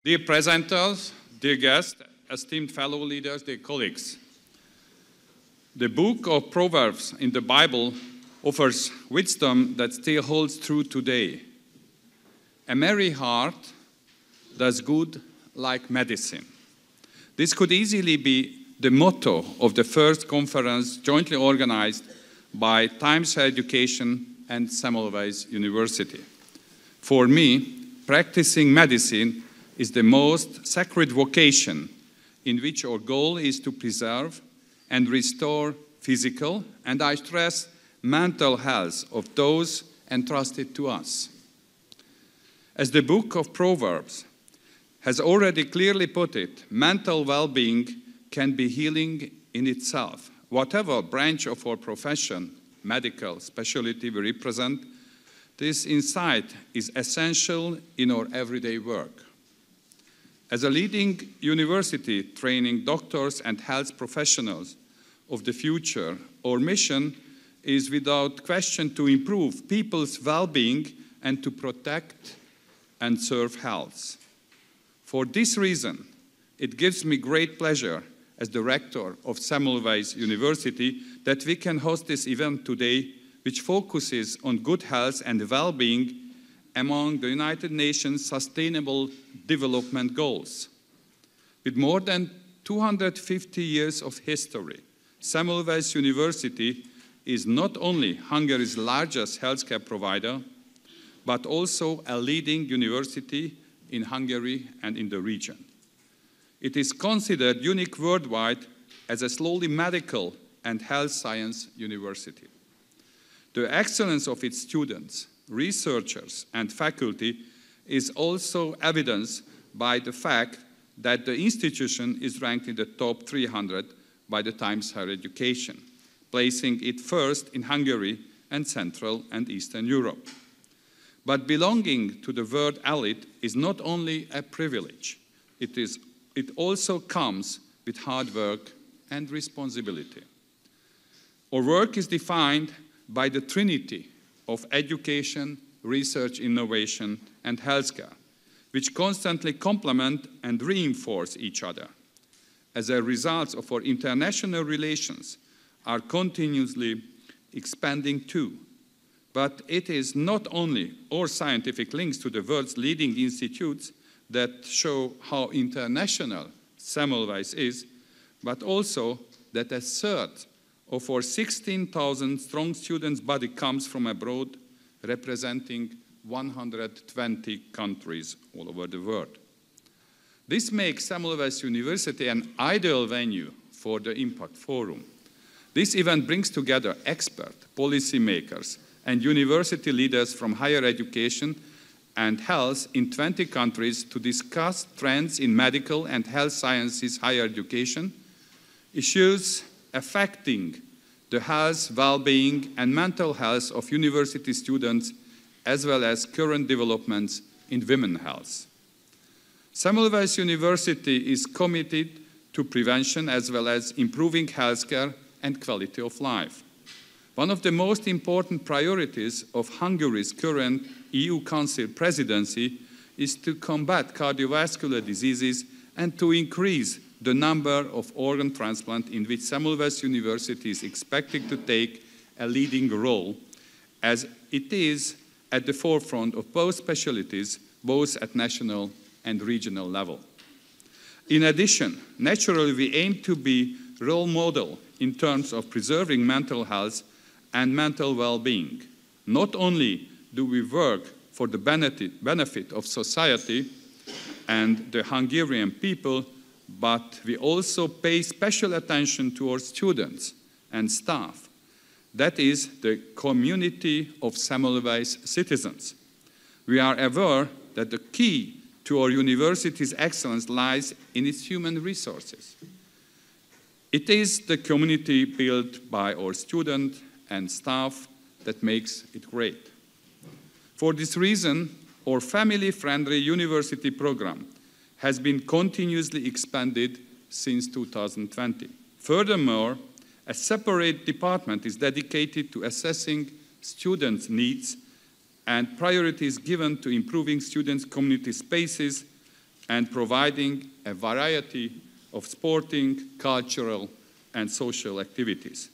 Dear presenters, dear guests, esteemed fellow leaders, dear colleagues, the book of Proverbs in the Bible offers wisdom that still holds true today. A merry heart does good like medicine. This could easily be the motto of the first conference jointly organized by Times Higher Education and Semmelweis University. For me, practicing medicine is the most sacred vocation in which our goal is to preserve and restore physical, and I stress mental health of those entrusted to us. As the book of Proverbs has already clearly put it, mental well-being can be healing in itself. Whatever branch of our profession, medical specialty we represent, this insight is essential in our everyday work. As a leading university training doctors and health professionals of the future, our mission is without question to improve people's well-being and to protect and serve health. For this reason, it gives me great pleasure as the rector of Semmelweis University that we can host this event today, which focuses on good health and well-being among the United Nations Sustainable Development Goals. With more than 250 years of history, Semmelweis University is not only Hungary's largest healthcare provider, but also a leading university in Hungary and in the region. It is considered unique worldwide as a slowly medical and health science university. The excellence of its students, researchers, and faculty is also evidenced by the fact that the institution is ranked in the top 300 by the Times Higher Education, placing it first in Hungary and Central and Eastern Europe. But belonging to the world elite is not only a privilege, it also comes with hard work and responsibility. Our work is defined by the trinity of education, research, innovation, and healthcare, which constantly complement and reinforce each other. As a result of our international relations are continuously expanding too. But it is not only our scientific links to the world's leading institutes that show how international Semmelweis is, but also that a third of our 16,000 strong students' body comes from abroad, representing 120 countries all over the world. This makes Semmelweis University an ideal venue for the Impact Forum. This event brings together experts, policymakers, and university leaders from higher education and health in 20 countries to discuss trends in medical and health sciences higher education, issues affecting the health, well-being, and mental health of university students, as well as current developments in women's health. Semmelweis University is committed to prevention as well as improving healthcare and quality of life. One of the most important priorities of Hungary's current EU Council presidency is to combat cardiovascular diseases and to increase the number of organ transplants in which Semmelweis University is expected to take a leading role, as it is at the forefront of both specialties, both at national and regional level. In addition, naturally, we aim to be role model in terms of preserving mental health and mental well-being. Not only do we work for the benefit of society and the Hungarian people, but we also pay special attention to our students and staff. That is the community of Semmelweis citizens. We are aware that the key to our university's excellence lies in its human resources. It is the community built by our students and staff that makes it great. For this reason, our family-friendly university program has been continuously expanded since 2020. Furthermore, a separate department is dedicated to assessing students' needs and priorities given to improving students' community spaces and providing a variety of sporting, cultural, and social activities.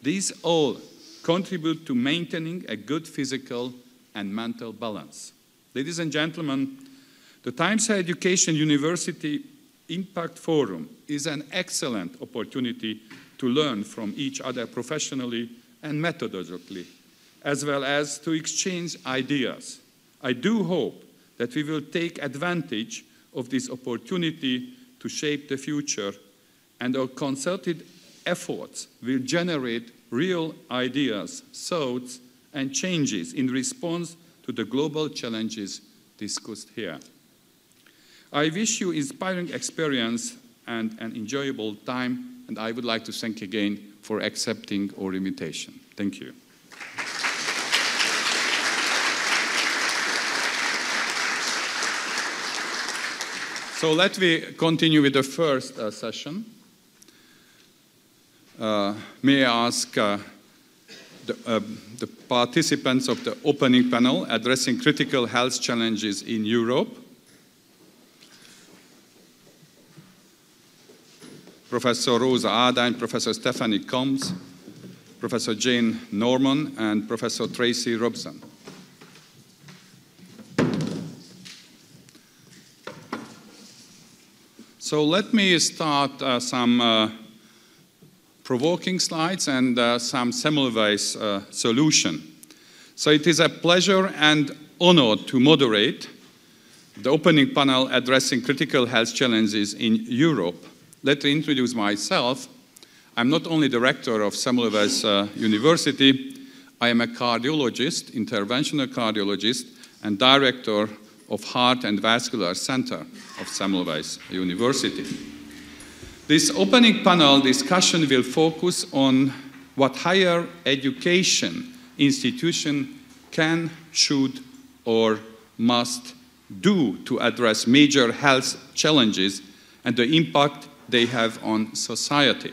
These all contribute to maintaining a good physical and mental balance. Ladies and gentlemen, the Times Higher Education University Impact Forum is an excellent opportunity to learn from each other professionally and methodologically, as well as to exchange ideas. I do hope that we will take advantage of this opportunity to shape the future, and our concerted efforts will generate real ideas, thoughts, and changes in response to the global challenges discussed here. I wish you inspiring experience and an enjoyable time, and I would like to thank again for accepting our invitation. Thank you. So let me continue with the first session. May I ask the participants of the opening panel addressing critical health challenges in Europe, Professor Rosa Ardány, Professor Stephanie Combs, Professor Jane Norman, and Professor Tracy Robson. So let me start some provoking slides and some Semmelweis solution. So it is a pleasure and honor to moderate the opening panel addressing critical health challenges in Europe. Let me introduce myself. I'm not only director of Semmelweis University, I am a cardiologist, interventional cardiologist, and director of Heart and Vascular Center of Semmelweis University. This opening panel discussion will focus on what higher education institution can, should, or must do to address major health challenges and the impact they have on society.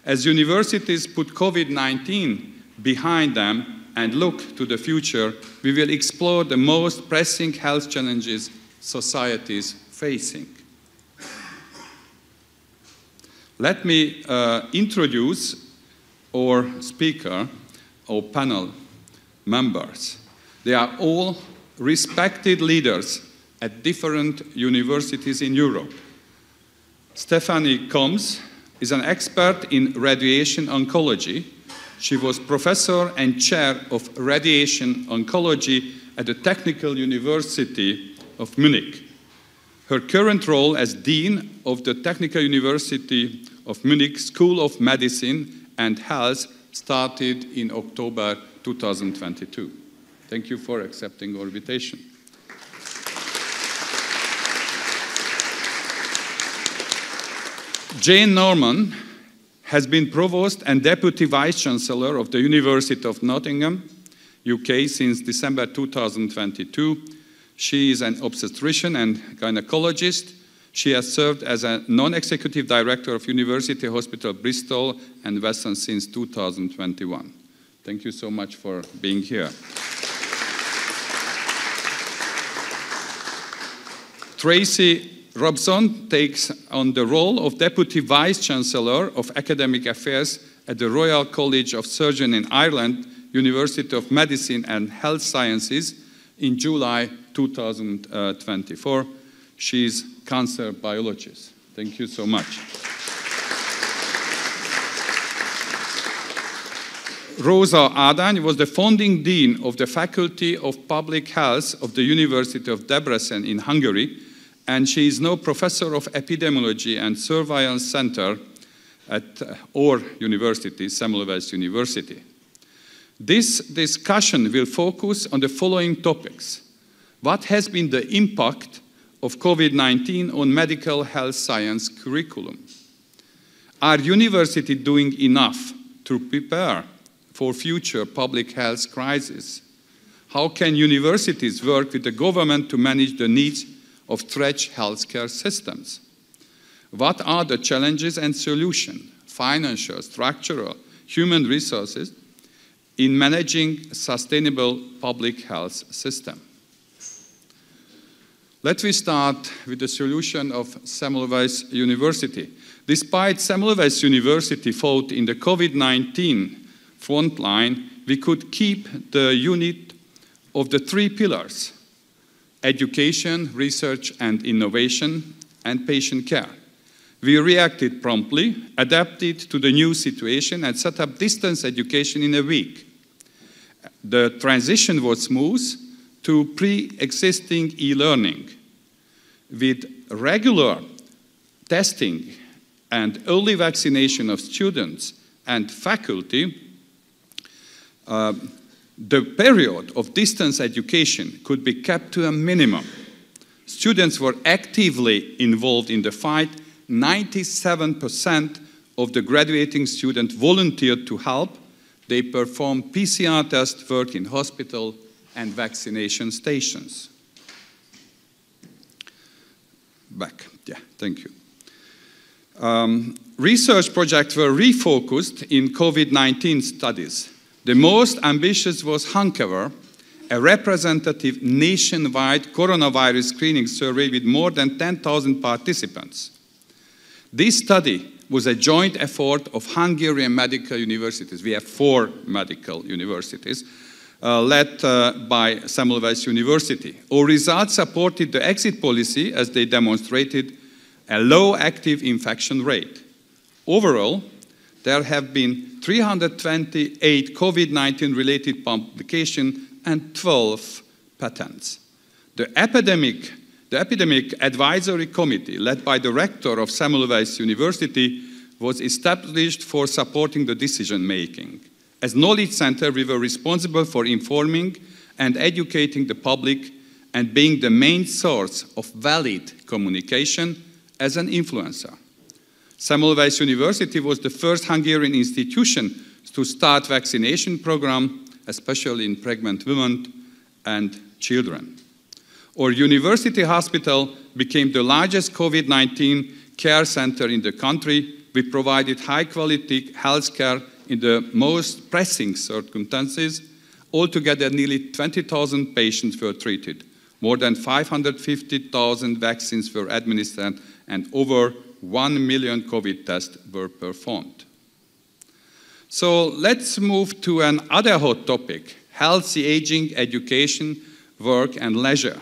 As universities put COVID-19 behind them and look to the future, we will explore the most pressing health challenges society is facing. Let me introduce our speaker, our panel members. They are all respected leaders at different universities in Europe. Stephanie Combs is an expert in radiation oncology. She was professor and chair of radiation oncology at the Technical University of Munich. Her current role as Dean of the Technical University of Munich School of Medicine and Health started in October 2022. Thank you for accepting our invitation. Jane Norman has been Provost and Deputy Vice-Chancellor of the University of Nottingham, UK since December 2022. She is an obstetrician and gynecologist. She has served as a non-executive director of University Hospital Bristol and Weston since 2021. Thank you so much for being here. Tracy Robson takes on the role of Deputy Vice-Chancellor of Academic Affairs at the Royal College of Surgeons in Ireland, University of Medicine and Health Sciences in July 2024. She is cancer biologist. Thank you so much. Rosa Ardány was the founding dean of the Faculty of Public Health of the University of Debrecen in Hungary, and she is now professor of epidemiology and surveillance center at our university, Semmelweis University. This discussion will focus on the following topics. What has been the impact of COVID-19 on medical health science curriculum? Are universities doing enough to prepare for future public health crises? How can universities work with the government to manage the needs of stretched healthcare systems? What are the challenges and solutions, financial, structural, human resources, in managing a sustainable public health system? Let me start with the solution of Semmelweis University. Despite Semmelweis University fought in the COVID-19 frontline, we could keep the unit of the three pillars: education, research and innovation, and patient care. We reacted promptly, adapted to the new situation, and set up distance education in a week. The transition was smooth to pre-existing e-learning. With regular testing and early vaccination of students and faculty, the period of distance education could be kept to a minimum. Students were actively involved in the fight. 97% of the graduating students volunteered to help. They performed PCR tests, worked in hospital and vaccination stations. Thank you. Research projects were refocused in COVID-19 studies. The most ambitious was HUNCOVER, a representative nationwide coronavirus screening survey with more than 10,000 participants. This study was a joint effort of Hungarian medical universities. We have 4 medical universities, led by Semmelweis University. Our results supported the exit policy as they demonstrated a low active infection rate. Overall, there have been 328 COVID-19 related publications and 12 patents. The Epidemic Advisory Committee, led by the rector of Semmelweis University, was established for supporting the decision-making. As knowledge center, we were responsible for informing and educating the public and being the main source of valid communication as an influencer. Semmelweis University was the first Hungarian institution to start vaccination program, especially in pregnant women and children. Our university hospital became the largest COVID-19 care center in the country. We provided high-quality health care in the most pressing circumstances. Altogether, nearly 20,000 patients were treated. More than 550,000 vaccines were administered, and over 1 million COVID tests were performed. So let's move to another hot topic: healthy aging, education, work, and leisure.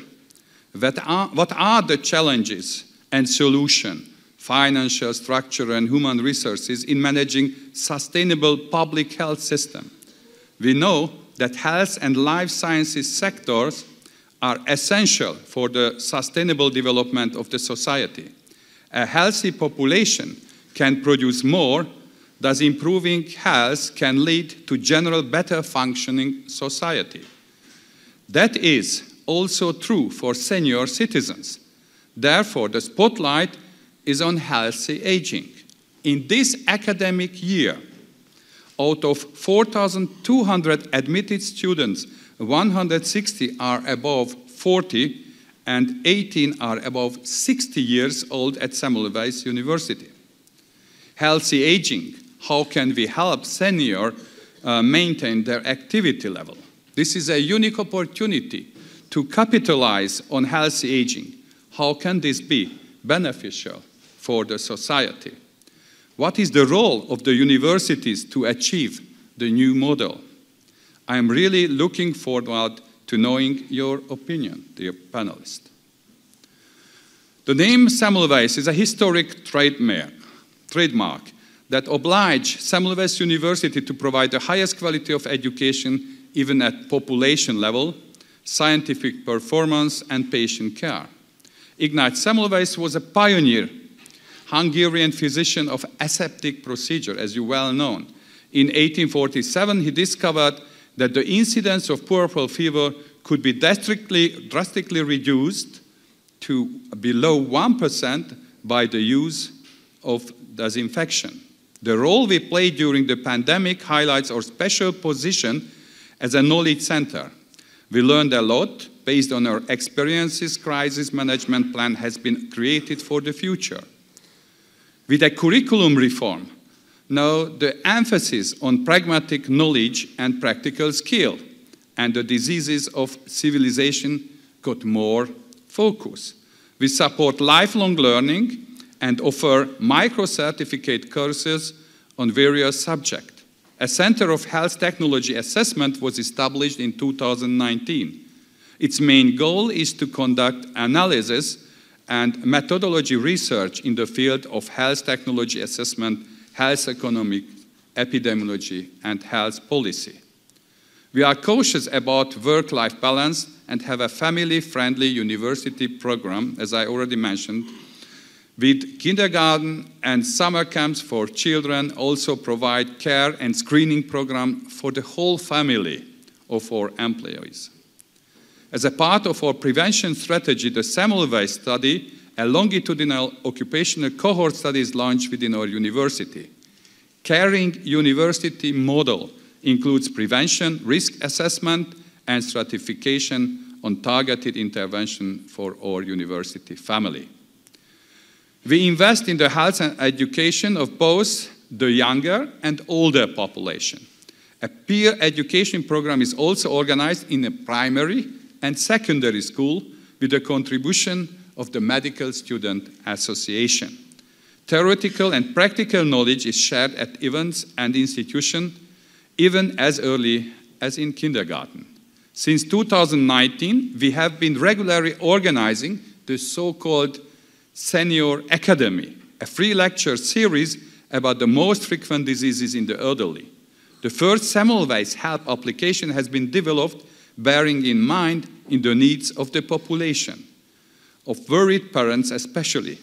What are the challenges and solutions, financial, structural, and human resources in managing sustainable public health system? We know that health and life sciences sectors are essential for the sustainable development of the society. A healthy population can produce more, thus improving health can lead to general better functioning society. That is also true for senior citizens. Therefore, the spotlight is on healthy aging. In this academic year, out of 4,200 admitted students, 160 are above 40 and 18 are above 60 years old at Semmelweis University. Healthy aging: how can we help seniors maintain their activity level? This is a unique opportunity to capitalize on healthy aging. How can this be beneficial for the society? What is the role of the universities to achieve the new model? I am really looking forward to knowing your opinion, dear panelists. The name Semmelweis is a historic trademark that obliges Semmelweis University to provide the highest quality of education, even at population level, scientific performance, and patient care. Ignaz Semmelweis was a pioneer Hungarian physician of aseptic procedure, as you well know. In 1847, he discovered that the incidence of puerperal fever could be drastically reduced to below 1% by the use of disinfection. The role we played during the pandemic highlights our special position as a knowledge center. We learned a lot. Based on our experiences, crisis management plan has been created for the future. With a curriculum reform, now the emphasis on pragmatic knowledge and practical skill, and the diseases of civilization got more focus. We support lifelong learning and offer micro-certificate courses on various subjects. A Center of Health Technology Assessment was established in 2019. Its main goal is to conduct analysis and methodology research in the field of health technology assessment, health economic, epidemiology, and health policy. We are cautious about work-life balance and have a family-friendly university program, as I already mentioned, with kindergarten and summer camps for children, also provide care and screening program for the whole family of our employees. As a part of our prevention strategy, the Semmelweis study, a longitudinal occupational cohort study, is launched within our university. Caring University model includes prevention, risk assessment, and stratification on targeted intervention for our university family. We invest in the health and education of both the younger and older population. A peer education program is also organized in a primary and secondary school with the contribution of the Medical Student Association. Theoretical and practical knowledge is shared at events and institutions, even as early as in kindergarten. Since 2019, we have been regularly organizing the so-called Senior Academy, a free lecture series about the most frequent diseases in the elderly. The first Semmelweis Help application has been developed bearing in mind in the needs of the population, of worried parents especially.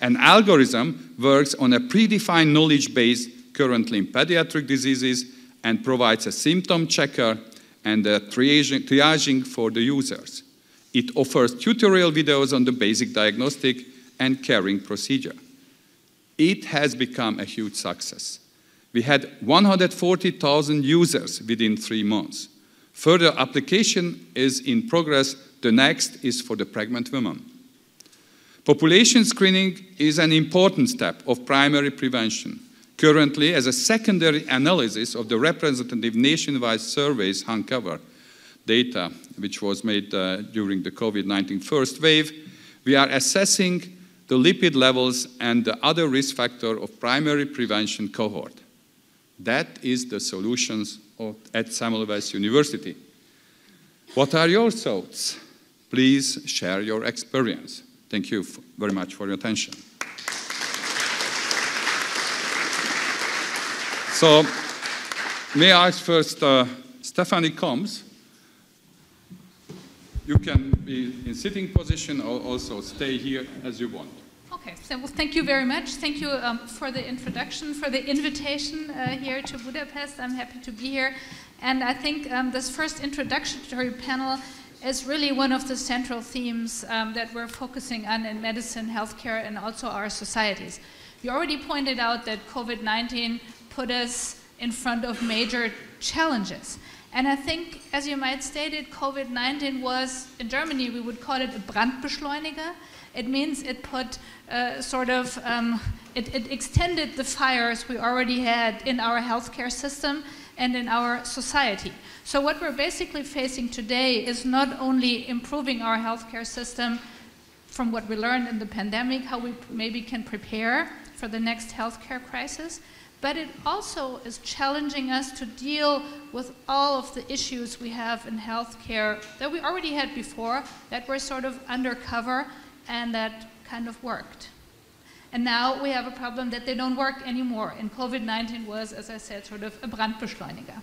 An algorithm works on a predefined knowledge base currently in pediatric diseases and provides a symptom checker and a triaging for the users. It offers tutorial videos on the basic diagnostic and caring procedure. It has become a huge success. We had 140,000 users within 3 months. Further application is in progress. The next is for the pregnant women. Population screening is an important step of primary prevention. Currently, as a secondary analysis of the representative nationwide surveys uncover data, which was made during the COVID-19 first wave, we are assessing the lipid levels and the other risk factor of primary prevention cohort. That is the solutions at Semmelweis University. What are your thoughts? Please share your experience. Thank you very much for your attention. So, may I ask first, Stephanie Combs, you can be in sitting position or also stay here as you want. Okay, so well, thank you very much. Thank you for the introduction, for the invitation here to Budapest. I'm happy to be here. And I think this first introductory panel is really one of the central themes that we're focusing on in medicine, healthcare, and also our societies. You already pointed out that COVID-19 put us in front of major challenges. And I think, as you might state it, COVID-19 was, in Germany, we would call it a Brandbeschleuniger. It means it put it extended the fires we already had in our healthcare system and in our society. So what we're basically facing today is not only improving our healthcare system from what we learned in the pandemic, how we maybe can prepare for the next healthcare crisis, but it also is challenging us to deal with all of the issues we have in healthcare that we already had before, that were sort of undercover and that kind of worked. And now we have a problem that they don't work anymore. And COVID-19 was, as I said, sort of a Brandbeschleuniger.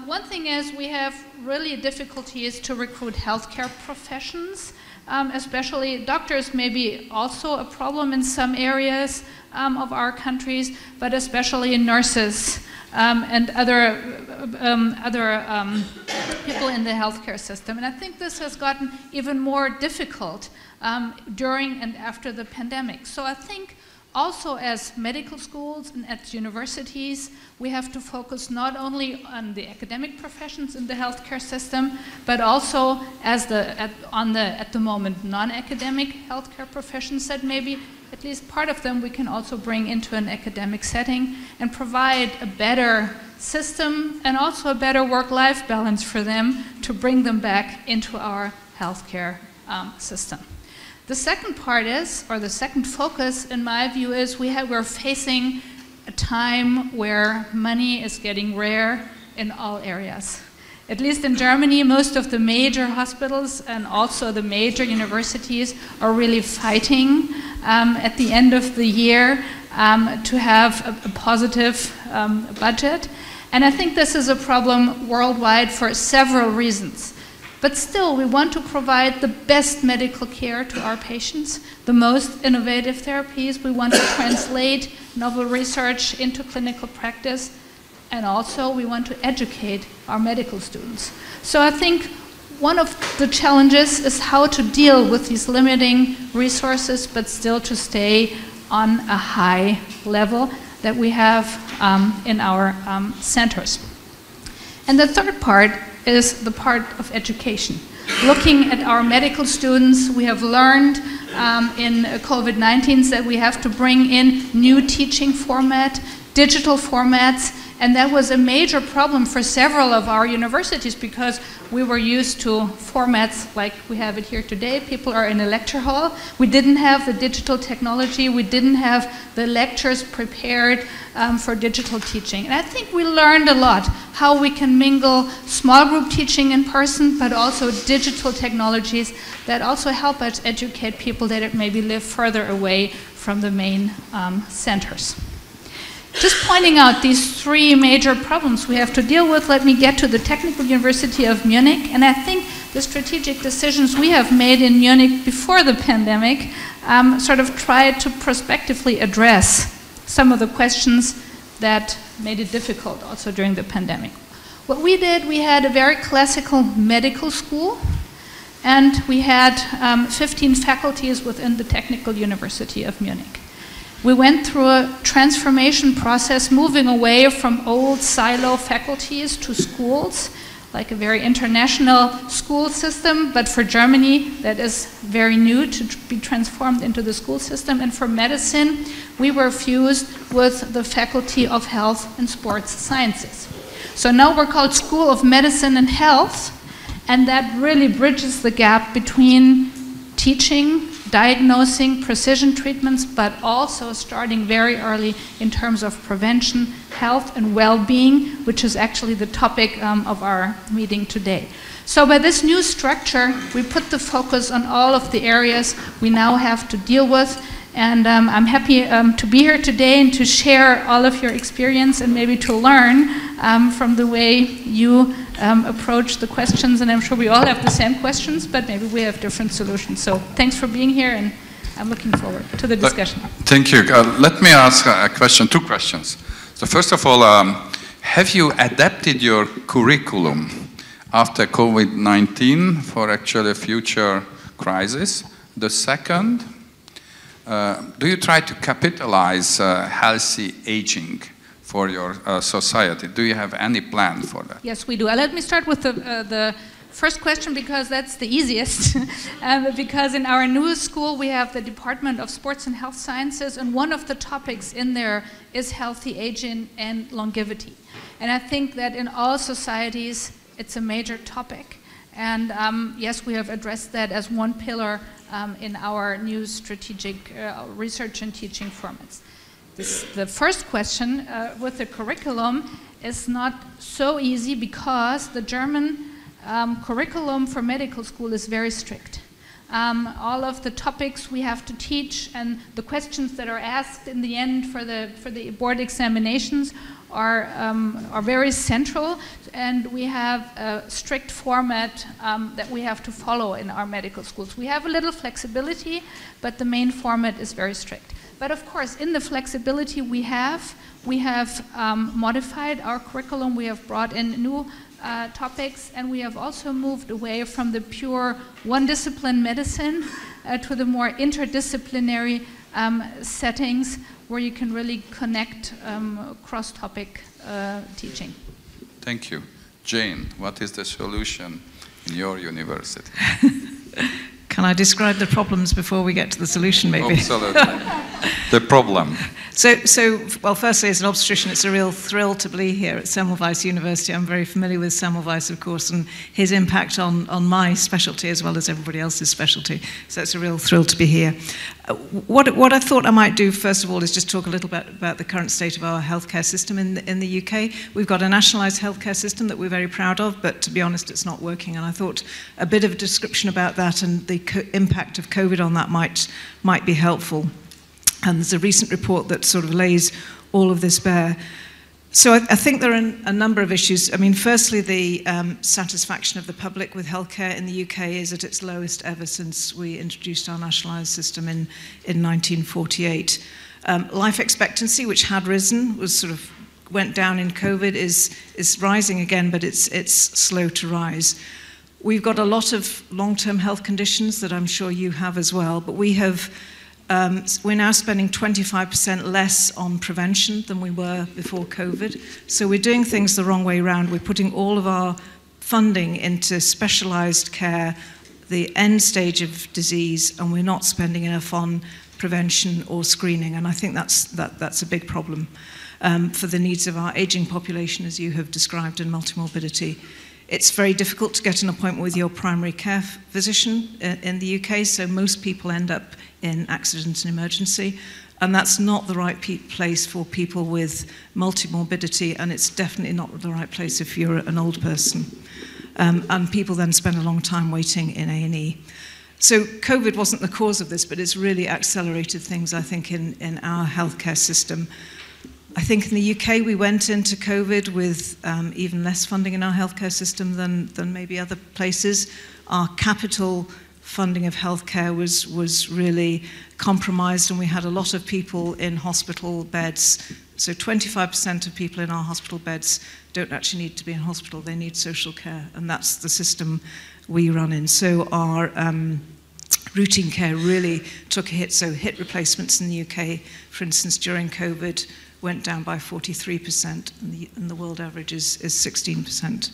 One thing is we have really difficulties to recruit healthcare professions, especially doctors may be also a problem in some areas of our countries, but especially in nurses and other people in the healthcare system. And I think this has gotten even more difficult during and after the pandemic. So I think also as medical schools and at universities, we have to focus not only on the academic professions in the healthcare system, but also as at the moment non-academic healthcare professions that maybe at least part of them we can also bring into an academic setting and provide a better system and also a better work-life balance for them to bring them back into our healthcare system. The second part is, or the second focus in my view is, we're facing a time where money is getting rare in all areas. At least in Germany, most of the major hospitals and also the major universities are really fighting at the end of the year to have a positive budget. And I think this is a problem worldwide for several reasons. But still, we want to provide the best medical care to our patients, the most innovative therapies. We want to translate novel research into clinical practice. And also, we want to educate our medical students. So I think one of the challenges is how to deal with these limiting resources, but still to stay on a high level that we have in our centers. And the third part is the part of education. Looking at our medical students, we have learned in COVID-19 that we have to bring in new teaching format, digital formats, and that was a major problem for several of our universities because we were used to formats like we have it here today. People are in a lecture hall. We didn't have the digital technology. We didn't have the lectures prepared for digital teaching. And I think we learned a lot how we can mingle small group teaching in person, but also digital technologies that also help us educate people that maybe live further away from the main centers. Just pointing out these three major problems we have to deal with, let me get to the Technical University of Munich. And I think the strategic decisions we have made in Munich before the pandemic sort of tried to prospectively address some of the questions that made it difficult also during the pandemic. What we did, we had a very classical medical school, and we had 15 faculties within the Technical University of Munich. We went through a transformation process, moving away from old silo faculties to schools, like a very international school system, but for Germany, that is very new to be transformed into the school system. And for medicine, we were fused with the Faculty of Health and Sports Sciences. So now we're called School of Medicine and Health, and that really bridges the gap between teaching, diagnosing, precision treatments, but also starting very early in terms of prevention, health, and well-being, which is actually the topic of our meeting today. So by this new structure, we put the focus on all of the areas we now have to deal with. And I'm happy to be here today and to share all of your experience and maybe to learn from the way you approach the questions. And I'm sure we all have the same questions, but maybe we have different solutions. So thanks for being here, and I'm looking forward to the discussion. Thank you. Let me ask a question, two questions. So first of all, have you adapted your curriculum after COVID-19 for actually a future crisis? The second, do you try to capitalize healthy aging for your society? Do you have any plan for that? Yes, we do. Let me start with the first question because that's the easiest. Because in our new school we have the Department of Sports and Health Sciences, and one of the topics in there is healthy aging and longevity. And I think that in all societies it's a major topic. And yes, we have addressed that as one pillar in our new strategic research and teaching formats. The first question with the curriculum is not so easy because the German curriculum for medical school is very strict. All of the topics we have to teach and the questions that are asked in the end for the board examinations are very central, and we have a strict format that we have to follow in our medical schools. We have a little flexibility, but the main format is very strict. But of course, in the flexibility we have modified our curriculum. We have brought in new topics, and we have also moved away from the pure one-discipline medicine to the more interdisciplinary settings where you can really connect cross-topic teaching. Thank you. Jane, what is the solution in your university? Can I describe the problems before we get to the solution, maybe? Absolutely. The problem. Well, firstly, as an obstetrician, it's a real thrill to be here at Semmelweis University. I'm very familiar with Semmelweis, of course, and his impact on my specialty as well as everybody else's specialty. So it's a real thrill to be here. What I thought I might do, first of all, is just talk a little bit about the current state of our healthcare system in the UK. We've got a nationalised healthcare system that we're very proud of, but to be honest, it's not working. And I thought a bit of a description about that and the impact of COVID on that might be helpful. And there's a recent report that sort of lays all of this bare. So I think there are a number of issues. I mean, firstly, the satisfaction of the public with healthcare in the UK is at its lowest ever since we introduced our nationalised system in 1948. Life expectancy, which had risen, went down in COVID, is rising again, but it's slow to rise. We've got a lot of long-term health conditions that I'm sure you have as well, but we're now spending 25% less on prevention than we were before COVID. So we're doing things the wrong way around. We're putting all of our funding into specialised care, the end stage of disease, and we're not spending enough on prevention or screening. And I think that's a big problem for the needs of our ageing population, as you have described, and multimorbidity. It's very difficult to get an appointment with your primary care physician in the UK, so most people end up in accident and emergency, and that's not the right place for people with multimorbidity, and it's definitely not the right place if you're an old person. And people then spend a long time waiting in A&E. So COVID wasn't the cause of this, but it's really accelerated things, I think, in our healthcare system. I think in the UK we went into COVID with even less funding in our healthcare system than maybe other places. Our capital funding of healthcare was really compromised, and we had a lot of people in hospital beds. So 25% of people in our hospital beds don't actually need to be in hospital, they need social care, and that's the system we run in. So our routine care really took a hit. So hip replacements in the UK, for instance, during COVID, went down by 43%, and the world average is 16%.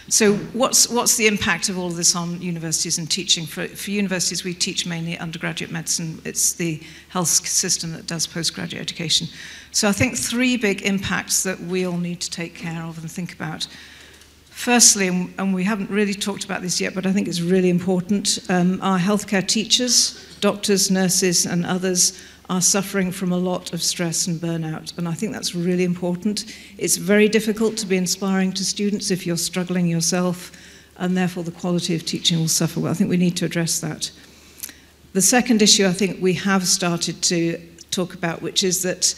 So what's the impact of all of this on universities and teaching? For universities, we teach mainly undergraduate medicine. It's the health system that does postgraduate education. So I think three big impacts that we all need to take care of and think about. Firstly, and we haven't really talked about this yet, but I think it's really important, our healthcare teachers, doctors, nurses, and others are suffering from a lot of stress and burnout, and I think that's really important. It's very difficult to be inspiring to students if you're struggling yourself, and therefore the quality of teaching will suffer. Well, I think we need to address that. The second issue I think we have started to talk about, which is that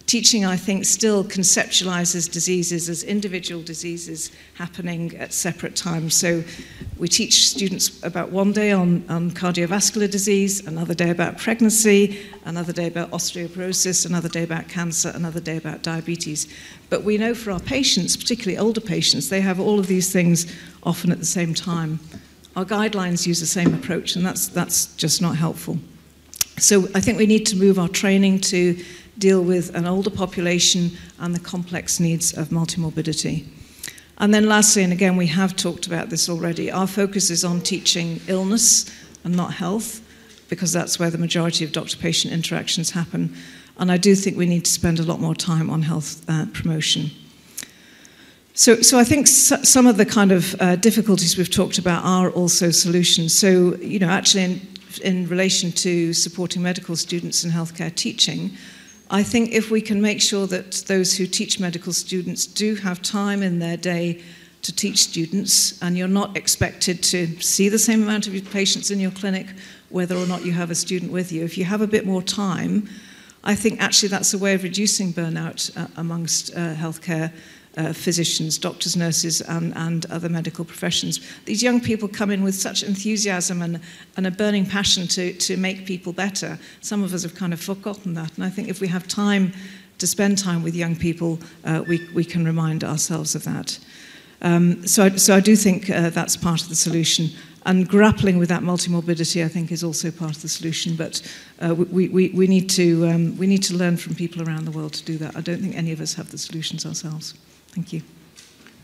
teaching, I think, still conceptualizes diseases as individual diseases happening at separate times. So we teach students about one day on cardiovascular disease, another day about pregnancy, another day about osteoporosis, another day about cancer, another day about diabetes. But we know for our patients, particularly older patients, they have all of these things often at the same time. Our guidelines use the same approach, and that's just not helpful. So I think we need to move our training to deal with an older population and the complex needs of multimorbidity. And then lastly, and again we have talked about this already, our focus is on teaching illness and not health, because that's where the majority of doctor-patient interactions happen. And I do think we need to spend a lot more time on health promotion. So I think some of the kind of difficulties we've talked about are also solutions. So, actually in relation to supporting medical students in healthcare teaching, I think if we can make sure that those who teach medical students do have time in their day to teach students, and you're not expected to see the same amount of patients in your clinic whether or not you have a student with you. If you have a bit more time, I think actually that's a way of reducing burnout amongst healthcare physicians, doctors, nurses, and other medical professions. These young people come in with such enthusiasm and a burning passion to make people better. Some of us have kind of forgotten that, and I think if we have time to spend time with young people, we can remind ourselves of that. So I do think that's part of the solution. And grappling with that multimorbidity, I think, is also part of the solution. But we need to learn from people around the world to do that. I don't think any of us have the solutions ourselves. Thank you.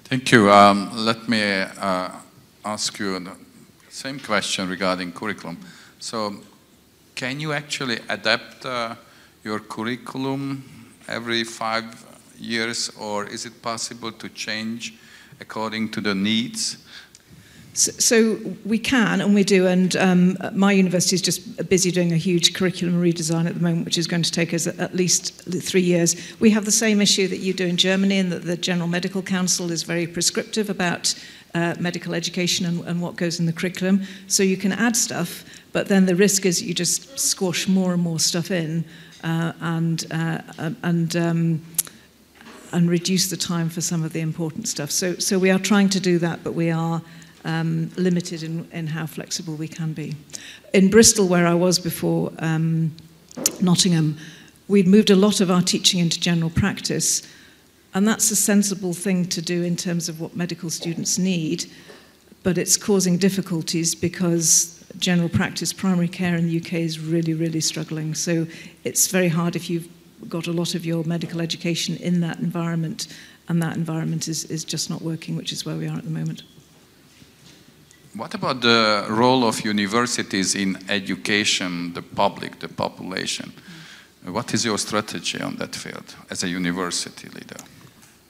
Thank you. Let me ask you the same question regarding curriculum. So, can you actually adapt your curriculum every 5 years, or is it possible to change according to the needs? So we can, and we do, and my university is just busy doing a huge curriculum redesign at the moment, which is going to take us at least 3 years. We have the same issue that you do in Germany, in that the General Medical Council is very prescriptive about medical education and what goes in the curriculum. So you can add stuff, but then the risk is you just squash more and more stuff in and reduce the time for some of the important stuff. So we are trying to do that, but we are limited in how flexible we can be. In Bristol, where I was before, Nottingham, we'd moved a lot of our teaching into general practice, and that's a sensible thing to do in terms of what medical students need, but it's causing difficulties because general practice primary care in the UK is really, really struggling. So it's very hard if you've got a lot of your medical education in that environment, and that environment is just not working, which is where we are at the moment. What about the role of universities in education, the public, the population? What is your strategy on that field as a university leader?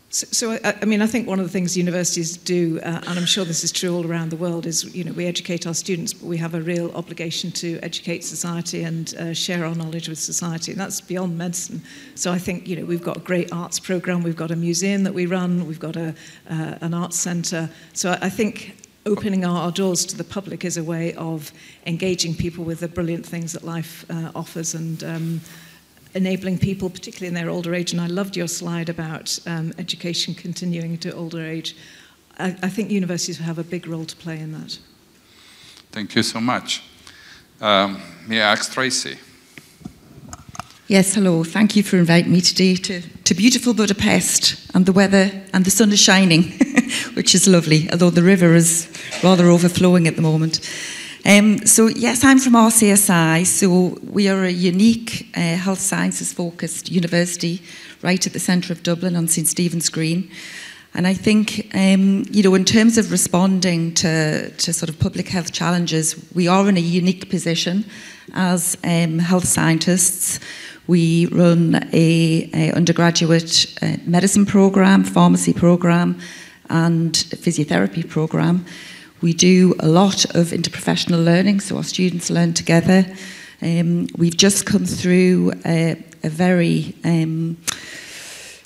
So I mean, I think one of the things universities do, and I'm sure this is true all around the world, is, you know, we educate our students, but we have a real obligation to educate society and share our knowledge with society, and that's beyond medicine. So I think, you know, we've got a great arts program, we've got a museum that we run, we've got an arts centre. So I think opening our doors to the public is a way of engaging people with the brilliant things that life offers, and enabling people, particularly in their older age. And I loved your slide about education continuing to older age. I think universities have a big role to play in that. Thank you so much. May I ask Tracy? Yes, hello. Thank you for inviting me today to beautiful Budapest, and the weather and the sun is shining, which is lovely, although the river is rather overflowing at the moment. So yes, I'm from RCSI, so we are a unique health sciences focused university right at the centre of Dublin on St Stephen's Green. And I think, you know, in terms of responding to sort of public health challenges, we are in a unique position as health scientists. We run a undergraduate medicine programme, pharmacy programme, and a physiotherapy programme. We do a lot of interprofessional learning, so our students learn together. We've just come through a very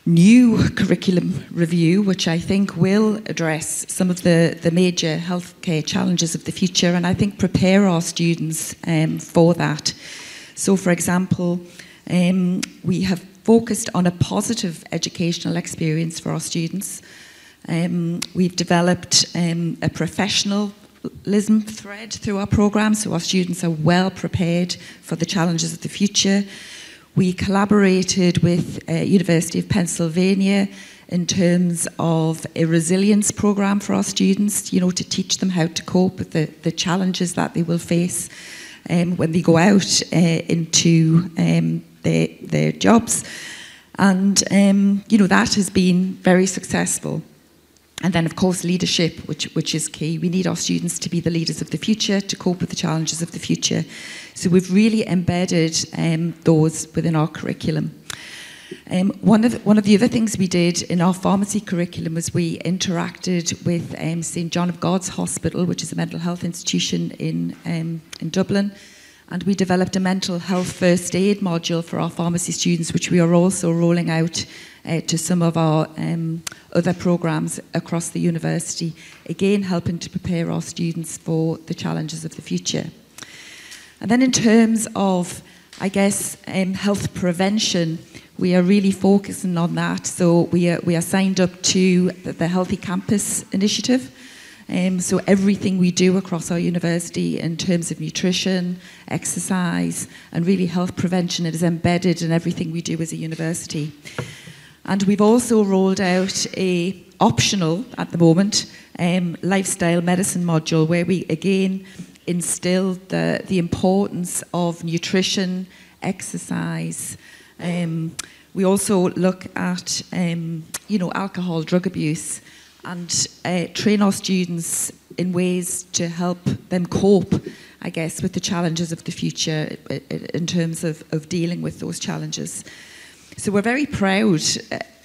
new curriculum review, which I think will address some of the major healthcare challenges of the future, and I think prepare our students for that. So, for example, we have focused on a positive educational experience for our students. We've developed a professionalism thread through our programme, so our students are well prepared for the challenges of the future. We collaborated with University of Pennsylvania in terms of a resilience programme for our students, you know, to teach them how to cope with the challenges that they will face when they go out into their jobs. And, you know, that has been very successful. And then, of course, leadership, which is key. We need our students to be the leaders of the future, to cope with the challenges of the future. So we've really embedded those within our curriculum. One of the other things we did in our pharmacy curriculum was we interacted with St John of God's Hospital, which is a mental health institution in Dublin. And we developed a mental health first aid module for our pharmacy students, which we are also rolling out to some of our other programmes across the university, again helping to prepare our students for the challenges of the future. And then in terms of, I guess, health prevention, we are really focusing on that. So we are signed up to the Healthy Campus Initiative. So everything we do across our university in terms of nutrition, exercise, and really health prevention, it is embedded in everything we do as a university. And we've also rolled out a optional, at the moment, lifestyle medicine module where we again instill the importance of nutrition, exercise. We also look at you know, alcohol, drug abuse, and train our students in ways to help them cope I guess, with the challenges of the future in terms of dealing with those challenges. So we're very proud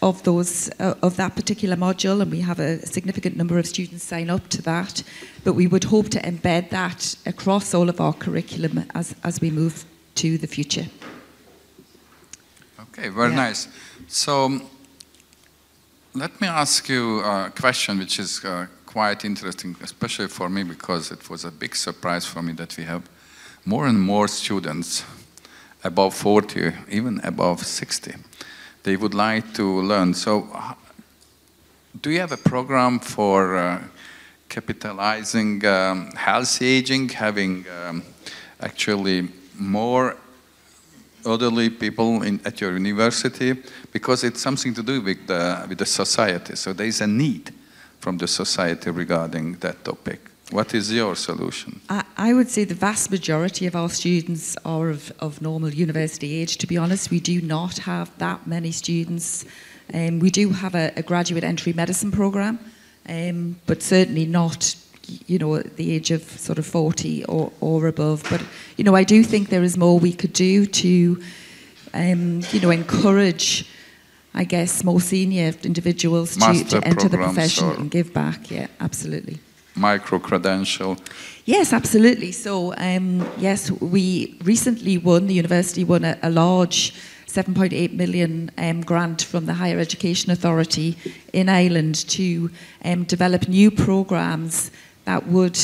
of that particular module, and we have a significant number of students sign up to that, but we would hope to embed that across all of our curriculum as we move to the future. Okay, very nice. So let me ask you a question which is quite interesting, especially for me, because it was a big surprise for me that we have more and more students above 40, even above 60. They would like to learn. So do you have a program for capitalizing healthy aging, having actually more elderly people at your university? Because it's something to do with the society. So there is a need from the society regarding that topic. What is your solution? I would say the vast majority of our students are of normal university age. To be honest, we do not have that many students. We do have a graduate entry medicine program, but certainly not, you know, at the age of sort of 40 or above. But, you know, I do think there is more we could do to, you know, encourage, I guess, more senior individuals to enter the profession and give back. Yeah, absolutely. Micro-credential. Yes, absolutely. So, yes, we recently the university won a large 7.8 million grant from the Higher Education Authority in Ireland to develop new programmes that would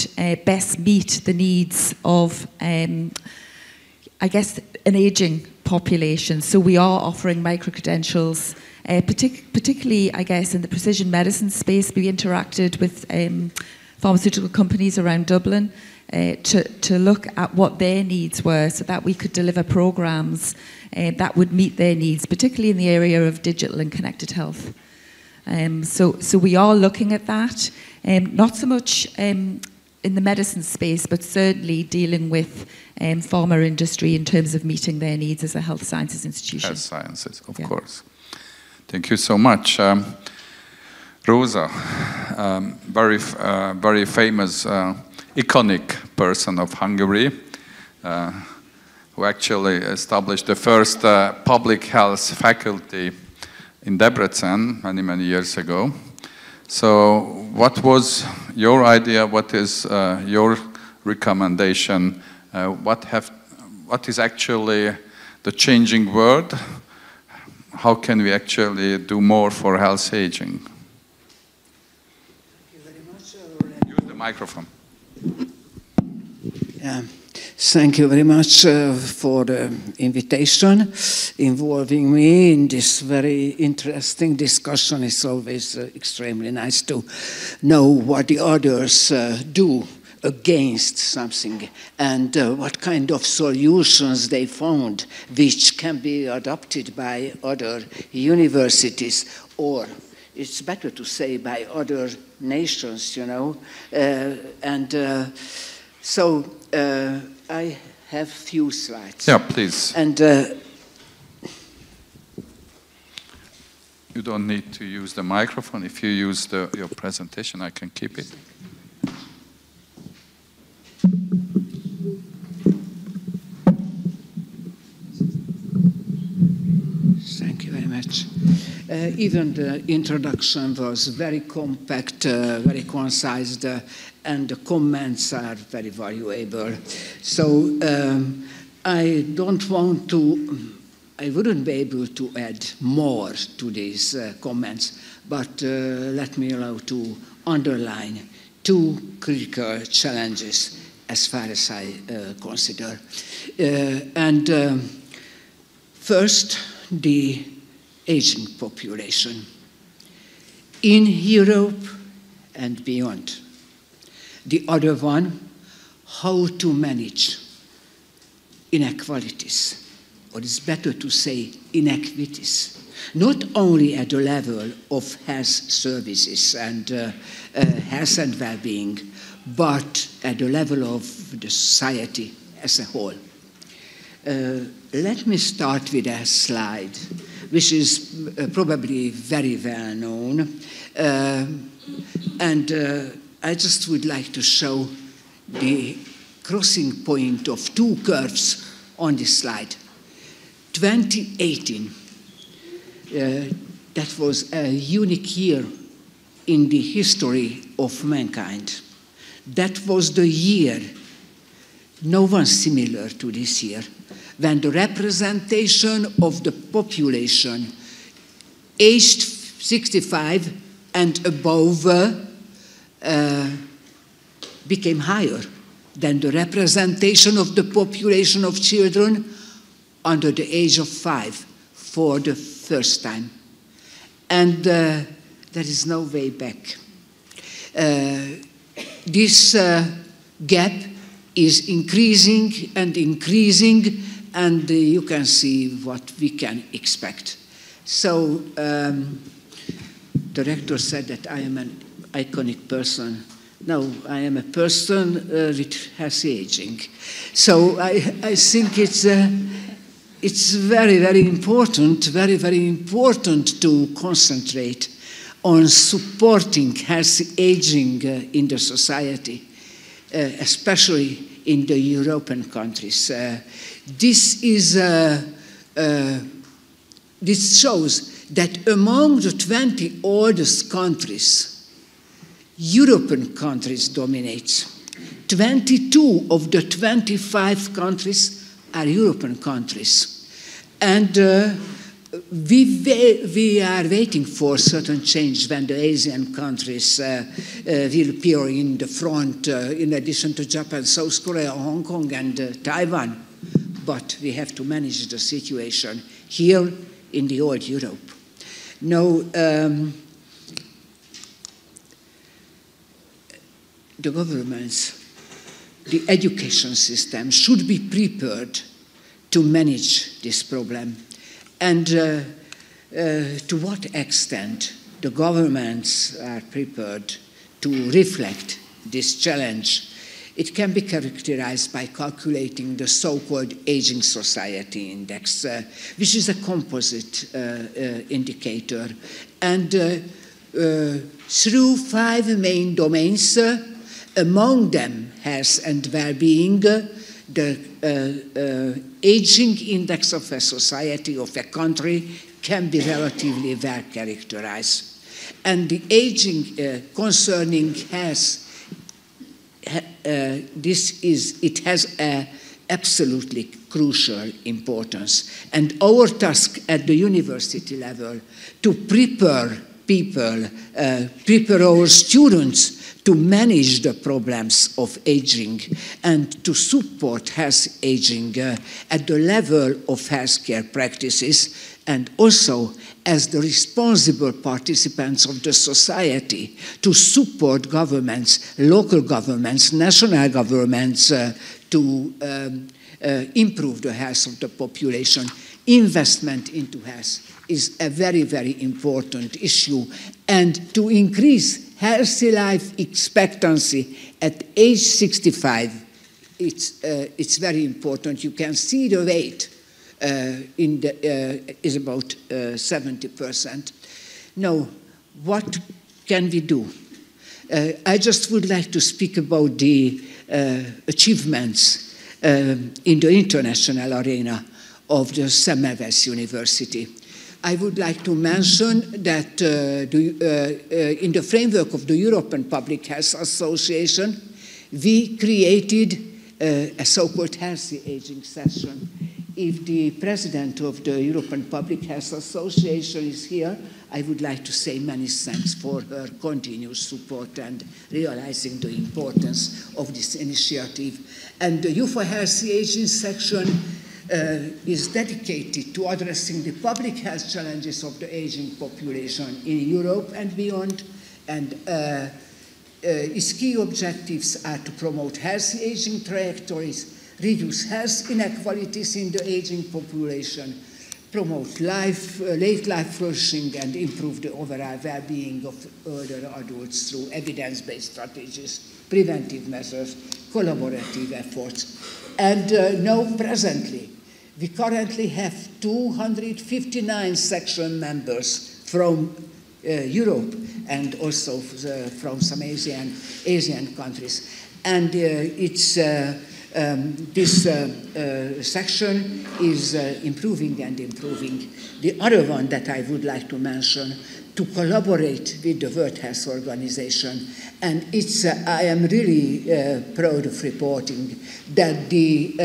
best meet the needs of, I guess, an ageing population. So we are offering micro-credentials, particularly, I guess, in the precision medicine space. We interacted with pharmaceutical companies around Dublin to look at what their needs were so that we could deliver programmes that would meet their needs, particularly in the area of digital and connected health. So we are looking at that, not so much in the medicine space, but certainly dealing with pharma industry in terms of meeting their needs as a health sciences institution. Health sciences, of course. Thank you so much. Rosa, very famous, iconic person of Hungary, who actually established the first public health faculty in Debrecen many years ago. So what was your idea? What is your recommendation? What is actually the changing world? How can we actually do more for health aging? Use the microphone. Yeah. Thank you very much for the invitation, involving me in this very interesting discussion. It's always extremely nice to know what the others do against something and what kind of solutions they found which can be adopted by other universities, or it's better to say by other nations, you know. So I have few slides. Yeah, please. And you don't need to use the microphone. If you use your presentation, I can keep it. Thank you very much. Even the introduction was very compact, very concise, and the comments are very valuable. So I wouldn't be able to add more to these comments, but let me allow to underline two critical challenges as far as I consider. First, the aging population in Europe and beyond. The other one, how to manage inequalities, or it's better to say inequities, not only at the level of health services and health and well-being, but at the level of the society as a whole. Let me start with a slide, which is probably very well known. I just would like to show the crossing point of two curves on this slide. 2018, that was a unique year in the history of mankind. That was the year, no one similar to this year, when the representation of the population aged 65 and above became higher than the representation of the population of children under the age of 5 for the first time. And there is no way back. This gap is increasing and increasing, and you can see what we can expect. So the rector said that I am an iconic person. No, I am a person with healthy aging. So I think it's very, very important, very, very important to concentrate on supporting healthy aging in the society, especially in the European countries. This shows that among the 20 oldest countries, European countries dominate. 22 of the 25 countries are European countries. And we are waiting for certain change when the Asian countries will appear in the front, in addition to Japan, South Korea, Hong Kong, and Taiwan. But we have to manage the situation here in the old Europe. Now, the governments, the education system should be prepared to manage this problem. And to what extent the governments are prepared to reflect this challenge, it can be characterized by calculating the so-called Aging Society Index, which is a composite indicator. And through 5 main domains, among them health and well-being, the aging index of a society, of a country, can be relatively well characterized. And the aging concerning health, it has an absolutely crucial importance. And our task at the university level to prepare people, prepare our students to manage the problems of aging and to support health aging at the level of healthcare practices, and also as the responsible participants of the society to support governments, local governments, national governments to improve the health of the population. Investment into health is a very, very important issue, and to increase healthy life expectancy at age 65, it's very important. You can see the rate is about 70%. Now, what can we do? I just would like to speak about the achievements in the international arena of the Semmelweis University. I would like to mention that in the framework of the European Public Health Association, we created a so-called healthy aging session. If the president of the European Public Health Association is here, I would like to say many thanks for her continuous support and realizing the importance of this initiative. And the Youth for Healthy Aging section is dedicated to addressing the public health challenges of the aging population in Europe and beyond. And its key objectives are to promote healthy aging trajectories, reduce health inequalities in the aging population, promote late life flourishing, and improve the overall well-being of older adults through evidence-based strategies, preventive measures, collaborative efforts. And now presently, we currently have 259 section members from Europe and also from some Asian countries. And it's This section is improving and improving. The other one that I would like to mention, to collaborate with the World Health Organization, and I am really proud of reporting that the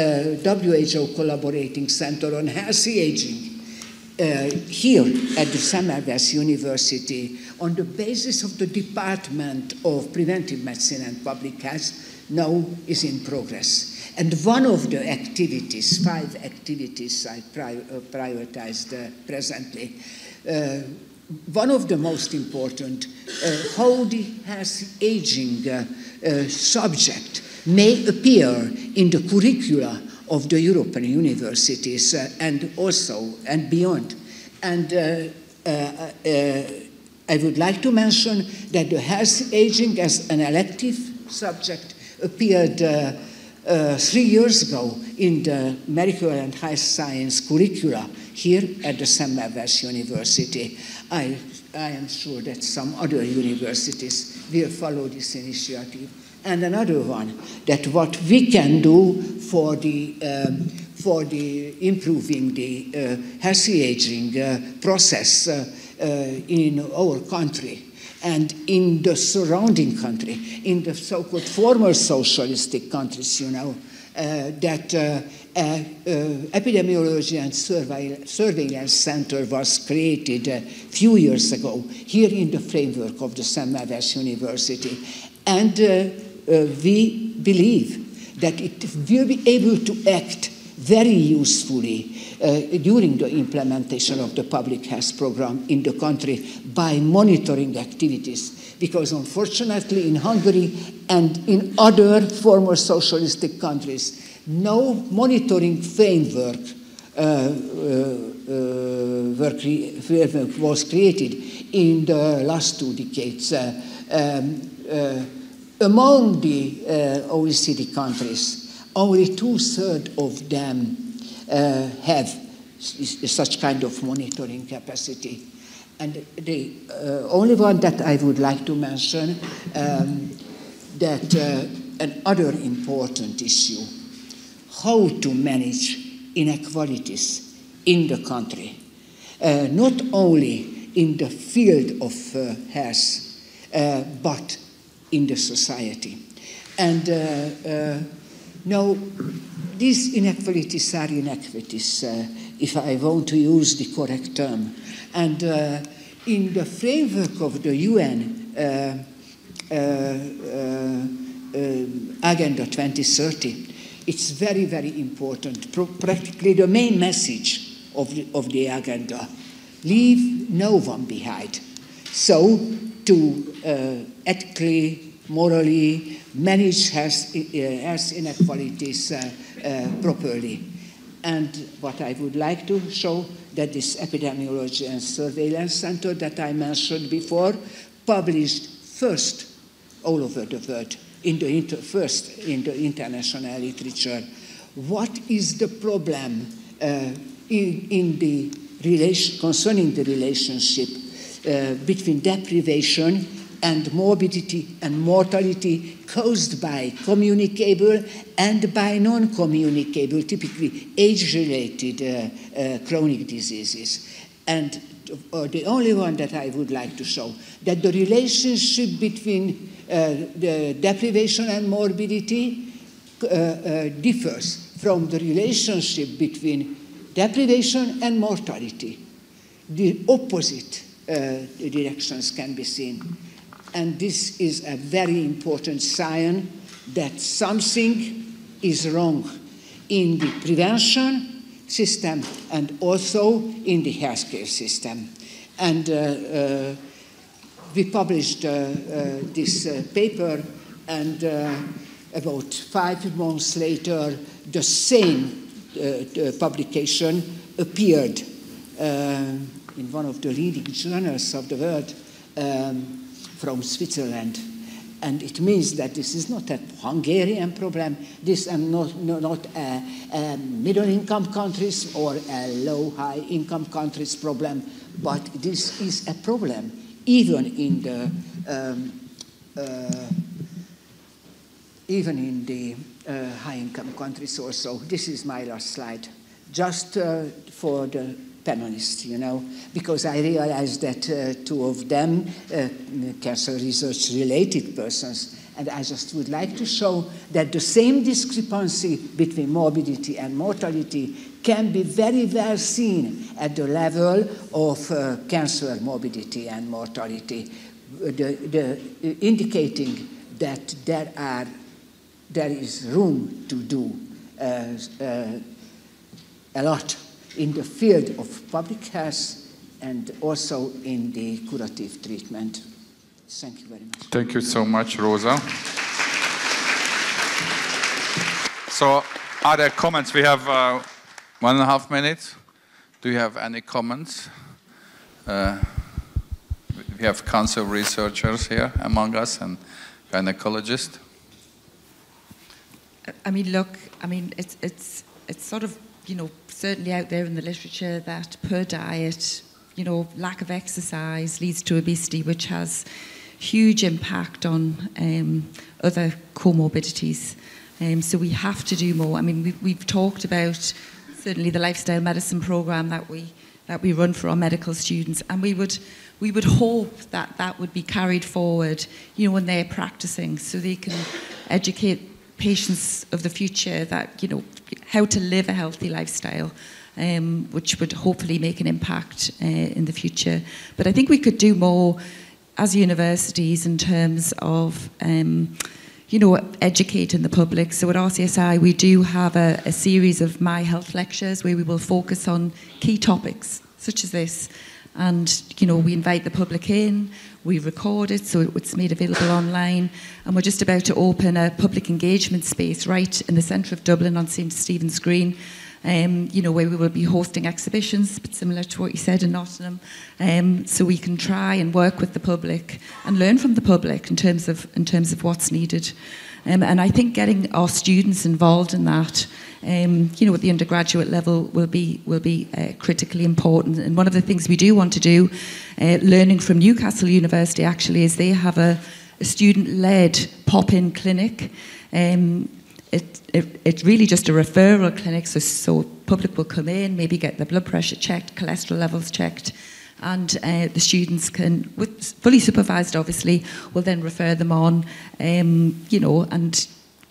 WHO Collaborating Center on Healthy Aging here at the Semmelweis University, on the basis of the Department of Preventive Medicine and Public Health, now is in progress. And one of the activities, 5 activities I prioritized presently, one of the most important, how the healthy aging subject may appear in the curricula of the European universities and also and beyond. And I would like to mention that the healthy aging as an elective subject appeared 3 years ago in the medical and health science curricula here at the Semmelweis University. I am sure that some other universities will follow this initiative. And another one, that what we can do for the improving the healthy aging process in our country and in the surrounding country, in the so-called former socialistic countries, you know, that epidemiology and surveillance center was created a few years ago here in the framework of the Semmelweis University. And we believe that it will be able to act very usefully during the implementation of the public health program in the country by monitoring activities. Because unfortunately in Hungary and in other former socialistic countries, no monitoring framework was created in the last 2 decades. Among the OECD countries, only 2/3 of them have such kind of monitoring capacity. And the only one that I would like to mention, that another important issue, how to manage inequalities in the country, not only in the field of health, but in the society. And now, these inequalities are inequities, if I want to use the correct term. And in the framework of the UN Agenda 2030, it's very, very important. Practically the main message of the agenda, leave no one behind. So to ethically, morally manage health inequalities properly. And what I would like to show, that this epidemiology and surveillance center that I mentioned before, published first all over the world, first in the international literature. What is the problem concerning the relationship between deprivation and morbidity and mortality caused by communicable and by non-communicable, typically age-related chronic diseases. And the only one that I would like to show, that the relationship between the deprivation and morbidity differs from the relationship between deprivation and mortality. The opposite directions can be seen. And this is a very important sign that something is wrong in the prevention system and also in the healthcare system. And we published this paper, and about 5 months later, the same publication appeared in one of the leading journals of the world from Switzerland. And it means that this is not a Hungarian problem, this is not a middle-income countries or a low-high-income countries problem, but this is a problem even in the high-income countries also. This is my last slide, just for the panelists, you know, because I realized that two of them, cancer research-related persons, and I just would like to show that the same discrepancy between morbidity and mortality can be very well seen at the level of cancer morbidity and mortality, indicating that there is room to do a lot in the field of public health and also in the curative treatment. Thank you very much. Thank you so much, Rosa. So, are there comments? We have 1.5 minutes. Do you have any comments? We have cancer researchers here among us and gynecologists. I mean, look, I mean, it's sort of, you know, certainly out there in the literature that poor diet, you know, lack of exercise leads to obesity, which has huge impact on other comorbidities. So we have to do more. I mean, we've talked about certainly the lifestyle medicine program that we run for our medical students, and we would hope that that would be carried forward, you know, when they're practicing, so they can educate patients of the future that, you know, how to live a healthy lifestyle, which would hopefully make an impact in the future. But I think we could do more as universities in terms of, you know, educating the public. So at RCSI, we do have a series of My Health lectures where we will focus on key topics such as this. And, you know, we invite the public in, we record it, so it's made available online. And we're just about to open a public engagement space right in the centre of Dublin on St. Stephen's Green, you know, where we will be hosting exhibitions, but similar to what you said in Nottingham, so we can try and work with the public and learn from the public in terms of what's needed. And I think getting our students involved in that, you know, at the undergraduate level will be critically important. And one of the things we do want to do, learning from Newcastle University actually, is they have a student-led pop-in clinic. It's really just a referral clinic, so public will come in, maybe get their blood pressure checked, cholesterol levels checked, and the students can, with fully supervised obviously, will then refer them on, you know, and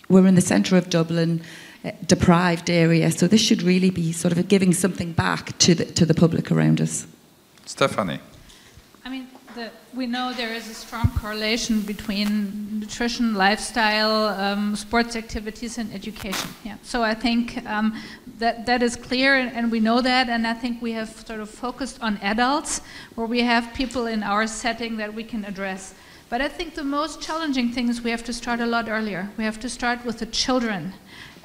we're in the centre of Dublin, deprived area, so this should really be sort of giving something back to the public around us. Stephanie. I mean, we know there is a strong correlation between nutrition, lifestyle, sports activities, and education. Yeah. So I think that is clear, and we know that, and I think we have sort of focused on adults, where we have people in our setting that we can address. But I think the most challenging thing is we have to start a lot earlier. We have to start with the children.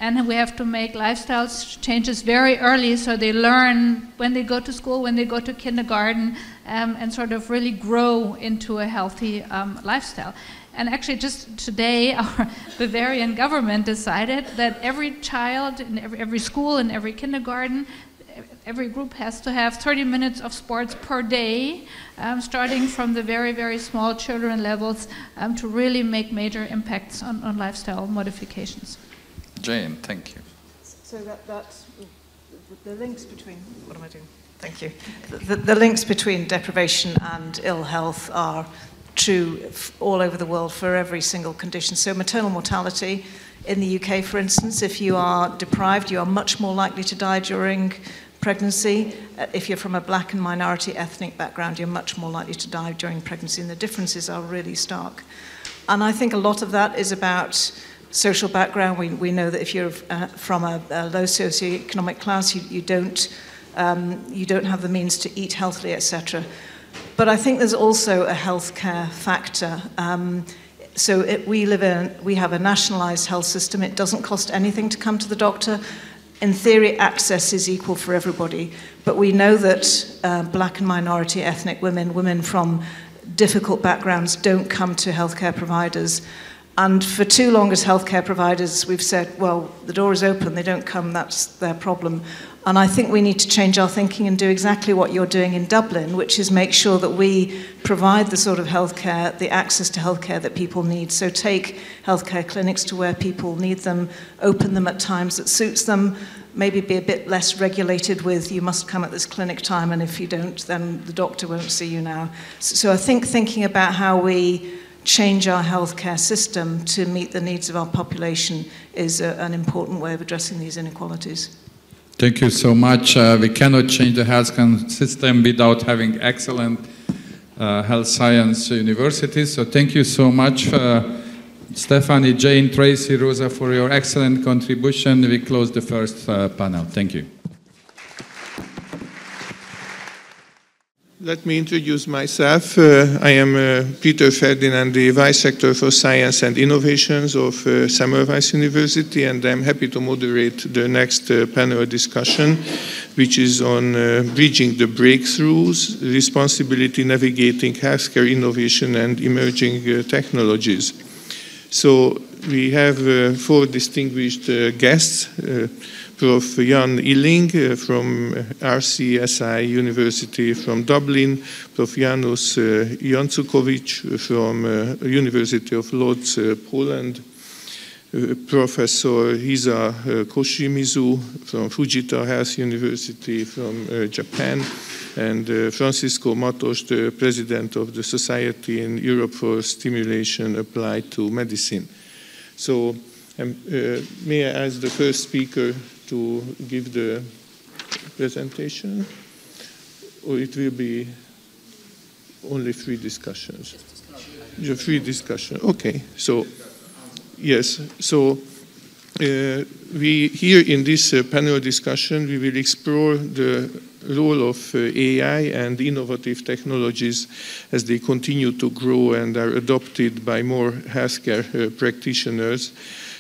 And we have to make lifestyle changes very early so they learn when they go to school, when they go to kindergarten, and sort of really grow into a healthy lifestyle. And actually just today, our Bavarian government decided that every child in every school and every kindergarten, every group has to have 30 minutes of sports per day, starting from the very, very small children levels, to really make major impacts on lifestyle modifications. Jane, thank you. So that's the links between, what am I doing? Thank you. The links between deprivation and ill health are true all over the world for every single condition. So maternal mortality in the UK, for instance, if you are deprived, you are much more likely to die during pregnancy. If you're from a black and minority ethnic background, you're much more likely to die during pregnancy, and the differences are really stark. And I think a lot of that is about social background. We know that if you're from a low socioeconomic class, you don't have the means to eat healthily, etc. But I think there's also a healthcare factor. We have a nationalised health system. It doesn't cost anything to come to the doctor. In theory, access is equal for everybody. But we know that black and minority ethnic women from difficult backgrounds don't come to healthcare providers. And for too long as healthcare providers, we've said, well, the door is open, they don't come, that's their problem. And I think we need to change our thinking and do exactly what you're doing in Dublin, which is make sure that we provide the sort of healthcare, the access to healthcare that people need. So take healthcare clinics to where people need them, open them at times that suits them, maybe be a bit less regulated with you must come at this clinic time, and if you don't, then the doctor won't see you now. So I think thinking about how we change our healthcare system to meet the needs of our population is an important way of addressing these inequalities. Thank you so much. We cannot change the healthcare system without having excellent health science universities. So thank you so much, Stephanie, Jane, Tracy, Rosa, for your excellent contribution. We close the first panel. Thank you. Let me introduce myself. I am Peter Ferdinand, the Vice Rector for Science and Innovations of Semmelweis University, and I'm happy to moderate the next panel discussion, which is on bridging the breakthroughs, responsibility navigating healthcare innovation and emerging technologies. So we have 4 distinguished guests. Prof. Jan Illing from RCSI University from Dublin, Prof. Janusz Janczukowicz from University of Lodz, Poland, Professor Hisa Koshimizu from Fujita Health University from Japan, and Francisco Matos, the President of the Society in Europe for Stimulation Applied to Medicine. So may I ask the first speaker to give the presentation, or it will be only 3 discussions? Just 3 discussions. Okay. So yes. So we here in this panel discussion we will explore the role of AI and innovative technologies as they continue to grow and are adopted by more healthcare practitioners.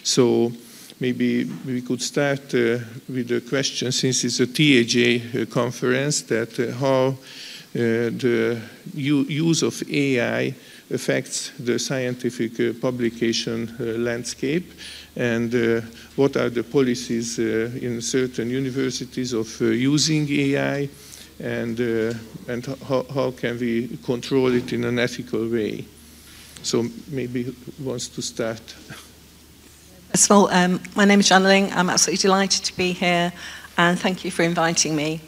So maybe we could start with a question, since it's a TAJ conference, that how the use of AI affects the scientific publication landscape, and what are the policies in certain universities of using AI, and how can we control it in an ethical way. So maybe who wants to start? First of all, my name is Jan Illing. I'm absolutely delighted to be here, and thank you for inviting me.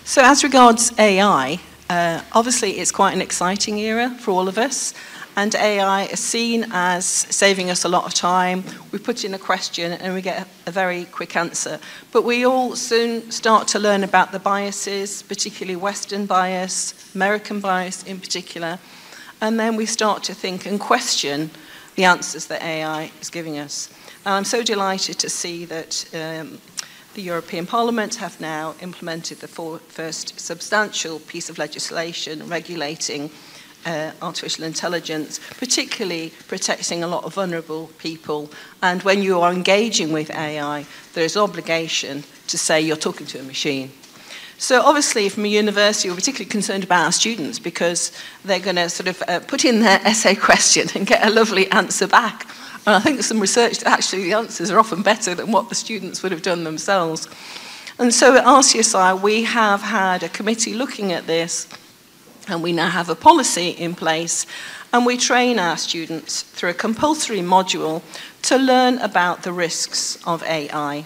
So as regards AI, obviously it's quite an exciting era for all of us, and AI is seen as saving us a lot of time. We put in a question and we get a very quick answer. But we all soon start to learn about the biases, particularly Western bias, American bias in particular, and then we start to think and question the answers that AI is giving us. And I'm so delighted to see that the European Parliament have now implemented the first substantial piece of legislation regulating artificial intelligence, particularly protecting a lot of vulnerable people. And when you are engaging with AI, there is obligation to say you're talking to a machine. So obviously from a university, we're particularly concerned about our students because they're going to sort of put in their essay question and get a lovely answer back. And I think there's some research that actually the answers are often better than what the students would have done themselves. And so at RCSI, we have had a committee looking at this, and we now have a policy in place, and we train our students through a compulsory module to learn about the risks of AI.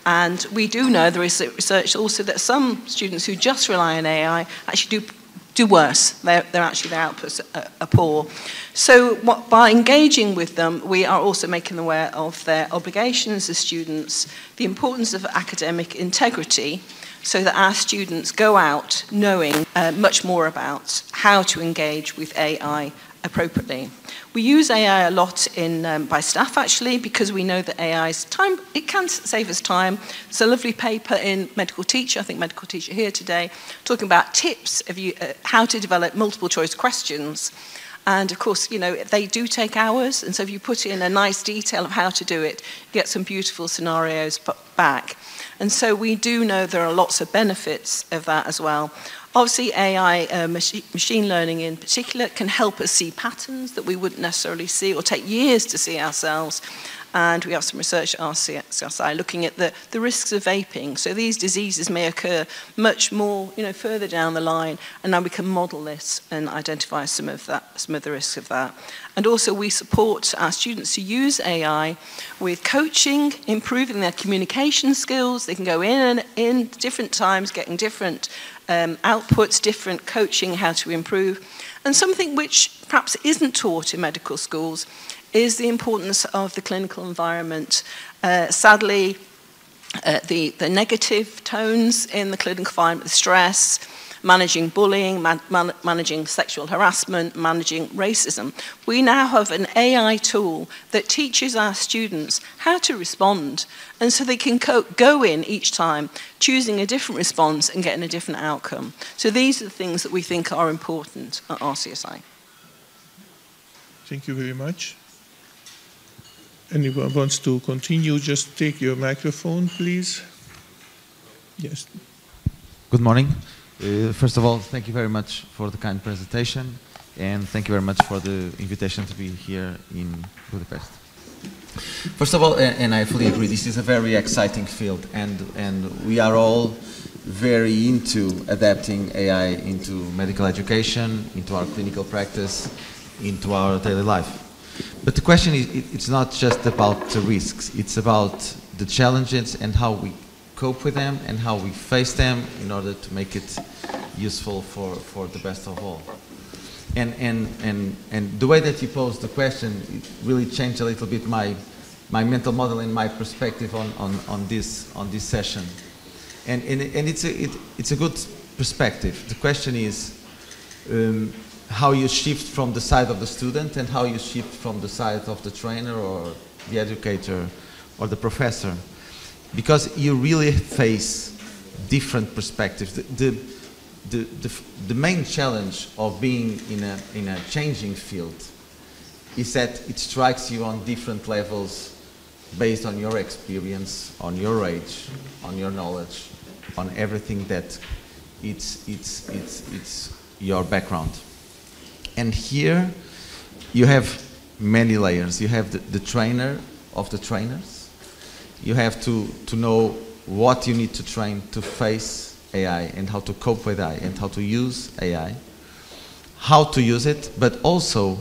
And we do know, there is research also, that some students who just rely on AI actually do worse. Their outputs are poor. So by engaging with them, we are also making them aware of their obligations as students, the importance of academic integrity, so that our students go out knowing much more about how to engage with AI appropriately. We use AI a lot by staff, actually, because we know that AI's time, it can save us time. There's a lovely paper in Medical Teacher, I think Medical Teacher here today, talking about tips of how to develop multiple choice questions. And of course, you know, they do take hours, and so if you put in a nice detail of how to do it, you get some beautiful scenarios back. And so we do know there are lots of benefits of that as well. Obviously, AI, machine learning in particular, can help us see patterns that we wouldn't necessarily see or take years to see ourselves. And we have some research at RCSI looking at the risks of vaping. So these diseases may occur much more, further down the line, and now we can model this and identify some of the risks of that. And also we support our students to use AI with coaching, improving their communication skills. They can go in different times, getting different outputs, different coaching, how to improve. And something which perhaps isn't taught in medical schools is the importance of the clinical environment. Sadly, the negative tones in the clinical environment, the stress, managing bullying, managing sexual harassment, managing racism. We now have an AI tool that teaches our students how to respond, and so they can go in each time, choosing a different response and getting a different outcome. So these are the things that we think are important at RCSI. Thank you very much. Anyone wants to continue, just take your microphone, please. Yes. Good morning. First of all, thank you very much for the kind presentation, and thank you very much for the invitation to be here in Budapest. First of all, and I fully agree, this is a very exciting field, and we are all very into adapting AI into medical education, into our clinical practice, into our daily life. But the question is, it's not just about the risks, it's about the challenges and how we cope with them and how we face them in order to make it useful for the best of all. And the way that you posed the question, it really changed a little bit my mental model and my perspective on this session. And it's a good perspective. The question is, how you shift from the side of the student and how you shift from the side of the trainer or the educator or the professor. Because you really face different perspectives. The main challenge of being in a changing field is that it strikes you on different levels based on your experience, on your age, on your knowledge, on everything that it's your background. And here you have many layers. You have the trainer of the trainers. You have to know what you need to train to face AI and how to cope with AI and how to use AI, how to use it, but also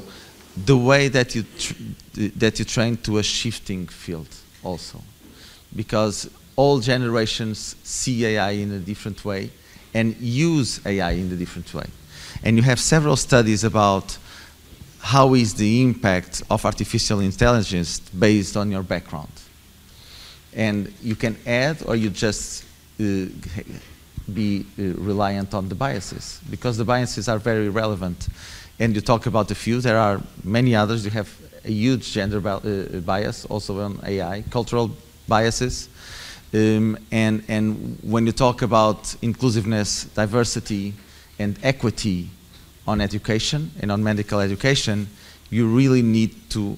the way that you train to a shifting field also. Because all generations see AI in a different way and use AI in a different way. And you have several studies about how is the impact of artificial intelligence based on your background. And you can add or you just be reliant on the biases, because the biases are very relevant. And you talk about a few, there are many others. You have a huge gender bias also on AI, cultural biases. And when you talk about inclusiveness, diversity, and equity on education and on medical education, you really need to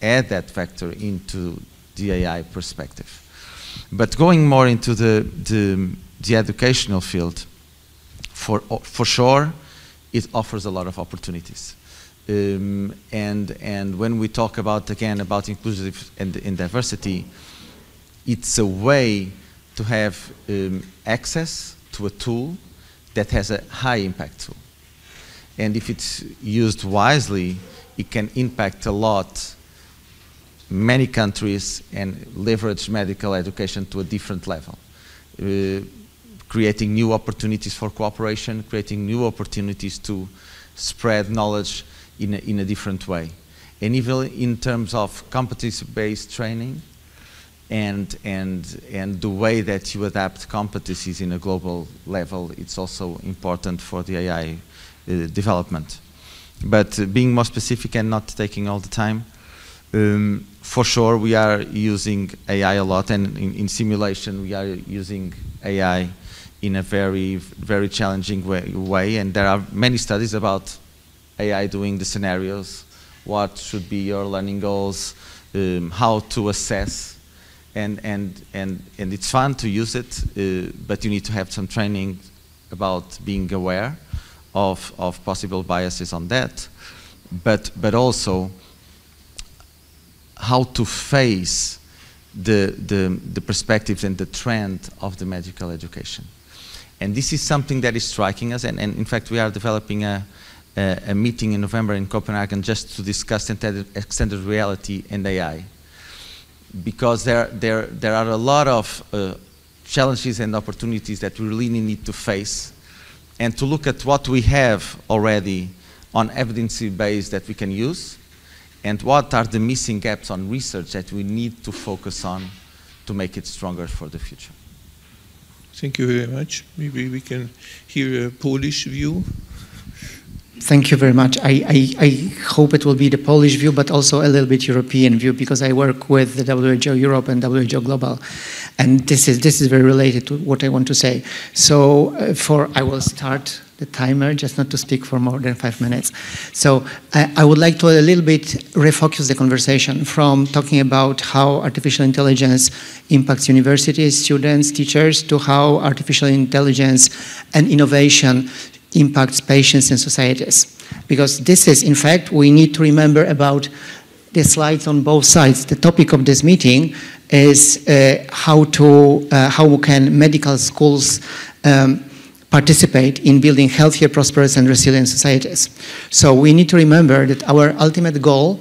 add that factor into the AI perspective. But going more into the educational field, for sure, it offers a lot of opportunities. And when we talk about, again, about inclusive and diversity, it's a way to have access to a tool that has a high impact tool. And if it's used wisely, it can impact a lot many countries and leverage medical education to a different level. Creating new opportunities for cooperation, creating new opportunities to spread knowledge in a different way. And even in terms of competency-based training, and the way that you adapt competencies in a global level, it's also important for the AI development. But being more specific and not taking all the time, for sure we are using AI a lot, and in simulation we are using AI in a very, very challenging way. And there are many studies about AI doing the scenarios, what should be your learning goals, how to assess. And it's fun to use it, but you need to have some training about being aware of possible biases on that, but also how to face the perspectives and the trend of the medical education. And this is something that is striking us, and in fact we are developing a meeting in November in Copenhagen just to discuss extended reality and AI. Because there are a lot of challenges and opportunities that we really need to face, and to look at what we have already on evidence-based that we can use, and what are the missing gaps on research that we need to focus on to make it stronger for the future. Thank you very much. Maybe we can hear a Polish view. Thank you very much. I hope it will be the Polish view, but also a little bit European view, because I work with the WHO Europe and WHO Global, and this is very related to what I want to say. So I will start the timer, just not to speak for more than 5 minutes. So I would like to a little bit refocus the conversation from talking about how artificial intelligence impacts universities, students, teachers, to how artificial intelligence and innovation impacts patients and societies. Because this is, in fact, we need to remember about the slides on both sides. The topic of this meeting is how can medical schools participate in building healthier, prosperous, and resilient societies. So we need to remember that our ultimate goal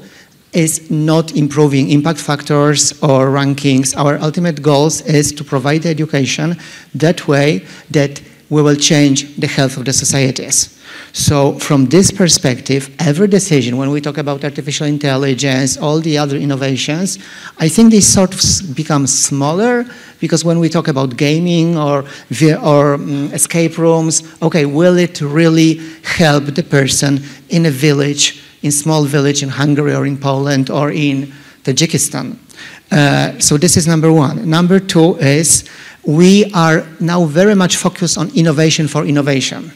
is not improving impact factors or rankings. Our ultimate goal is to provide education that way that we will change the health of the societies. So from this perspective, every decision, when we talk about artificial intelligence, all the other innovations, I think they sort of become smaller, because when we talk about gaming or escape rooms, okay, will it really help the person in a village, in small village in Hungary or in Poland or in Tajikistan? So this is number one. Number two is we are now very much focused on innovation for innovation.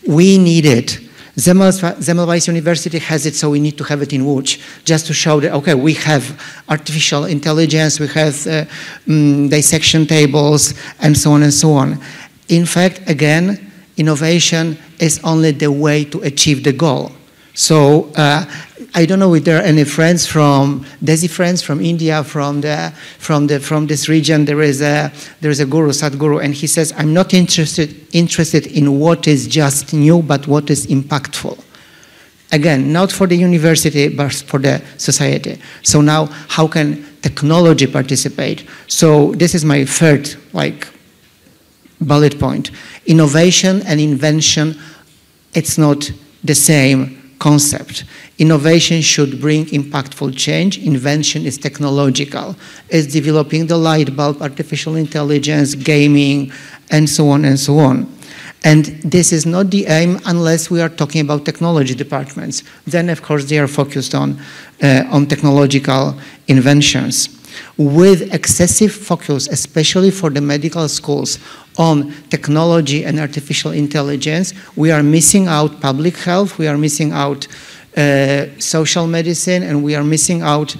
We need it. Semmelweis University has it, so we need to have it in Łódź, just to show that, okay, we have artificial intelligence, we have dissection tables, and so on and so on. In fact, again, innovation is only the way to achieve the goal. So I don't know if there are any friends from Desi friends from India, from this region. There is a guru, Sadhguru, and he says, I'm not interested in what is just new, but what is impactful. Again, not for the university, but for the society. So now, how can technology participate? So this is my third bullet point. Innovation and invention, it's not the same concept. Innovation should bring impactful change. Invention is technological. It's developing the light bulb, artificial intelligence, gaming, and so on and so on. And this is not the aim unless we are talking about technology departments. Then, of course, they are focused on technological inventions. With excessive focus, especially for the medical schools, on technology and artificial intelligence, we are missing out public health, we are missing out social medicine, and we are missing out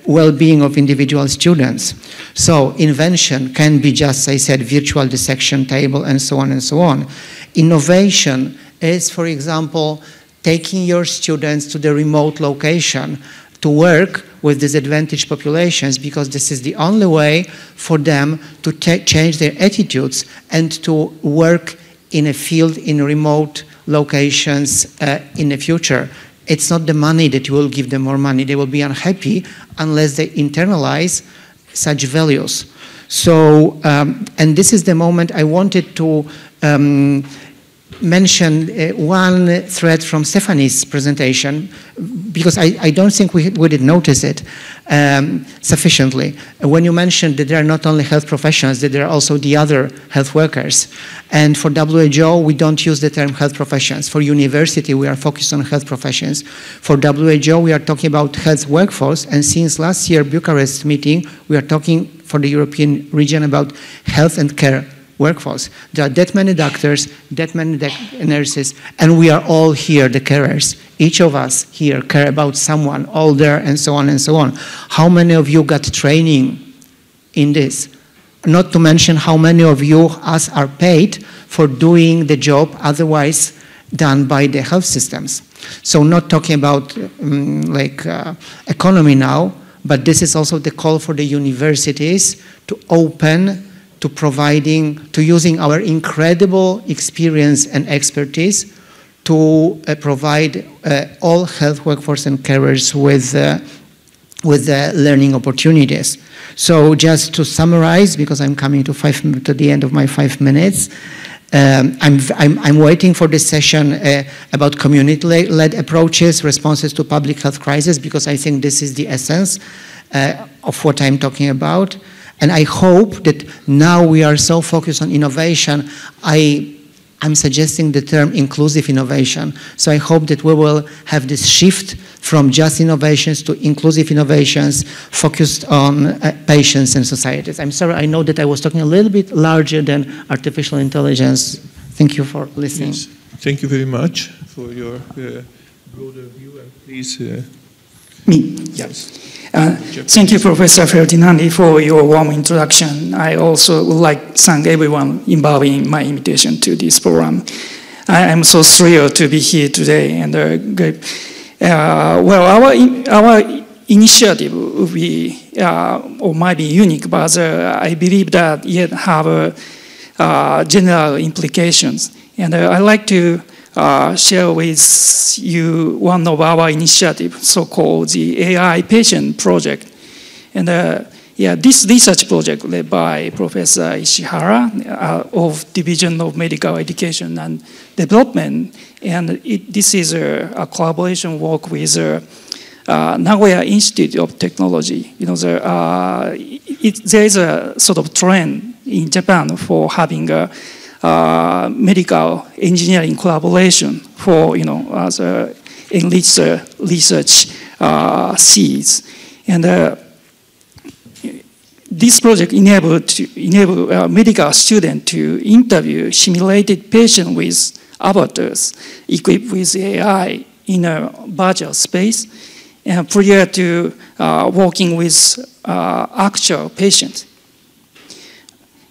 well-being of individual students. So invention can be just, I said, virtual dissection table, and so on and so on. Innovation is, for example, taking your students to the remote location to work with disadvantaged populations, because this is the only way for them to change their attitudes and to work in a field in remote locations in the future. It's not the money that you will give them more money. They will be unhappy unless they internalize such values. So, and this is the moment I wanted to mention one thread from Stephanie's presentation, because I don't think we did notice it sufficiently. When you mentioned that there are not only health professionals, that there are also the other health workers. And for WHO, we don't use the term health professions. For university, we are focused on health professions. For WHO, we are talking about health workforce. And since last year, Bucharest meeting, we are talking for the European region about health and care workforce. There are that many doctors, that many nurses, and we are all here, the carers. Each of us here care about someone, older, and so on and so on. How many of you got training in this? Not to mention how many of you are paid for doing the job otherwise done by the health systems. So not talking about economy now, but this is also the call for the universities to open to providing, to using our incredible experience and expertise to provide all health workforce and carers with learning opportunities. So just to summarize, because I'm coming to the end of my 5 minutes, I'm waiting for this session about community-led approaches, responses to public health crisis, because I think this is the essence of what I'm talking about. And I hope that now we are so focused on innovation, I'm suggesting the term inclusive innovation. So I hope that we will have this shift from just innovations to inclusive innovations focused on patients and societies. I'm sorry, I know that I was talking a little bit larger than artificial intelligence. Thank you for listening. Yes. Thank you very much for your broader view, and please. Me, yes. Thank you, Professor Ferdinandi, for your warm introduction. I also would like to thank everyone involved in my invitation to this program. I am so thrilled to be here today. And our initiative will be, or might be unique, but I believe that it have general implications. And I'd like to share with you one of our initiatives, so-called the AI Patient Project. And this research project led by Professor Ishihara of Division of Medical Education and Development. And this is a collaboration work with Nagoya Institute of Technology. You know, there is a sort of trend in Japan for having a medical engineering collaboration for, as enrich research seeds. And this project enable medical students to interview simulated patients with avatars equipped with AI in a virtual space, and prior to working with actual patients.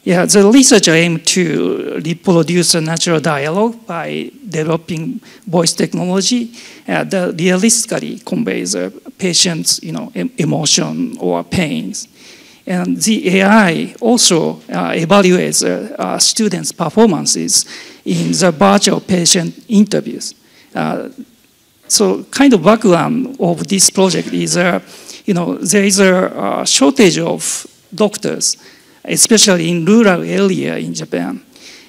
Yeah, the researcher aimed to reproduce a natural dialogue by developing voice technology that realistically conveys a patient's, emotion or pains. And the AI also evaluates students' performances in the virtual patient interviews. So, kind of background of this project is, there is a shortage of doctors, especially in rural area in Japan.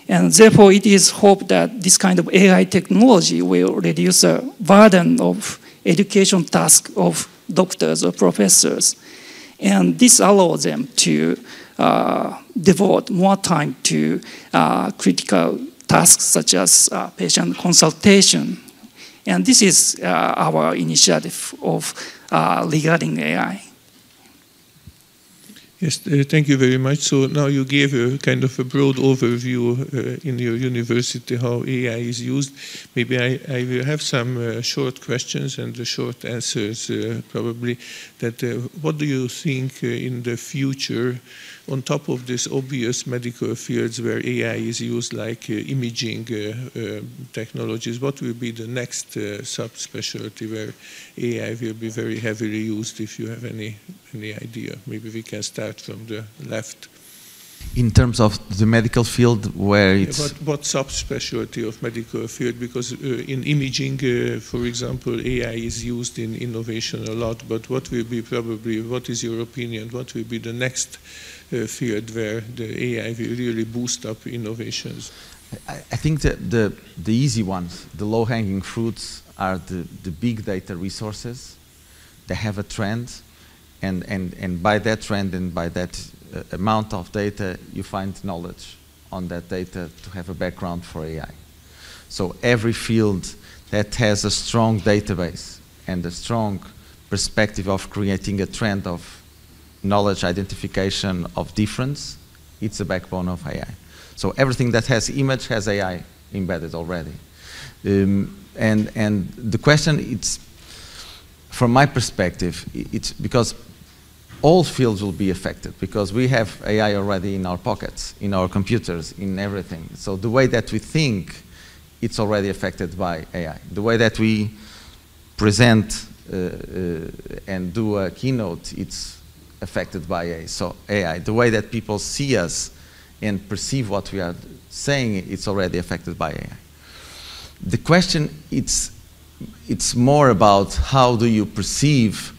And therefore, it is hoped that this kind of AI technology will reduce the burden of education tasks of doctors or professors. And this allows them to devote more time to critical tasks such as patient consultation. And this is our initiative of regarding AI. Yes, thank you very much. So now you gave a kind of a broad overview in your university how AI is used. Maybe I will have some short questions and short answers probably. That what do you think in the future, on top of this obvious medical fields where AI is used, like imaging technologies, what will be the next subspecialty where AI will be very heavily used, if you have any idea? Maybe we can start from the left. In terms of the medical field, where it's... What subspecialty of medical field? Because in imaging, for example, AI is used in innovation a lot, but what will be probably, what is your opinion, what will be the next field where the AI will really boost up innovations? I think that the easy ones, the low-hanging fruits, are the big data resources. They have a trend, and by that trend and by that amount of data, you find knowledge on that data to have a background for AI. So every field that has a strong database and a strong perspective of creating a trend of knowledge identification of difference, it's the backbone of AI. So everything that has image has AI embedded already. And the question, it's, from my perspective, it's because all fields will be affected because we have AI already in our pockets, in our computers, in everything. So the way that we think, it's already affected by AI. The way that we present and do a keynote, it's affected by AI. So AI, the way that people see us and perceive what we are saying, it's already affected by AI. The question, it's more about how do you perceive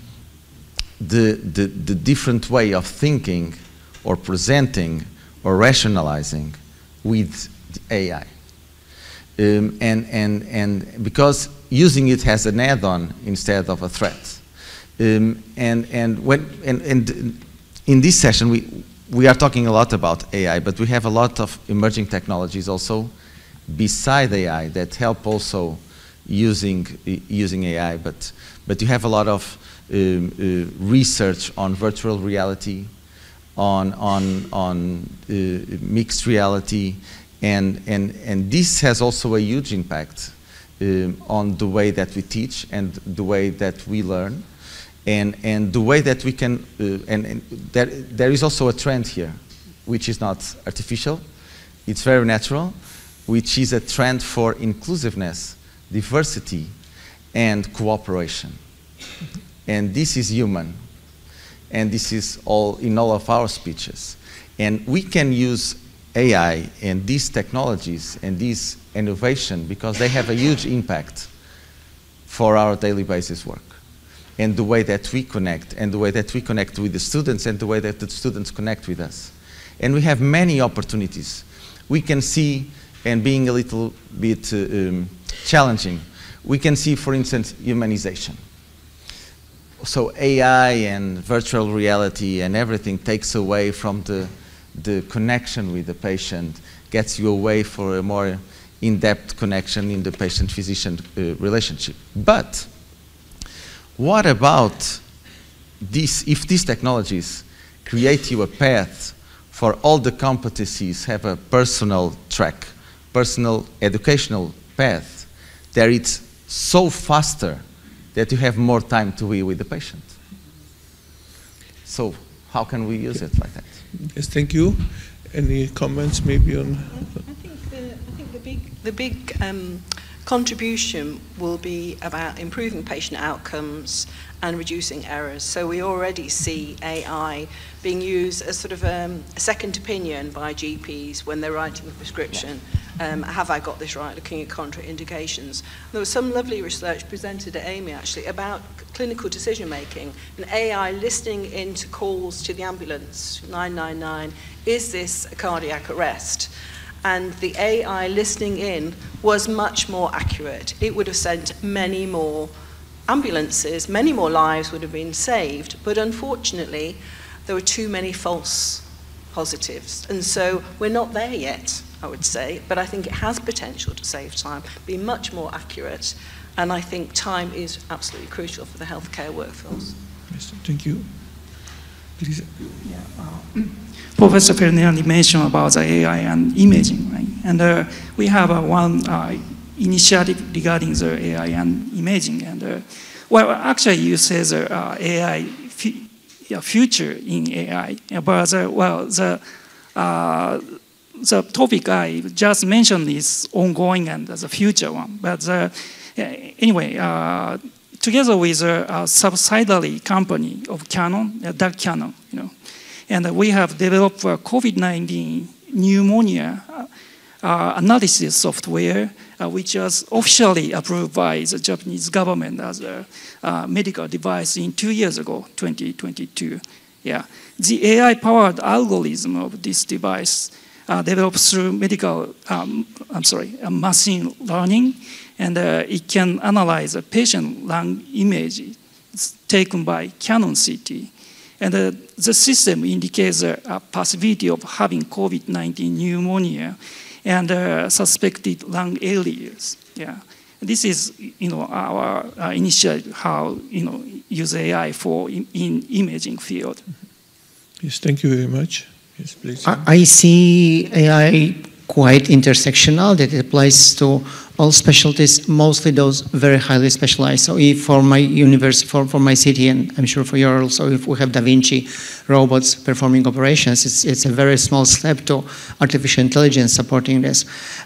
the different way of thinking or presenting or rationalizing with the AI. And because using it as an add-on instead of a threat. And in this session, we are talking a lot about AI, but we have a lot of emerging technologies also beside AI that help also using AI. But you have a lot of research on virtual reality, on mixed reality, and this has also a huge impact on the way that we teach and the way that we learn, and the way that we can, and there is also a trend here, which is not artificial, it's very natural, which is a trend for inclusiveness, diversity, and cooperation. And this is human, and this is all in all of our speeches. And we can use AI and these technologies and this innovation because they have a huge impact for our daily basis work and the way that we connect and the way that we connect with the students and the way that the students connect with us. And we have many opportunities. We can see, and being a little bit challenging, we can see, for instance, humanization. So AI and virtual reality and everything takes away from the connection with the patient, gets you away for a more in-depth connection in the patient-physician relationship. But what about this, if these technologies create you a path for all the competencies, have a personal track, personal educational path, that it's so faster that you have more time to be with the patient. So how can we use it like that? Yes, thank you. Any comments maybe on? I think the big contribution will be about improving patient outcomes and reducing errors. So we already see AI being used as sort of a second opinion by GPs when they're writing a prescription. Have I got this right, looking at contraindications? There was some lovely research presented at AMI actually about clinical decision making and AI listening into calls to the ambulance, 999, is this a cardiac arrest? And the AI listening in was much more accurate. It would have sent many more ambulances, many more lives would have been saved, but unfortunately there were too many false positives. And so we're not there yet, I would say, but I think it has potential to save time, be much more accurate, and I think time is absolutely crucial for the healthcare workforce. Yes, thank you. Please. Yeah, Professor Fernandi mentioned about the AI and imaging, right? And we have one initiative regarding the AI and imaging. And well, actually, you say the AI future in AI, but the topic I just mentioned is ongoing and the future one. But anyway, together with a subsidiary company of Canon, Doug Canon, you know, and we have developed a COVID-19 pneumonia analysis software, which was officially approved by the Japanese government as a medical device in 2 years ago, 2022. Yeah, the AI-powered algorithm of this device developed through machine learning, and it can analyze a patient lung image taken by Canon CT. And the system indicates a possibility of having COVID-19 pneumonia and suspected lung areas. Yeah, this is our initiative how use AI for in imaging field. Yes, thank you very much. Yes, please. I see AI quite intersectional, that it applies to all specialties, mostly those very highly specialized. So if for my university, for my city, and I'm sure for yours also, if we have Da Vinci robots performing operations, it's a very small step to artificial intelligence supporting this.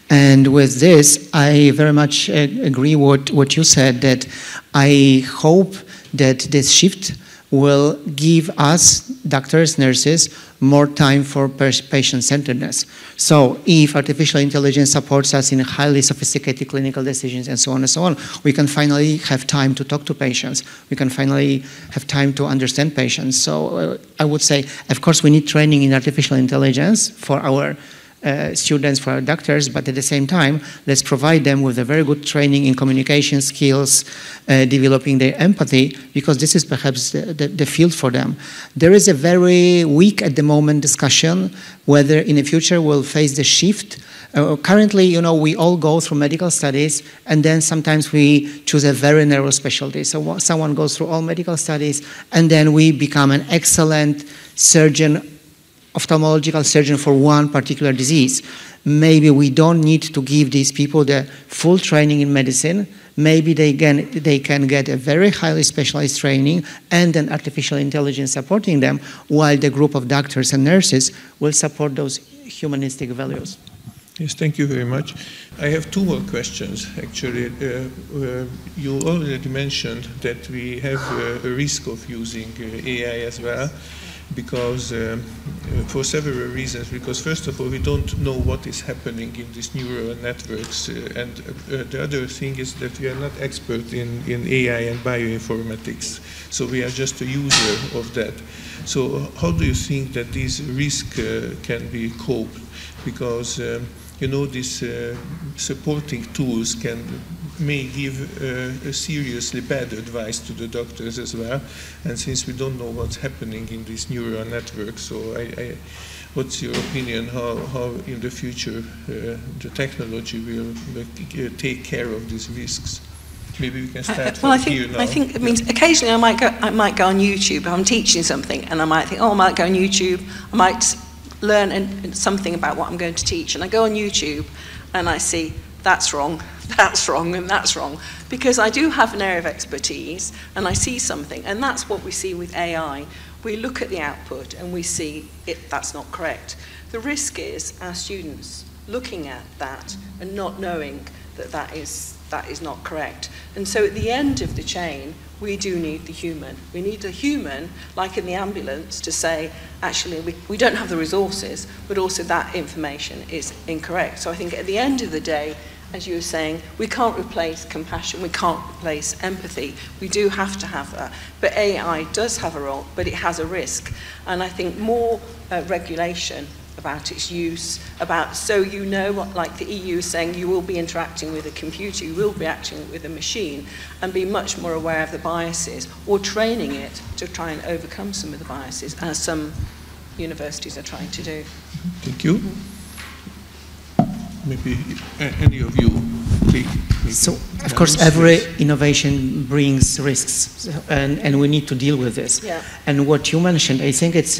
And with this, I very much agree with what you said, that I hope that this shift will give us, doctors, nurses, more time for patient-centeredness. So if artificial intelligence supports us in highly sophisticated clinical decisions and so on, we can finally have time to talk to patients. We can finally have time to understand patients. So I would say, of course, we need training in artificial intelligence for our students, for our doctors, but at the same time, let's provide them with a very good training in communication skills, developing their empathy, because this is perhaps the field for them. There is a very weak at the moment discussion whether in the future we'll face the shift. Currently, you know, we all go through medical studies, and then sometimes we choose a very narrow specialty. So someone goes through all medical studies, and then we become an excellent surgeon, ophthalmological surgeon for one particular disease. Maybe we don't need to give these people the full training in medicine. Maybe they can get a very highly specialized training and an artificial intelligence supporting them, while the group of doctors and nurses will support those humanistic values. Yes, thank you very much. I have two more questions, actually. You already mentioned that we have a risk of using AI as well, because for several reasons. Because first of all, we don't know what is happening in these neural networks, and the other thing is that we are not expert in AI and bioinformatics, so we are just a user of that. So how do you think that these risks can be coped? Because you know, these supporting tools may give a seriously bad advice to the doctors as well. And since we don't know what's happening in these neural networks, so what's your opinion how in the future the technology will take care of these risks? Maybe we can start from here now. I think it means occasionally I might go on YouTube. I'm teaching something, and I might think, oh, I might go on YouTube. I might learn something about what I'm going to teach, and I go on YouTube and I see that's wrong, and that's wrong, because I do have an area of expertise and I see something, and that's what we see with AI. We look at the output and we see that's not correct. The risk is our students looking at that and not knowing that is not correct. And so at the end of the chain, we do need the human. We need the human, like in the ambulance, to say, actually, we don't have the resources, but also that information is incorrect. So I think at the end of the day, as you were saying, we can't replace compassion, we can't replace empathy. We do have to have that. But AI does have a role, but it has a risk. And I think more regulation about its use, so you know what, like the EU is saying, you will be interacting with a computer, you will be acting with a machine, and be much more aware of the biases, or training it to try and overcome some of the biases, as some universities are trying to do. Thank you. Maybe any of you take. So, of course, every innovation brings risks, and we need to deal with this. Yeah. And what you mentioned, I think it's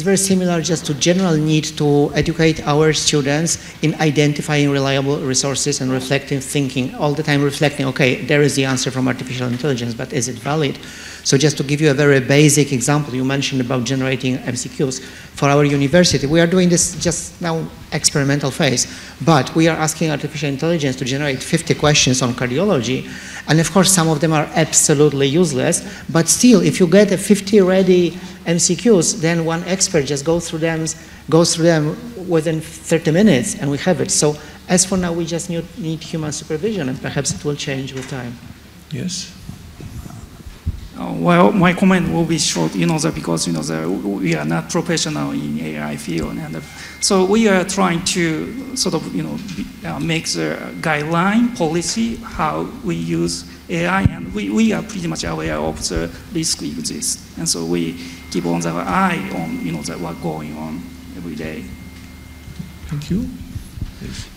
very similar just to general need to educate our students in identifying reliable resources and reflective thinking, all the time reflecting, okay, there is the answer from artificial intelligence, but is it valid? So just to give you a very basic example, you mentioned about generating MCQs. For our university, we are doing this just now, experimental phase, but we are asking artificial intelligence to generate 50 questions on cardiology, and of course some of them are absolutely useless, but still, if you get a 50 ready MCQs, then one expert just goes through them within 30 minutes, and we have it. So as for now, we just need human supervision, and perhaps it will change with time. Yes. Well, my comment will be short, because, we are not professional in AI field. And so we are trying to sort of, make the guideline policy, how we use AI, and we are pretty much aware of the risk exists. And so we keep on the eye on, what's going on every day. Thank you.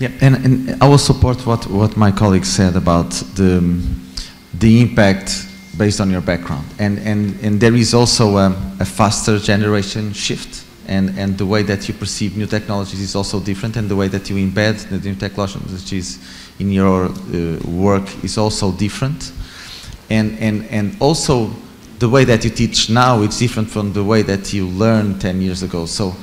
Yeah, and I will support what my colleague said about the impact based on your background, and there is also a faster generation shift and the way that you perceive new technologies is also different, and the way that you embed the new technologies in your work is also different, and also the way that you teach now is different from the way that you learned 10 years ago. So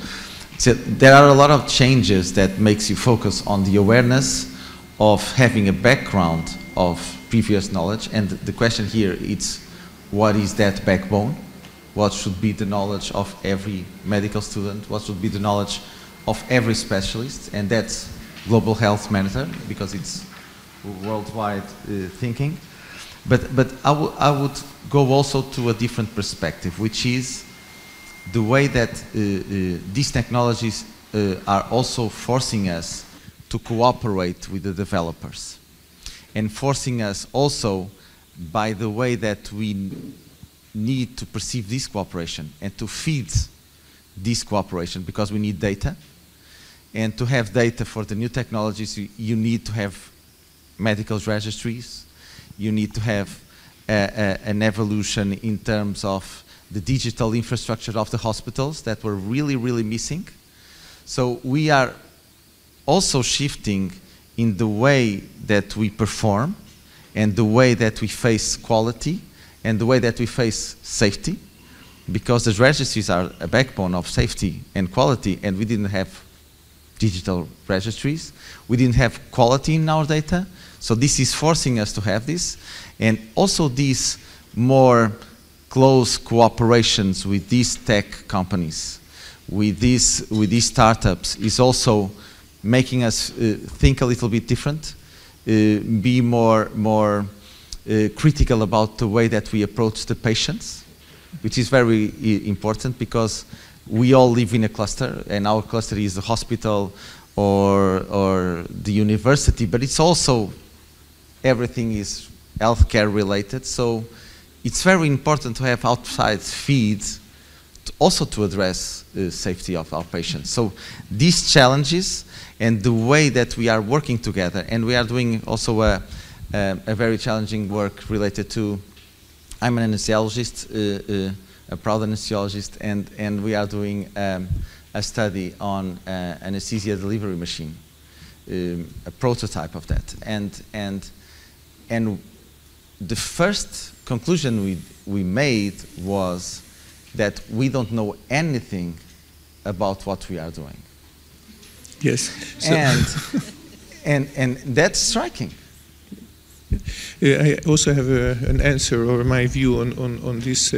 there are a lot of changes that makes you focus on the awareness of having a background of previous knowledge, and the question here is, what is that backbone? What should be the knowledge of every medical student? What should be the knowledge of every specialist? And that's global health matter, because it's worldwide thinking. But I would go also to a different perspective, which is the way that these technologies are also forcing us to cooperate with the developers, and forcing us also by the way that we need to perceive this cooperation and to feed this cooperation, because we need data. And to have data for the new technologies, you need to have medical registries, you need to have an evolution in terms of the digital infrastructure of the hospitals that were really, really missing. So we are also shifting in the way that we perform, and the way that we face quality, and the way that we face safety, because the registries are a backbone of safety and quality, and we didn't have digital registries. We didn't have quality in our data, so this is forcing us to have this. And also these more close cooperations with these tech companies, with these startups, is also making us think a little bit different, be more critical about the way that we approach the patients, which is very important, because we all live in a cluster, and our cluster is the hospital or the university, but it's also, everything is healthcare related. So it's very important to have outside feeds also to address the safety of our patients. So these challenges and the way that we are working together, and we are doing also a very challenging work related to, I'm an anesthesiologist, a proud anesthesiologist, and we are doing a study on anesthesia delivery machine, a prototype of that. And the first conclusion we made was that we don't know anything about what we are doing. Yes. So and that's striking. I also have an answer, or my view on this.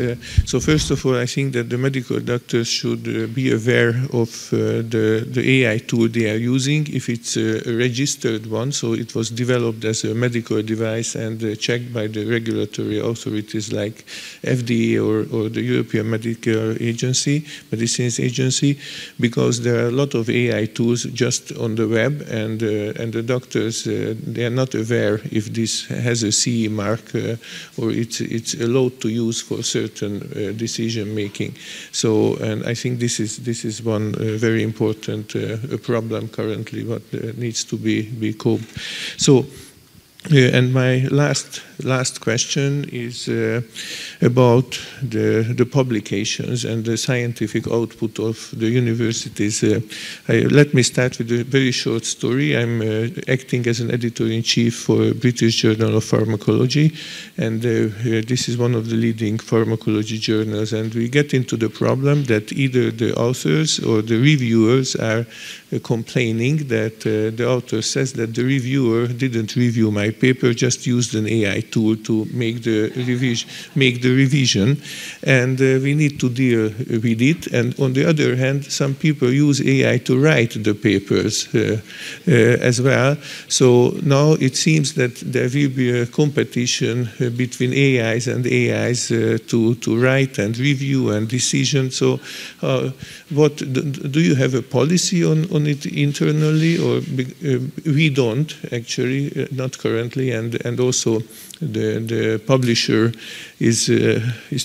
So first of all, I think that the medical doctors should be aware of the AI tool they are using, if it's a registered one, so it was developed as a medical device and checked by the regulatory authorities like FDA or the European Medicines Agency, because there are a lot of AI tools just on the web, and the doctors, they are not aware if this has a CE mark or it's allowed to use for certain decision making. So, and I think this is one very important problem currently, what needs to be coped. So, and my last question is about the publications and the scientific output of the universities. Let me start with a very short story. I'm acting as an editor-in-chief for British Journal of Pharmacology, and this is one of the leading pharmacology journals, and we get into the problem that either the authors or the reviewers are complaining that the author says that the reviewer didn't review my paper, just used an AI tool to make the revision, and we need to deal with it. And on the other hand, some people use AI to write the papers as well. So now it seems that there will be a competition between AIs and AIs to write and review and decision. So what do you have a policy on it internally, or we don't actually, not currently, and also the publisher is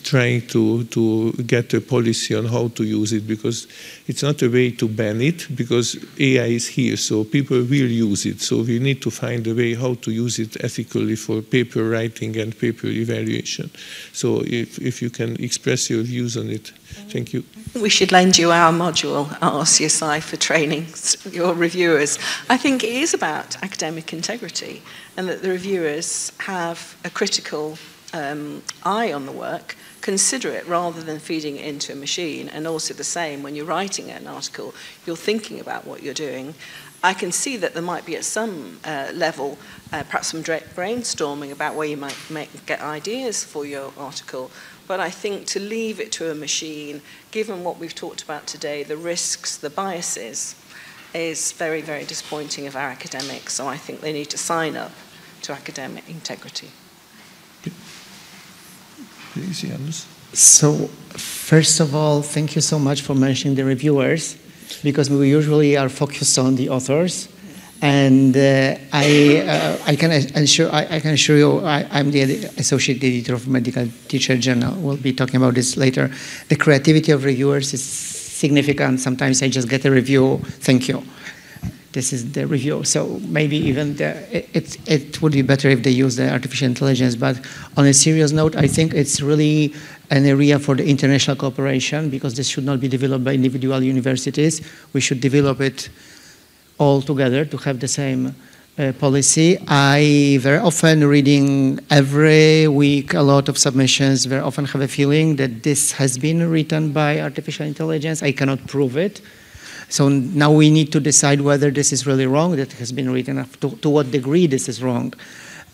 trying to get a policy on how to use it, because It's not a way to ban it, because AI is here, so people will use it. So we need to find a way how to use it ethically for paper writing and paper evaluation. So if you can express your views on it, thank you. We should lend you our module at RCSI for training your reviewers. I think it is about academic integrity, and that the reviewers have a critical eye on the work, consider it rather than feeding it into a machine. And also the same, when you're writing an article, you're thinking about what you're doing. I can see that there might be at some level perhaps some brainstorming about where you might get ideas for your article. But I think to leave it to a machine, given what we've talked about today, the risks, the biases, is very, very disappointing of our academics. So I think they need to sign up to academic integrity. Please, Janus. So, first of all, thank you so much for mentioning the reviewers, because we usually are focused on the authors. And I can assure you, I'm the associate editor of Medical Teacher Journal. We'll be talking about this later. The creativity of reviewers is significant. Sometimes I just get a review, thank you. This is the review. So maybe even it would be better if they use the artificial intelligence. But on a serious note, I think it's really an area for the international cooperation, because this should not be developed by individual universities. We should develop it all together to have the same policy. I very often reading every week a lot of submissions, very often have a feeling that this has been written by artificial intelligence. I cannot prove it. So now we need to decide whether this is really wrong, that has been written, to what degree this is wrong.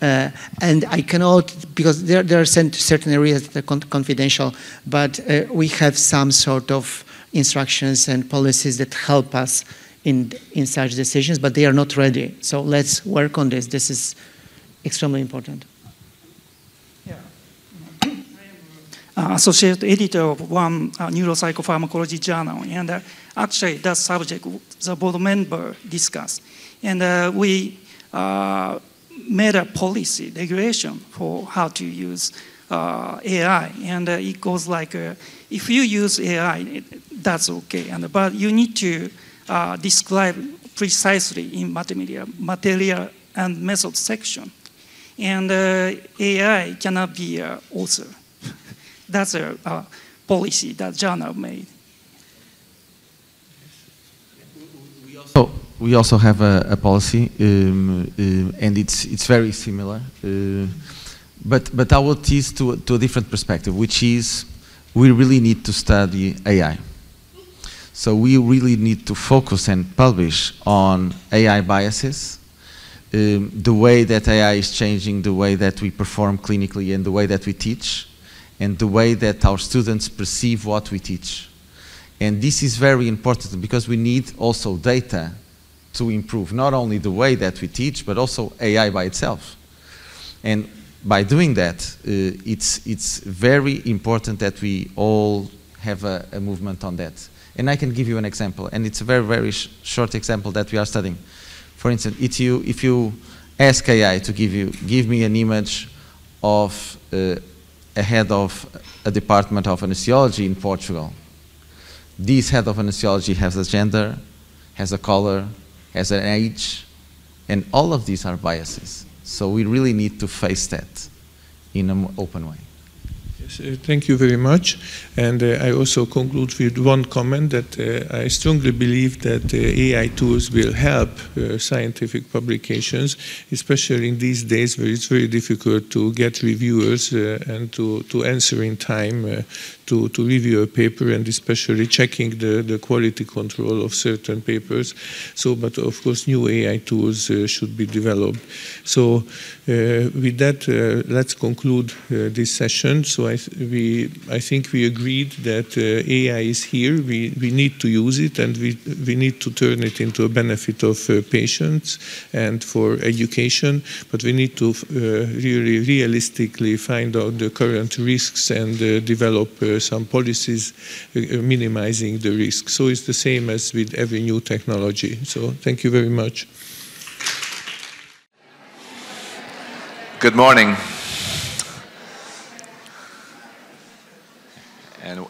And I cannot, because there are certain areas that are confidential, but we have some sort of instructions and policies that help us in such decisions, but they are not ready. So let's work on this. This is extremely important. Associate editor of one neuropsychopharmacology journal, and actually that subject the board member discussed, and we made a policy regulation for how to use AI, and it goes like if you use AI, that's okay, but you need to describe precisely in material and method section, and AI cannot be an author. That's a policy that journal made. We also have a policy, and it's very similar. But I will tease to a different perspective, which is we really need to study AI. So we really need to focus and publish on AI biases, the way that AI is changing the way that we perform clinically and the way that we teach, and the way that our students perceive what we teach. And this is very important because we need also data to improve not only the way that we teach, but also AI by itself. And by doing that, it's very important that we all have a movement on that. And I can give you an example, and it's a very, very short example that we are studying. For instance, if you ask AI to give me an image of a head of a department of anesthesiology in Portugal. This head of anesthesiology has a gender, has a color, has an age, and all of these are biases. So we really need to face that in an open way. Yes, thank you very much. And I also conclude with one comment that I strongly believe that AI tools will help scientific publications, especially in these days where it's very difficult to get reviewers and to answer in time to review a paper, and especially checking the quality control of certain papers. So, but of course, new AI tools should be developed. So with that, let's conclude this session. So I think we agreed that AI is here. We need to use it, and we need to turn it into a benefit of patients and for education. But we need to really realistically find out the current risks and develop some policies minimizing the risk. So it's the same as with every new technology. So thank you very much. Good morning.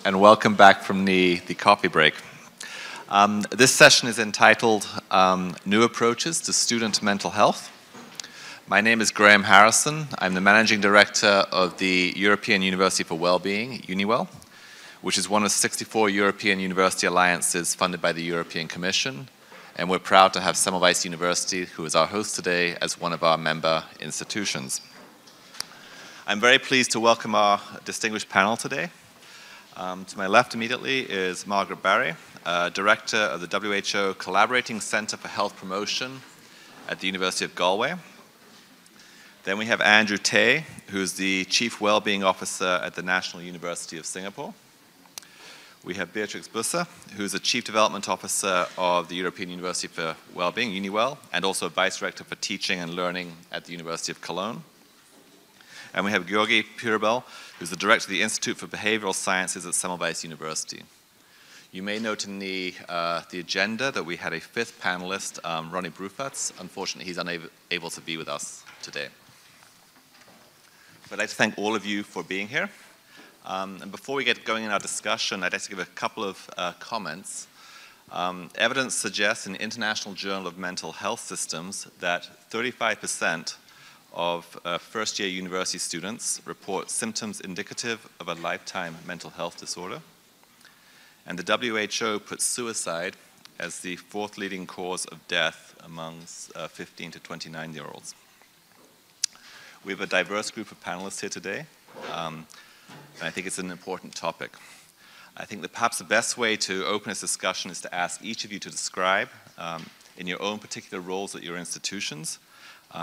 And welcome back from the coffee break. This session is entitled New Approaches to Student Mental Health. My name is Graham Harrison. I'm the Managing Director of the European University for Wellbeing, UNIWEL, which is one of 64 European university alliances funded by the European Commission. And we're proud to have Semmelweis University, who is our host today, as one of our member institutions. I'm very pleased to welcome our distinguished panel today. To my left immediately is Margaret Barry, Director of the WHO Collaborating Centre for Health Promotion at the University of Galway. Then we have Andrew Tay, who's the Chief Wellbeing Officer at the National University of Singapore. We have Beatrix Busse, who's the Chief Development Officer of the European University for Wellbeing, UNIWEL, and also Vice Director for Teaching and Learning at the University of Cologne. And we have Georgi Pyrbel, who's the Director of the Institute for Behavioral Sciences at Semmelweis University. You may note in the agenda that we had a fifth panelist, Ronnie Brufatz. Unfortunately, he's unable to be with us today. So I'd like to thank all of you for being here. And before we get going in our discussion, I'd like to give a couple of comments. Evidence suggests in the International Journal of Mental Health Systems that 35% of first-year university students report symptoms indicative of a lifetime mental health disorder. And the WHO puts suicide as the fourth leading cause of death amongst 15 to 29-year-olds. We have a diverse group of panelists here today. And I think it's an important topic. I think that perhaps the best way to open this discussion is to ask each of you to describe, in your own particular roles at your institutions,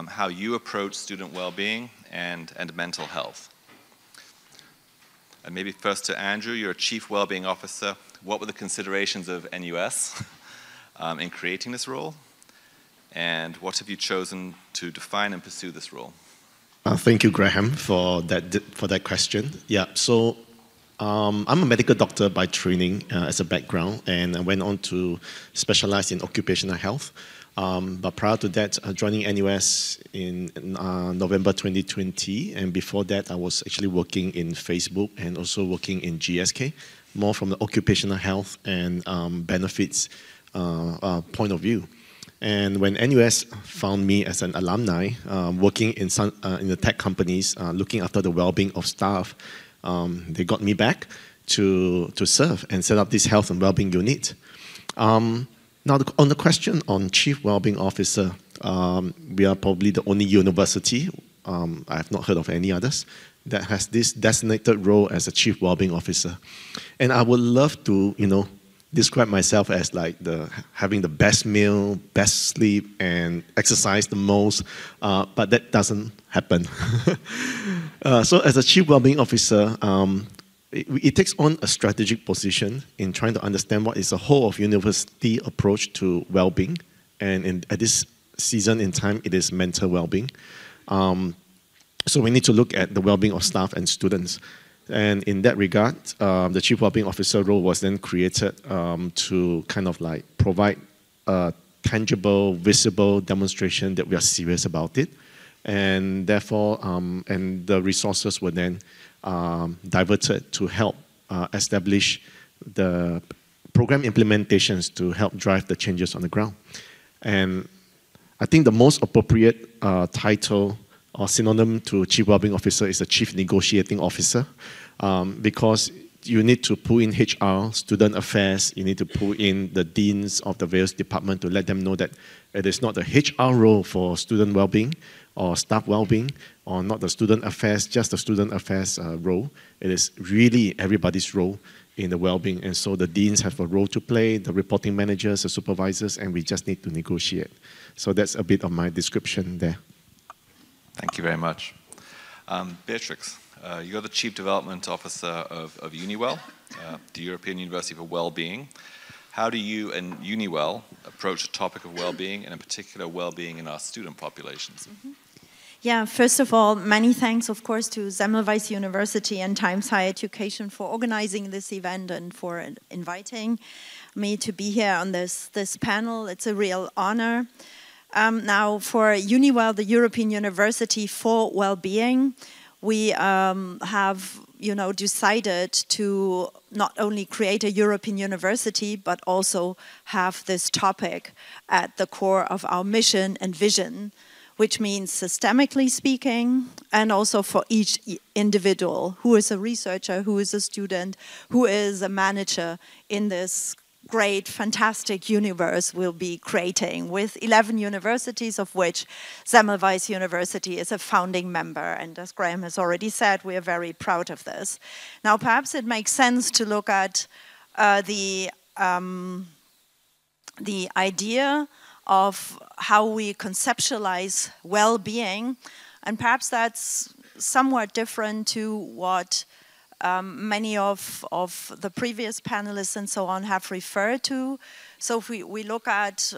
how you approach student well-being and mental health. And maybe first to Andrew, you're a Chief Wellbeing Officer. What were the considerations of NUS in creating this role? And what have you chosen to define and pursue this role? Thank you, Graham, for that question. Yeah, so I'm a medical doctor by training as a background, and I went on to specialize in occupational health. But prior to that, joining NUS in November 2020, and before that, I was actually working in Facebook and also working in GSK, more from the occupational health and benefits point of view. And when NUS found me as an alumni, working in the tech companies, looking after the well-being of staff, they got me back to serve and set up this health and well-being unit. Now, on the question on Chief Wellbeing Officer, we are probably the only university, I have not heard of any others, that has this designated role as a Chief Wellbeing Officer. And I would love to, describe myself as like having the best meal, best sleep, and exercise the most, but that doesn't happen. So as a Chief Wellbeing Officer, it takes on a strategic position in trying to understand what is the whole of university approach to well-being, and at this season in time, it is mental well-being. So we need to look at the well-being of staff and students. And in that regard, the Chief Wellbeing Officer role was then created to kind of like provide a tangible, visible demonstration that we are serious about it. And therefore, and the resources were then diverted to help establish the program implementations to help drive the changes on the ground. And I think the most appropriate title or synonym to Chief Wellbeing Officer is the Chief Negotiating Officer, because you need to pull in HR, student affairs, you need to pull in the deans of the various departments to let them know that it is not the HR role for student well-being or staff well-being, or not the student affairs, just the student affairs role. It is really everybody's role in the well-being, and so the deans have a role to play, the reporting managers, the supervisors, and we just need to negotiate. So that's a bit of my description there. Thank you very much. Beatrix, you're the Chief Development Officer of UNIWEL, the European University for Wellbeing. How do you and UNIWEL approach the topic of well-being, and in particular well-being in our student populations? Mm-hmm. Yeah, first of all, many thanks, of course, to Semmelweis University and Times Higher Education for organizing this event and for inviting me to be here on this panel. It's a real honor. Now, for UNIWEL, the European University for Wellbeing, we have decided to not only create a European university, but also have this topic at the core of our mission and vision, which means systemically speaking, and also for each individual, who is a researcher, who is a student, who is a manager in this great, fantastic universe we'll be creating with 11 universities, of which Semmelweis University is a founding member. And as Graham has already said, we are very proud of this. Now, perhaps it makes sense to look at the idea of how we conceptualize well-being, and perhaps that's somewhat different to what many of the previous panelists and so on have referred to. So if we look at,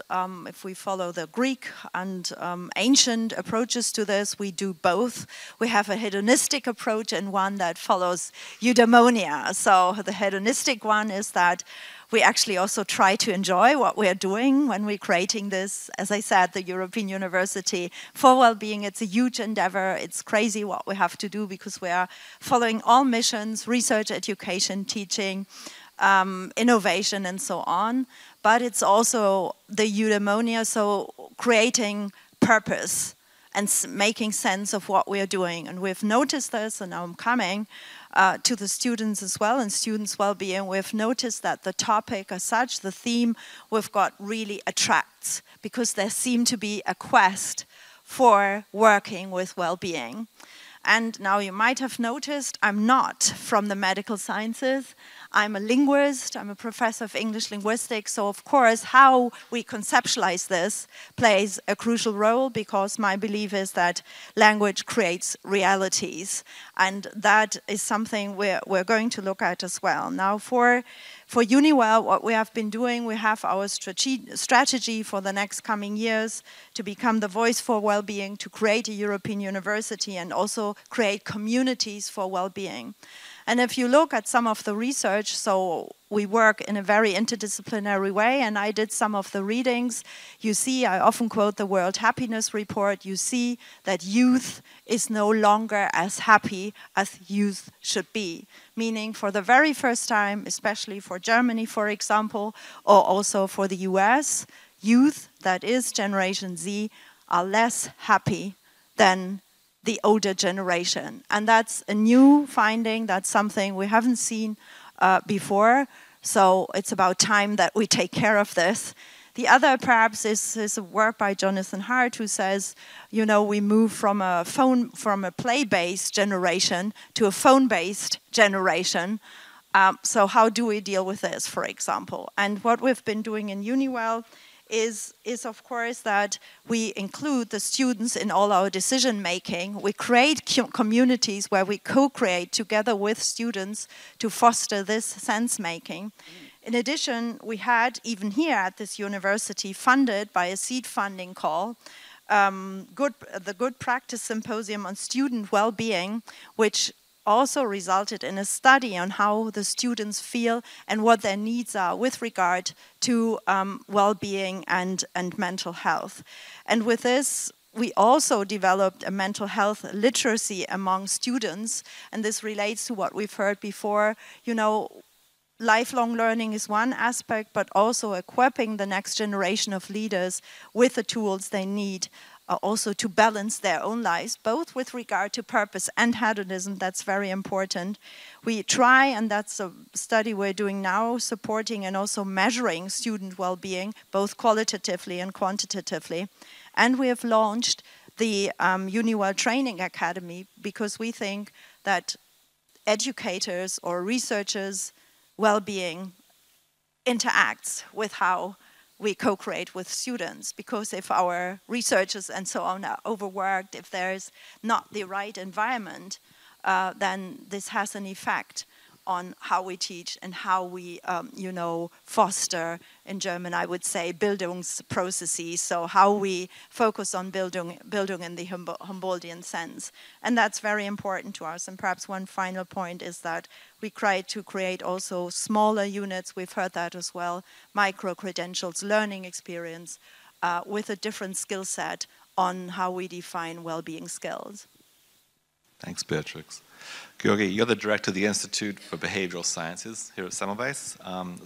if we follow the Greek and ancient approaches to this, we do both. We have a hedonistic approach and one that follows eudaimonia. So the hedonistic one is that we actually also try to enjoy what we are doing when we're creating this. As I said, the European University for Wellbeing, it's a huge endeavor. It's crazy what we have to do because we are following all missions, research, education, teaching, innovation, and so on. But it's also the eudaimonia, so creating purpose and making sense of what we are doing. And we've noticed this, and now I'm coming to the students as well, and students' well-being. We've noticed that the topic as such, the theme we've got really attracts, because there seems to be a quest for working with well-being. And now you might have noticed I'm not from the medical sciences. I'm a linguist, I'm a professor of English linguistics, so of course how we conceptualize this plays a crucial role, because my belief is that language creates realities, and that is something we're going to look at as well. Now for Uniwell, what we have been doing, we have our strategy for the next coming years to become the voice for well-being, to create a European university, and also create communities for well-being. And if you look at some of the research, so we work in a very interdisciplinary way, and I did some of the readings. You see, I often quote the World Happiness Report. You see that youth is no longer as happy as youth should be. Meaning for the very first time, especially for Germany, for example, or also for the US, youth, that is Generation Z, are less happy than the older generation. And that's a new finding. That's something we haven't seen before. So it's about time that we take care of this. The other perhaps is a work by Jonathan Hart, who says, you know, we move from a play-based generation to a phone-based generation. So how do we deal with this, for example? And what we've been doing in Uniwell is of course that we include the students in all our decision making. We create communities where we co-create together with students to foster this sense making. In addition, we had, even here at this university, funded by a seed funding call, the Good Practice Symposium on Student Well-Being, which also resulted in a study on how the students feel and what their needs are with regard to well-being and mental health. And with this, we also developed a mental health literacy among students, and this relates to what we've heard before. You know, lifelong learning is one aspect, but also equipping the next generation of leaders with the tools they need also to balance their own lives, both with regard to purpose and hedonism. That's very important. We try, and that's a study we're doing now, supporting and also measuring student well-being, both qualitatively and quantitatively. And we have launched the Uniwell Training Academy, because we think that educators or researchers' well-being interacts with how we co-create with students, because if our researchers and so on are overworked, if there's not the right environment, then this has an effect on how we teach and how we, you know, foster, in German I would say, Bildungsprozesse, so how we focus on Bildung in the Humboldtian sense. And that's very important to us. And perhaps one final point is that we try to create also smaller units, we've heard that as well, micro-credentials, learning experience, with a different skill set on how we define well-being skills. Thanks, Beatrix. Georgi, you're the director of the Institute for Behavioral Sciences here at Semmelweis.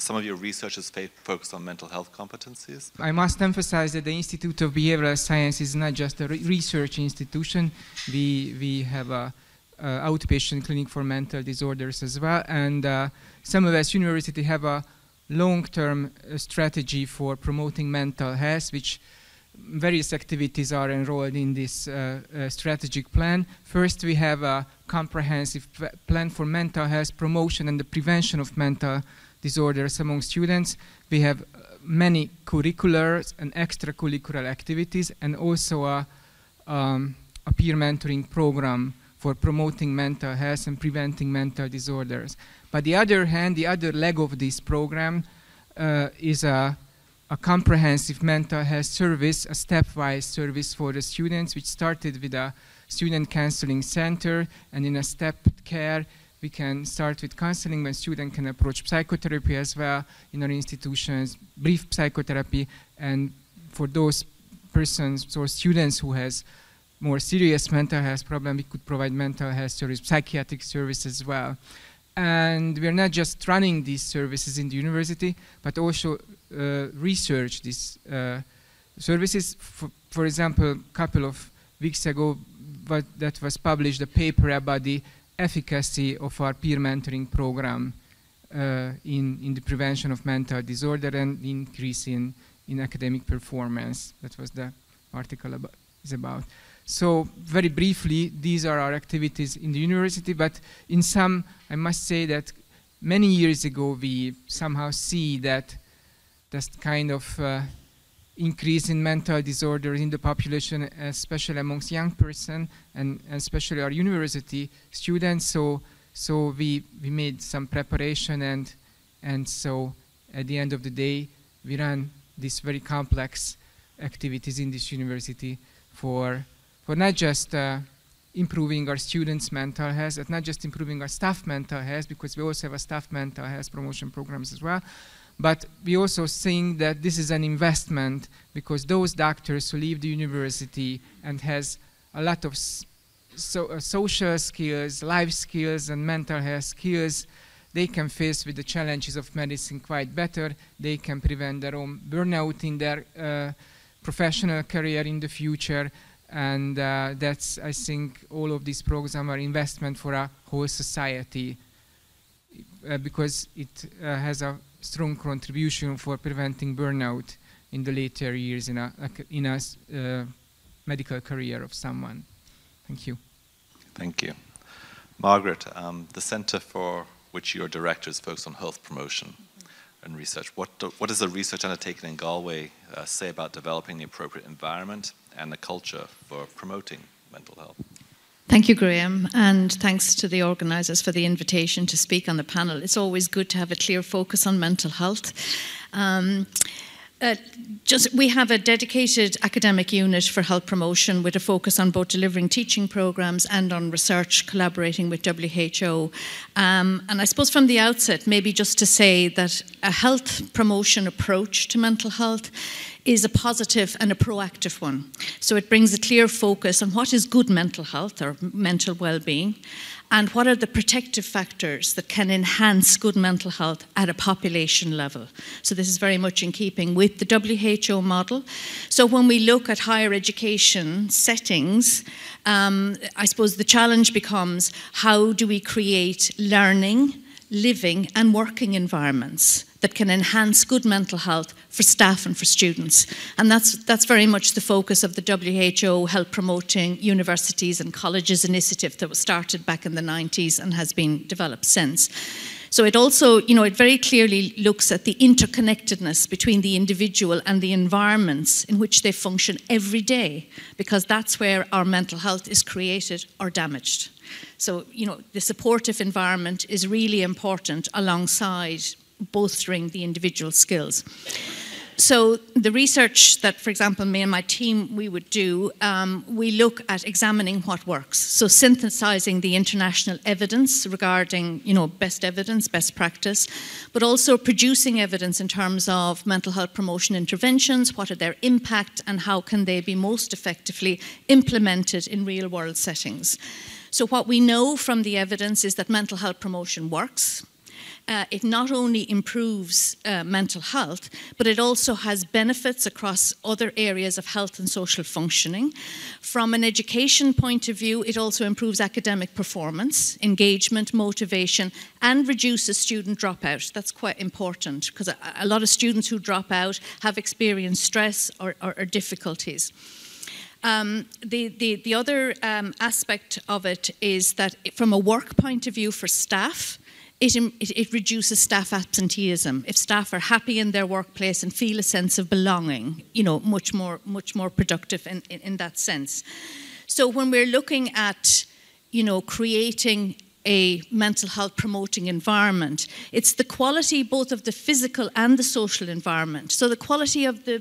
Some of your research is focused on mental health competencies. I must emphasize that the Institute of Behavioral Science is not just a research institution. We have a outpatient clinic for mental disorders as well, and Semmelweis University have a long-term strategy for promoting mental health, which various activities are enrolled in this strategic plan. First, we have a comprehensive plan for mental health promotion and the prevention of mental disorders among students. We have many curricular and extracurricular activities, and also a peer mentoring program for promoting mental health and preventing mental disorders. But the other hand, the other leg of this program is a comprehensive mental health service, a stepwise service for the students, which started with a student counseling center, and in a stepped care we can start with counseling when students can approach psychotherapy as well in our institutions, brief psychotherapy, and for those persons or students who has more serious mental health problem, we could provide mental health service, psychiatric service as well. And we're not just running these services in the university, but also research these services. For example, a couple of weeks ago, that was published a paper about the efficacy of our peer mentoring program in the prevention of mental disorder and the increase in academic performance. That was the article is about. So very briefly, these are our activities in the university, but in some, I must say that many years ago we somehow see that this kind of increase in mental disorders in the population, especially amongst young person and especially our university students. So we made some preparation, and so at the end of the day we run these very complex activities in this university for not just improving our students' mental health, and not just improving our staff mental health, because we also have a staff mental health promotion programs as well. But we also think that this is an investment, because those doctors who leave the university and has a lot of social skills, life skills, and mental health skills, they can face with the challenges of medicine quite better. They can prevent their own burnout in their professional career in the future. And that's, I think, all of these programs are investment for a whole society, because it has a strong contribution for preventing burnout in the later years in a medical career of someone. Thank you. Thank you. Margaret, the Centre for which you're director is focused on health promotion and research. What does the research undertaken in Galway say about developing the appropriate environment and the culture for promoting mental health? Thank you, Graham, and thanks to the organisers for the invitation to speak on the panel. It's always good to have a clear focus on mental health. We have a dedicated academic unit for health promotion with a focus on both delivering teaching programmes and on research, collaborating with WHO. And I suppose from the outset, maybe just to say that a health promotion approach to mental health is a positive and a proactive one. So it brings a clear focus on what is good mental health or mental well-being, and what are the protective factors that can enhance good mental health at a population level. So this is very much in keeping with the WHO model. So when we look at higher education settings, I suppose the challenge becomes, how do we create learning, living and working environments that can enhance good mental health for staff and for students? And that's very much the focus of the WHO Health Promoting Universities and Colleges initiative that was started back in the 90s and has been developed since. So it also, it very clearly looks at the interconnectedness between the individual and the environments in which they function every day, because that's where our mental health is created or damaged. So, the supportive environment is really important alongside bolstering the individual skills. So the research that, for example, me and my team, we would do, we look at examining what works. So synthesizing the international evidence regarding, best evidence, best practice, but also producing evidence in terms of mental health promotion interventions, what are their impact and how can they be most effectively implemented in real world settings. So what we know from the evidence is that mental health promotion works. It not only improves mental health, but it also has benefits across other areas of health and social functioning. From an education point of view, it also improves academic performance, engagement, motivation, and reduces student dropout. That's quite important because a lot of students who drop out have experienced stress or difficulties. The other aspect of it is that from a work point of view for staff, it reduces staff absenteeism. If staff are happy in their workplace and feel a sense of belonging, you know, much more productive in that sense. So when we're looking at, you know, creating a mental health promoting environment, it's the quality both of the physical and the social environment. So the quality of the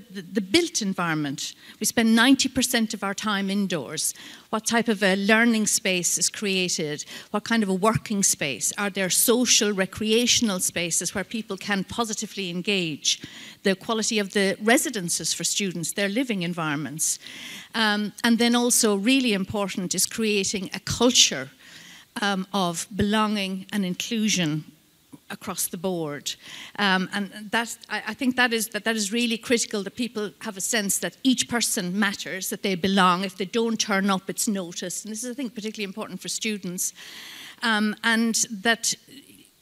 built environment. We spend 90% of our time indoors. What type of a learning space is created? What kind of a working space? Are there social, recreational spaces where people can positively engage? The quality of the residences for students, their living environments. And then also really important is creating a culture of belonging and inclusion across the board. And I think that is really critical, that people have a sense that each person matters, that they belong. If they don't turn up, it's noticed. And this is, I think, particularly important for students. And that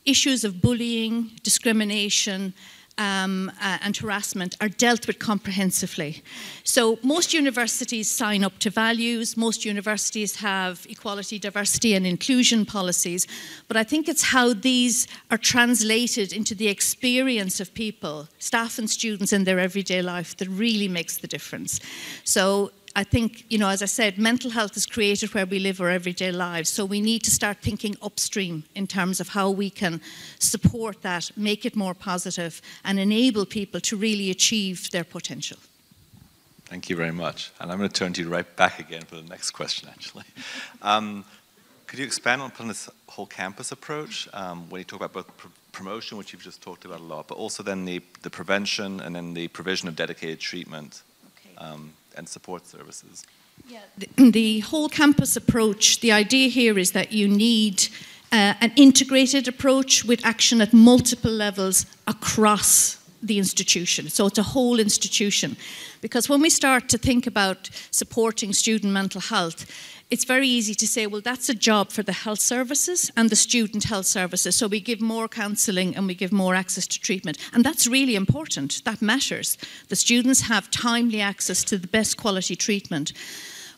issues of bullying, discrimination, and harassment are dealt with comprehensively. So most universities sign up to values, most universities have equality, diversity and inclusion policies, but I think it's how these are translated into the experience of people, staff and students in their everyday life, that really makes the difference. So I think, you know, as I said, mental health is created where we live our everyday lives. So we need to start thinking upstream in terms of how we can support that, make it more positive, and enable people to really achieve their potential. Thank you very much. And I'm going to turn to you right back again for the next question, actually. Could you expand on this whole campus approach when you talk about both promotion, which you've just talked about a lot, but also then the prevention and then the provision of dedicated treatment? Okay. And support services? Yeah, the whole campus approach, the idea here is that you need an integrated approach with action at multiple levels across the institution. So it's a whole institution. Because when we start to think about supporting student mental health, it's very easy to say, well, that's a job for the health services and the student health services. So we give more counselling and we give more access to treatment. And that's really important. That matters. The students have timely access to the best quality treatment.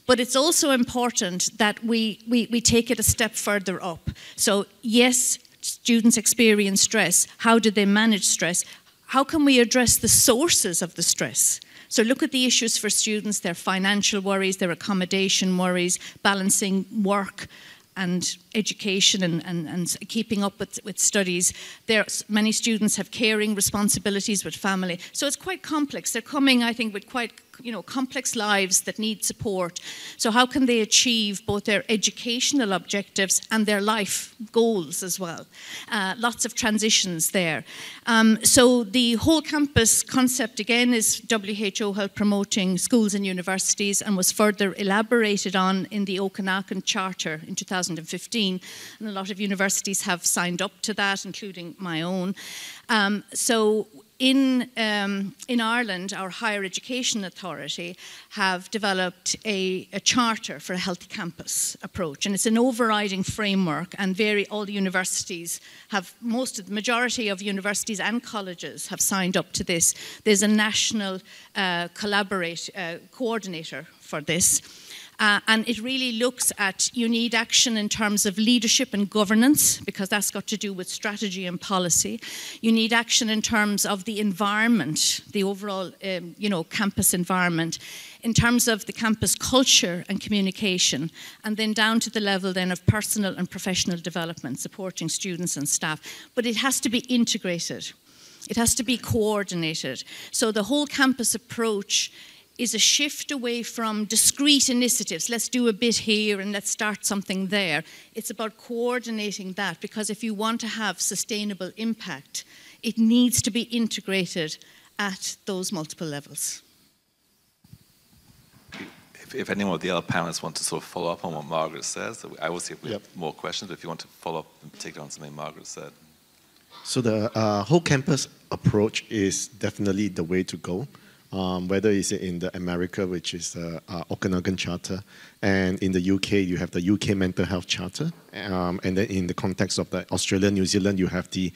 But it's also important that we take it a step further up. So yes, students experience stress. How do they manage stress? How can we address the sources of the stress? So look at the issues for students, their financial worries, their accommodation worries, balancing work and education and keeping up with studies. Many students have caring responsibilities with family. So it's quite complex. They're coming, I think, with quite complex lives that need support. So how can they achieve both their educational objectives and their life goals as well? Lots of transitions there. So the whole campus concept, again, is WHO Health Promoting Schools and Universities, and was further elaborated on in the Okanagan Charter in 2015. And a lot of universities have signed up to that, including my own. So in Ireland, our Higher Education Authority have developed a charter for a healthy campus approach, and it's an overriding framework, and all the universities have, the majority of universities and colleges have signed up to this. There's a national coordinator for this. And it really looks at, you need action in terms of leadership and governance, because that's got to do with strategy and policy. You need action in terms of the environment, the overall campus environment, in terms of the campus culture and communication, and then down to the level then of personal and professional development, supporting students and staff. But it has to be integrated. It has to be coordinated. So the whole campus approach is a shift away from discrete initiatives. Let's do a bit here and let's start something there. It's about coordinating that, because if you want to have sustainable impact, it needs to be integrated at those multiple levels. if anyone of the other panelists want to sort of follow up on what Margaret says, I will see if we have more questions, but if you want to follow up in particular on something Margaret said. So the whole campus approach is definitely the way to go. Whether it's in the America, which is the Okanagan Charter, and in the UK, you have the UK Mental Health Charter, and then in the context of the Australia, New Zealand, you have the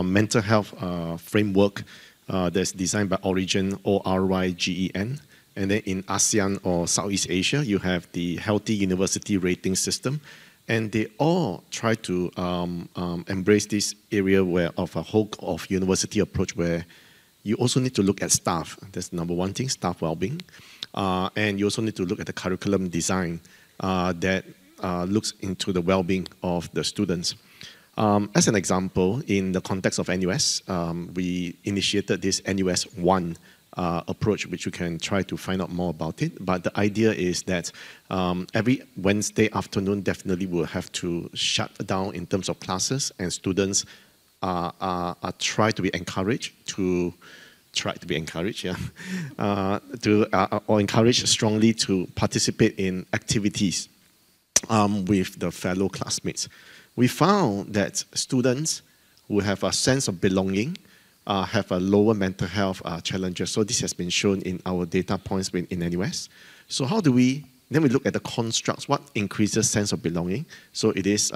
mental health framework that's designed by Origen, ORYGEN, and then in ASEAN or Southeast Asia, you have the Healthy University Rating System, and they all try to embrace this area of a whole of university approach where you also need to look at staff. That's number one thing, staff well-being. And you also need to look at the curriculum design that looks into the well-being of the students. As an example, in the context of NUS, we initiated this NUS 1 approach, which you can try to find out more about it. But the idea is that every Wednesday afternoon definitely will have to shut down in terms of classes, and students try to be encouraged to or encouraged strongly to participate in activities with the fellow classmates. We found that students who have a sense of belonging have a lower mental health challenges. So this has been shown in our data points in NUS. So how do we, then we look at the constructs, what increases sense of belonging? So it is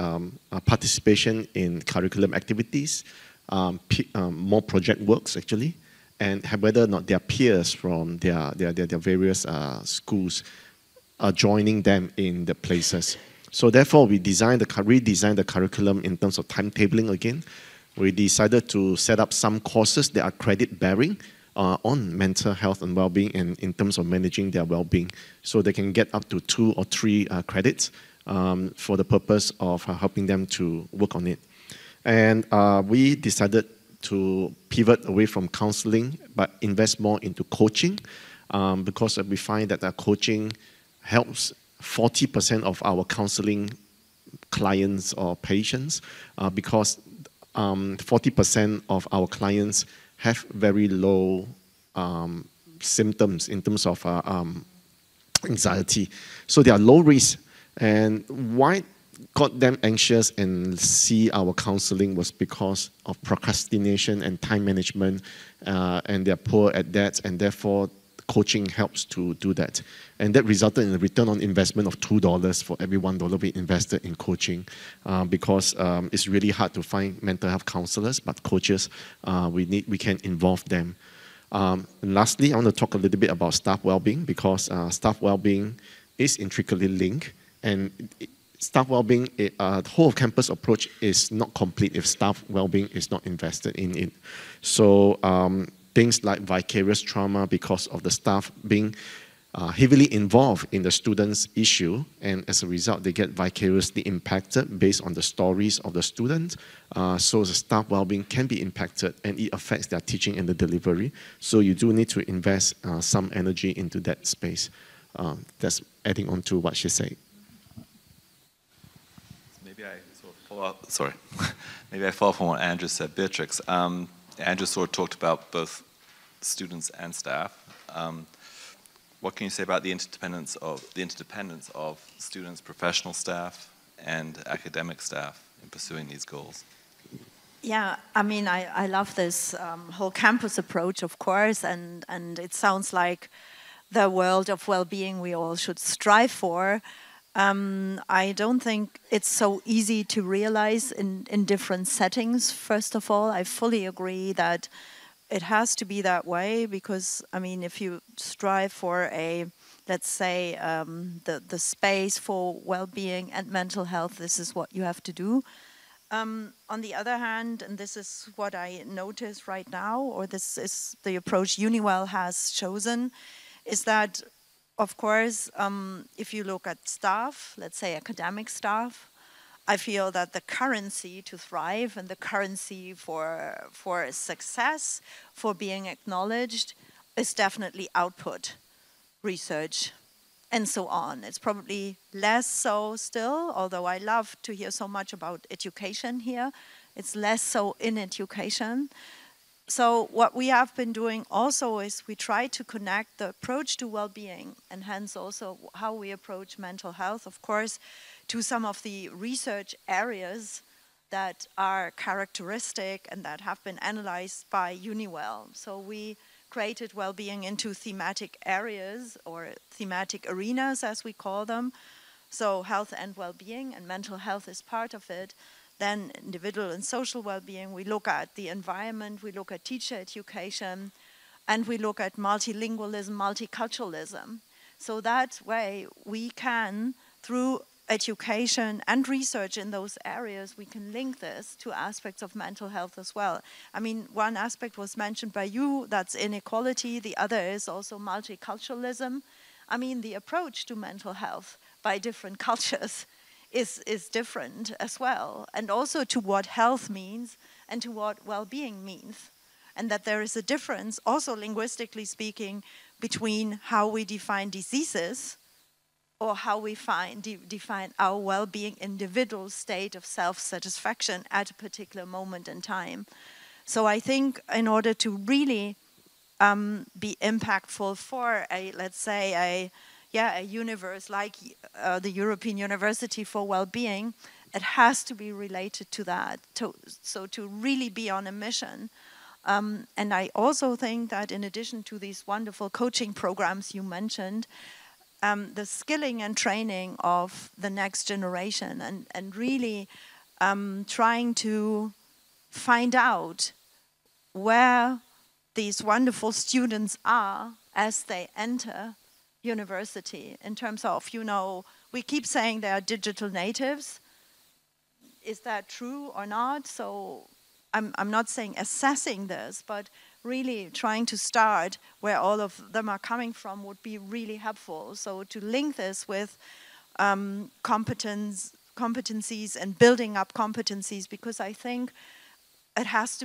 participation in curriculum activities, more project works actually, and whether or not their peers from their various schools are joining them in the places. So therefore, we redesigned the curriculum in terms of timetabling again. We decided to set up some courses that are credit-bearing on mental health and well-being and in terms of managing their well-being. So they can get up to 2 or 3 credits for the purpose of helping them to work on it. And we decided to pivot away from counseling but invest more into coaching because we find that coaching helps 40% of our counseling clients or patients because 40% of our clients have very low symptoms in terms of anxiety. So they are low risk. And why got them anxious and see our counseling was because of procrastination and time management, and they're poor at that, and therefore coaching helps to do that. And that resulted in a return on investment of $2 for every $1 we invested in coaching because it's really hard to find mental health counselors, but coaches, we can involve them. And lastly, I want to talk a little bit about staff well-being because staff well-being is intricately linked, and staff well-being, the whole of campus approach is not complete if staff well-being is not invested in it. So things like vicarious trauma because of the staff being heavily involved in the students' issue, and as a result, they get vicariously impacted based on the stories of the students. So the staff well-being can be impacted, and it affects their teaching and the delivery. So you do need to invest some energy into that space. That's adding on to what she said. Maybe I sort of follow up. Sorry, maybe I follow up on what Andrew said. Beatrix, Andrew sort of talked about both students and staff. What can you say about the interdependence of students, professional staff, and academic staff in pursuing these goals? Yeah, I mean, I love this whole campus approach, of course, and it sounds like the world of well-being we all should strive for. I don't think it's so easy to realize in different settings. First of all, I fully agree that it has to be that way because, I mean, if you strive for let's say, the space for well-being and mental health, this is what you have to do. On the other hand, and this is what I notice right now, or this is the approach Uniwell has chosen, is that, of course, if you look at staff, let's say academic staff, I feel that the currency to thrive and the currency for success, for being acknowledged, is definitely output, research, and so on. It's probably less so still, although I love to hear so much about education here. It's less so in education. So what we have been doing also is we try to connect the approach to well-being, and hence also how we approach mental health, of course, to some of the research areas that are characteristic and that have been analyzed by Uniwell. So we created well-being into thematic areas or thematic arenas, as we call them. So health and well-being, and mental health is part of it. Then individual and social well-being, we look at the environment, we look at teacher education, and we look at multilingualism, multiculturalism. So that way we can, through education and research in those areas, we can link this to aspects of mental health as well. I mean, one aspect was mentioned by you, that's inequality. The other is also multiculturalism. I mean, the approach to mental health by different cultures is different as well, and also to what health means and to what well-being means. And that there is a difference, also linguistically speaking, between how we define diseases or how we define our well-being individual state of self-satisfaction at a particular moment in time. So I think in order to really be impactful for let's say a universe like the European University for Wellbeing, it has to be related to that, so to really be on a mission. And I also think that in addition to these wonderful coaching programs you mentioned, the skilling and training of the next generation and really trying to find out where these wonderful students are as they enter university, in terms of, we keep saying they are digital natives. Is that true or not? So I'm not saying assessing this, but really trying to start where all of them are coming from would be really helpful. So to link this with competencies and building up competencies, because I think it has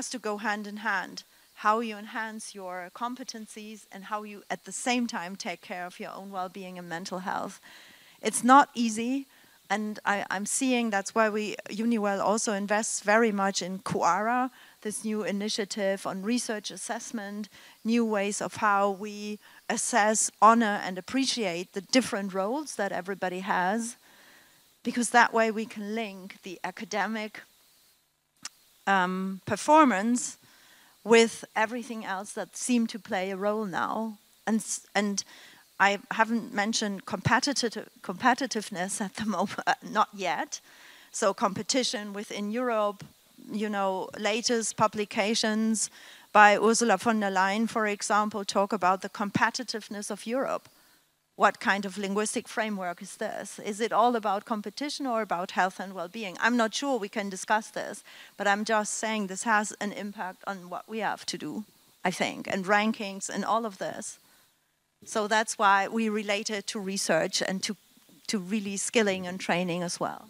to go hand in hand. How you enhance your competencies and how you at the same time take care of your own well-being and mental health. It's not easy, and I'm seeing that's why Uniwell also invests very much in Koara, this new initiative on research assessment, new ways of how we assess, honor, and appreciate the different roles that everybody has, because that way we can link the academic performance with everything else that seem to play a role now. And I haven't mentioned competitiveness at the moment, not yet. So competition within Europe, latest publications by Ursula von der Leyen, for example, talk about the competitiveness of Europe. What kind of linguistic framework is this? Is it all about competition or about health and well-being? I'm not sure we can discuss this, but I'm just saying this has an impact on what we have to do, I think, and rankings and all of this. So that's why we relate it to research and to really skilling and training as well.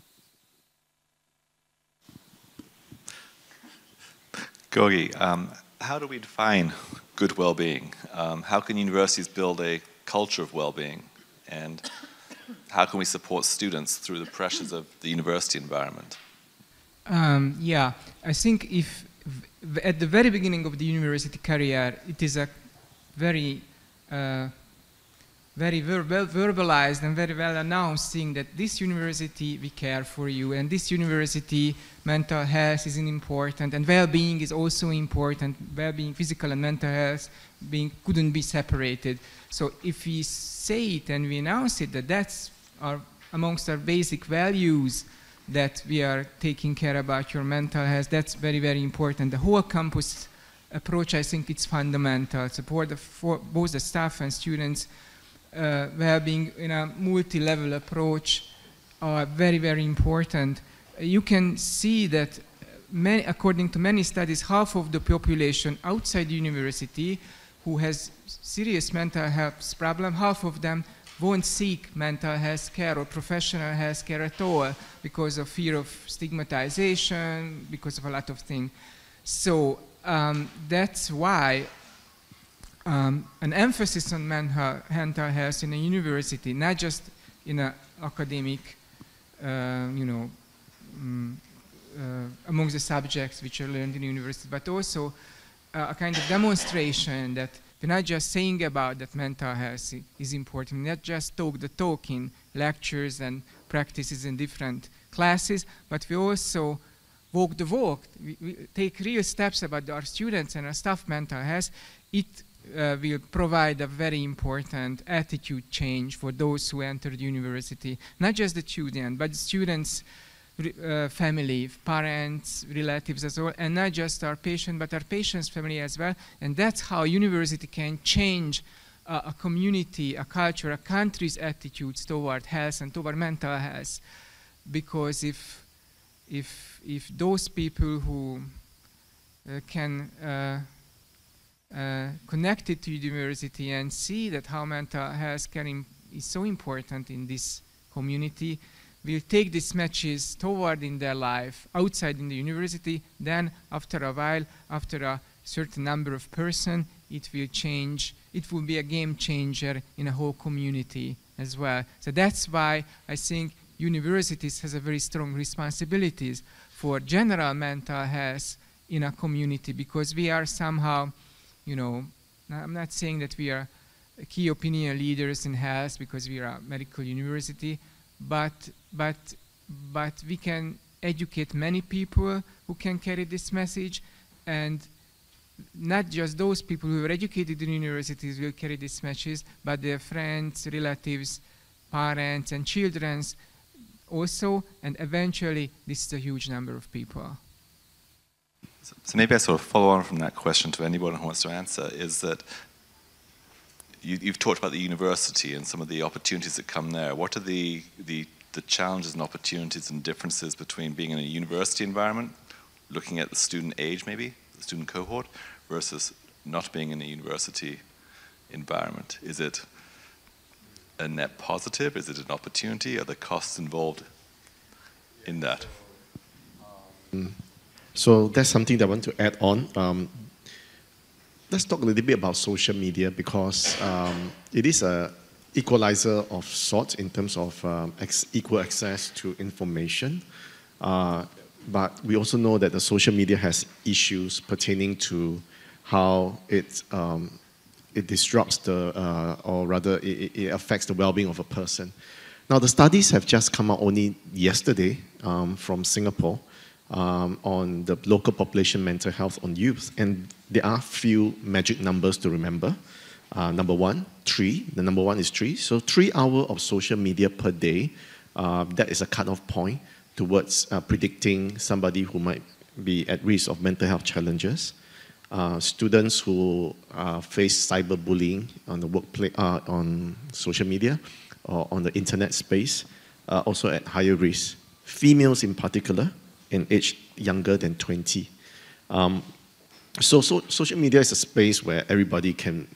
Gorgi, how do we define good well-being? How can universities build a culture of well-being, and how can we support students through the pressures of the university environment? I think if at the very beginning of the university career, it is a very well verbalized and very well announced thing that this university, we care for you, and this university, mental health is important, and well-being is also important. Well-being, physical and mental health, couldn't be separated. So if we say it and we announce it, that's amongst our basic values, that we are taking care about your mental health, that's very, very important. The whole campus approach, I think it's fundamental. Support for both the staff and students, well-being in a multi-level approach are very, very important. You can see that according to many studies, half of the population outside the university who has serious mental health problem, half of them won't seek mental health care or professional health care at all because of fear of stigmatization, because of a lot of things. So that's why an emphasis on mental health in a university, not just in an academic, among the subjects which are learned in university, but also a kind of demonstration that we're not just saying about that mental health is important, not just talk the talk in lectures and practices in different classes, but we also walk the walk. We take real steps about our students and our staff mental health. It will provide a very important attitude change for those who enter the university, not just the student, but the students' family, parents, relatives as well, and not just our patient, but our patient's family as well. And that's how university can change a community, a culture, a country's attitudes toward health and toward mental health. Because if those people who can connect it to university and see that how mental health is so important in this community, will take these matches toward in their life outside in the university, then after a while, after a certain number of persons, it will change. It will be a game changer in a whole community as well. So that's why I think universities has a very strong responsibilities for general mental health in a community, because we are somehow, you know, I'm not saying that we are key opinion leaders in health because we are a medical university, but we can educate many people who can carry this message, and not just those people who are educated in universities will carry this message, but their friends, relatives, parents, and children also, and eventually this is a huge number of people. So maybe I sort of follow on from that question to anyone who wants to answer, is that you've talked about the university and some of the opportunities that come there. What are the challenges and opportunities and differences between being in a university environment, looking at the student age maybe, the student cohort, versus not being in a university environment? Is it a net positive? Is it an opportunity? Are there costs involved in that? So that's something that I want to add on. Let's talk a little bit about social media, because it is an equalizer of sorts in terms of equal access to information. But we also know that the social media has issues pertaining to how it disrupts or rather it affects the well-being of a person. Now, the studies have just come out only yesterday from Singapore on the local population mental health on youth, and there are few magic numbers to remember. Number one, 3. The number one is 3. So 3 hours of social media per day, that is a cutoff point towards predicting somebody who might be at risk of mental health challenges. Students who face cyberbullying on the workplace, on social media, or on the internet space, also at higher risk. Females in particular, in age younger than 20. So social media is a space where everybody can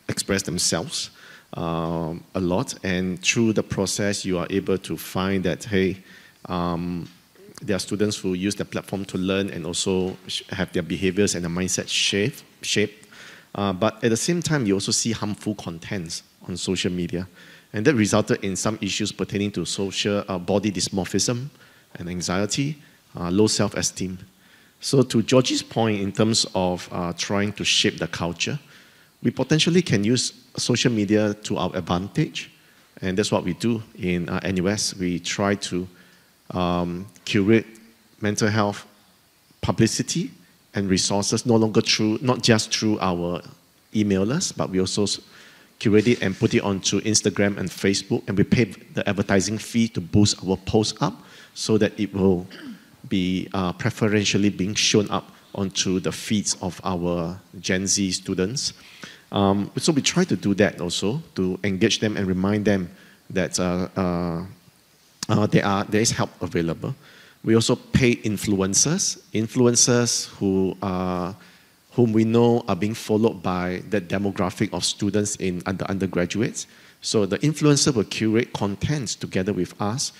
express themselves a lot, and through the process you are able to find that, hey, there are students who use the platform to learn and also have their behaviors and their mindset shaped. But at the same time, you also see harmful contents on social media, and that resulted in some issues pertaining to social body dysmorphism and anxiety, low self-esteem. So to Georgie's point, in terms of trying to shape the culture, we potentially can use social media to our advantage, and that's what we do in NUS. We try to curate mental health publicity and resources, not just through our emailers, but we also curate it and put it onto Instagram and Facebook, and we pay the advertising fee to boost our posts up so that it will be preferentially being shown up onto the feeds of our Gen Z students. So we try to do that also, to engage them and remind them that there is help available. We also pay influencers whom we know are being followed by the demographic of students in undergraduates. So the influencer will curate contents together with us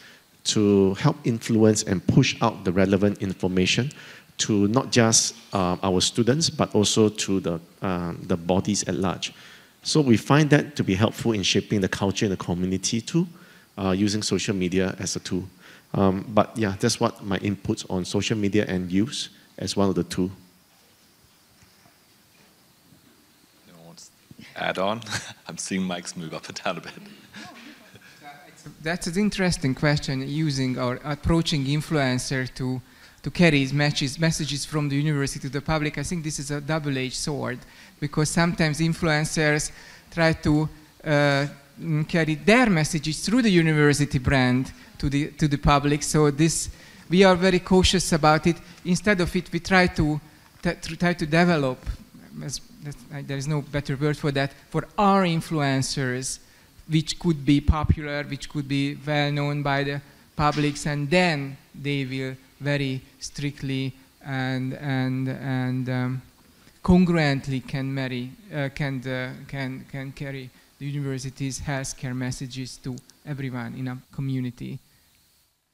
to help influence and push out the relevant information to not just our students, but also to the bodies at large. So we find that to be helpful in shaping the culture in the community too, using social media as a tool. But yeah, that's what my inputs on social media and use as one of the two. Anyone wants to add on? I'm seeing mics move up and down a bit. That's an interesting question, using or approaching influencer to carry messages from the university to the public. I think this is a double-edged sword, because sometimes influencers try to carry their messages through the university brand to the public. So we are very cautious about it. Instead of it, we try to develop, there is no better word for that, for our influencers, which could be popular, which could be well known by the publics, and then they will very strictly and congruently can carry the university's healthcare messages to everyone in a community.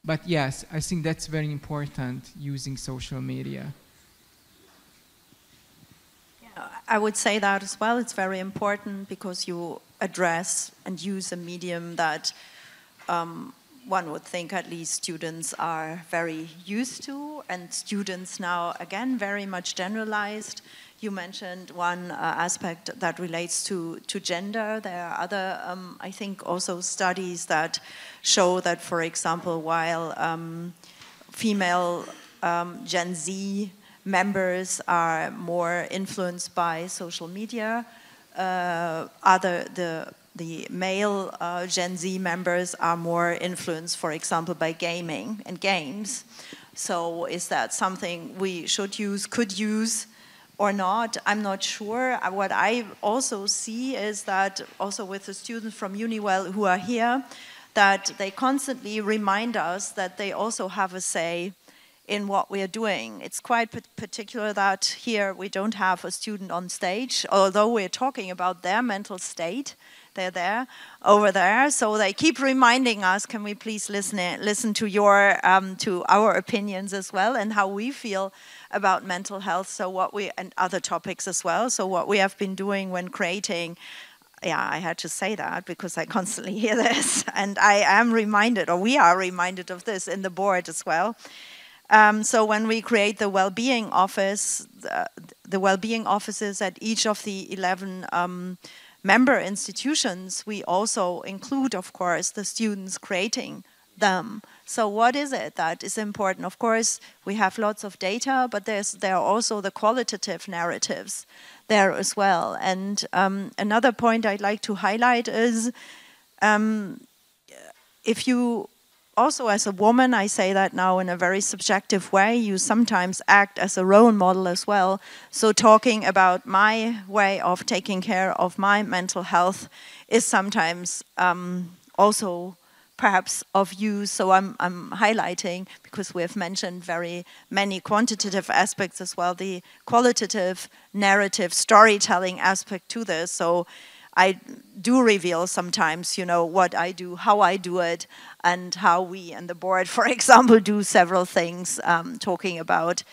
But yes, I think that's very important, using social media. Yeah, I would say that as well. It's very important because you address and use a medium that one would think at least students are very used to, and students now, again, very much generalized. You mentioned one aspect that relates to gender. There are other, I think, also studies that show that, for example, while female Gen Z members are more influenced by social media, the male Gen Z members are more influenced, for example, by gaming and games. So is that something we should use, could use, or not? I'm not sure. What I also see is that, also with the students from Uniwell who are here, that they constantly remind us that they also have a say in what we are doing. It's quite particular that here we don't have a student on stage, although we're talking about their mental state. They're there, over there, so they keep reminding us, can we please listen to to our opinions as well, and how we feel about mental health, and other topics as well. So what we have been doing when creating, yeah, I had to say that because I constantly hear this, and I am reminded, or we are reminded of this in the board as well. So when we create the well-being office, the well-being offices at each of the 11 member institutions, we also include, of course, the students creating them. So what is it that is important? Of course, we have lots of data, but there are also the qualitative narratives there as well. And another point I'd like to highlight is, if you also, as a woman, I say that now in a very subjective way, you sometimes act as a role model as well. So talking about my way of taking care of my mental health is sometimes also perhaps of use. So I'm highlighting, because we have mentioned very many quantitative aspects as well, the qualitative narrative storytelling aspect to this. So I do reveal sometimes, what I do, how I do it, and how we and the board, for example, do several things, talking about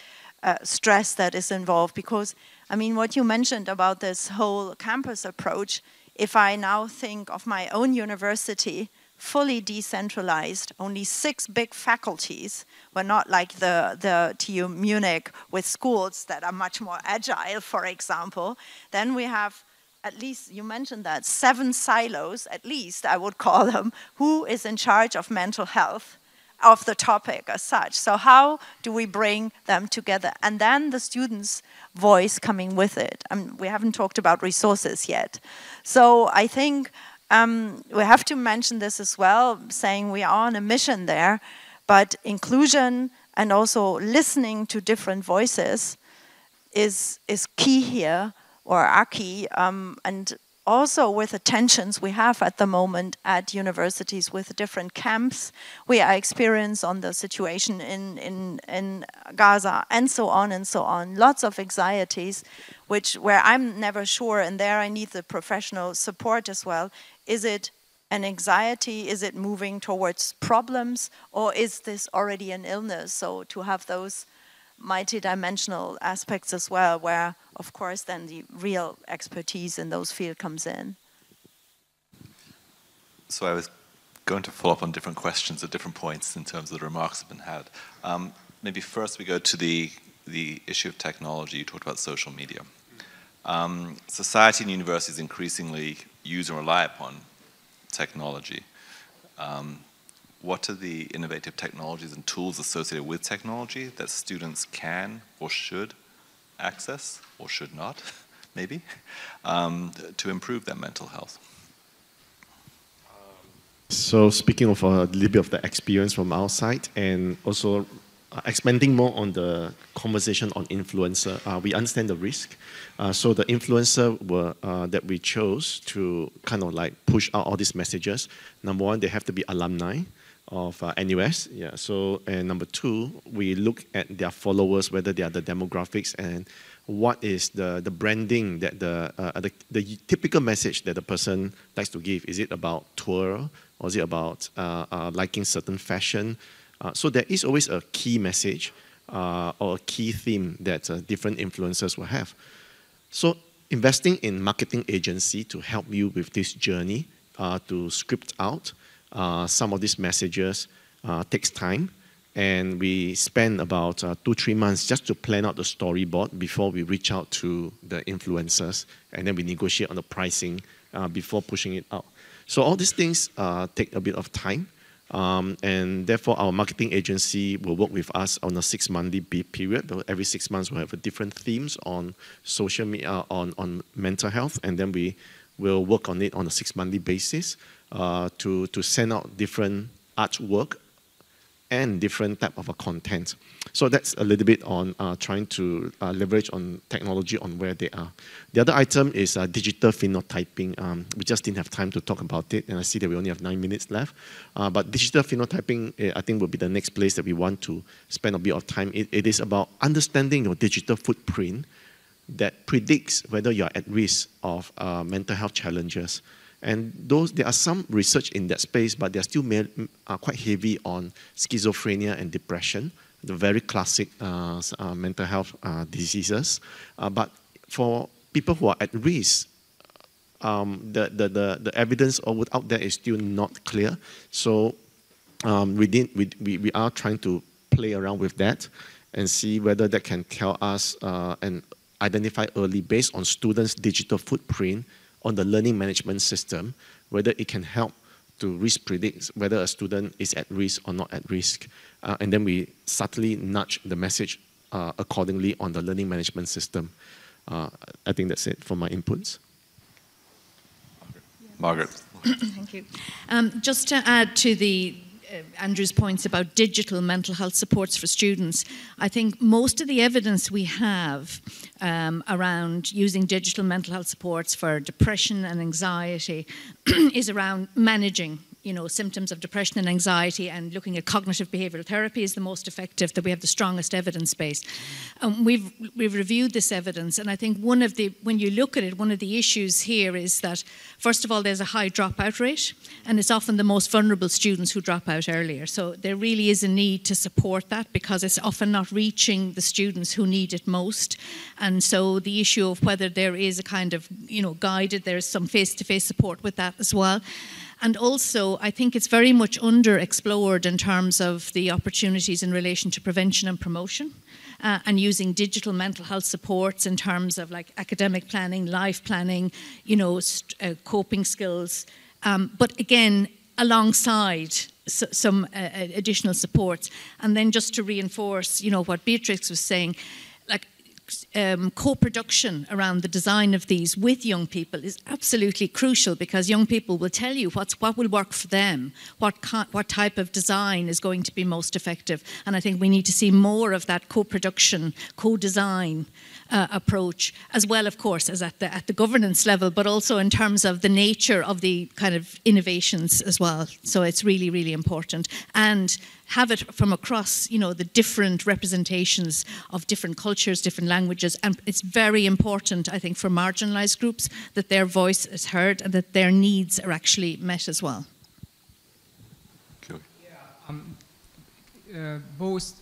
stress that is involved. Because, I mean, what you mentioned about this whole campus approach, if I now think of my own university, fully decentralized, only 6 big faculties. We're not like the TU Munich with schools that are much more agile, for example. Then we have, at least you mentioned that, 7 silos, at least I would call them, who is in charge of mental health, of the topic as such. So how do we bring them together? And then the students' voice coming with it. We haven't talked about resources yet. So I think we have to mention this as well, saying we are on a mission there, but inclusion and also listening to different voices is key here, or are key, and also with the tensions we have at the moment at universities with different camps, we are experiencing on the situation in Gaza, and so on and so on. Lots of anxieties, where I'm never sure, and there I need the professional support as well. Is it an anxiety? Is it moving towards problems? Or is this already an illness? So to have those multi-dimensional aspects as well, where, of course, then the real expertise in those fields comes in. So I was going to follow up on different questions at different points in terms of the remarks that have been had. Maybe first we go to the issue of technology. You talked about social media. Society and universities increasingly use and rely upon technology. What are the innovative technologies and tools associated with technology that students can or should access, or should not, maybe, to improve their mental health? So speaking of a little bit of the experience from our side, and also expanding more on the conversation on influencer, we understand the risk. So the influencer that we chose to kind of like push out all these messages, number one, they have to be alumni of NUS. Yeah. So, and number two, we look at their followers, whether they are the demographics and what is the branding that the typical message that the person likes to give. Is it about tour, or is it about liking certain fashion? So there is always a key message or a key theme that different influencers will have. So investing in marketing agency to help you with this journey to script out some of these messages takes time. And we spend about 2-3 months just to plan out the storyboard before we reach out to the influencers, and then we negotiate on the pricing before pushing it out. So all these things take a bit of time, and therefore our marketing agency will work with us on a 6-monthly period. Every 6 months we'll have different themes on social media, on mental health, and then we will work on it on a 6-monthly basis to send out different artwork and different type of content. So that's a little bit on trying to leverage on technology on where they are. The other item is digital phenotyping. We just didn't have time to talk about it, and I see that we only have 9 minutes left. But digital phenotyping, I think, will be the next place that we want to spend a bit of time. It is about understanding your digital footprint that predicts whether you're at risk of mental health challenges. And there are some research in that space, but they're still quite heavy on schizophrenia and depression, the very classic mental health diseases. But for people who are at risk, the evidence out there is still not clear. So we are trying to play around with that and see whether that can tell us and identify early, based on students' digital footprint on the learning management system, whether it can help to risk predict whether a student is at risk or not at risk. And then we subtly nudge the message accordingly on the learning management system. I think that's it for my inputs. Margaret. Thank you. Just to add to Andrew's points about digital mental health supports for students, I think most of the evidence we have around using digital mental health supports for depression and anxiety is around managing symptoms of depression and anxiety, and looking at cognitive behavioral therapy is the most effective, that we have the strongest evidence base. We've reviewed this evidence, and I think when you look at it, one of the issues here is that, first of all, there's a high dropout rate, and it's often the most vulnerable students who drop out earlier. So there really is a need to support that, because it's often not reaching the students who need it most. And so the issue of whether there is a kind of, guided, there's some face-to-face support with that as well. And also, I think it's very much underexplored in terms of the opportunities in relation to prevention and promotion, and using digital mental health supports in terms of like academic planning, life planning, coping skills. But again, alongside some additional supports. And then just to reinforce, what Beatrix was saying, co-production around the design of these with young people is absolutely crucial, because young people will tell you what will work for them, what type of design is going to be most effective. And I think we need to see more of that co-production, co-design approach, as well, of course, as at the governance level, but also in terms of the nature of the kind of innovations as well. So it's really, really important. And have it from across, the different representations of different cultures, different languages. And it's very important, I think, for marginalised groups that their voice is heard and that their needs are actually met as well. Both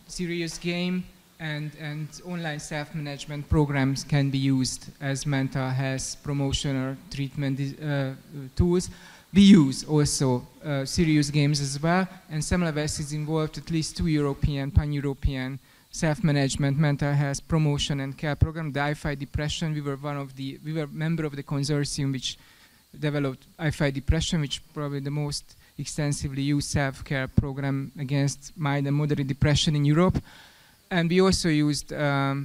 serious game and online self-management programs can be used as mental health promotion or treatment tools. we use also serious games as well, and Semmelweis is involved at least 2 European, pan-European self-management, mental health promotion and care program. The I-5 depression, we were member of the consortium which developed I-5 depression, which probably the most extensively used self-care program against mild and moderate depression in Europe. And we also used, as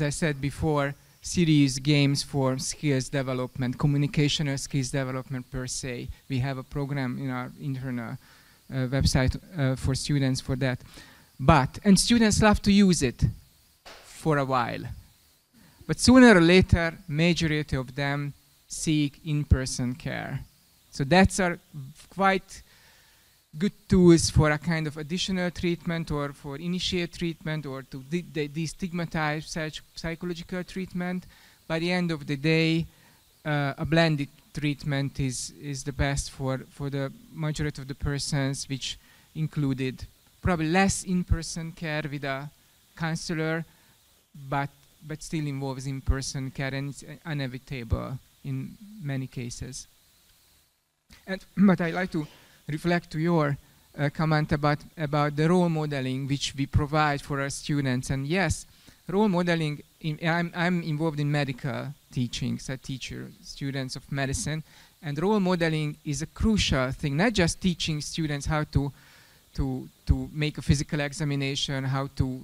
I said before, serious games for skills development, communicational skills development per se. We have a program in our internal website for students for that. And students love to use it for a while. But sooner or later, majority of them seek in-person care. So that's our quite good tools for a kind of additional treatment or for initiate treatment or to destigmatize psychological treatment. By the end of the day, a blended treatment is the best for the majority of the persons, which included probably less in-person care with a counselor, but still involves in-person care, and it's inevitable in many cases. But I like to reflect to your comment about the role modeling which we provide for our students. And yes, role modeling, I'm involved in medical teachings. I teach students of medicine, and role modeling is a crucial thing, not just teaching students how to make a physical examination, how to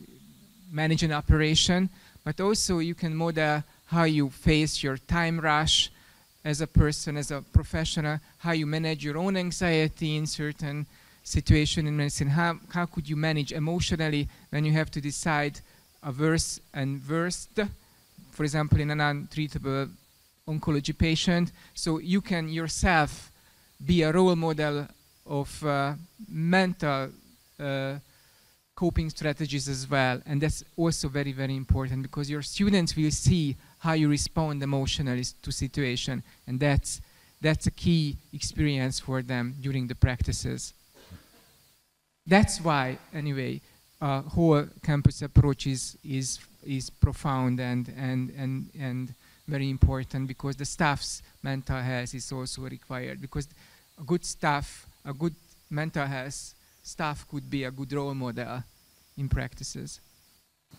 manage an operation, but also you can model how you face your time rush as a person, as a professional, how you manage your own anxiety in certain situation in medicine, how could you manage emotionally when you have to decide a worse and worst, for example, in an untreatable oncology patient. So you can yourself be a role model of mental coping strategies as well. And that's also very, very important, because your students will see how you respond emotionally to situation, and that's a key experience for them during the practices. That's why, anyway, whole campus approach is profound and very important, because the staff's mental health is also required, because a good staff, a good mental health staff could be a good role model in practices.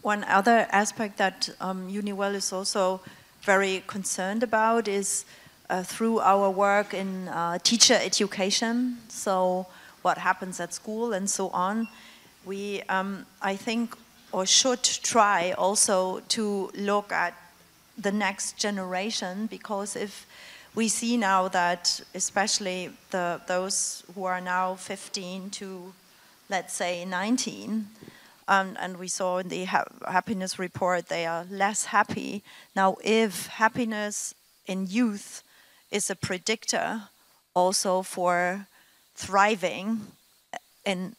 One other aspect that UniWell is also very concerned about is through our work in teacher education, so what happens at school and so on. We, I think, or should try also to look at the next generation, because if we see now that especially those who are now 15 to, let's say, 19, and we saw in the happiness report they are less happy. Now, if happiness in youth is a predictor also for thriving in,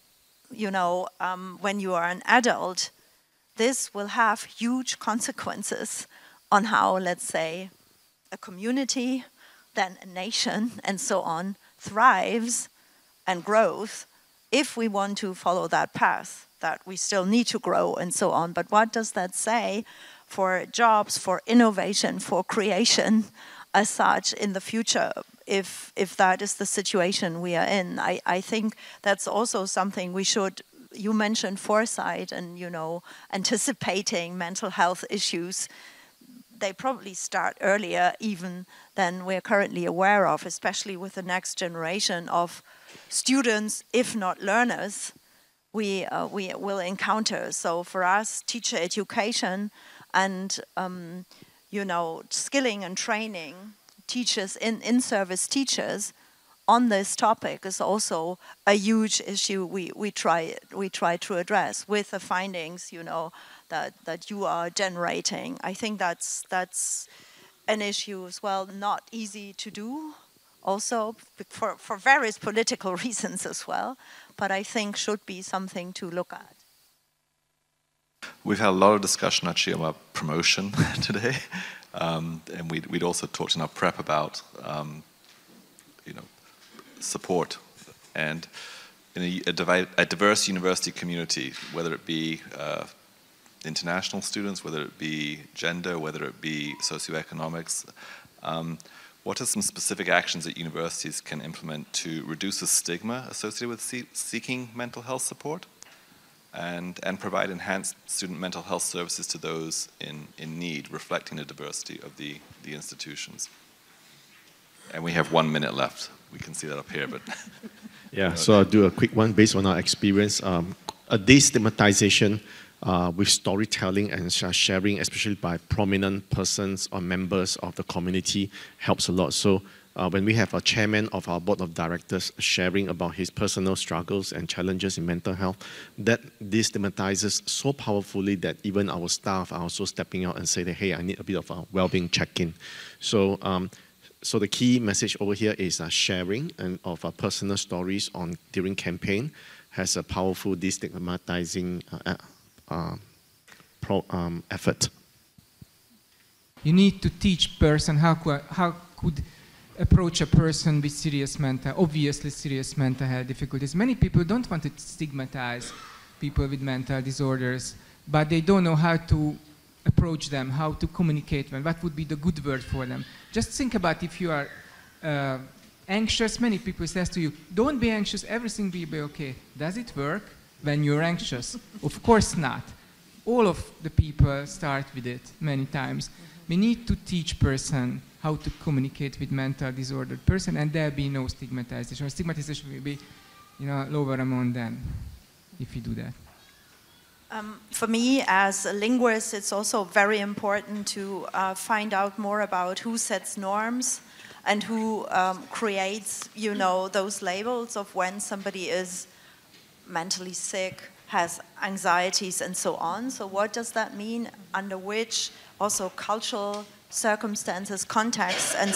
when you are an adult, this will have huge consequences on how, let's say, a community, then a nation, and so on, thrives and grows if we want to follow that path, that we still need to grow and so on. But what does that say for jobs, for innovation, for creation as such in the future, if that is the situation we are in? I think that's also something we should, you mentioned foresight and, anticipating mental health issues. They probably start earlier even than we're currently aware of, especially with the next generation of students, if not learners, we will encounter. So for us, teacher education and, skilling and training teachers, in-service teachers on this topic is also a huge issue we try to address with the findings, that you are generating. I think that's an issue as well, not easy to do, also for various political reasons as well, but I think should be something to look at. We've had a lot of discussion actually about promotion today, and we'd also talked in our prep about support, and in a diverse university community, whether it be international students, whether it be gender, whether it be socioeconomics, what are some specific actions that universities can implement to reduce the stigma associated with seeking mental health support and provide enhanced student mental health services to those in need, reflecting the diversity of the institutions? And we have 1 minute left. We can see that up here, but... Yeah, so I'll do a quick one based on our experience. A destigmatization with storytelling and sharing, especially by prominent persons or members of the community, helps a lot. So when we have a chairman of our board of directors sharing about his personal struggles and challenges in mental health, that destigmatizes so powerfully that even our staff are also stepping out and say that, hey, I need a bit of a well-being check-in. So, so the key message over here is sharing of personal stories during campaign has a powerful destigmatizing effort. You need to teach person how could approach a person with obviously serious mental health difficulties. Many people don't want to stigmatize people with mental disorders, but they don't know how to approach them, how to communicate them, what would be the good word for them. Just think about if you are anxious, many people say to you, don't be anxious, everything will be okay. Does it work when you're anxious? Of course not. All of the people start with it many times. We need to teach person how to communicate with mental disordered person, and there'll be no stigmatization. Stigmatization will be, lower amount then, if you do that. For me, as a linguist, it's also very important to find out more about who sets norms and who creates, those labels of when somebody is mentally sick, has anxieties, and so on. So what does that mean? Under which also cultural circumstances, contexts, and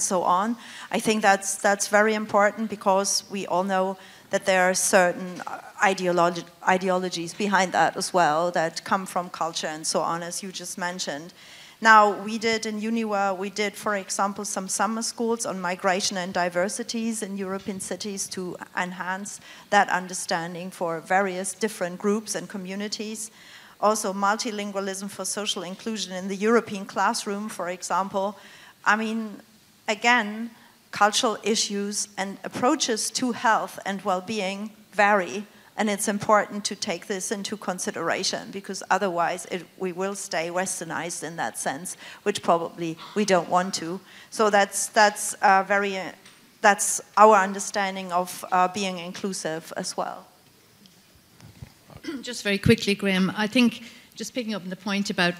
so on. I think that's very important because we all know that there are certain ideologies behind that as well that come from culture and so on, as you just mentioned. Now, we did in UNIWA, for example, some summer schools on migration and diversities in European cities to enhance that understanding for various different groups and communities. Also, multilingualism for social inclusion in the European classroom, for example. I mean, again, cultural issues and approaches to health and well-being vary, and it's important to take this into consideration because otherwise we will stay westernized in that sense, which probably we don't want to. So that's our understanding of being inclusive as well. Just very quickly, Graham, I think just picking up on the point about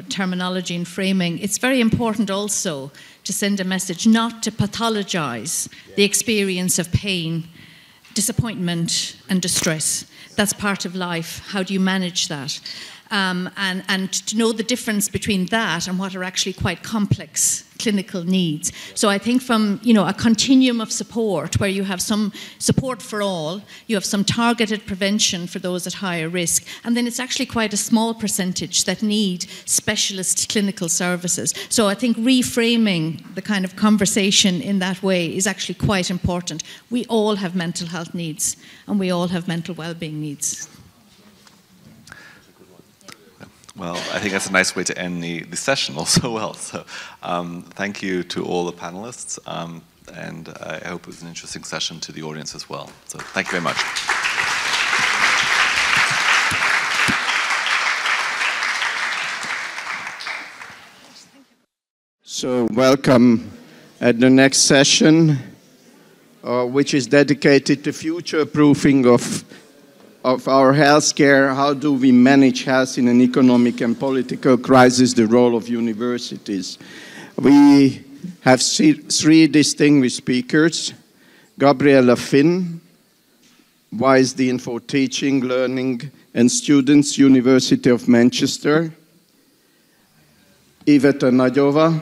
terminology and framing, it's very important also to send a message not to pathologize the experience of pain, disappointment and distress. That's part of life. How do you manage that? And to know the difference between that and what are actually quite complex clinical needs. So I think from a continuum of support where you have some support for all, you have some targeted prevention for those at higher risk, and then it's actually quite a small percentage that need specialist clinical services. So I think reframing the kind of conversation in that way is actually quite important. We all have mental health needs and we all have mental well-being needs. Well, I think that's a nice way to end the session also well. So thank you to all the panelists, and I hope it was an interesting session to the audience as well. So thank you very much. So welcome at the next session, which is dedicated to future-proofing of our healthcare. How do we manage health in an economic and political crisis, the role of universities? We have three distinguished speakers. Gabriella Finn, Vice Dean for Teaching, Learning and Students, University of Manchester. Iveta Nagyová,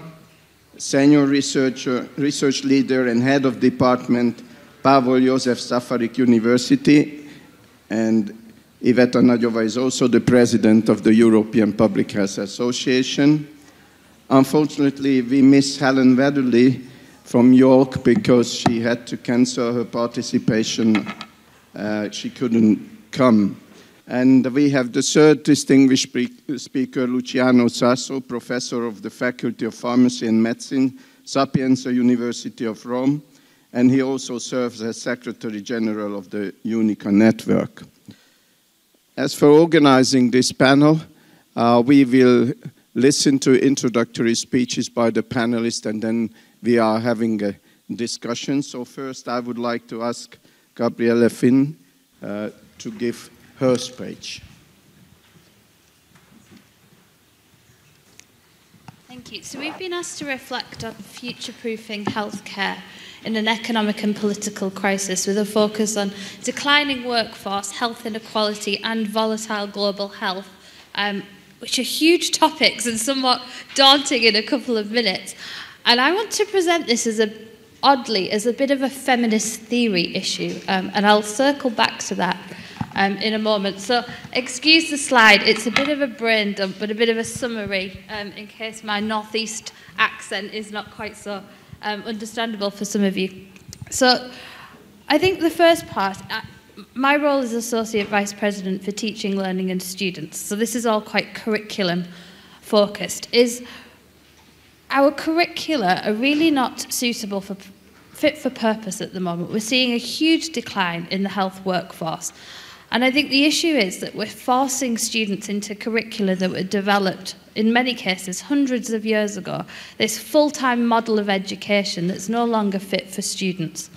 Senior Research Leader and Head of Department, Pavol József Safarik University. And Iveta Nagyová is also the president of the European Public Health Association. Unfortunately, we miss Helen Wedderly from York because she had to cancel her participation. She couldn't come. And we have the third distinguished speaker, Luciano Sasso, professor of the Faculty of Pharmacy and Medicine, Sapienza University of Rome, and he also serves as Secretary General of the UNICA network. As for organizing this panel, we will listen to introductory speeches by the panelists, and then we are having a discussion. So first I would like to ask Gabriele Finn to give her speech. Thank you. So we've been asked to reflect on future-proofing healthcare in an economic and political crisis with a focus on declining workforce, health inequality and volatile global health, which are huge topics and somewhat daunting in a couple of minutes. And I want to present this as oddly as a bit of a feminist theory issue, and I'll circle back to that in a moment. So excuse the slide, it's a bit of a brain dump, but a bit of a summary in case my northeast accent is not quite so understandable for some of you. So I think the first part, my role as Associate Vice President for Teaching, Learning and Students, so this is all quite curriculum focused, is our curricula are really not suitable for fit for purpose at the moment. We're seeing a huge decline in the health workforce. And I think the issue is that we're forcing students into curricula that were developed, in many cases, hundreds of years ago, this full-time model of education that's no longer fit for students.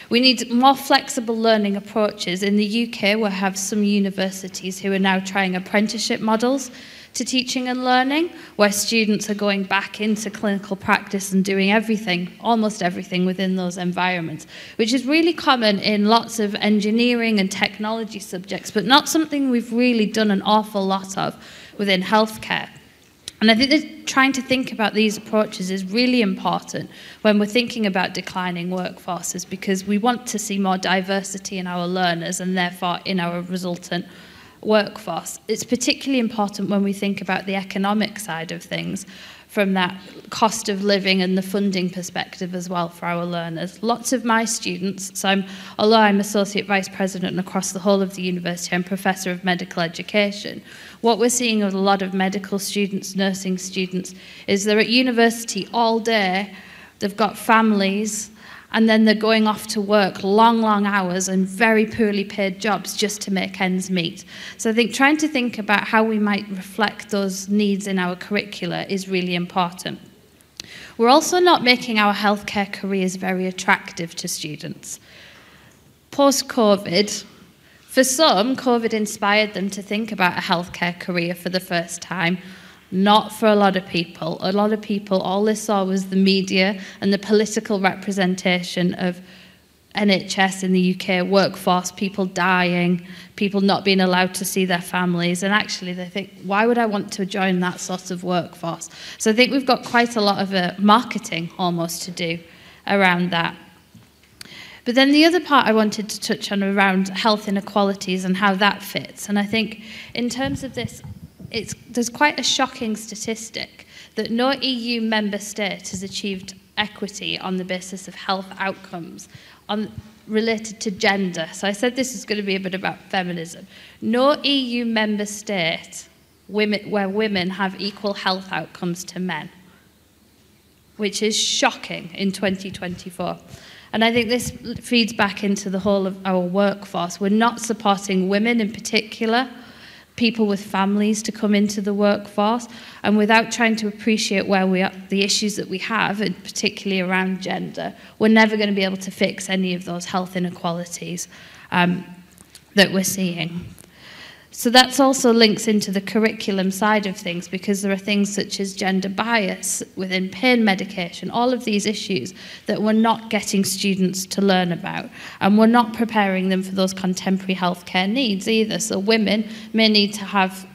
We need more flexible learning approaches. In the UK, we have some universities who are now trying apprenticeship models to teaching and learning, where students are going back into clinical practice and doing everything, almost everything within those environments, which is really common in lots of engineering and technology subjects, but not something we've really done an awful lot of within healthcare. And I think that trying to think about these approaches is really important when we're thinking about declining workforces, because we want to see more diversity in our learners and therefore in our resultant workforce. It's particularly important when we think about the economic side of things from that cost of living and the funding perspective as well for our learners. Lots of my students, although I'm Associate Vice President across the whole of the university, I'm Professor of Medical Education. What we're seeing with a lot of medical students, nursing students, is they're at university all day, they've got families, and then they're going off to work long, long hours and very poorly paid jobs just to make ends meet. So I think trying to think about how we might reflect those needs in our curricula is really important. We're also not making our healthcare careers very attractive to students. Post-COVID, for some, COVID inspired them to think about a healthcare career for the first time. Not for a lot of people. A lot of people, all they saw was the media and the political representation of NHS in the UK, workforce, people dying, people not being allowed to see their families. And actually they think, why would I want to join that sort of workforce? So I think we've got quite a lot of marketing almost to do around that. But then the other part I wanted to touch on around health inequalities and how that fits. And I think in terms of this, there's quite a shocking statistic that no EU member state has achieved equity on the basis of health outcomes related to gender. So I said this is going to be a bit about feminism. No EU member state where women have equal health outcomes to men, which is shocking in 2024. And I think this feeds back into the whole of our workforce. We're not supporting women in particular, people with families to come into the workforce, and without trying to appreciate where we are, the issues that we have, and particularly around gender, we're never going to be able to fix any of those health inequalities that we're seeing. So that's also links into the curriculum side of things, because there are things such as gender bias within pain medication, all of these issues that we're not getting students to learn about, and we're not preparing them for those contemporary healthcare needs either. So women may need to have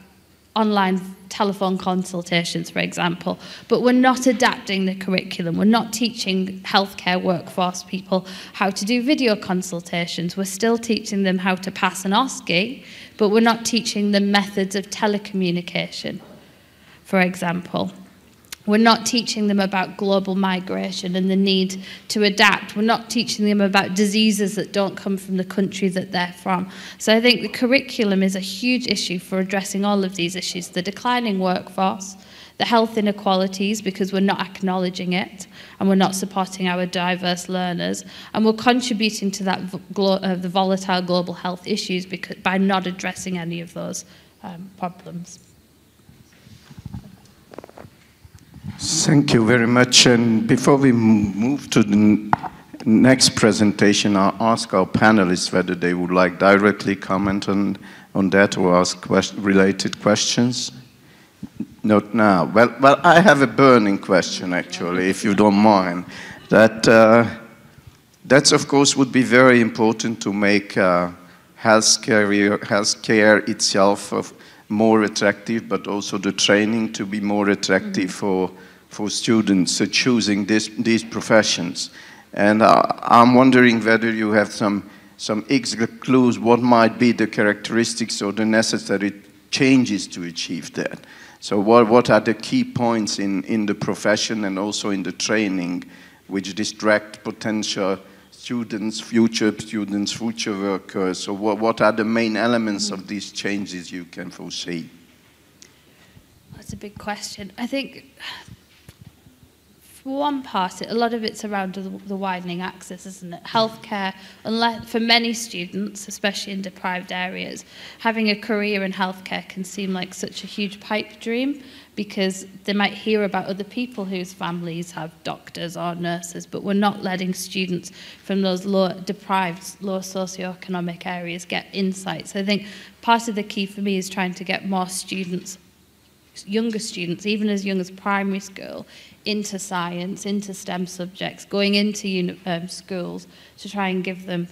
online telephone consultations, for example, but we're not adapting the curriculum. We're not teaching healthcare workforce people how to do video consultations. We're still teaching them how to pass an OSCE, but we're not teaching them methods of telecommunication, for example. We're not teaching them about global migration and the need to adapt. We're not teaching them about diseases that don't come from the country that they're from. So I think the curriculum is a huge issue for addressing all of these issues: the declining workforce, the health inequalities because we're not acknowledging it and we're not supporting our diverse learners, and we're contributing to that the volatile global health issues by not addressing any of those problems. Thank you very much. And before we move to the next presentation, I'll ask our panelists whether they would like directly comment on that or ask related questions. Not now. Well, I have a burning question, actually, if you don't mind. That of course, would be very important to make healthcare itself more attractive, but also the training to be more attractive for students choosing these professions. And I'm wondering whether you have some exact clues what might be the characteristics or the necessary changes to achieve that. So what are the key points in the profession and also in the training which distract potential students, future workers? So what are the main elements of these changes you can foresee? That's a big question. I think for one part, a lot of it's around the widening access, isn't it? Healthcare, for many students, especially in deprived areas, having a career in healthcare can seem like such a huge pipe dream because they might hear about other people whose families have doctors or nurses, but we're not letting students from those deprived, low socioeconomic areas get insights. So I think part of the key for me is trying to get more students, younger students, even as young as primary school, into science, into STEM subjects, going into schools to try and give them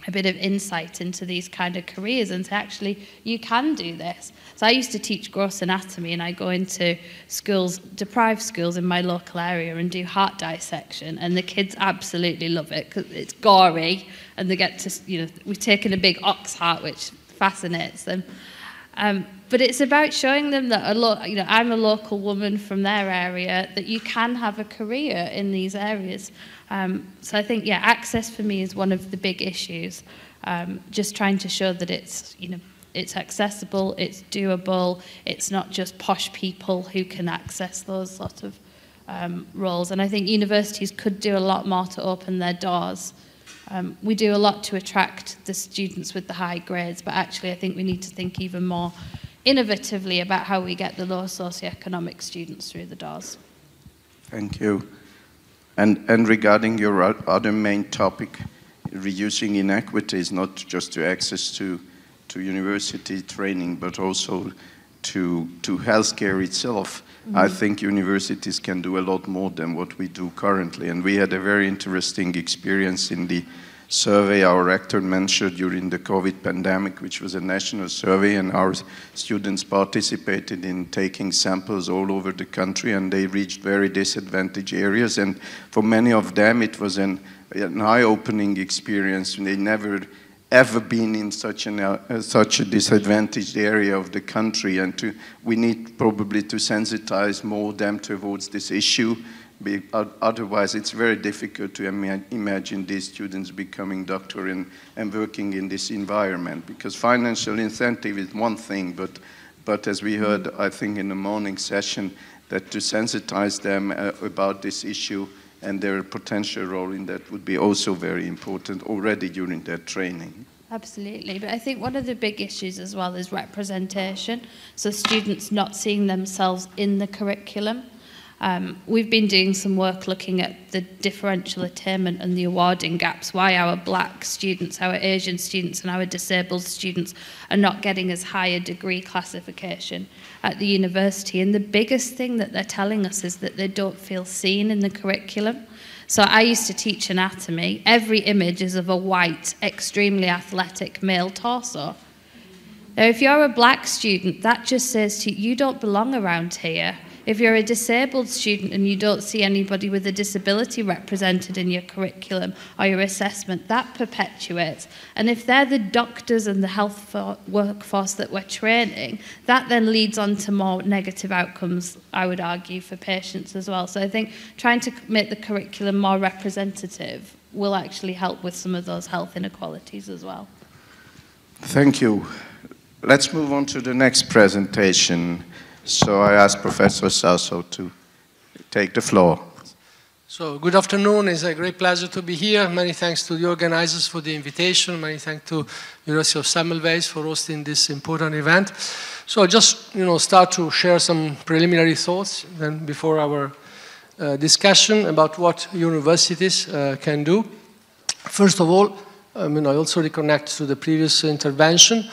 a bit of insight into these kind of careers and to actually, you can do this. So I used to teach gross anatomy and I go into schools, deprived schools in my local area and do heart dissection, and the kids absolutely love it because it's gory and they get to, we've taken a big ox heart which fascinates them. But it's about showing them that I'm a local woman from their area, that you can have a career in these areas. So I think, access for me is one of the big issues. Just trying to show that it's accessible, it's doable, it's not just posh people who can access those sort of roles. And I think universities could do a lot more to open their doors. We do a lot to attract the students with the high grades, but actually I think we need to think even more innovatively about how we get the low socioeconomic students through the doors. Thank you. And regarding your other main topic, reducing inequities, not just to access to university training, but also to healthcare itself, I think universities can do a lot more than what we do currently. And we had a very interesting experience in the survey our rector mentioned during the COVID pandemic, which was a national survey, and our students participated in taking samples all over the country, and they reached very disadvantaged areas. And for many of them, it was an eye-opening experience. They never ever been in such a disadvantaged area of the country, and we need probably to sensitize more them towards this issue. Otherwise, it's very difficult to imagine these students becoming doctors and working in this environment, because financial incentive is one thing, but as we heard, I think in the morning session, that to sensitize them about this issue and their potential role in that would be also very important already during their training. Absolutely, but I think one of the big issues as well is representation, so students not seeing themselves in the curriculum. We've been doing some work looking at the differential attainment and the awarding gaps, why our black students, our Asian students and our disabled students are not getting as high a degree classification at the university. And the biggest thing that they're telling us is that they don't feel seen in the curriculum. So I used to teach anatomy. Every image is of a white, extremely athletic male torso. Now, if you're a black student, that just says to you, you don't belong around here. If you're a disabled student and you don't see anybody with a disability represented in your curriculum or your assessment, that perpetuates. And if they're the doctors and the health workforce that we're training, that then leads on to more negative outcomes, I would argue, for patients as well. So I think trying to make the curriculum more representative will actually help with some of those health inequalities as well. Thank you. Let's move on to the next presentation. So I ask Professor Celso to take the floor. So good afternoon. It's a great pleasure to be here. Many thanks to the organizers for the invitation. Many thanks to University of Semmelweis for hosting this important event. So I'll just start to share some preliminary thoughts then before our discussion about what universities can do. First of all, I also reconnect to the previous intervention.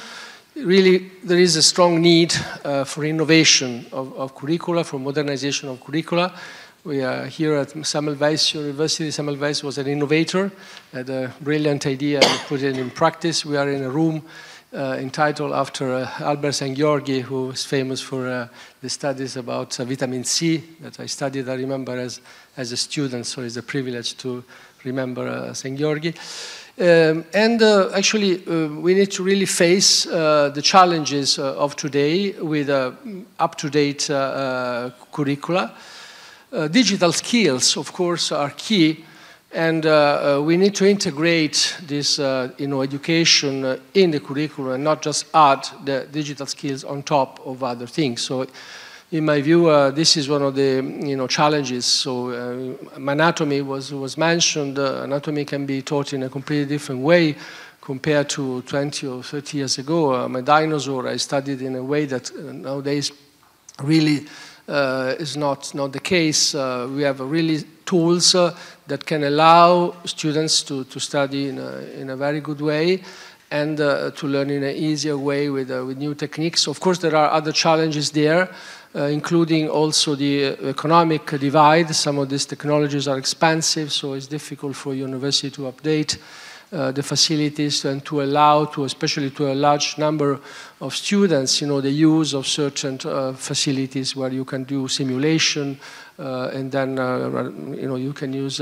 Really, there is a strong need for innovation of curricula, for modernization of curricula. We are here at Semmelweis University. Semmelweis was an innovator, had a brilliant idea and put it in practice. We are in a room entitled after Albert Szent-Györgyi, who is famous for the studies about vitamin C that I studied, I remember, as a student, so it's a privilege to remember Szent-Györgyi. Actually, we need to really face the challenges of today with up-to-date curricula. Digital skills, of course, are key, and we need to integrate this education in the curriculum and not just add the digital skills on top of other things. So in my view, this is one of the challenges. So anatomy was mentioned. Anatomy can be taught in a completely different way compared to 20 or 30 years ago. My dinosaur I studied in a way that nowadays really is not the case. We have really tools that can allow students to study in a very good way and to learn in an easier way with new techniques. Of course, there are other challenges there, including also the economic divide. Some of these technologies are expensive, so it's difficult for university to update the facilities and to allow, especially to a large number of students, the use of certain facilities where you can do simulation and then you can use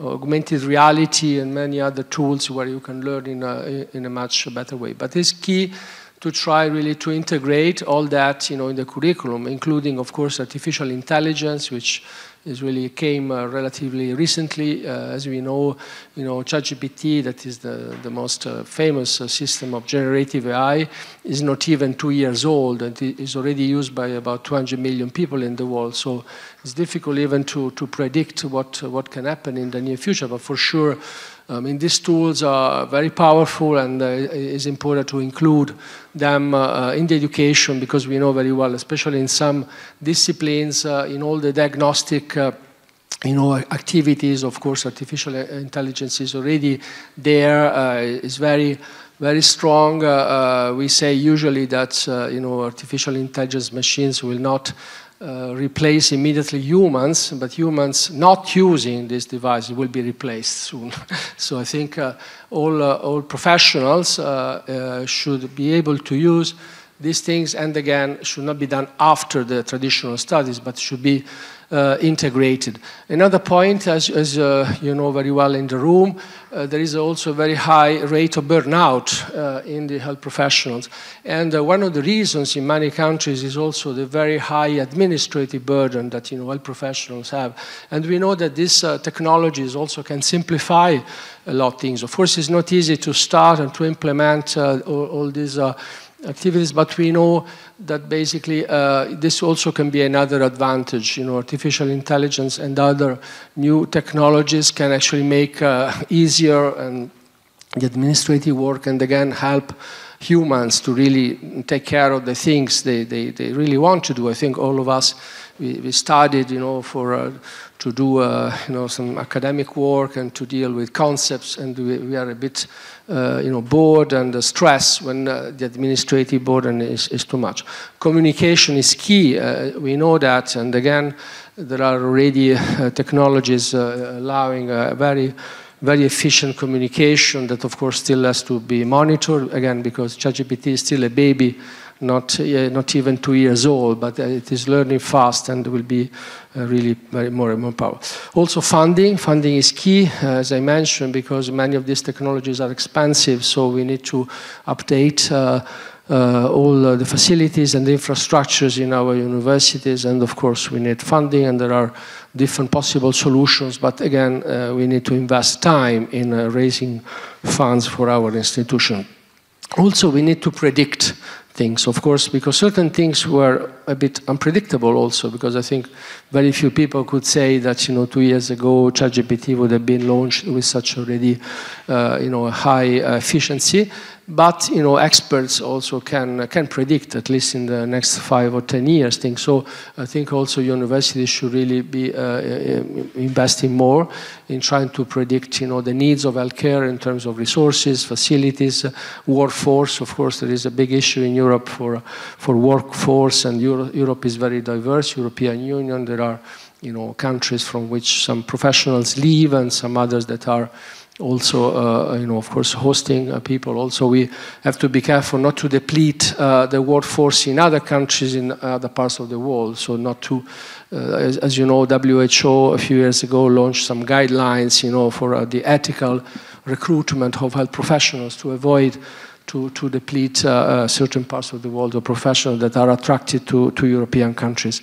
augmented reality and many other tools where you can learn in a much better way. But it's key to try really to integrate all that in the curriculum, including, of course, artificial intelligence, which really came relatively recently. As we know, ChatGPT, that is the most famous system of generative AI, is not even 2 years old and is already used by about 200 million people in the world. So it's difficult even to predict what can happen in the near future. But for sure, these tools are very powerful, and it's important to include them in the education, because we know very well, especially in some disciplines, in all the diagnostic activities, of course, artificial intelligence is already there, is very, very strong. We say usually that artificial intelligence machines will not replace immediately humans, but humans not using this device will be replaced soon. So I think all professionals should be able to use these things, and again, should not be done after the traditional studies, but should be integrated. Another point, as you know very well in the room, there is also a very high rate of burnout in the health professionals. And one of the reasons in many countries is also the very high administrative burden that health professionals have. And we know that these technologies also can simplify a lot of things. Of course, it's not easy to start and to implement all these activities, but we know that basically this also can be another advantage. Artificial intelligence and other new technologies can actually make easier and the administrative work, and again help humans to really take care of the things they really want to do. I think all of us, we studied, to do some academic work and to deal with concepts, and we are a bit bored and stressed when the administrative burden is too much. Communication is key. We know that, and again, there are already technologies allowing very, very efficient communication that, of course, still has to be monitored, again, because ChatGPT is still a baby, not even 2 years old, but it is learning fast and will be really very more and more powerful. Also funding is key, as I mentioned, because many of these technologies are expensive, so we need to update all the facilities and the infrastructures in our universities, and of course we need funding, and there are different possible solutions, but again we need to invest time in raising funds for our institution. Also, we need to predict things, of course, because certain things were a bit unpredictable also, because I think very few people could say that, 2 years ago, ChatGPT would have been launched with such already, high efficiency. But, experts also can predict, at least in the next 5 or 10 years, things. So I think also universities should really be investing more in trying to predict, the needs of healthcare in terms of resources, facilities, workforce. Of course, there is a big issue in Europe for workforce, and Europe is very diverse. European Union, there are, countries from which some professionals leave and some others that are also, of course, hosting people. Also, we have to be careful not to deplete the workforce in other countries, in other parts of the world. So not to, as you know, WHO a few years ago launched some guidelines, for the ethical recruitment of health professionals to avoid to deplete certain parts of the world of professionals that are attracted to European countries.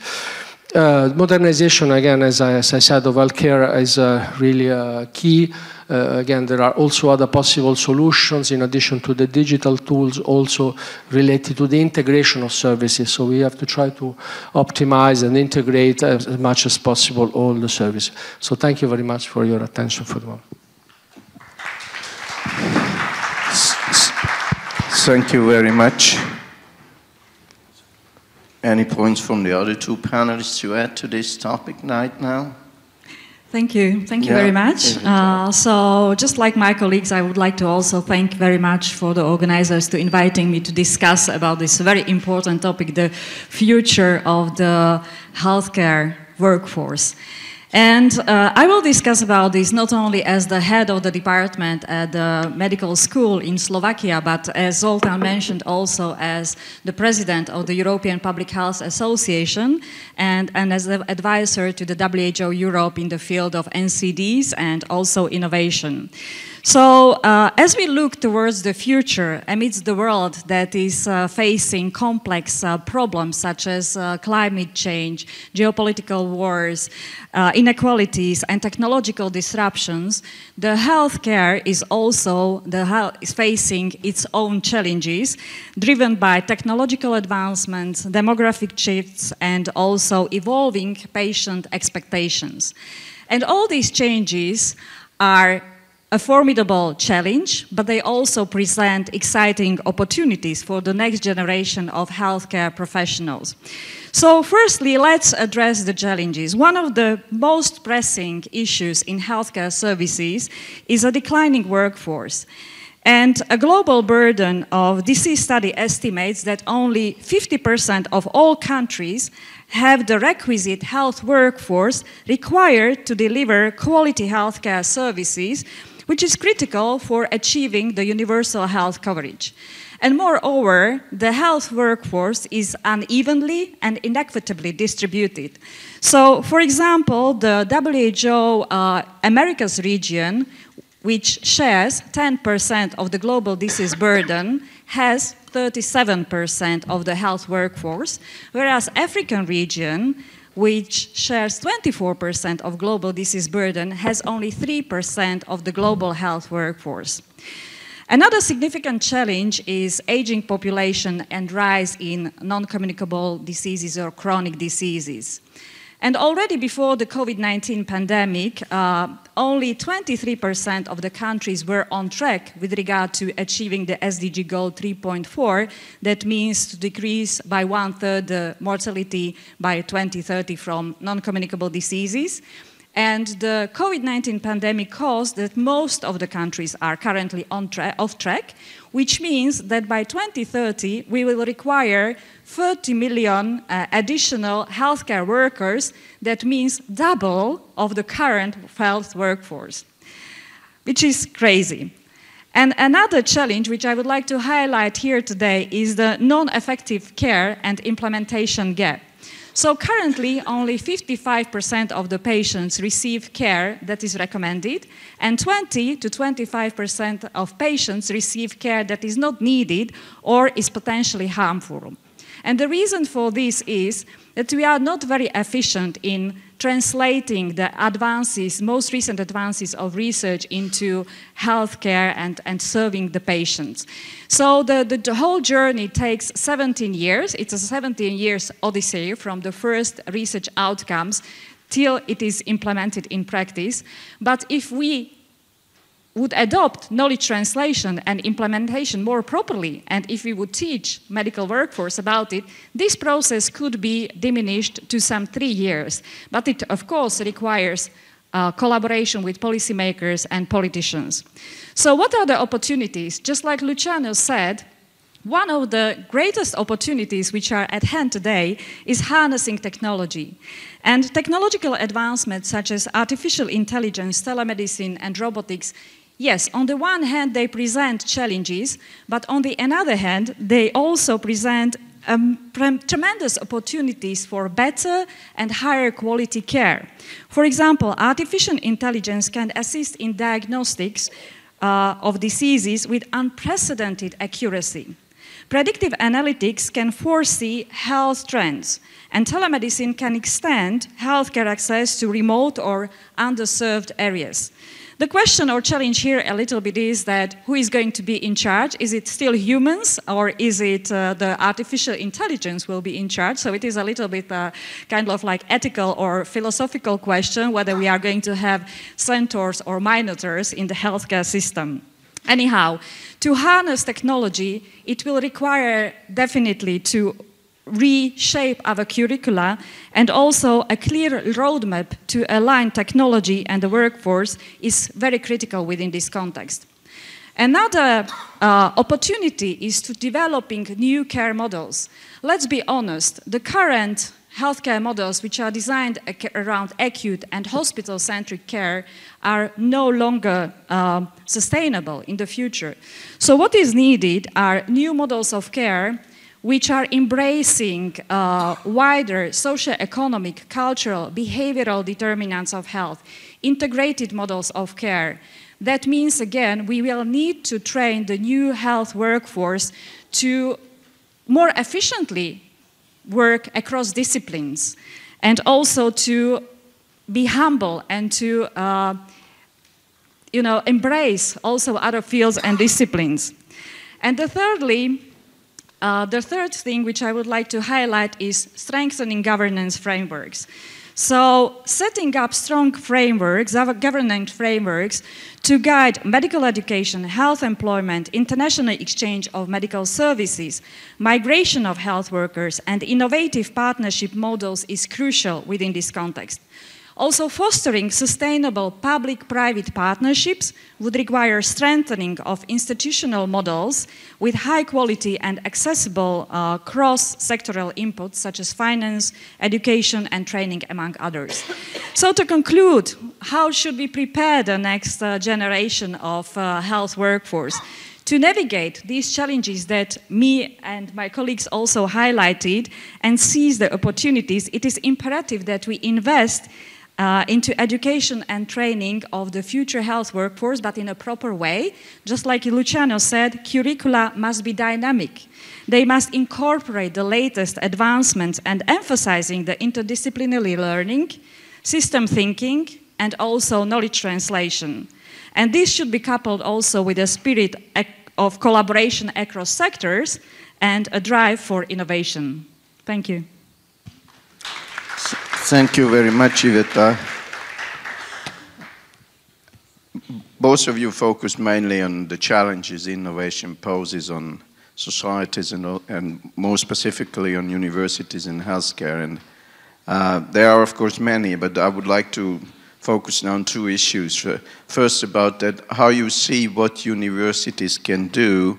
Modernization, again, as I said, of healthcare is really key. Again, there are also other possible solutions in addition to the digital tools also related to the integration of services. So we have to try to optimize and integrate as much as possible all the services. So thank you very much for your attention for the moment. Thank you very much. Any points from the other two panelists to add to this topic right now? Thank you. Thank you very much. So just like my colleagues, I would like to also thank very much for the organizers to inviting me to discuss about this very important topic, the future of the healthcare workforce. And I will discuss about this not only as the head of the department at the medical school in Slovakia, but as Zoltán mentioned, also as the president of the European Public Health Association and as the advisor to the WHO Europe in the field of NCDs and also innovation. So as we look towards the future amidst the world that is facing complex problems such as climate change, geopolitical wars, inequalities and technological disruptions, the healthcare is also facing its own challenges driven by technological advancements, demographic shifts and also evolving patient expectations. And all these changes are a formidable challenge, but they also present exciting opportunities for the next generation of healthcare professionals. So firstly, let's address the challenges. One of the most pressing issues in healthcare services is a declining workforce. And a global burden of disease study estimates that only 50% of all countries have the requisite health workforce required to deliver quality healthcare services, which is critical for achieving the universal health coverage. And moreover, the health workforce is unevenly and inequitably distributed. So, for example, the WHO Americas region, which shares 10% of the global disease burden, has 37% of the health workforce, whereas African region, which shares 24% of global disease burden, has only 3% of the global health workforce. Another significant challenge is aging population and rise in non-communicable diseases or chronic diseases. And already before the COVID-19 pandemic, only 23% of the countries were on track with regard to achieving the SDG goal 3.4. That means to decrease by 1/3 the mortality by 2030 from non-communicable diseases. And the COVID-19 pandemic caused that most of the countries are currently off track, which means that by 2030 we will require 30 million additional healthcare workers. That means double of the current health workforce, which is crazy. And another challenge which I would like to highlight here today is the non-effective care and implementation gap. So currently, only 55% of the patients receive care that is recommended, and 20 to 25% of patients receive care that is not needed or is potentially harmful. And the reason for this is that we are not very efficient in translating the advances, most recent advances of research into healthcare and serving the patients. So the whole journey takes 17 years. It's a 17 years odyssey from the first research outcomes till it is implemented in practice. But if we would adopt knowledge translation and implementation more properly, and if we would teach medical workforce about it, this process could be diminished to some 3 years. But it, of course, requires collaboration with policymakers and politicians. So what are the opportunities? Just like Luciano said, one of the greatest opportunities which are at hand today is harnessing technology. And technological advancements such as artificial intelligence, telemedicine, and robotics, yes, on the one hand, they present challenges, but on the other hand, they also present tremendous opportunities for better and higher quality care. For example, artificial intelligence can assist in diagnostics of diseases with unprecedented accuracy. Predictive analytics can foresee health trends, and telemedicine can extend healthcare access to remote or underserved areas. The question or challenge here a little bit is that who is going to be in charge? Is it still humans, or is it the artificial intelligence will be in charge? So it is a little bit kind of like ethical or philosophical question whether we are going to have centaurs or minotaurs in the healthcare system. Anyhow, to harness technology, it will require definitely to reshape our curricula, and also a clear roadmap to align technology and the workforce is very critical within this context. Another opportunity is to developing new care models. Let's be honest, the current healthcare models which are designed around acute and hospital-centric care are no longer sustainable in the future. So what is needed are new models of care which are embracing wider socio-economic, cultural, behavioral determinants of health, integrated models of care. That means, again, we will need to train the new health workforce to more efficiently work across disciplines, and also to be humble and to embrace also other fields and disciplines. And the third thing which I would like to highlight is strengthening governance frameworks. So setting up strong frameworks, governance frameworks, to guide medical education, health employment, international exchange of medical services, migration of health workers, and innovative partnership models is crucial within this context. Also, fostering sustainable public-private partnerships would require strengthening of institutional models with high quality and accessible cross-sectoral inputs such as finance, education, and training, among others. So to conclude, how should we prepare the next generation of health workforce? To navigate these challenges that me and my colleagues also highlighted and seize the opportunities, it is imperative that we invest into education and training of the future health workforce, but in a proper way. Just like Luciano said, curricula must be dynamic. They must incorporate the latest advancements and emphasizing the interdisciplinary learning, system thinking, and also knowledge translation. And this should be coupled also with a spirit of collaboration across sectors and a drive for innovation. Thank you. Thank you very much, Iveta. Both of you focus mainly on the challenges innovation poses on societies and more specifically on universities and healthcare. And there are, of course, many, but I would like to focus on two issues. First, about that, how you see what universities can do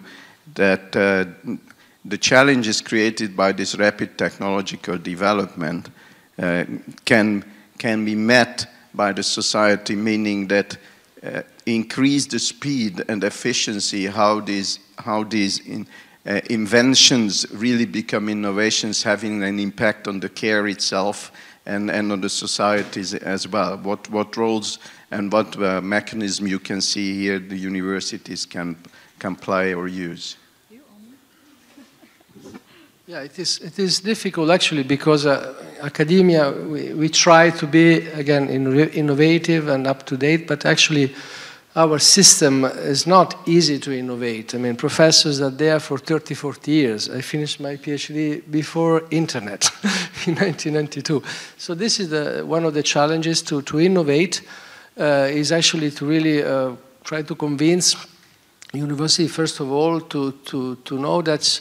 that the challenges created by this rapid technological development can be met by the society, meaning that increase the speed and efficiency, how these inventions really become innovations, having an impact on the care itself and on the societies as well. What roles and what mechanism you can see here the universities can play or use? Yeah, it is difficult actually because academia, we try to be, again, innovative and up to date, but actually our system is not easy to innovate. I mean, professors are there for 30, 40 years. I finished my PhD before internet in 1992. So this is one of the challenges to innovate, is actually to really try to convince university, first of all, to know that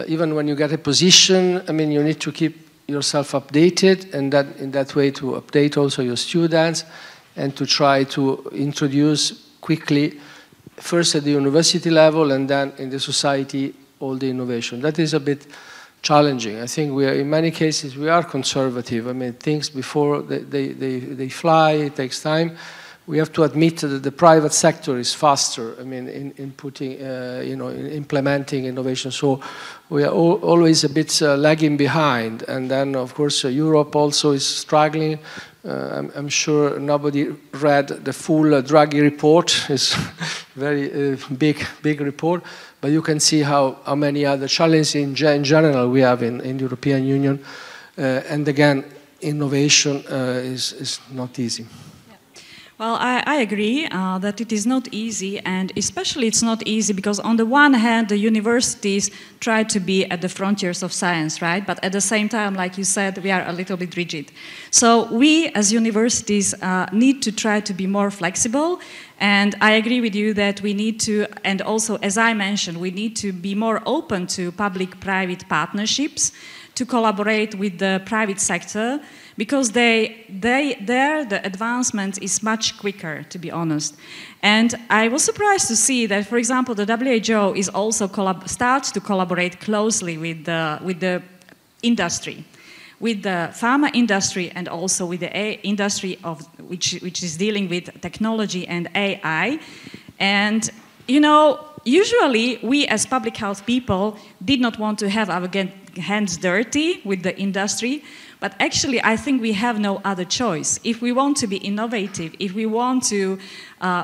even when you get a position, I mean, you need to keep yourself updated, and that in that way to update also your students, and to try to introduce quickly, first at the university level and then in the society, all the innovation. That is a bit challenging. I think in many cases we are conservative. I mean, things before they fly, it takes time. We have to admit that the private sector is faster, I mean, in putting, in implementing innovation. So we are always a bit lagging behind. And then, of course, Europe also is struggling. I'm sure nobody read the full Draghi report. It's a very big report. But you can see how many other challenges in general we have in the European Union. And again, innovation is not easy. Well, I agree that it is not easy, and especially it's not easy because on the one hand, the universities try to be at the frontiers of science, right? But at the same time, like you said, we are a little bit rigid. So we as universities need to try to be more flexible, and I agree with you that we need to, and also as I mentioned, we need to be more open to public-private partnerships, to collaborate with the private sector, because the advancement is much quicker, to be honest. And I was surprised to see that, for example, the WHO is also starts to collaborate closely with the industry, with the pharma industry, and also with the industry which is dealing with technology and AI. And usually we as public health people did not want to have our hands dirty with the industry, but actually I think we have no other choice. If we want to be innovative, if we want to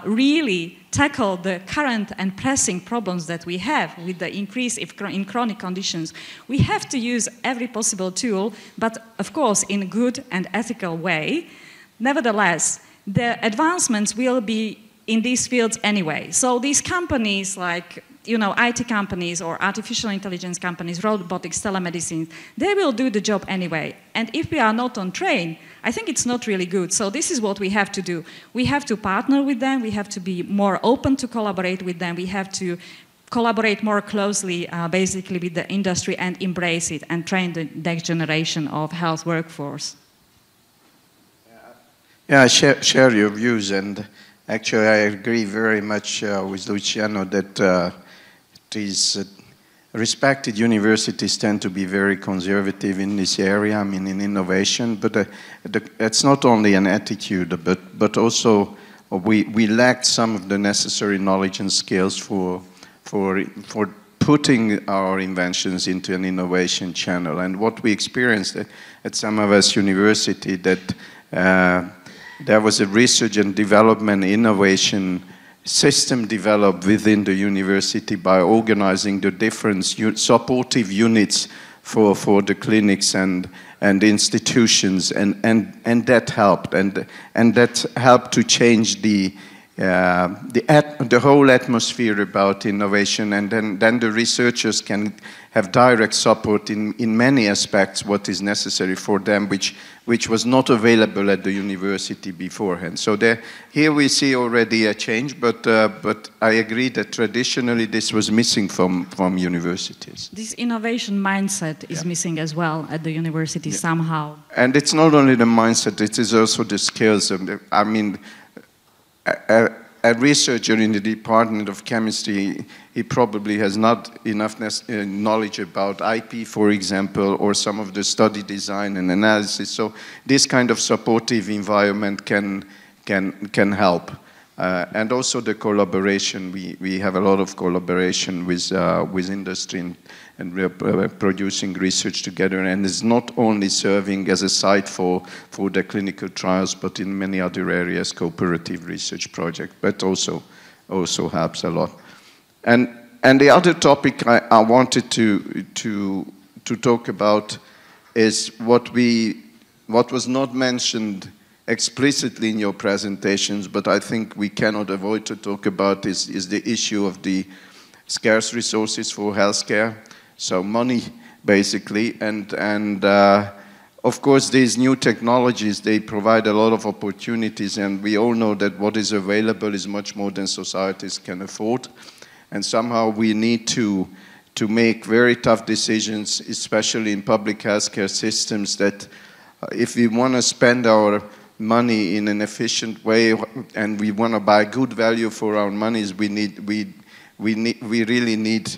really tackle the current and pressing problems that we have with the increase in chronic conditions, we have to use every possible tool, but of course in a good and ethical way. Nevertheless, the advancements will be in these fields anyway. So these companies like IT companies or artificial intelligence companies, robotics, telemedicine, they will do the job anyway. And if we are not on train, I think it's not really good. So this is what we have to do. We have to partner with them. We have to be more open to collaborate with them. We have to collaborate more closely, basically, with the industry and embrace it and train the next generation of health workforce. Yeah, I share your views, and actually I agree very much with Luciano that these respected universities tend to be very conservative in this area, I mean in innovation, but it's not only an attitude, but also we lack some of the necessary knowledge and skills for putting our inventions into an innovation channel. And what we experienced at Semmelweis University, that there was a research and development innovation system developed within the university by organizing the different supportive units for the clinics and institutions, and that helped, and that helped to change the whole atmosphere about innovation, and then the researchers can have direct support in many aspects what is necessary for them, which was not available at the university beforehand. So here we see already a change, but I agree that traditionally this was missing from universities. This innovation mindset is missing as well at the university somehow. And it's not only the mindset, it is also the skills. I mean, a researcher in the Department of Chemistry, he probably has not enough knowledge about IP, for example, or some of the study design and analysis. So this kind of supportive environment can help. And also the collaboration. We have a lot of collaboration with industry, and we are producing research together, and it's not only serving as a site for the clinical trials, but in many other areas, cooperative research project, but also helps a lot. And the other topic I wanted to to talk about is what was not mentioned explicitly in your presentations, but I think we cannot avoid to talk about is the issue of the scarce resources for healthcare, so money basically, and of course these new technologies, they provide a lot of opportunities, and we all know that what is available is much more than societies can afford, and somehow we need to make very tough decisions, especially in public healthcare systems, that if we want to spend our money in an efficient way and we want to buy good value for our monies, we really need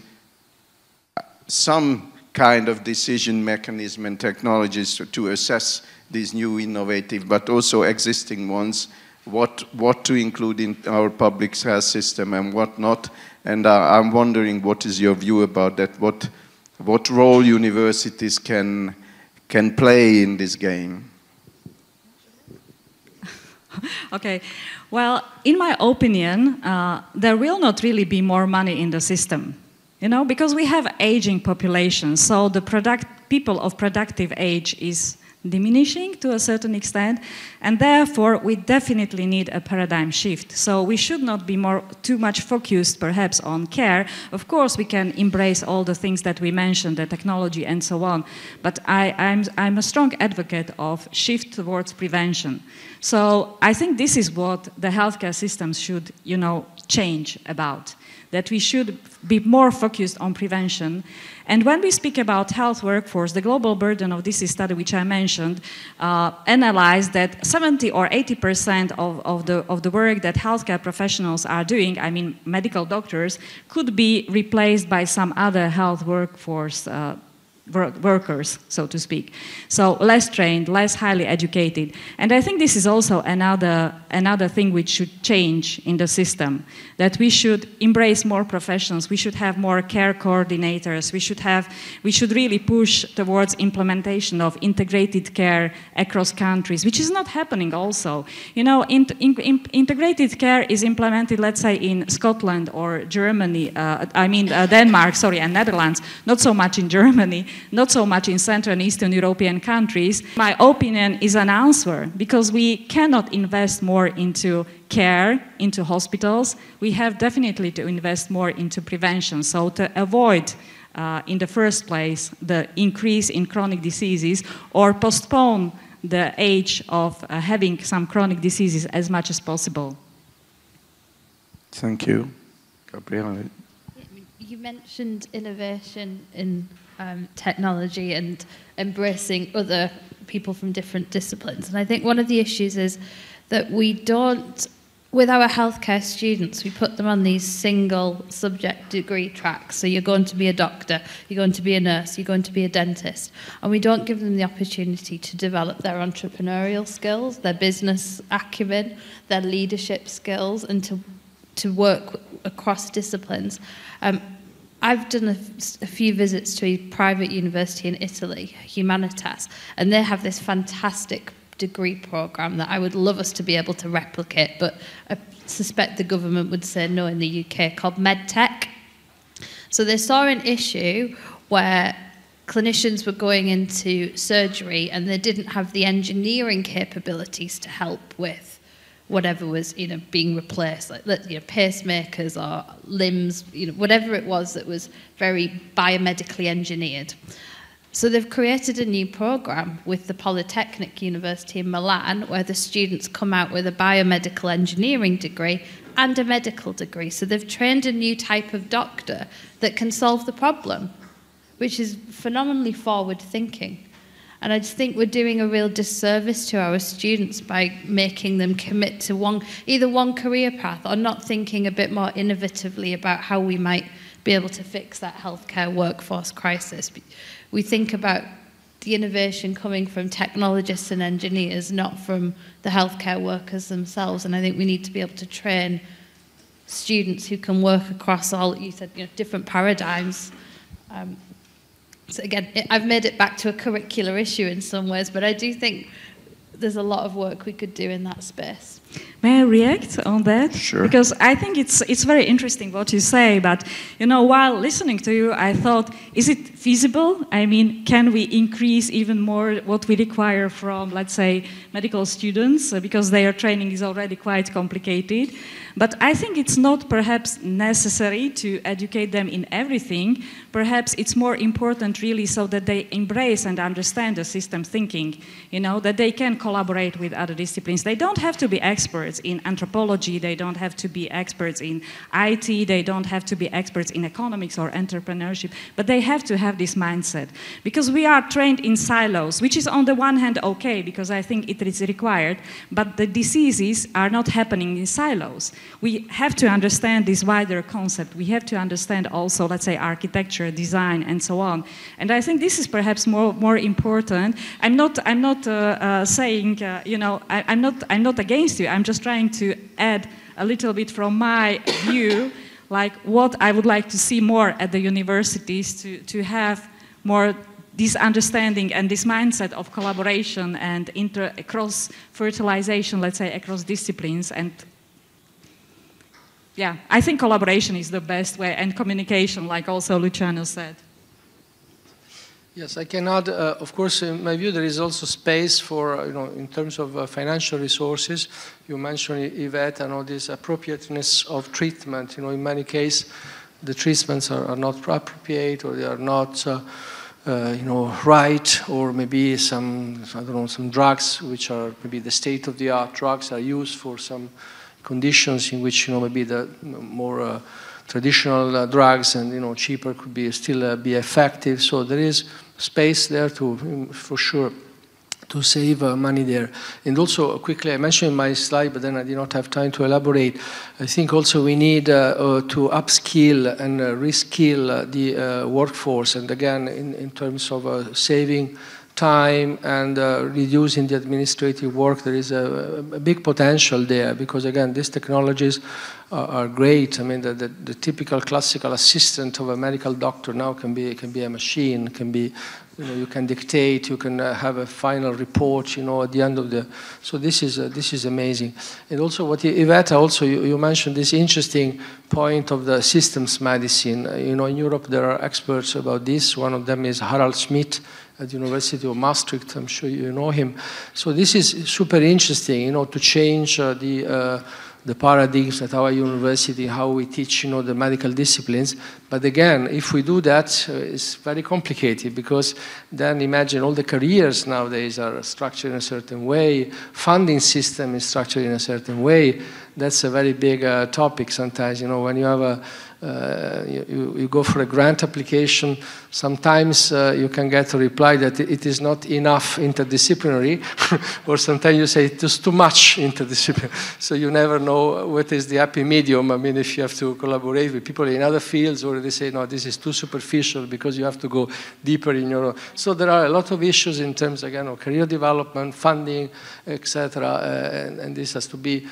some kind of decision mechanism and technologies to assess these new innovative but also existing ones, what to include in our public health system and what not. And I'm wondering, what is your view about that? What role universities can play in this game? Okay. Well, in my opinion, there will not really be more money in the system, you know, because we have aging population. So the people of productive age is diminishing to a certain extent, and therefore we definitely need a paradigm shift. So we should not be too much focused perhaps on care. Of course we can embrace all the things that we mentioned, the technology and so on, but I'm a strong advocate of shift towards prevention. So I think this is what the healthcare systems should, you know, change about, that we should be more focused on prevention. And when we speak about health workforce, the global burden of this study, which I mentioned, analyzed that 70 or 80% of the work that healthcare professionals are doing, I mean medical doctors, could be replaced by some other health workforce workers, so to speak. So less trained, less highly educated. And I think this is also another thing which should change in the system, that we should embrace more professions, we should have more care coordinators, we should really push towards implementation of integrated care across countries, which is not happening also. You know, integrated care is implemented, let's say, in Scotland or Germany, Denmark, and Netherlands, not so much in Germany, not so much in Central and Eastern European countries. My opinion is an answer, because we cannot invest more into care, into hospitals. We have definitely to invest more into prevention, so to avoid in the first place the increase in chronic diseases, or postpone the age of having some chronic diseases as much as possible. Thank you. Gabriele. You mentioned innovation in technology and embracing other people from different disciplines. And I think one of the issues is that we don't, with our healthcare students, we put them on these single subject degree tracks. So you're going to be a doctor, you're going to be a nurse, you're going to be a dentist. And we don't give them the opportunity to develop their entrepreneurial skills, their business acumen, their leadership skills, and to work across disciplines. I've done a few visits to a private university in Italy, Humanitas, and they have this fantastic degree program that I would love us to be able to replicate, but I suspect the government would say no in the UK, called MedTech. So they saw an issue where clinicians were going into surgery and they didn't have the engineering capabilities to help with whatever was, being replaced, like, pacemakers or limbs, whatever it was that was very biomedically engineered. So they've created a new program with the Polytechnic University in Milan, where the students come out with a biomedical engineering degree and a medical degree. So they've trained a new type of doctor that can solve the problem, which is phenomenally forward thinking. And I just think we're doing a real disservice to our students by making them commit to either one career path, or not thinking a bit more innovatively about how we might be able to fix that healthcare workforce crisis. We think about the innovation coming from technologists and engineers, not from the healthcare workers themselves. And I think we need to be able to train students who can work across all, you said, different paradigms. So again, I've made it back to a curricular issue in some ways, but I do think there's a lot of work we could do in that space. May I react on that? Sure. Because I think it's very interesting what you say, but you know, while listening to you, I thought, is it feasible? I mean, can we increase even more what we require from, let's say, medical students, because their training is already quite complicated? But I think it's not perhaps necessary to educate them in everything. Perhaps it's more important really so that they embrace and understand the system thinking, you know, that they can collaborate with other disciplines. They don't have to be experts in anthropology, they don't have to be experts in IT, they don't have to be experts in economics or entrepreneurship, but they have to have this mindset. Because we are trained in silos, which is on the one hand okay, because I think it is required, but the diseases are not happening in silos. We have to understand this wider concept. We have to understand also, let's say, architecture, design, and so on. And I think this is perhaps more important. I'm not saying, you know, I'm not against you. I'm just trying to add a little bit from my view, like what I would like to see more at the universities to have more this understanding and this mindset of collaboration and cross-fertilization, let's say, across disciplines. And yeah, I think collaboration is the best way, and communication, like also Luciano said. Yes, I can add, of course, in my view, there is also space for, you know, in terms of financial resources. You mentioned, Yvette, and all this appropriateness of treatment. You know, in many cases, the treatments are not appropriate, or they are not, you know, right, or maybe some, I don't know, some drugs, which are maybe the state-of-the-art drugs, are used for some conditions in which, you know, maybe the more traditional drugs and, you know, cheaper could be still be effective. So there is space there to, for sure, to save money there. And also, quickly, I mentioned in my slide, but then I did not have time to elaborate. I think also we need to upskill and reskill the workforce. And again, in terms of saving time and reducing the administrative work, there is a big potential there, because again, these technologies are great. I mean, the typical classical assistant of a medical doctor now can be a machine, can be, you know, you can dictate, you can have a final report, you know, at the end of the. So this is amazing. And also, what Yvette, also you mentioned this interesting point of the systems medicine. You know, in Europe there are experts about this. One of them is Harald Schmidt at the University of Maastricht. I'm sure you know him. So this is super interesting, you know, to change the paradigms at our university, how we teach, you know, the medical disciplines. But again, if we do that, it's very complicated, because then imagine all the careers nowadays are structured in a certain way, funding system is structured in a certain way. That's a very big topic sometimes, you know, when you have a you go for a grant application, sometimes you can get a reply that it is not enough interdisciplinary, or sometimes you say it is too much interdisciplinary. So you never know what is the happy medium. I mean, if you have to collaborate with people in other fields, or they say, no, this is too superficial because you have to go deeper in your own. So there are a lot of issues in terms, again, of career development, funding, etc. And this has to be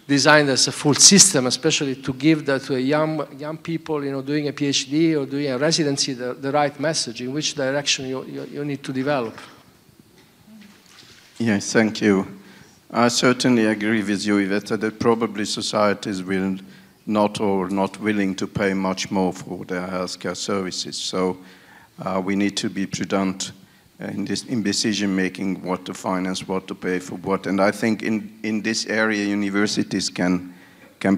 designed as a full system, especially to give that to a young people, you know, doing a PhD or doing a residency, the right message, in which direction you need to develop. Yes, thank you. I certainly agree with you, Yvette, that probably societies will not willing to pay much more for their healthcare services. So we need to be prudent in decision making, what to finance, what to pay for what. And I think in this area, universities can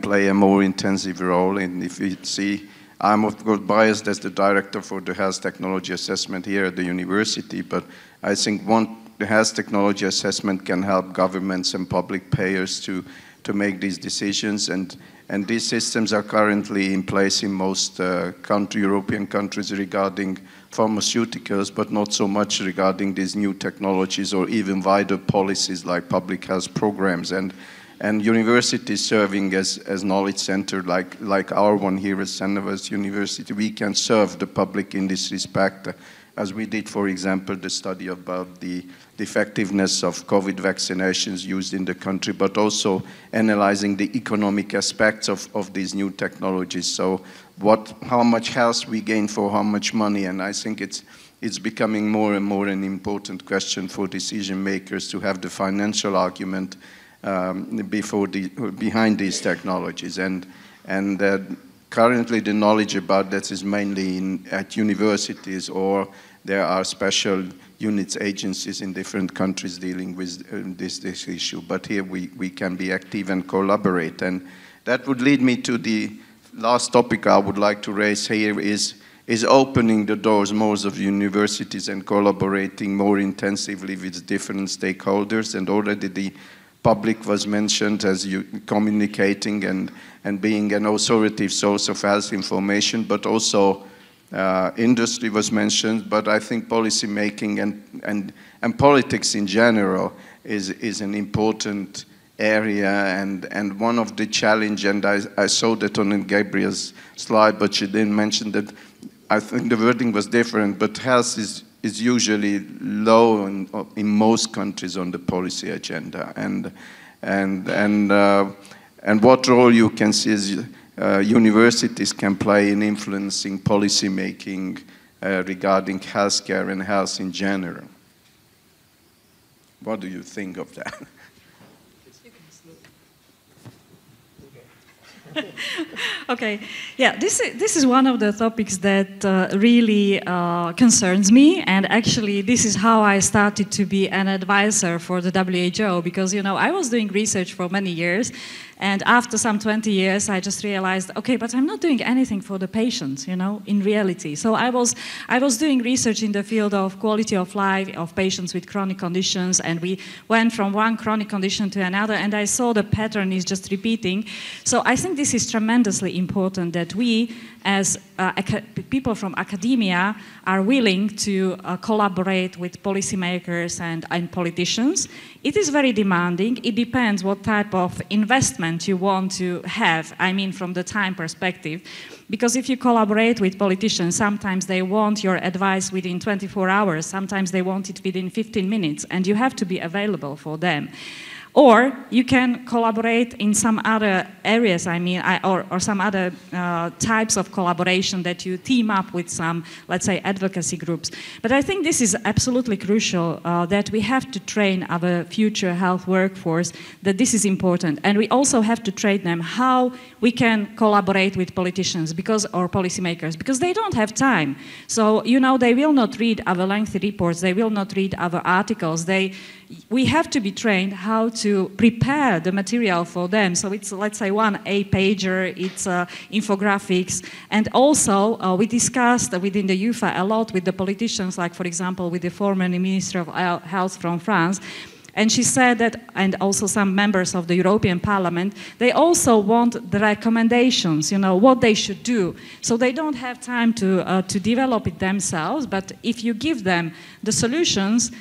play a more intensive role. And if you see, I'm of course biased as the director for the health technology assessment here at the university, but I think the health technology assessment can help governments and public payers to make these decisions. And these systems are currently in place in most European countries regarding pharmaceuticals, but not so much regarding these new technologies or even wider policies like public health programs. And universities serving as knowledge center like our one here at Semmelweis University, we can serve the public in this respect, as we did, for example, the study about the effectiveness of COVID vaccinations used in the country, but also analyzing the economic aspects of these new technologies. So how much health we gain for how much money, and I think it's becoming more and more an important question for decision makers to have the financial argument behind these technologies. And currently the knowledge about that is mainly at universities, or there are special units, agencies in different countries dealing with this issue. But here we can be active and collaborate. And that would lead me to the last topic I would like to raise here is opening the doors more of universities and collaborating more intensively with different stakeholders. And already the public was mentioned as communicating and being an authoritative source of health information, but also industry was mentioned. But I think policy making and politics in general is an important area, and one of the challenge, and I saw that on Gabriel's slide, but she didn't mention that. I think the wording was different, but health is usually low in most countries on the policy agenda, and what role you can see as universities can play in influencing policy making regarding healthcare and health in general. What do you think of that? Okay, yeah, this is one of the topics that really concerns me, and actually this is how I started to be an advisor for the WHO, because, you know, I was doing research for many years, and after some 20 years I just realized, okay, but I'm not doing anything for the patients, you know, in reality. So I was doing research in the field of quality of life of patients with chronic conditions, and we went from one chronic condition to another, and I saw the pattern is just repeating. So I think this is tremendously important that we, as people from academia, are willing to collaborate with policymakers and politicians. It is very demanding. It depends what type of investment you want to have, I mean from the time perspective. Because if you collaborate with politicians, sometimes they want your advice within 24 hours, sometimes they want it within 15 minutes, and you have to be available for them. Or you can collaborate in some other areas, or some other types of collaboration that you team up with some, let's say, advocacy groups. But I think this is absolutely crucial, that we have to train our future health workforce, that this is important. And we also have to train them how we can collaborate with politicians or policymakers, because they don't have time. So, you know, they will not read our lengthy reports, they will not read our articles. We have to be trained how to prepare the material for them. So it's, let's say, 1A-pager, it's infographics. And also, we discussed within the UFA a lot with the politicians, like, for example, with the former Minister of Health from France. And she said that, and also some members of the European Parliament, they also want the recommendations, you know, what they should do. So they don't have time to develop it themselves, but if you give them the solutions,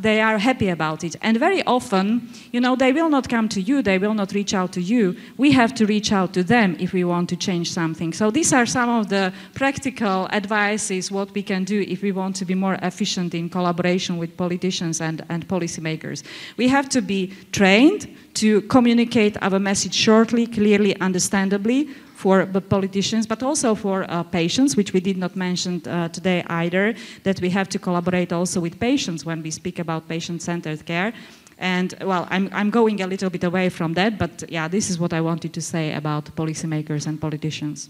they are happy about it. And very often, you know, they will not come to you, they will not reach out to you. We have to reach out to them if we want to change something. So these are some of the practical advices, what we can do if we want to be more efficient in collaboration with politicians and policymakers. We have to be trained to communicate our message shortly, clearly, understandably, for the politicians, but also for patients, which we did not mention today either, that we have to collaborate also with patients when we speak about patient-centered care. And, well, I'm going a little bit away from that, but, yeah, this is what I wanted to say about policymakers and politicians.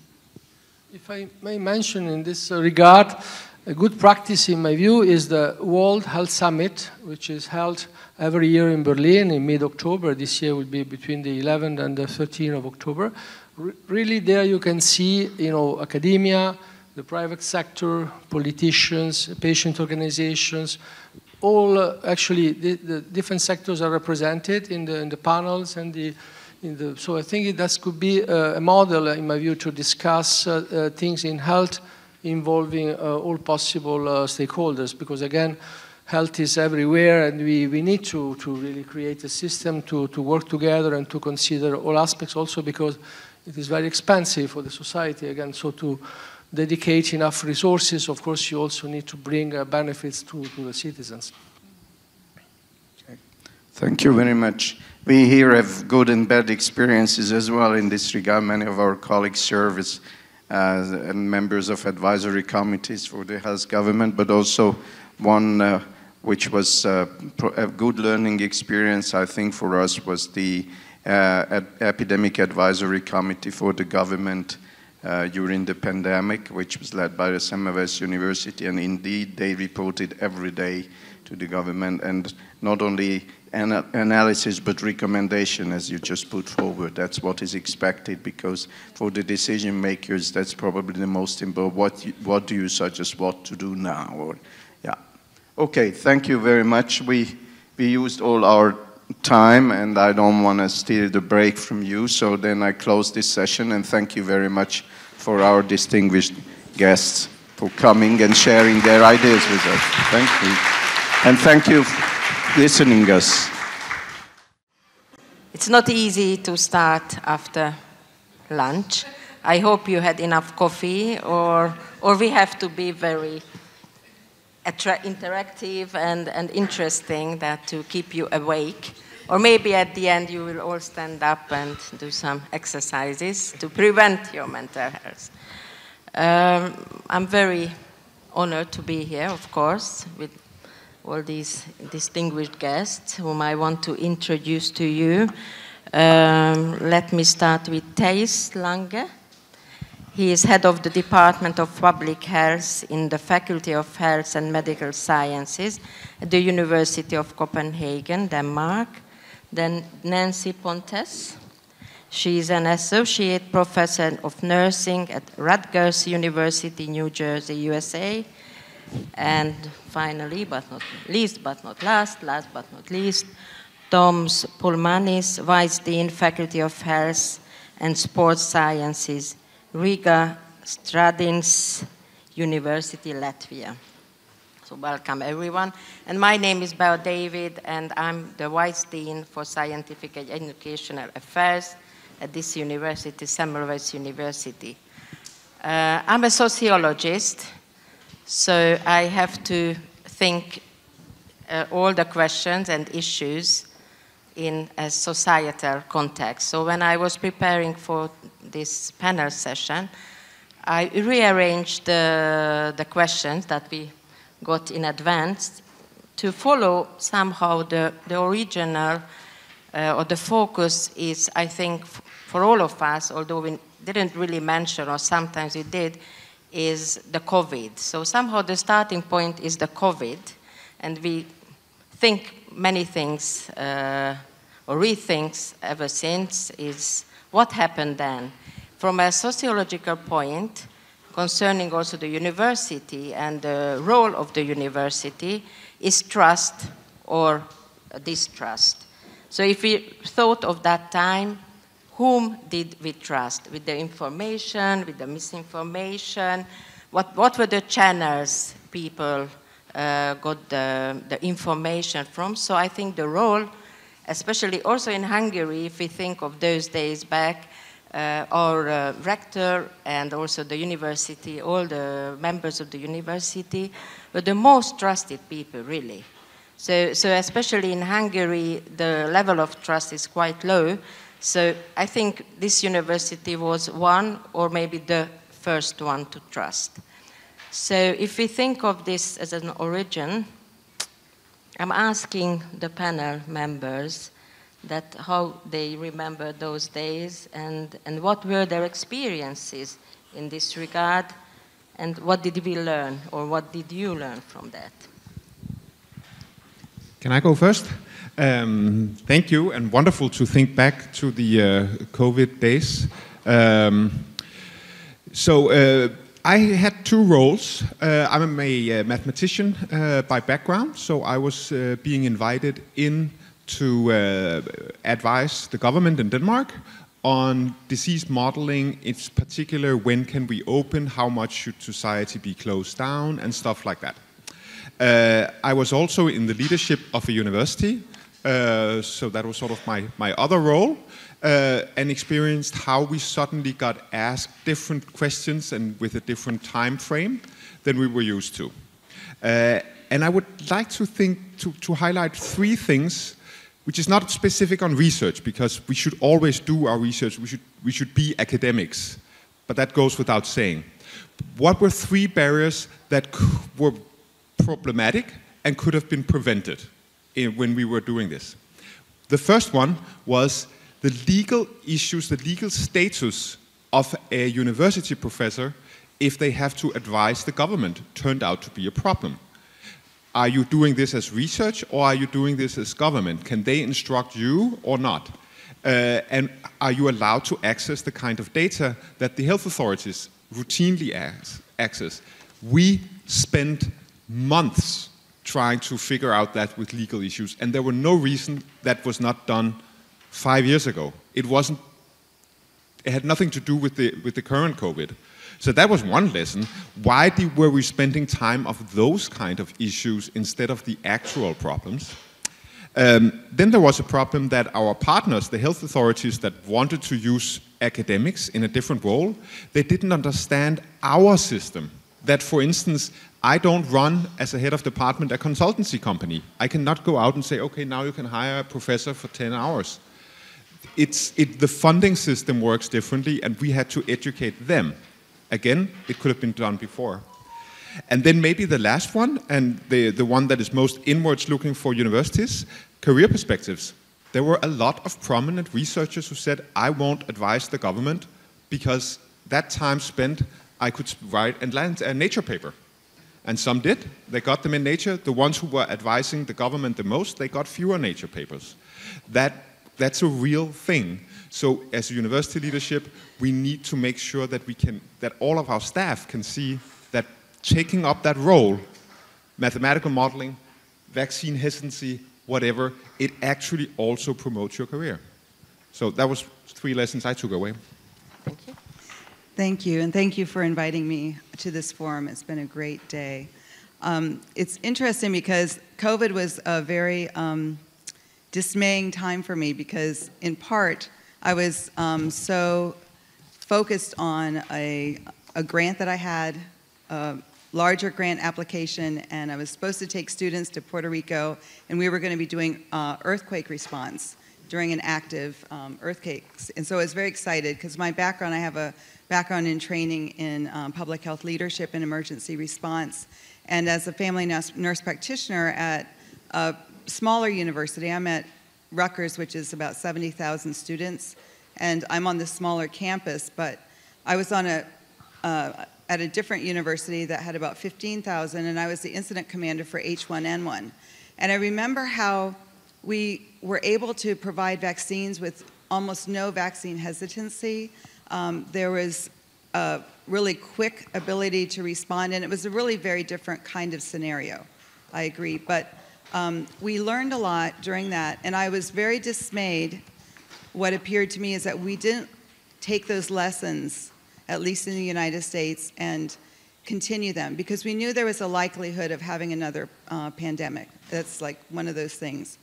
If I may mention in this regard, a good practice, in my view, is the World Health Summit, which is held every year in Berlin in mid-October. This year will be between the 11th and the 13th of October. Really, there you can see, you know, academia, the private sector, politicians, patient organizations, all actually the different sectors are represented in the panels and so I think that could be a model, in my view, to discuss things in health involving all possible stakeholders, because again, health is everywhere, and we need to really create a system to work together and to consider all aspects, also because it is very expensive for the society, again, so to dedicate enough resources, of course, you also need to bring benefits to the citizens. Okay. Thank you very much. We here have good and bad experiences as well in this regard. Many of our colleagues serve and members of advisory committees for the health government, but also one which was a good learning experience, I think, for us was the Epidemic Advisory Committee for the government during the pandemic, which was led by the Semmelweis University, and indeed they reported every day to the government, and not only analysis but recommendation, as you just put forward. That's what is expected, because for the decision makers that's probably the most important. What do you suggest what to do now? Or, yeah. Okay, thank you very much. We used all our time, and I don't want to steal the break from you, so then I close this session, and thank you very much for our distinguished guests for coming and sharing their ideas with us. Thank you. And thank you for listening us. It's not easy to start after lunch. I hope you had enough coffee, or we have to be very interactive and interesting that to keep you awake. Or maybe at the end you will all stand up and do some exercises to prevent your mental health. I'm very honored to be here, of course, with all these distinguished guests whom I want to introduce to you. Let me start with Thijs Lange. He is head of the Department of Public Health in the Faculty of Health and Medical Sciences at the University of Copenhagen, Denmark. Then Nancy Pontes. She is an associate professor of nursing at Rutgers University, New Jersey, USA. And finally, but not least, but not last but not least, Toms Pulmanis, Vice Dean, Faculty of Health and Sports Sciences, Riga Stradins University, Latvia. So welcome everyone. And my name is Belle David, and I'm the Vice Dean for Scientific and Educational Affairs at this university, Semmelweis University. I'm a sociologist, so I have to think all the questions and issues in a societal context. So when I was preparing for this panel session, I rearranged the questions that we got in advance to follow somehow the original or the focus is, I think, for all of us, although we didn't really mention, or sometimes we did, is the COVID. So somehow the starting point is the COVID, and we think many things or rethinks ever since is what happened then. From a sociological point, concerning also the university and the role of the university, is trust or distrust. So if we thought of that time, whom did we trust? With the information, with the misinformation? What were the channels people got the information from? So I think the role, especially also in Hungary, if we think of those days back, our rector and also the university, all the members of the university were the most trusted people, really. So especially in Hungary, the level of trust is quite low. So I think this university was one, or maybe the first one to trust. So if we think of this as an origin, I'm asking the panel members that how they remember those days and what were their experiences in this regard, and what did we learn, or what did you learn from that? Can I go first? Thank you, and wonderful to think back to the COVID days. I had two roles. I'm a mathematician by background, so I was being invited in to advise the government in Denmark on disease modeling, in particular when can we open, how much should society be closed down, and stuff like that. I was also in the leadership of a university, so that was sort of my other role, and experienced how we suddenly got asked different questions and with a different time frame than we were used to. And I would like to highlight three things, which is not specific on research, because we should always do our research. We should be academics. but that goes without saying. What were 3 barriers that were problematic and could have been prevented when we were doing this? The first one was the legal issues, the legal status of a university professor if they have to advise the government turned out to be a problem. Are you doing this as research or are you doing this as government? Can they instruct you or not? And are you allowed to access the kind of data that the health authorities routinely access? We spent months trying to figure out that with legal issues, and there were no reason that was not done 5 years ago. It had nothing to do with the current COVID. So that was one lesson. Why were we spending time of those kind of issues instead of the actual problems? Then there was a problem that our partners, the health authorities that wanted to use academics in a different role, they didn't understand our system. That, for instance, I don't run, as a head of department, a consultancy company. I cannot go out and say, okay, now you can hire a professor for 10 hours. The funding system works differently, and we had to educate them. Again, it could have been done before. And then maybe the last one, and the one that is most inwards looking for universities, career perspectives. There were a lot of prominent researchers who said, I won't advise the government because that time spent, I could write and land a Nature paper. And some did. They got them in Nature. The ones who were advising the government the most, they got fewer Nature papers. That's a real thing. So as a university leadership, we need to make sure that that all of our staff can see that taking up that role, mathematical modeling, vaccine hesitancy, whatever, it actually also promotes your career. So that was 3 lessons I took away. Thank you. Thank you, and thank you for inviting me to this forum. It's been a great day. It's interesting because COVID was a very dismaying time for me because, in part, I was so focused on a grant that I had, a larger grant application, and I was supposed to take students to Puerto Rico, and we were going to be doing earthquake response during an active earthquakes. And so I was very excited because my background, I have a background in training in public health leadership and emergency response. And as a family nurse practitioner at a smaller university, I'm at Rutgers, which is about 70,000 students, and I'm on the smaller campus, but I was on at a different university that had about 15,000, and I was the incident commander for H1N1. And I remember how we were able to provide vaccines with almost no vaccine hesitancy. There was a really quick ability to respond, and it was a really very different kind of scenario. I agree, but we learned a lot during that, and I was very dismayed. What appeared to me is that we didn't take those lessons, at least in the United States, and continue them, because we knew there was a likelihood of having another pandemic. That's like one of those things.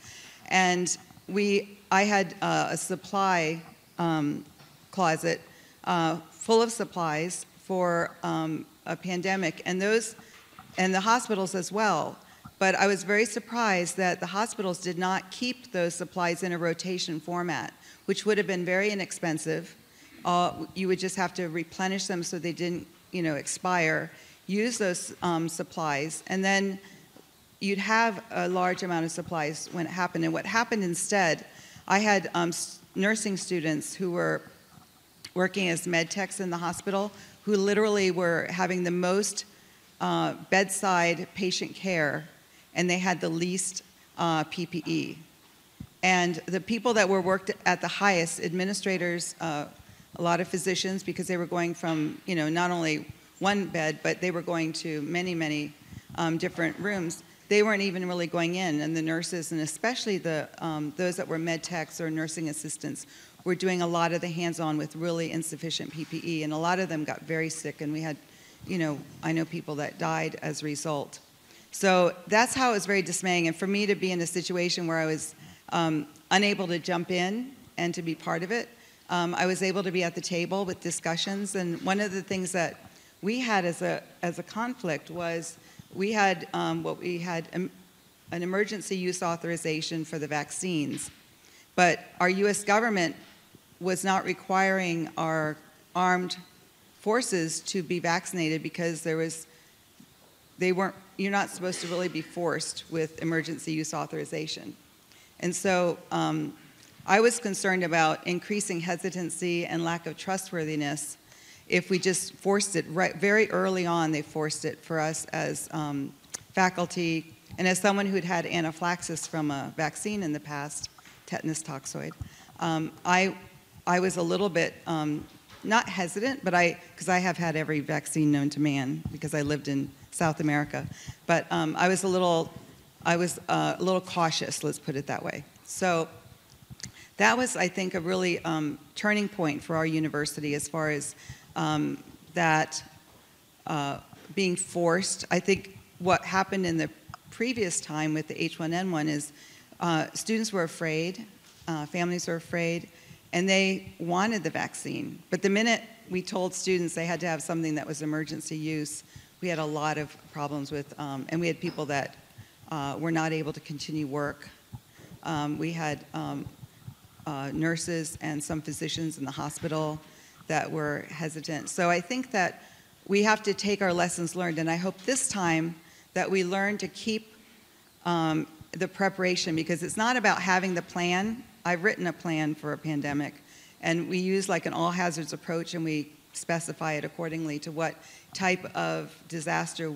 And I had a supply closet full of supplies for a pandemic, and the hospitals as well. But I was very surprised that the hospitals did not keep those supplies in a rotation format, which would have been very inexpensive. You would just have to replenish them so they didn't, expire, use those supplies, and then you'd have a large amount of supplies when it happened. And what happened instead, I had nursing students who were working as med techs in the hospital who literally were having the most bedside patient care, and they had the least PPE. And the people that were worked at the highest, administrators, a lot of physicians, because they were going from, not only one bed, but they were going to many, many different rooms. They weren't even really going in, and the nurses, and especially those that were med techs or nursing assistants, were doing a lot of the hands-on with really insufficient PPE, and a lot of them got very sick, and we had, I know people that died as a result. So that's how it was very dismaying, and for me to be in a situation where I was unable to jump in and to be part of it, I was able to be at the table with discussions, and one of the things that we had as a conflict was we had an emergency use authorization for the vaccines, but our U.S. government was not requiring our armed forces to be vaccinated because you're not supposed to really be forced with emergency use authorization. And so I was concerned about increasing hesitancy and lack of trustworthiness if we just forced it very early on. They forced it for us as faculty, and as someone who'd had anaphylaxis from a vaccine in the past, tetanus toxoid, I was a little bit not hesitant, but because I have had every vaccine known to man because I lived in South America, but I was a little cautious. Let's put it that way. So that was, I think, a really turning point for our university as far as that being forced. I think what happened in the previous time with the H1N1 is students were afraid, families were afraid, and they wanted the vaccine. But the minute we told students they had to have something that was emergency use, we had a lot of problems with, and we had people that were not able to continue work. We had nurses and some physicians in the hospital that were hesitant. So I think that we have to take our lessons learned, and I hope this time that we learn to keep the preparation, because it's not about having the plan. I've written a plan for a pandemic, and we use like an all hazards approach, and we specify it accordingly to what type of disaster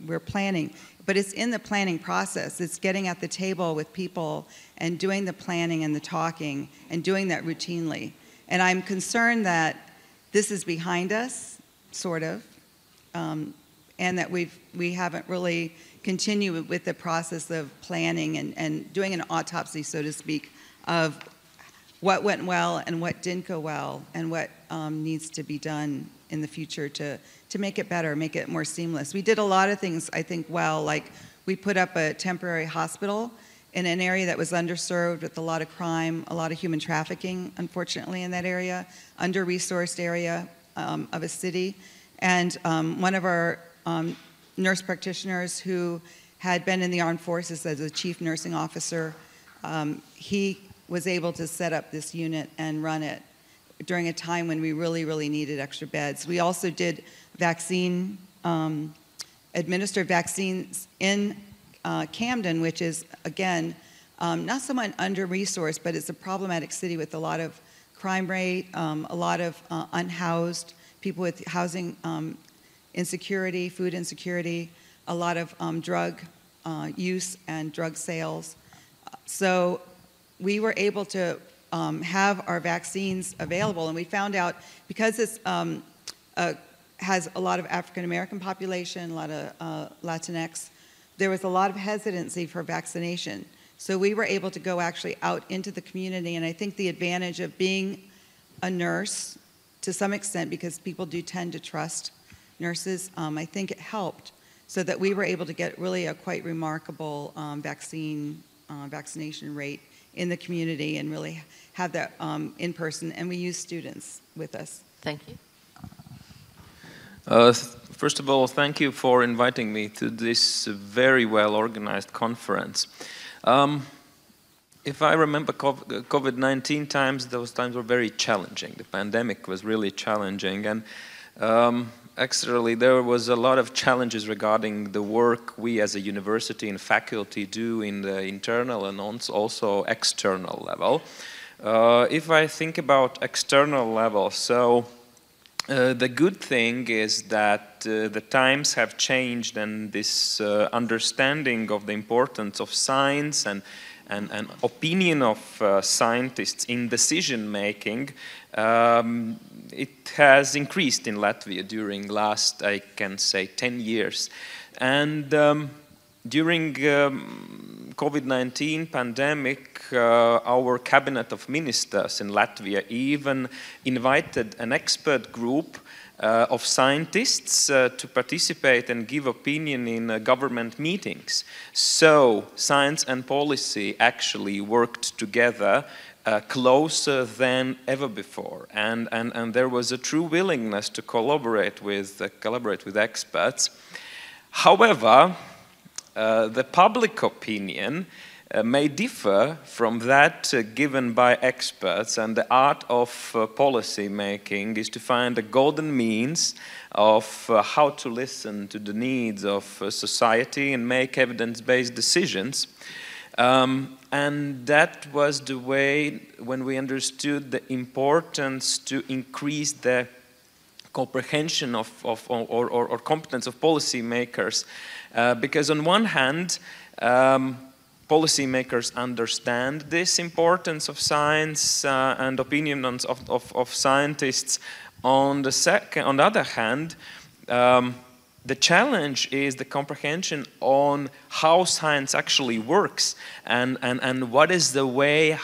we're planning. But it's in the planning process. It's getting at the table with people and doing the planning and the talking and doing that routinely. And I'm concerned that this is behind us, sort of, and that we haven't really continued with the process of planning and doing an autopsy, so to speak, of what went well and what didn't go well and what needs to be done in the future to make it better, make it more seamless. We did a lot of things, I think, well, like we put up a temporary hospital in an area that was underserved with a lot of crime, a lot of human trafficking, unfortunately, in that area, under-resourced area of a city. And one of our nurse practitioners who had been in the armed forces as a chief nursing officer, he was able to set up this unit and run it during a time when we really, really needed extra beds. We also did administered vaccines in Camden, which is, again, not so much under-resourced, but it's a problematic city with a lot of crime rate, a lot of unhoused, people with housing insecurity, food insecurity, a lot of drug use and drug sales. So we were able to have our vaccines available, and we found out because it's has a lot of African American population, a lot of Latinx, there was a lot of hesitancy for vaccination. So we were able to go actually out into the community, and I think the advantage of being a nurse to some extent, because people do tend to trust nurses, I think it helped so that we were able to get really a quite remarkable vaccination rate in the community and really have that in person, and we use students with us. Thank you. First of all, thank you for inviting me to this very well organized conference. If I remember COVID-19 times, those times were very challenging. The pandemic was really challenging, and actually there was a lot of challenges regarding the work we as a university and faculty do in the internal and also external level. If I think about external level, so the good thing is that the times have changed, and this understanding of the importance of science and opinion of scientists in decision making, it has increased in Latvia during last, I can say, 10 years. And during COVID-19 pandemic, our cabinet of ministers in Latvia even invited an expert group of scientists to participate and give opinion in government meetings. So science and policy actually worked together closer than ever before, and there was a true willingness to collaborate with experts. However, the public opinion may differ from that given by experts, and the art of policy making is to find a golden means of how to listen to the needs of society and make evidence-based decisions. And that was the way when we understood the importance to increase the comprehension or competence of policymakers. Because on one hand, policymakers understand this importance of science and opinions of scientists. On the other hand, the challenge is the comprehension on how science actually works and what is the way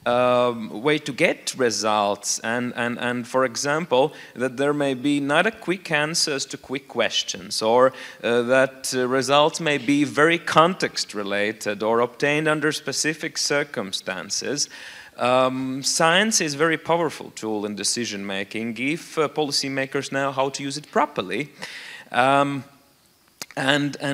way to get results and for example that there may be not a quick answers to quick questions, or that results may be very context related or obtained under specific circumstances. Science is a very powerful tool in decision making if policymakers know how to use it properly. This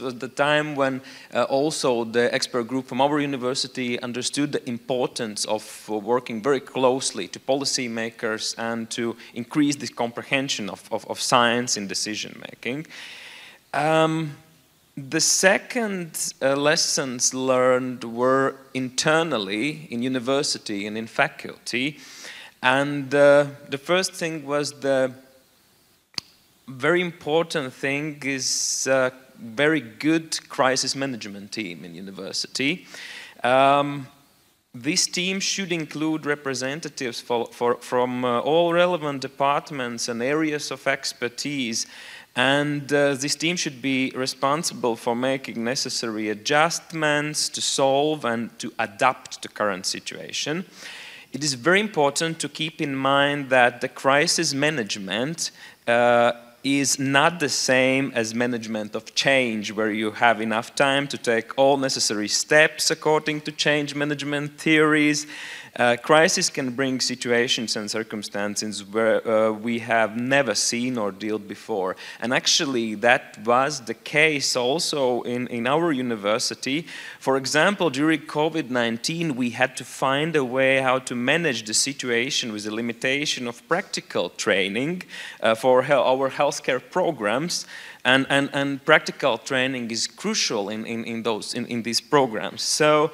was the time when also the expert group from our university understood the importance of working very closely to policymakers and to increase the comprehension of science in decision making. The second lessons learned were internally in university and in faculty, and the first thing was the very important thing is a very good crisis management team in university. This team should include representatives from all relevant departments and areas of expertise, and this team should be responsible for making necessary adjustments to solve and to adapt to current situation. It is very important to keep in mind that the crisis management is not the same as management of change, where you have enough time to take all necessary steps according to change management theories. Crisis can bring situations and circumstances where we have never seen or dealt before. And actually that was the case also in our university. For example, during COVID-19 we had to find a way how to manage the situation with the limitation of practical training for our healthcare programs. And practical training is crucial in these programs. So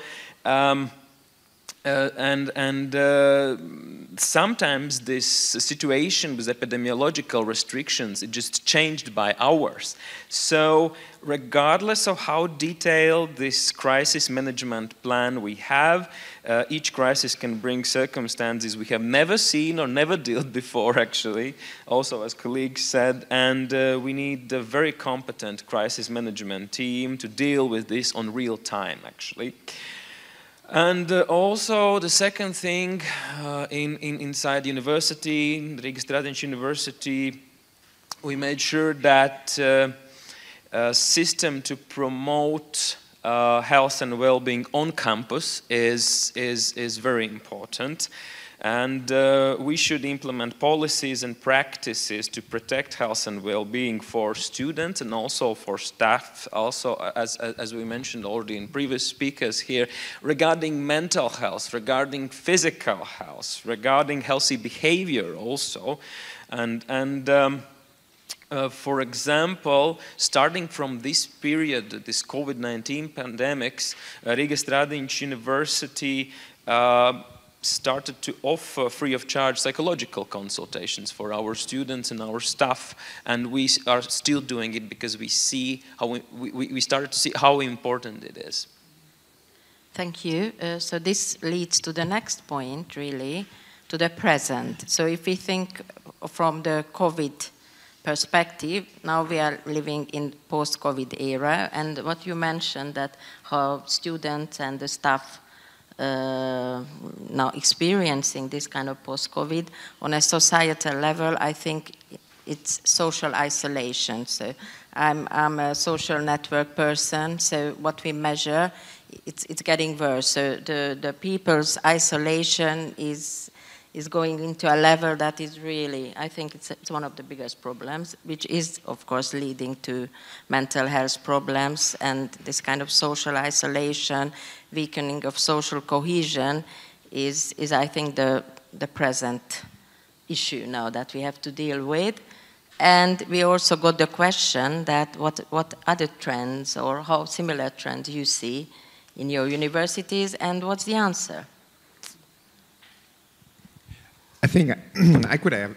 sometimes this situation with epidemiological restrictions, it just changed by hours. So regardless of how detailed this crisis management plan we have, each crisis can bring circumstances we have never seen or never dealt before, actually, also as colleagues said, and we need a very competent crisis management team to deal with this on real time, actually. And also the second thing inside university, Riga Stradiņš University, we made sure that a system to promote health and well-being on campus is very important. And we should implement policies and practices to protect health and well-being for students and also for staff, also as we mentioned already in previous speakers here, regarding mental health, regarding physical health, regarding healthy behavior also. For example, starting from this period, this COVID-19 pandemics, Riga Stradiņš University started to offer free of charge psychological consultations for our students and our staff, and we are still doing it because we see how we started to see how important it is. Thank you. So this leads to the next point, really, to the present. So if we think from the COVID perspective, now we are living in post-COVID era, and what you mentioned that how students and the staff now experiencing this kind of post-COVID on a societal level, I think it's social isolation. So I'm a social network person, so what we measure, it's getting worse. So the people's isolation is is going into a level that is really, I think it's one of the biggest problems, which is, of course, leading to mental health problems and this kind of social isolation, weakening of social cohesion is I think, the present issue now that we have to deal with. And we also got the question that what other trends or how similar trends you see in your universities, and what's the answer? I think I could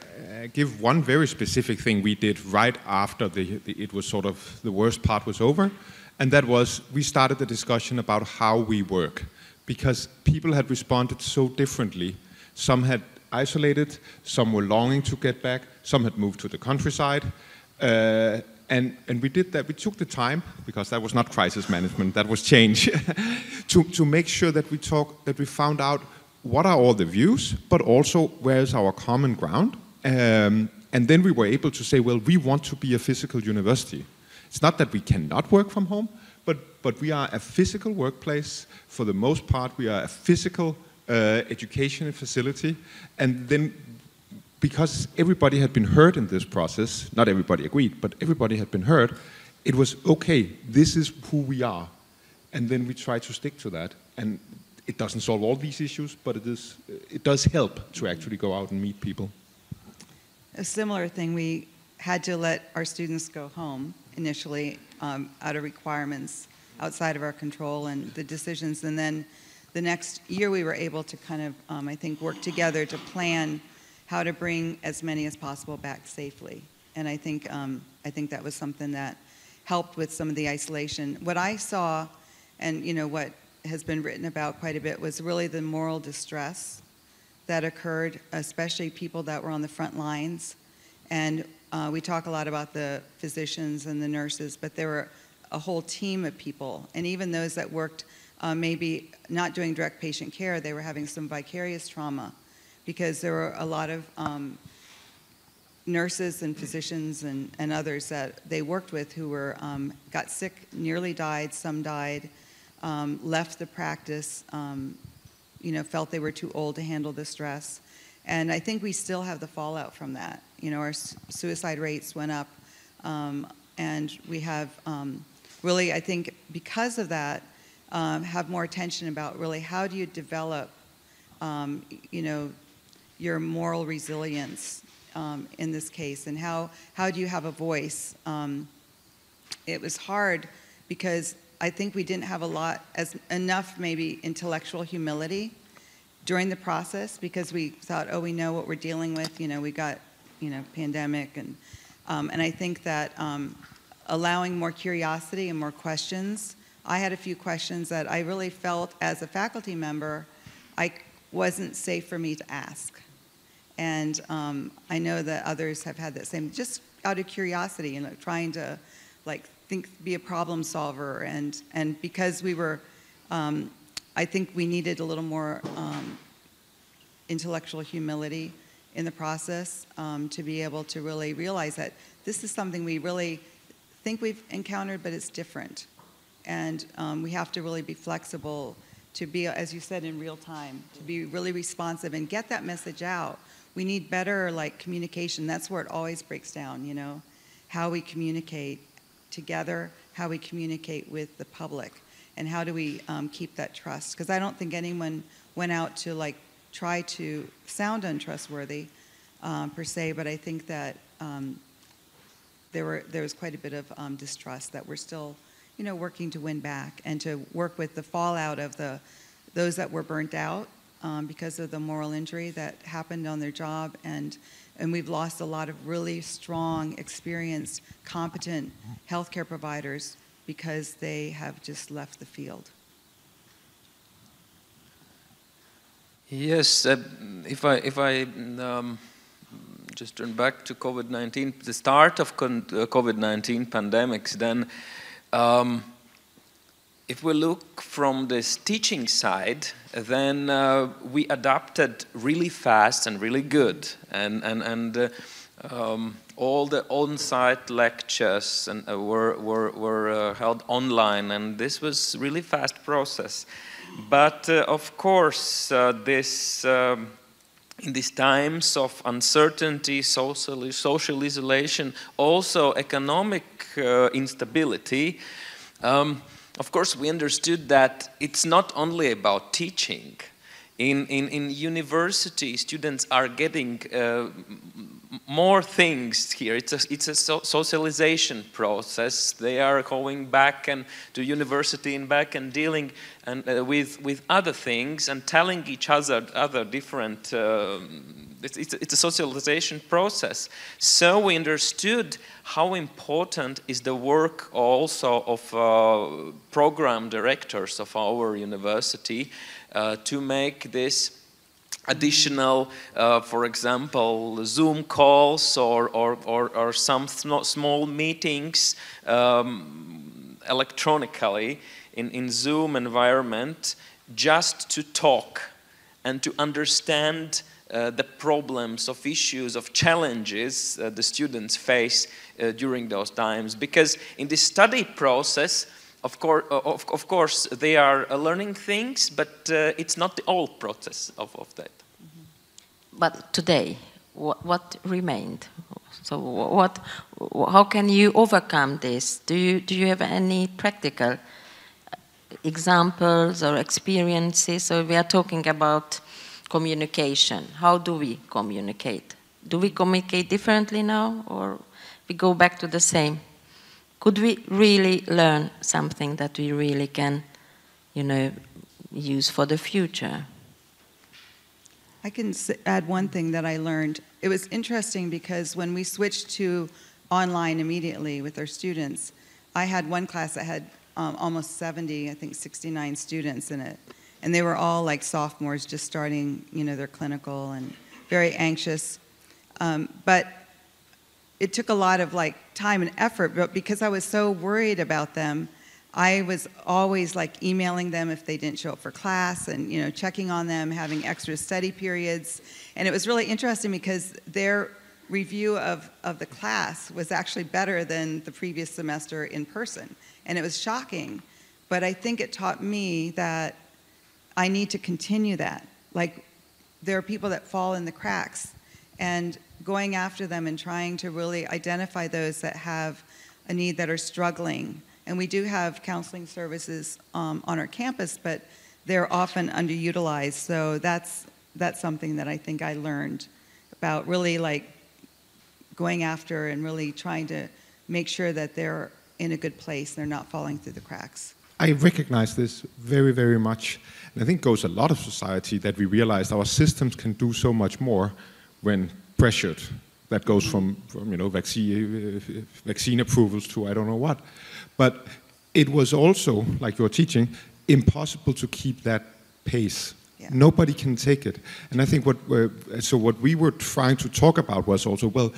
give one very specific thing we did right after it was sort of the worst part was over, and that was we started the discussion about how we work, because people had responded so differently. Some had isolated, some were longing to get back, some had moved to the countryside, and we did that. We took the time, because that was not crisis management, that was change, to make sure that we found out what are all the views, but also where is our common ground. And then we were able to say, well, we want to be a physical university. It's not that we cannot work from home, but we are a physical workplace. For the most part, we are a physical education facility. And then, because everybody had been heard in this process, not everybody agreed, but everybody had been heard, it was, okay, this is who we are. And then we try to stick to that. And it doesn't solve all these issues, but it does help to actually go out and meet people. A similar thing, we had to let our students go home initially out of requirements outside of our control and the decisions. And then the next year we were able to kind of, I think, work together to plan how to bring as many as possible back safely. And I think that was something that helped with some of the isolation. What I saw, and what has been written about quite a bit, was really the moral distress that occurred, especially people that were on the front lines. And we talk a lot about the physicians and the nurses, but there were a whole team of people. And even those that worked maybe not doing direct patient care, they were having some vicarious trauma, because there were a lot of nurses and physicians and others that they worked with who were got sick, nearly died, some died, left the practice, felt they were too old to handle the stress. And I think we still have the fallout from that. Our suicide rates went up, and we have really, I think, because of that, have more attention about really how do you develop, your moral resilience in this case, and how do you have a voice? It was hard because I think we didn't have enough maybe intellectual humility during the process, because we thought, oh, we know what we're dealing with. We got, pandemic, and I think that allowing more curiosity and more questions. I had a few questions that I really felt as a faculty member, wasn't safe for me to ask. And I know that others have had that same, just out of curiosity, trying to be a problem solver. And because we were, I think we needed a little more intellectual humility in the process to be able to really realize that this is something we really think we've encountered, but it's different. And we have to really be flexible to be, as you said, in real time, to be really responsive and get that message out. We need better communication. That's where it always breaks down, how we communicate together, how we communicate with the public, and how do we keep that trust? Because I don't think anyone went out to try to sound untrustworthy per se, but I think that there was quite a bit of distrust that we're still working to win back, and to work with the fallout of those that were burnt out because of the moral injury that happened on their job. And we've lost a lot of really strong, experienced, competent healthcare providers because they have just left the field. Yes, if I just turn back to COVID-19, the start of COVID-19 pandemics, then if we look from this teaching side, then we adapted really fast and really good, and all the on-site lectures were held online, and this was really fast process. But of course, this in these times of uncertainty, social isolation, also economic instability, of course we understood that it's not only about teaching. In university, students are getting more things here. It's a socialization process. They are going back and to university and back and dealing with other things and telling each other different. It's a socialization process. So we understood how important is the work also of program directors of our university to make this additional, for example, Zoom calls or some small meetings electronically in Zoom environment, just to talk and to understand the problems of issues, of challenges the students face during those times. Because in the study process, of course, they are learning things, but it's not the whole process of that. But today, what remained? So how can you overcome this? Do you have any practical examples or experiences? So we are talking about communication. How do we communicate? Do we communicate differently now, or we go back to the same? Could we really learn something that we really can, use for the future? I can add one thing that I learned. It was interesting because when we switched to online immediately with our students, I had one class that had almost 70, I think 69 students in it. And they were all like sophomores just starting, their clinical and very anxious. But it took a lot of time and effort, but because I was so worried about them, I was always emailing them if they didn't show up for class and checking on them, having extra study periods. And it was really interesting because their review of the class was actually better than the previous semester in person. And it was shocking, but I think it taught me that I need to continue that. There are people that fall in the cracks, and going after them and trying to really identify those that have a need, that are struggling. And we do have counseling services on our campus, but they're often underutilized. So that's something that I think I learned about, really going after and really trying to make sure that they're in a good place, they're not falling through the cracks. I recognize this very, very much. And I think it goes a lot of society that we realize our systems can do so much more when pressured. That goes from vaccine approvals to I don't know what. But it was also, like you're teaching, impossible to keep that pace. Yeah. Nobody can take it. And I think what we were trying to talk about was also, well,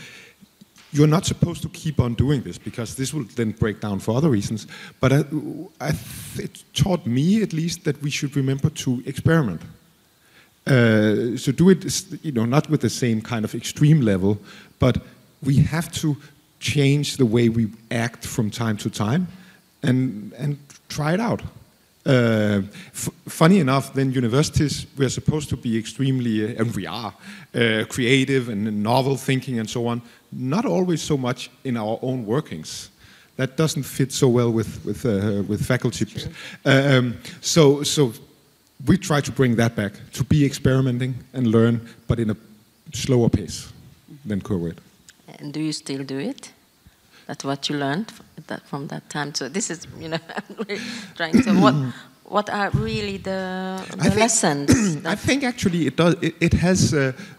you're not supposed to keep on doing this because this will then break down for other reasons. But it taught me, at least, that we should remember to experiment. So do it, not with the same kind of extreme level, but we have to change the way we act from time to time and try it out. Funny enough, then universities, we're supposed to be extremely, and we are, creative and novel thinking and so on. Not always so much in our own workings. That doesn't fit so well with faculty. So we try to bring that back, to be experimenting and learn, but in a slower pace than COVID. And do you still do it? That's what you learned from that time. So this is, I'm really trying to. What are really the lessons? I think actually it does. It has.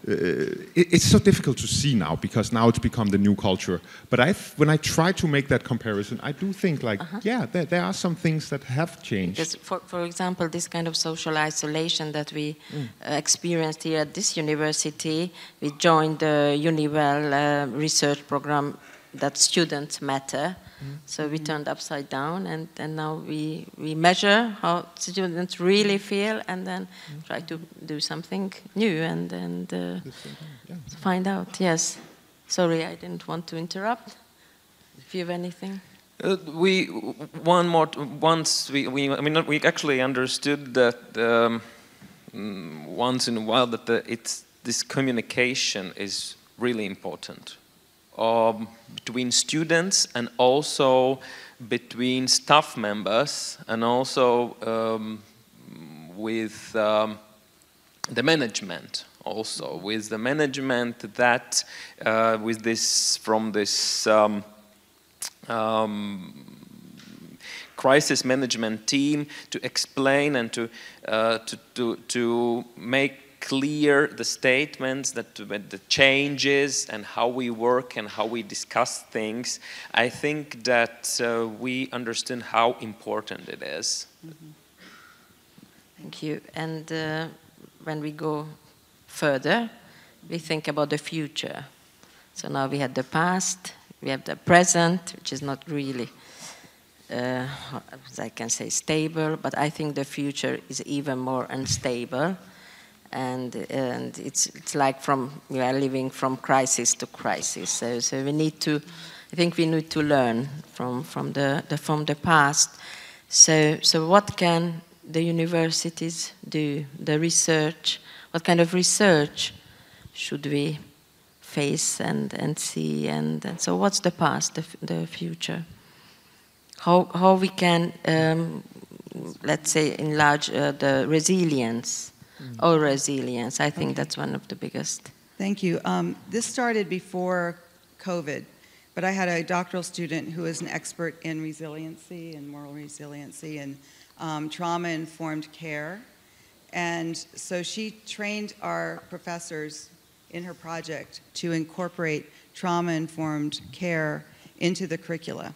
It's so difficult to see now because now it's become the new culture. But when I try to make that comparison, I do think there are some things that have changed. Because for example, this kind of social isolation that we experienced here at this university, we joined the Uniwell research program that students matter. So we turned upside down, and now we measure how students really feel, and then try to do something new and find out. Yes. Sorry, I didn't want to interrupt. If you have anything. We actually understood that once in a while that this communication is really important between students and also between staff members and also with the management. Also with the management that with this from this crisis management team to explain and to make clear the statements, that the changes and how we work and how we discuss things. I think that we understand how important it is. Mm-hmm. Thank you. And when we go further, we think about the future. So now we have the past, we have the present, which is not really, as I can say, stable, but I think the future is even more unstable. And it's like we are living from crisis to crisis. So we need to, I think we need to learn from the past. So what can the universities do? The research, what kind of research should we face and see? And so what's the past, the future? How we can, let's say, enlarge the resilience. Or resilience. I think that's one of the biggest. Thank you. This started before COVID, but I had a doctoral student who is an expert in resiliency and moral resiliency and trauma-informed care. And so she trained our professors in her project to incorporate trauma-informed care into the curricula.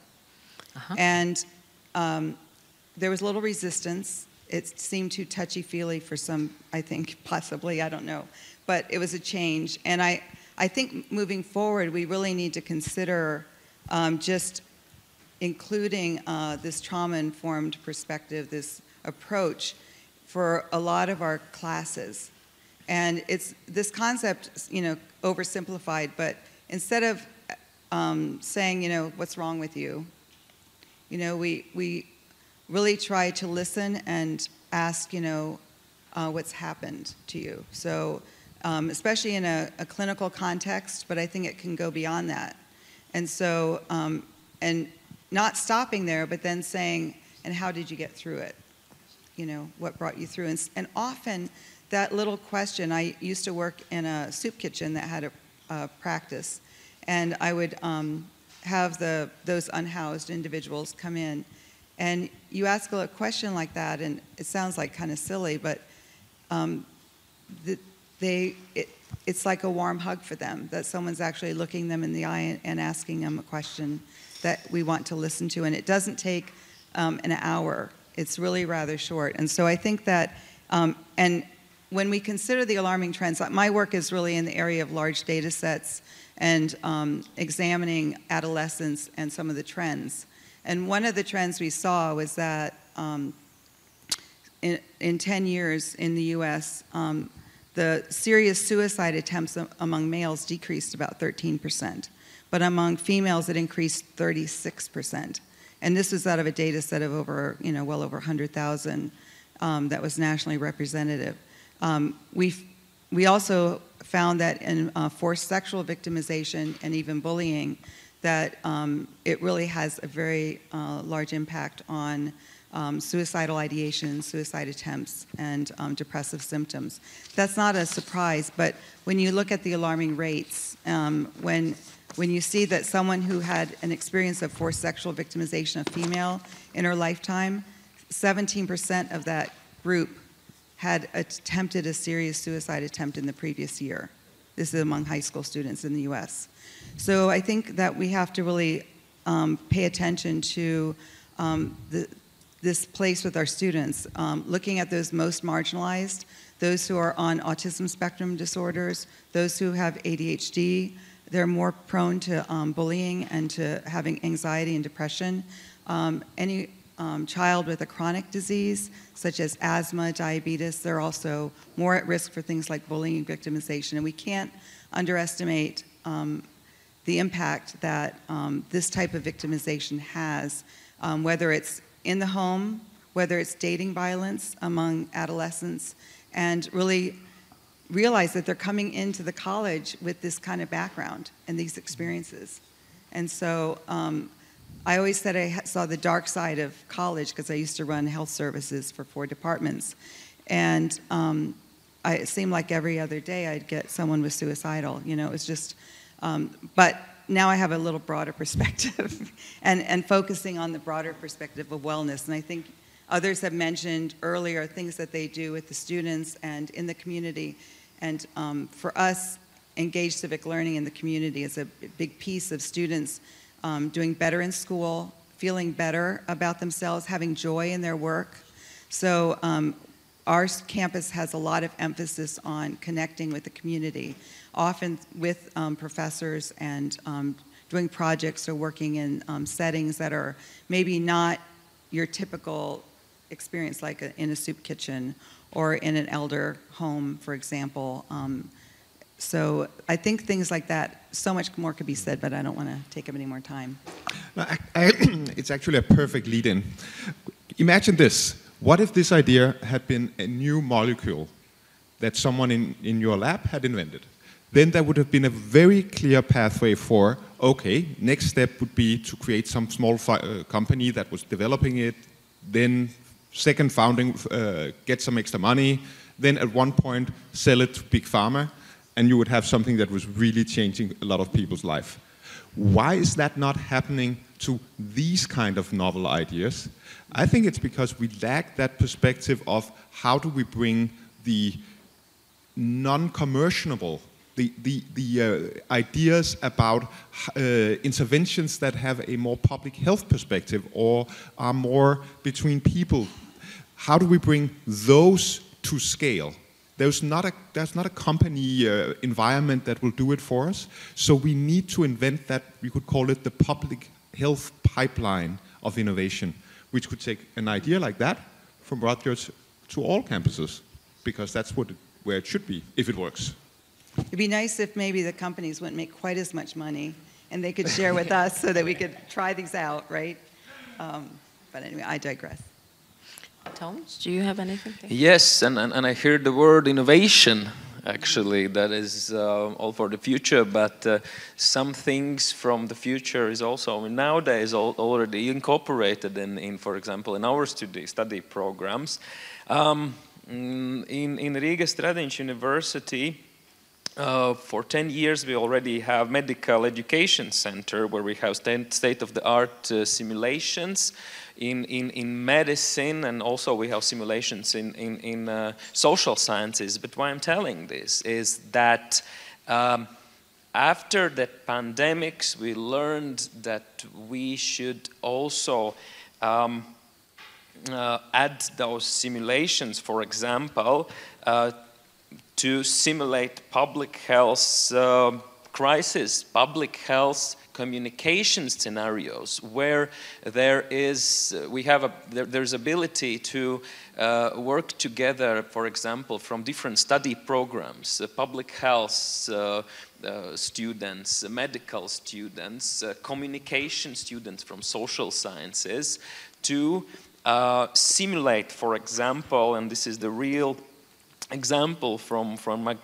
And there was a little resistance. It seemed too touchy-feely for some, I think, possibly, I don't know. But it was a change. And I think moving forward, we really need to consider just including this trauma-informed perspective, this approach for a lot of our classes. And it's this concept, oversimplified, but instead of saying, what's wrong with you, we really try to listen and ask, what's happened to you. So, especially in a clinical context, but I think it can go beyond that. And so, and not stopping there, but then saying, and how did you get through it? What brought you through? And often, that little question, I used to work in a soup kitchen that had a practice, and I would have those unhoused individuals come in. And you ask a question like that, and it sounds like kind of silly, but it's like a warm hug for them, that someone's actually looking them in the eye and asking them a question that we want to listen to. And it doesn't take an hour. It's really rather short. And so I think that, and when we consider the alarming trends, my work is really in the area of large data sets and examining adolescence and some of the trends. And one of the trends we saw was that in 10 years in the US, the serious suicide attempts among males decreased about 13%. But among females, it increased 36%. And this was out of a data set of over, well over 100,000 that was nationally representative. We also found that in forced sexual victimization and even bullying, that it really has a very large impact on suicidal ideation, suicide attempts, and depressive symptoms. That's not a surprise, but when you look at the alarming rates, when you see that someone who had an experience of forced sexual victimization of female in her lifetime, 17% of that group had attempted a serious suicide attempt in the previous year. This is among high school students in the US. So I think that we have to really pay attention to this place with our students, looking at those most marginalized, those who are on autism spectrum disorders, those who have ADHD. They're more prone to bullying and to having anxiety and depression. Any child with a chronic disease, such as asthma, diabetes, they're also more at risk for things like bullying and victimization. And we can't underestimate the impact that this type of victimization has, whether it's in the home, whether it's dating violence among adolescents, and really realize that they're coming into the college with this kind of background and these experiences. And so I always said I saw the dark side of college because I used to run health services for 4 departments. And it seemed like every other day I'd get someone was suicidal. You know, it was just, but now I have a little broader perspective and focusing on the broader perspective of wellness. And I think others have mentioned earlier things that they do with the students and in the community. And for us, engaged civic learning in the community is a big piece of students doing better in school, feeling better about themselves, having joy in their work. So our campus has a lot of emphasis on connecting with the community, often with professors and doing projects or working in settings that are maybe not your typical experience, like in a soup kitchen or in an elder home, for example. So I think things like that, so much more could be said, but I don't want to take up any more time. It's actually a perfect lead-in. Imagine this. What if this idea had been a new molecule that someone in your lab had invented? Then there would have been a very clear pathway for, okay, next step would be to create some small company that was developing it, then second founding, get some extra money, then at one point sell it to Big Pharma, and you would have something that was really changing a lot of people's life. Why is that not happening to these kind of novel ideas? I think it's because we lack that perspective of how do we bring the non-commercial, the ideas about interventions that have a more public health perspective or are more between people. How do we bring those to scale? There's not a company environment that will do it for us. So we need to invent that, we could call it the public health pipeline of innovation, which could take an idea like that from Rutgers to all campuses, because that's where it should be, if it works. It'd be nice if maybe the companies wouldn't make quite as much money and they could share with us so that we could try these out, right? But anyway, I digress. Thomas, do you have anything? Yes, and I hear the word innovation, actually, that is all for the future, but some things from the future is also nowadays already incorporated in, for example, in our study programs. In Riga Stradiņš University, for 10 years we already have medical education center where we have state-of-the-art simulations in medicine, and also we have simulations in social sciences. But why I'm telling this is that after the pandemics we learned that we should also add those simulations, for example, to simulate public health crisis, public health communication scenarios where there's ability to work together, for example, from different study programs, public health students, medical students, communication students from social sciences, to simulate, for example, and this is the real example from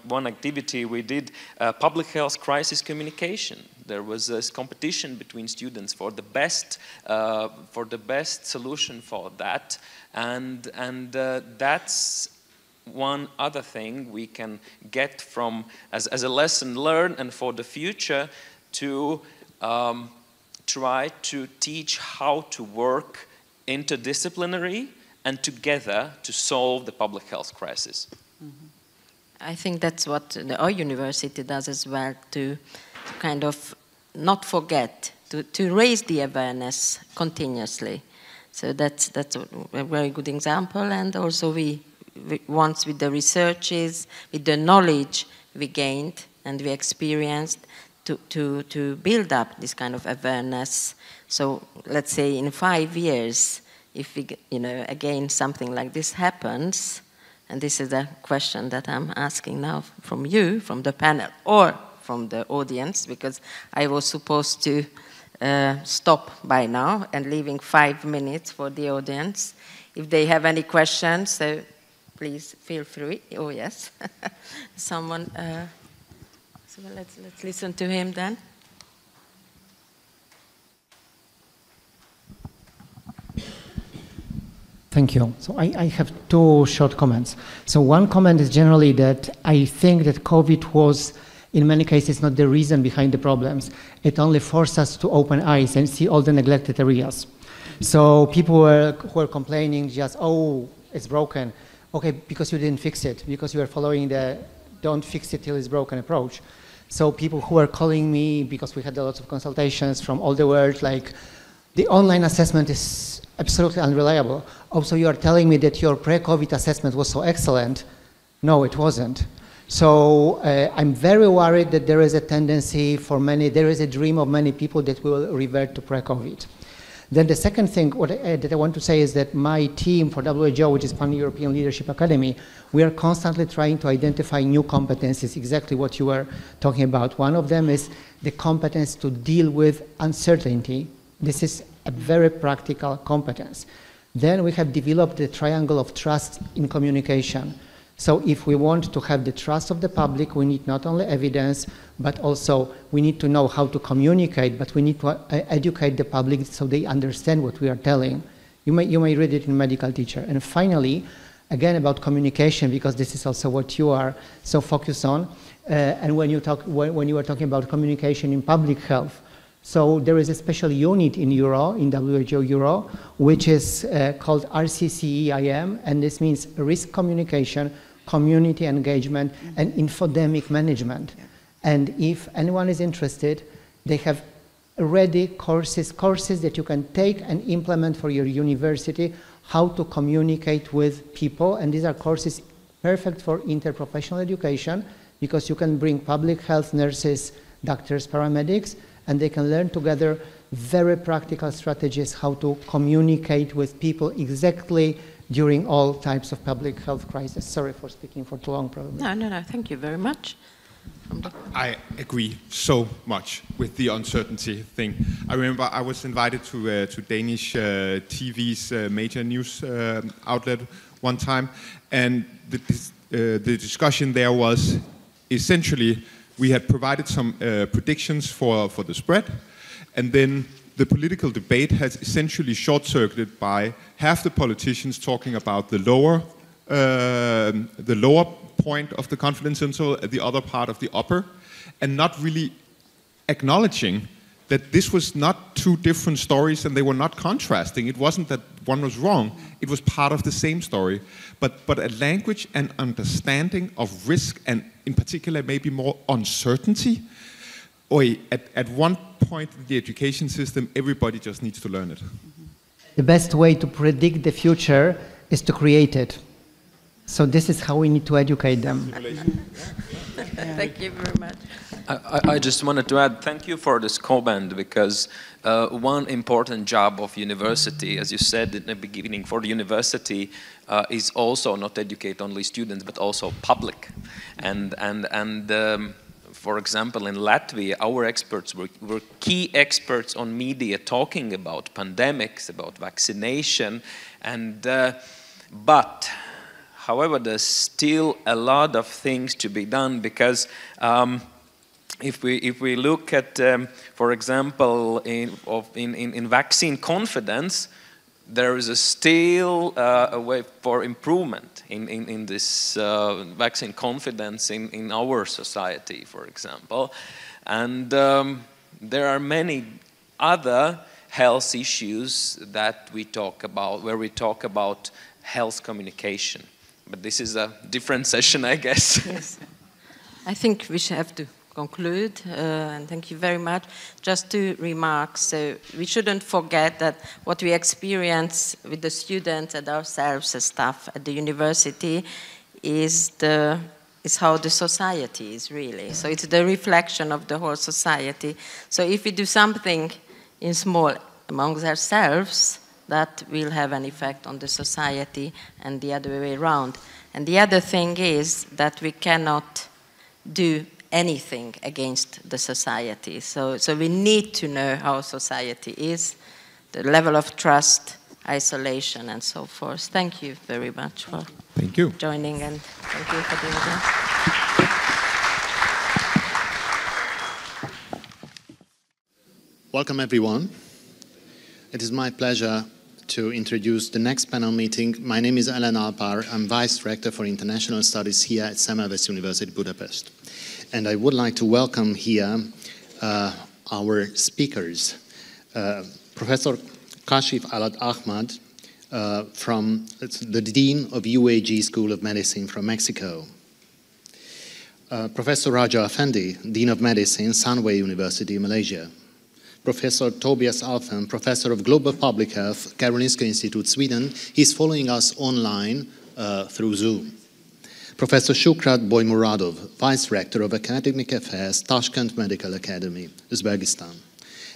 one activity we did, public health crisis communication. There was a competition between students for the best solution for that, and that's one other thing we can get from as a lesson learned, and for the future to try to teach how to work interdisciplinary and together to solve the public health crisis. I think that's what our university does as well, to kind of not forget, to raise the awareness continuously. So that's a very good example, and also we once with the researches, with the knowledge we gained and we experienced, to build up this kind of awareness. So let's say in 5 years, if we, again something like this happens, and this is the question that I'm asking now from you, from the panel, or from the audience, because I was supposed to stop by now and leaving 5 minutes for the audience. If they have any questions, so please feel free. Oh, yes. Someone, so let's listen to him then. Thank you. So I have two short comments. So one comment is generally that I think that COVID was, in many cases, not the reason behind the problems. It only forced us to open eyes and see all the neglected areas. So people who were complaining just, oh, it's broken. Okay, because you didn't fix it, because you were following the don't fix it till it's broken approach. So people who were calling me, because we had a lot of consultations from all the world, like, the online assessment is absolutely unreliable. Also, you are telling me that your pre-COVID assessment was so excellent. No, it wasn't. So I'm very worried that there is a tendency for many, there is a dream of many people that will revert to pre-COVID. Then the second thing that I want to say is that my team for WHO, which is Pan-European Leadership Academy, we are constantly trying to identify new competencies, exactly what you were talking about. One of them is the competence to deal with uncertainty. This is a very practical competence. Then we have developed the triangle of trust in communication. So if we want to have the trust of the public, we need not only evidence, but also we need to know how to communicate, but we need to educate the public so they understand what we are telling. You may read it in Medical Teacher. And finally, again about communication, because this is also what you are so focused on, and when you were talking about communication in public health, so there is a special unit in WHO Euro, which is called RCCEIM, and this means risk communication, community engagement, and infodemic management. Yeah. And if anyone is interested, they have ready courses that you can take and implement for your university, how to communicate with people. And these are courses perfect for interprofessional education, because you can bring public health nurses, doctors, paramedics, and they can learn together very practical strategies how to communicate with people exactly during all types of public health crises. Sorry for speaking for too long, probably. No, thank you very much. I agree so much with the uncertainty thing. I remember I was invited to Danish TV's major news outlet one time, and the discussion there was essentially we had provided some predictions for the spread, and then the political debate has essentially short-circuited by half the politicians talking about the lower point of the confidence interval, the other part of the upper, and not really acknowledging that this was not two different stories and they were not contrasting. It wasn't that one was wrong, it was part of the same story. But a language and understanding of risk, and in particular maybe more uncertainty, at one point in the education system, everybody just needs to learn it. The best way to predict the future is to create it. So this is how we need to educate them. Thank you very much. I just wanted to add, thank you for this comment, because one important job of university, as you said in the beginning, for the university is also not educate only students, but also public. And for example, in Latvia, our experts were key experts on media talking about pandemics, about vaccination, and but however, there's still a lot of things to be done, because if we look at, for example, in vaccine confidence, there is still a way for improvement in this vaccine confidence in our society, for example. And there are many other health issues that we talk about, where we talk about health communication. But this is a different session, I guess. Yes. I think we should have to conclude, and thank you very much. Just 2 remarks. So we shouldn't forget that what we experience with the students and ourselves as staff at the university is how the society is really. So it's the reflection of the whole society. So if we do something in small amongst ourselves, that will have an effect on the society and the other way around. And the other thing is that we cannot do anything against the society. So we need to know how society is, the level of trust, isolation, and so forth. Thank you very much for Thank you. Joining, and thank you for being here. Welcome, everyone. It is my pleasure to introduce the next panel meeting. My name is Ellen Alpár. I'm Vice Director for International Studies here at Semmelweis University, Budapest. And I would like to welcome here our speakers. Professor Kashif Ahmad, from the Dean of UAG School of Medicine from Mexico. Professor Raja Effendi, Dean of Medicine, Sunway University, Malaysia. Professor Tobias Alphen, Professor of Global Public Health, Karolinska Institute, Sweden. He's following us online through Zoom. Professor Shukrat Boymuradov, Vice Rector of Academic Affairs, Tashkent Medical Academy, Uzbekistan.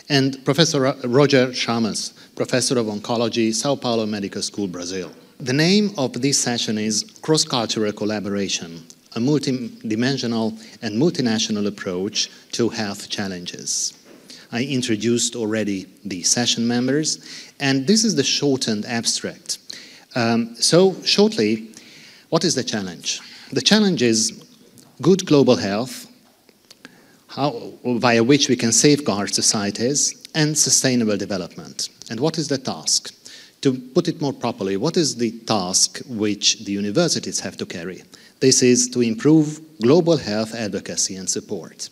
And Professor Roger Chamas, Professor of Oncology, Sao Paulo Medical School, Brazil. The name of this session is Cross-Cultural Collaboration, a multidimensional and multinational approach to health challenges. I introduced already the session members, and this is the shortened abstract. So shortly, what is the challenge? The challenge is good global health, via which we can safeguard societies, and sustainable development. And what is the task? To put it more properly, what is the task which the universities have to carry? This is to improve global health advocacy and support.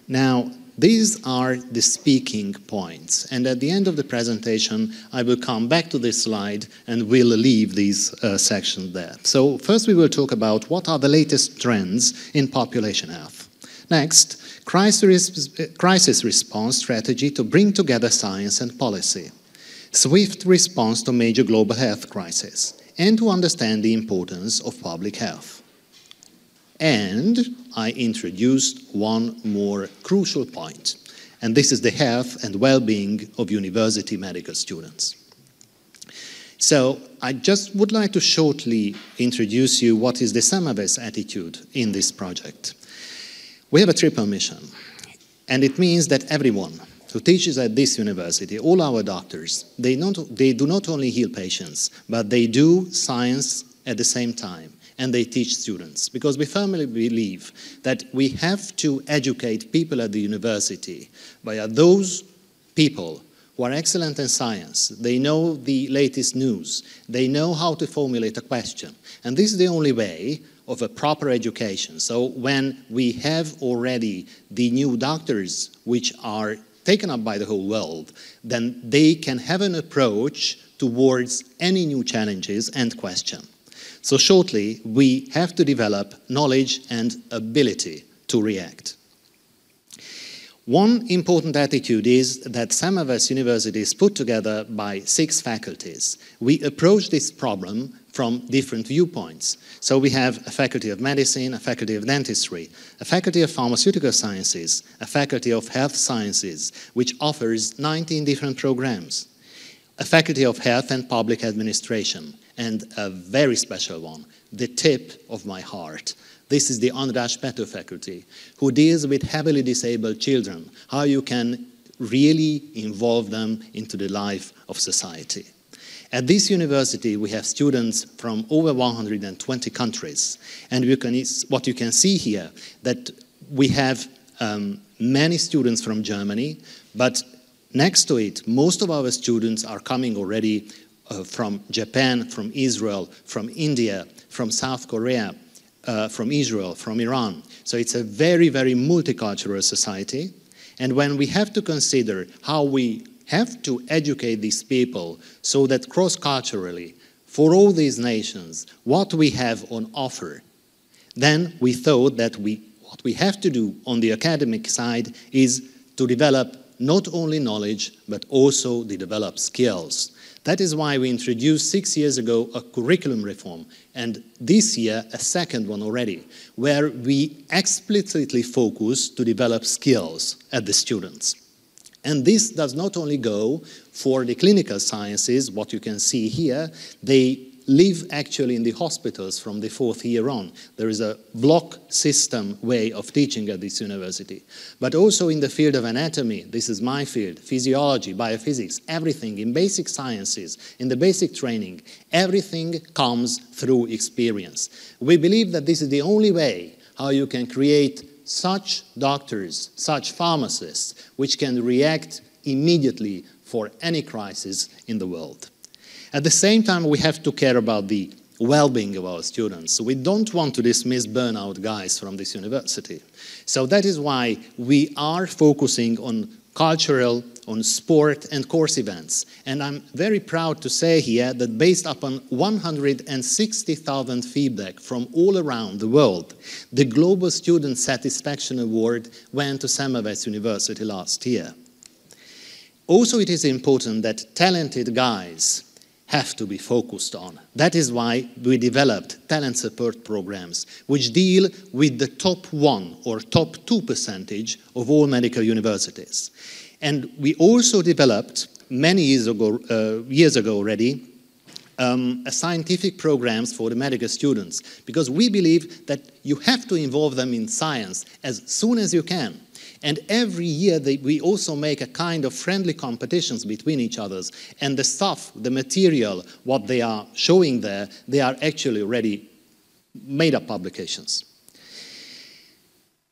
Now, these are the speaking points, and at the end of the presentation I will come back to this slide and we'll leave these sections there. So first we will talk about what are the latest trends in population health. Next, crisis response strategy to bring together science and policy. Swift response to major global health crises, and to understand the importance of public health. And I introduced one more crucial point, and this is the health and well-being of university medical students. So I just would like to shortly introduce you what is the Semmelweis attitude in this project. We have a triple mission, and it means that everyone who teaches at this university, all our doctors, they do not only heal patients, but they do science at the same time. And they teach students, because we firmly believe that we have to educate people at the university via those people who are excellent in science. They know the latest news. They know how to formulate a question. And this is the only way of a proper education. So when we have already the new doctors which are taken up by the whole world, then they can have an approach towards any new challenges and question. So shortly, we have to develop knowledge and ability to react. One important attitude is that Semmelweis University is put together by 6 faculties. We approach this problem from different viewpoints. So we have a faculty of medicine, a faculty of dentistry, a faculty of pharmaceutical sciences, a faculty of health sciences, which offers 19 different programs, a faculty of health and public administration, and a very special one, the tip of my heart. This is the András Pető faculty, who deals with heavily disabled children, how you can really involve them into the life of society. At this university, we have students from over 120 countries, and what you can see here, that we have many students from Germany, but next to it, most of our students are coming already from Japan, from Israel, from India, from South Korea, from Israel, from Iran. So it's a very, very multicultural society. And when we have to consider how we have to educate these people so that cross-culturally, for all these nations, what we have on offer, then we thought that what we have to do on the academic side is to develop not only knowledge, but also to develop skills. That is why we introduced 6 years ago a curriculum reform, and this year a second one already, where we explicitly focus to develop skills at the students. And this does not only go for the clinical sciences, what you can see here, they live actually in the hospitals from the 4th year on. There is a block system way of teaching at this university. But also in the field of anatomy, this is my field, physiology, biophysics, everything in basic sciences, in the basic training, everything comes through experience. We believe that this is the only way how you can create such doctors, such pharmacists, which can react immediately for any crisis in the world. At the same time, we have to care about the well-being of our students. We don't want to dismiss burnout guys from this university. So that is why we are focusing on cultural, on sport and course events. And I'm very proud to say here that based upon 160,000 feedback from all around the world, the Global Student Satisfaction Award went to Semmelweis University last year. Also, it is important that talented guys have to be focused on. That is why we developed talent support programs, which deal with the top 1 or top 2% of all medical universities. And we also developed, many years ago already, a scientific programs for the medical students, because we believe that you have to involve them in science as soon as you can. And every year we also make a kind of friendly competitions between each other. And the stuff, the material, what they are showing there, they are actually already made up publications.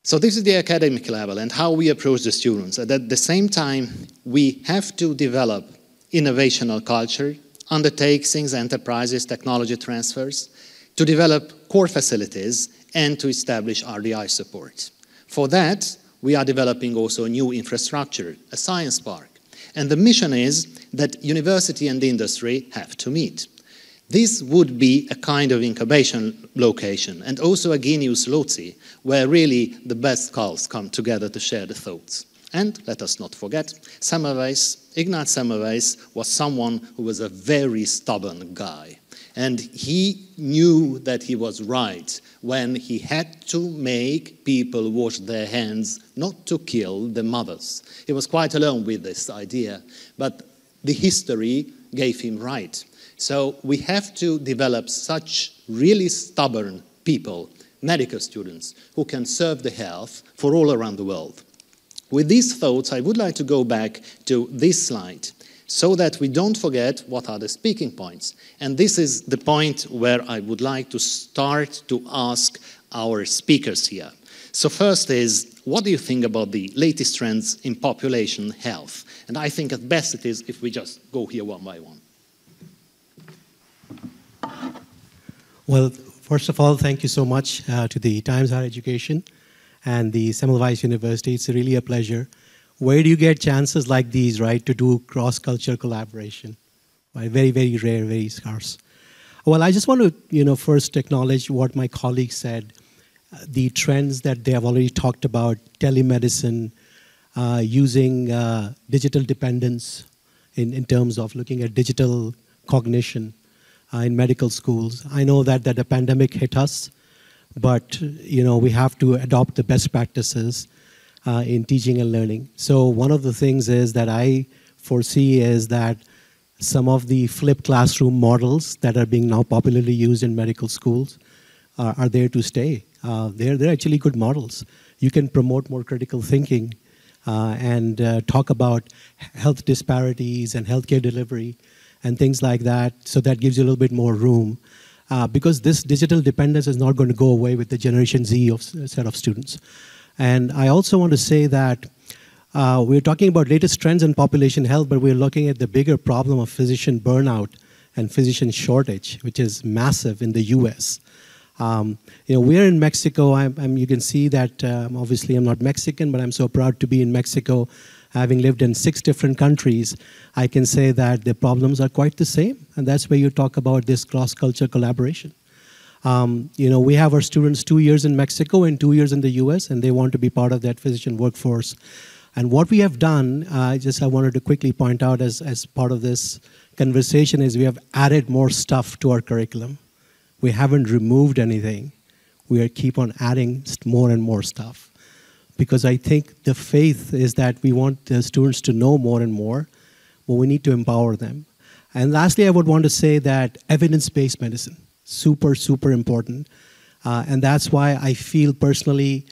So this is the academic level and how we approach the students. And at the same time, we have to develop innovational culture, undertakings, enterprises, technology transfers, to develop core facilities and to establish RDI support. For that, we are developing also a new infrastructure, a science park. And the mission is that university and industry have to meet. This would be a kind of incubation location and also a genius loci, where really the best skulls come together to share the thoughts. And let us not forget, Ignaz Semmelweis was someone who was a very stubborn guy. And he knew that he was right when he had to make people wash their hands, not to kill the mothers. He was quite alone with this idea, but the history gave him right. So we have to develop such really stubborn people, medical students, who can serve the health for all around the world. With these thoughts, I would like to go back to this slide, so that we don't forget what are the speaking points. And this is the point where I would like to start to ask our speakers here. So first is, what do you think about the latest trends in population health? And I think at best it is if we just go here one by one. Well, first of all, thank you so much to the Times Higher Education and the Semmelweis University. It's really a pleasure. Where do you get chances like these, right, to do cross-cultural collaboration? Right? Very, very rare, very scarce. Well, I just want to, first acknowledge what my colleagues said, the trends that they have already talked about, telemedicine, using digital dependence in terms of looking at digital cognition in medical schools. I know that the pandemic hit us, but, we have to adopt the best practices in teaching and learning. So one of the things is that I foresee is that some of the flipped classroom models that are being now popularly used in medical schools are there to stay. They're actually good models. You can promote more critical thinking and talk about health disparities and healthcare delivery and things like that, so that gives you a little bit more room. Because this digital dependence is not going to go away with the Generation Z set of students. And I also want to say that we're talking about latest trends in population health, but we're looking at the bigger problem of physician burnout and physician shortage, which is massive in the US. We're in Mexico. You can see that obviously I'm not Mexican, but I'm so proud to be in Mexico. Having lived in 6 different countries, I can say that the problems are quite the same. And that's where you talk about this cross-cultural collaboration. We have our students 2 years in Mexico and 2 years in the US, and they want to be part of that physician workforce. And what we have done, I wanted to quickly point out as part of this conversation, is we have added more stuff to our curriculum. We haven't removed anything. We keep on adding more and more stuff. Because I think the faith is that we want the students to know more and more, but we need to empower them. And lastly, I would want to say that evidence-based medicine, super, super important. And that's why I feel personally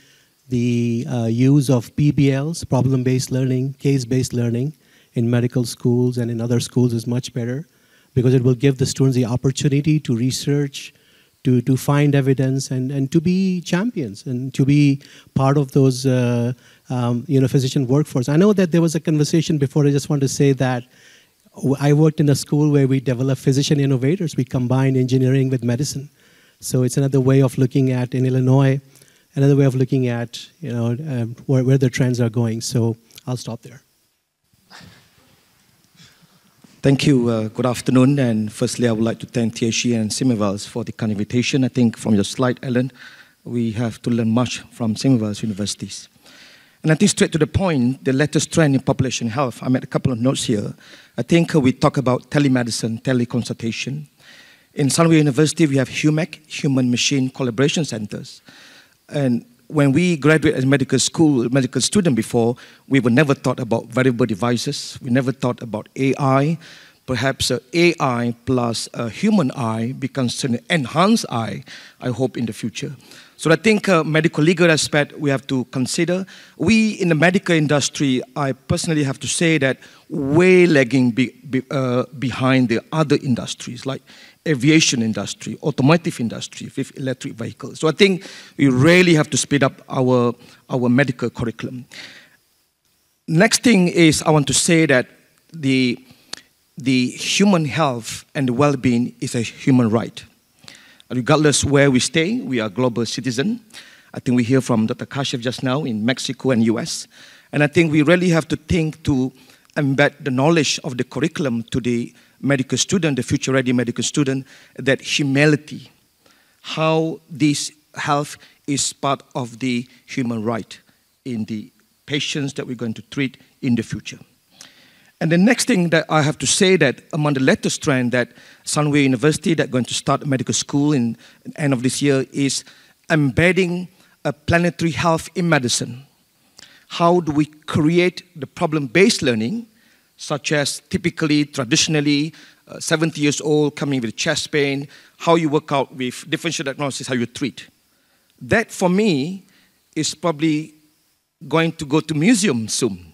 the use of PBLs, problem-based learning, case-based learning in medical schools and in other schools is much better, because it will give the students the opportunity to research, to find evidence, and to be champions, and to be part of those physician workforce. I know that there was a conversation before. I just want to say that I worked in a school where we developed physician innovators. We combined engineering with medicine. So it's another way of looking at, in Illinois, another way of looking at where the trends are going. So I'll stop there. Thank you. Good afternoon. And firstly, I would like to thank THE and Semmelweis for the kind invitation. I think from your slide, Ellen, we have to learn much from Semmelweis universities. And I think straight to the point, the latest trend in population health, I made a couple of notes here. I think we talk about telemedicine, teleconsultation. In Sunway University, we have HUMAC, Human Machine Collaboration Centers. And when we graduated as medical student before, we would never thought about wearable devices. We never thought about AI. Perhaps AI plus a human eye becomes an enhanced eye, I hope, in the future. So I think medical legal aspect we have to consider. We in the medical industry, I personally have to say that way lagging behind the other industries like aviation industry, automotive industry with electric vehicles. So I think we really have to speed up our medical curriculum. Next thing is I want to say that the human health and the well-being is a human right. Regardless where we stay, we are global citizens. I think we hear from Dr. Kashev just now in Mexico and US. And I think we really have to think to embed the knowledge of the curriculum to the medical student, the future-ready medical student, that humility, how this health is part of the human right in the patients that we're going to treat in the future. And the next thing that I have to say that among the latest trend that Sunway University that going to start medical school in the end of this year is embedding a planetary health in medicine. How do we create the problem-based learning, such as typically, traditionally, 70 years old coming with chest pain, how you work out with differential diagnosis, how you treat. That for me is probably going to go to museum soon.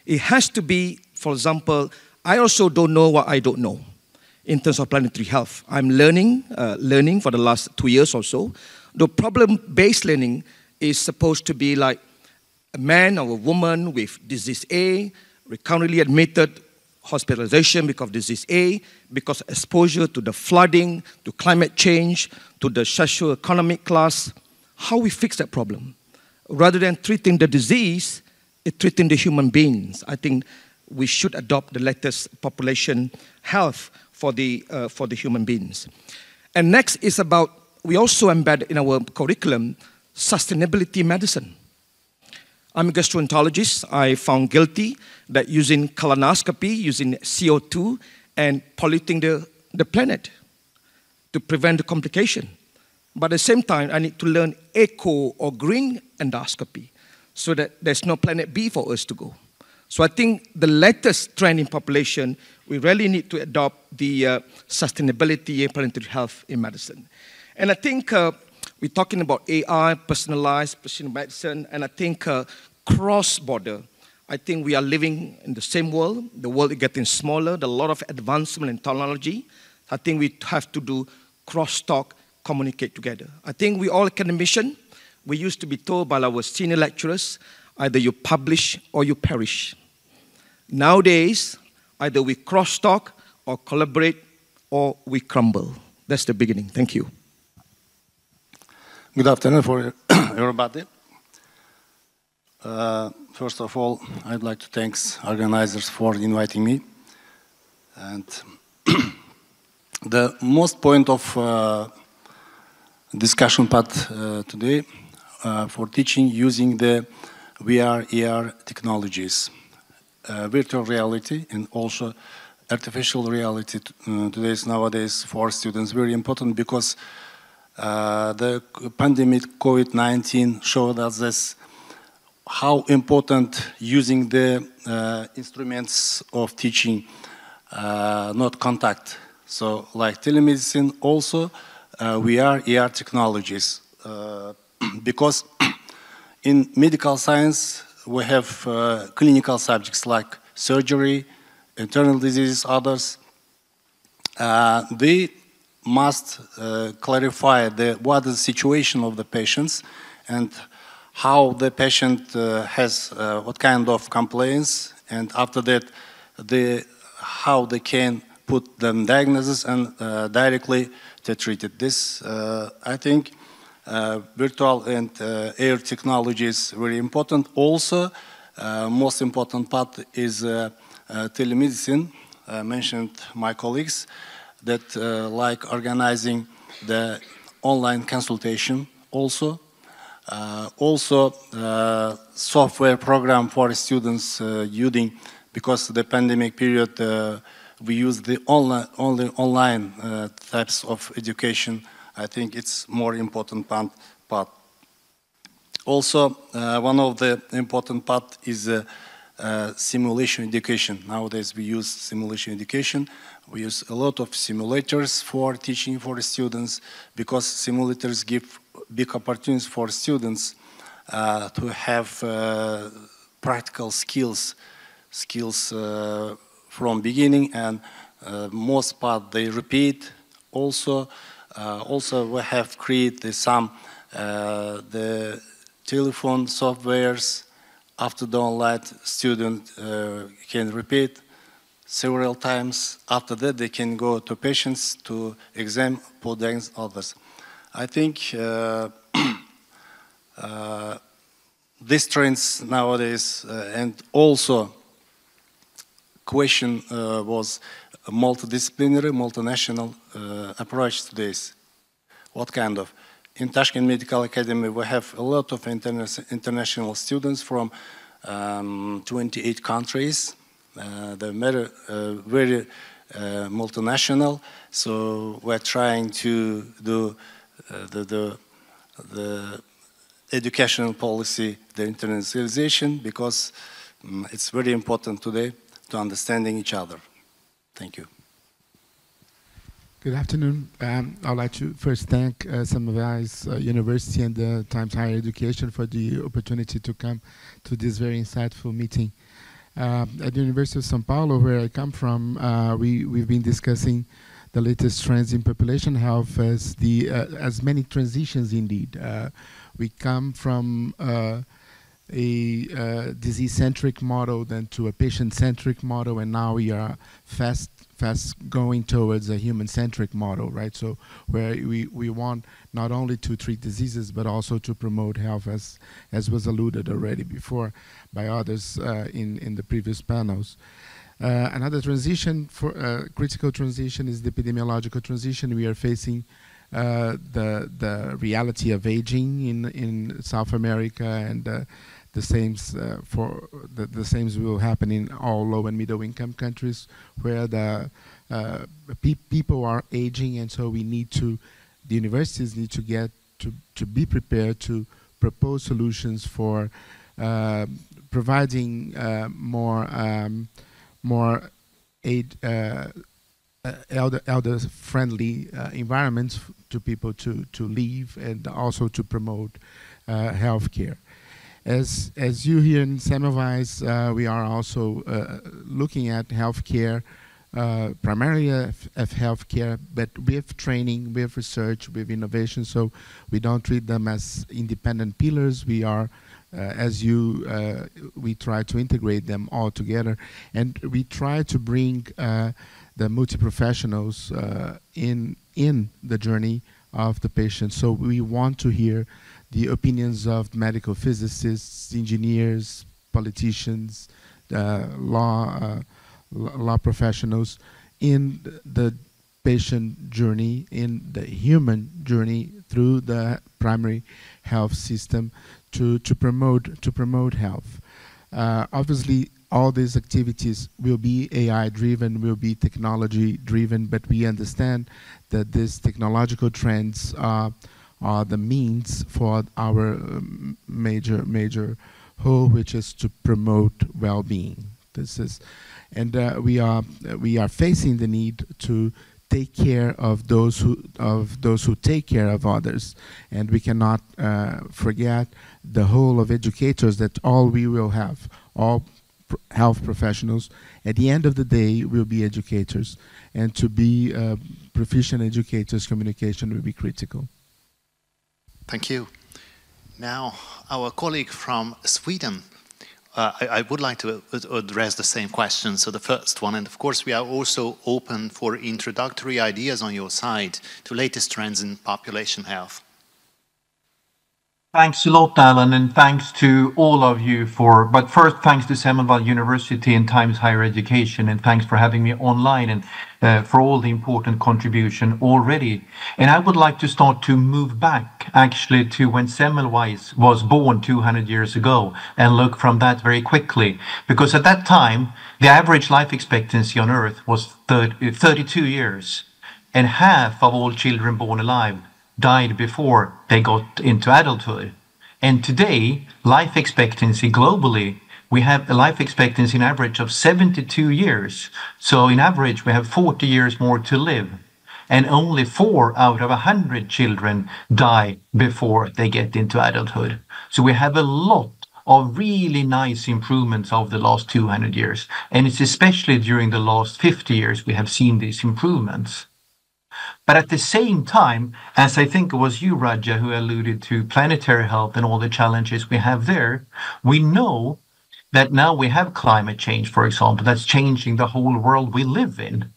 It has to be, for example, I also don't know what I don't know in terms of planetary health. I'm learning for the last 2 years or so. The problem-based learning is supposed to be like a man or a woman with disease A, recurrently admitted, hospitalization because of disease A, because of exposure to the flooding, to climate change, to the socio-economic class. How we fix that problem? Rather than treating the disease, it's treating the human beings. I think we should adopt the latest population health for the human beings. And next is about, we also embed in our curriculum sustainability medicine. I'm a gastroenterologist. I found guilty that using colonoscopy, using CO2, and polluting the planet to prevent the complication. But at the same time, I need to learn eco or green endoscopy so that there's no planet B for us to go. So I think the latest trend in population, we really need to adopt the sustainability and planetary health in medicine. And I think we're talking about AI, personalized precision medicine, and I think cross-border. I think we are living in the same world. The world is getting smaller. There's a lot of advancement in technology. I think we have to do cross-talk, communicate together. I think we all academicians, we used to be told by our senior lecturers, either you publish or you perish. Nowadays, either we cross-talk or collaborate or we crumble. That's the beginning. Thank you. Good afternoon for everybody. First of all, I'd like to thank organizers for inviting me. And the most point of discussion part today for teaching using the VR, AR technologies, virtual reality, and also artificial reality nowadays for students very important because the pandemic COVID-19 showed us this, how important using the instruments of teaching not contact. So like telemedicine also, we are ER technologies because in medical science we have clinical subjects like surgery, internal diseases, others. They must clarify what is the situation of the patients and how the patient has what kind of complaints, and after that how they can put them diagnosis and directly to treat it. This I think virtual and AR technology is very important. Also, most important part is telemedicine. Mentioned my colleagues that like organizing the online consultation also. Also, software program for students using, because the pandemic period we use the only online types of education. I think it's more important part. Also, one of the important part is simulation education. Nowadays we use simulation education. We use a lot of simulators for teaching for students, because simulators give big opportunities for students to have practical skills from beginning, and most part they repeat. Also we have created some the telephone softwares. After the online, student can repeat several times. After that, they can go to patients to exam, put diagnosis, others. I think these trends nowadays, and also question was a multidisciplinary, multinational approach to this. What kind of? In Tashkent Medical Academy, we have a lot of international students from 28 countries. They're very multinational, so we're trying to do the educational policy, the internationalization, because it's very important today to understanding each other. Thank you. Good afternoon. I'd like to first thank Semmelweis University and the Times Higher Education for the opportunity to come to this very insightful meeting. At the University of São Paulo, where I come from, we've been discussing the latest trends in population health as many transitions indeed. We come from a disease-centric model then to a patient-centric model, and now we are fast going towards a human-centric model, right? So where we want not only to treat diseases, but also to promote health, as was alluded already before by others in the previous panels. Another transition, critical transition, is the epidemiological transition. We are facing the reality of aging in South America, and the same will happen in all low and middle income countries, where the people are aging, and so the universities need to get to be prepared to propose solutions for providing more elder-friendly environments to people to live, and also to promote healthcare. As you here in Semmelweis, we are also looking at healthcare, primarily of healthcare, but with training, with research, with innovation. So we don't treat them as independent pillars. We are, we try to integrate them all together, and we try to bring the multi-professionals in the journey of the patient. So we want to hear the opinions of medical physicists, engineers, politicians, law professionals in the patient journey, in the human journey through the primary health system to promote health. Obviously, all these activities will be AI-driven, will be technology-driven, but we understand that these technological trends are the means for our major goal, which is to promote well-being. practices. And we are facing the need to take care of those who take care of others, and we cannot forget the whole of educators, that all we will have, all health professionals at the end of the day will be educators, and to be proficient educators, communication will be critical. Thank you. Now our colleague from Sweden, I would like to address the same question. So the first one, and of course we are also open for introductory ideas on your side to latest trends in population health. Thanks a lot, Alan, and thanks to all of you but first thanks to Semmelweis University and Times Higher Education, and thanks for having me online and for all the important contribution already. And I would like to start to move back actually to when Semmelweis was born 200 years ago and look from that very quickly, because at that time the average life expectancy on Earth was 32 years, and half of all children born alive died before they got into adulthood. And today, life expectancy globally, we have a life expectancy in average of 72 years. So in average, we have 40 years more to live. And only 4 out of 100 children die before they get into adulthood. So we have a lot of really nice improvements over the last 200 years. And it's especially during the last 50 years we have seen these improvements. But at the same time, as I think it was you, Raja, who alluded to planetary health and all the challenges we have there, we know that now we have climate change, for example, that's changing the whole world we live in.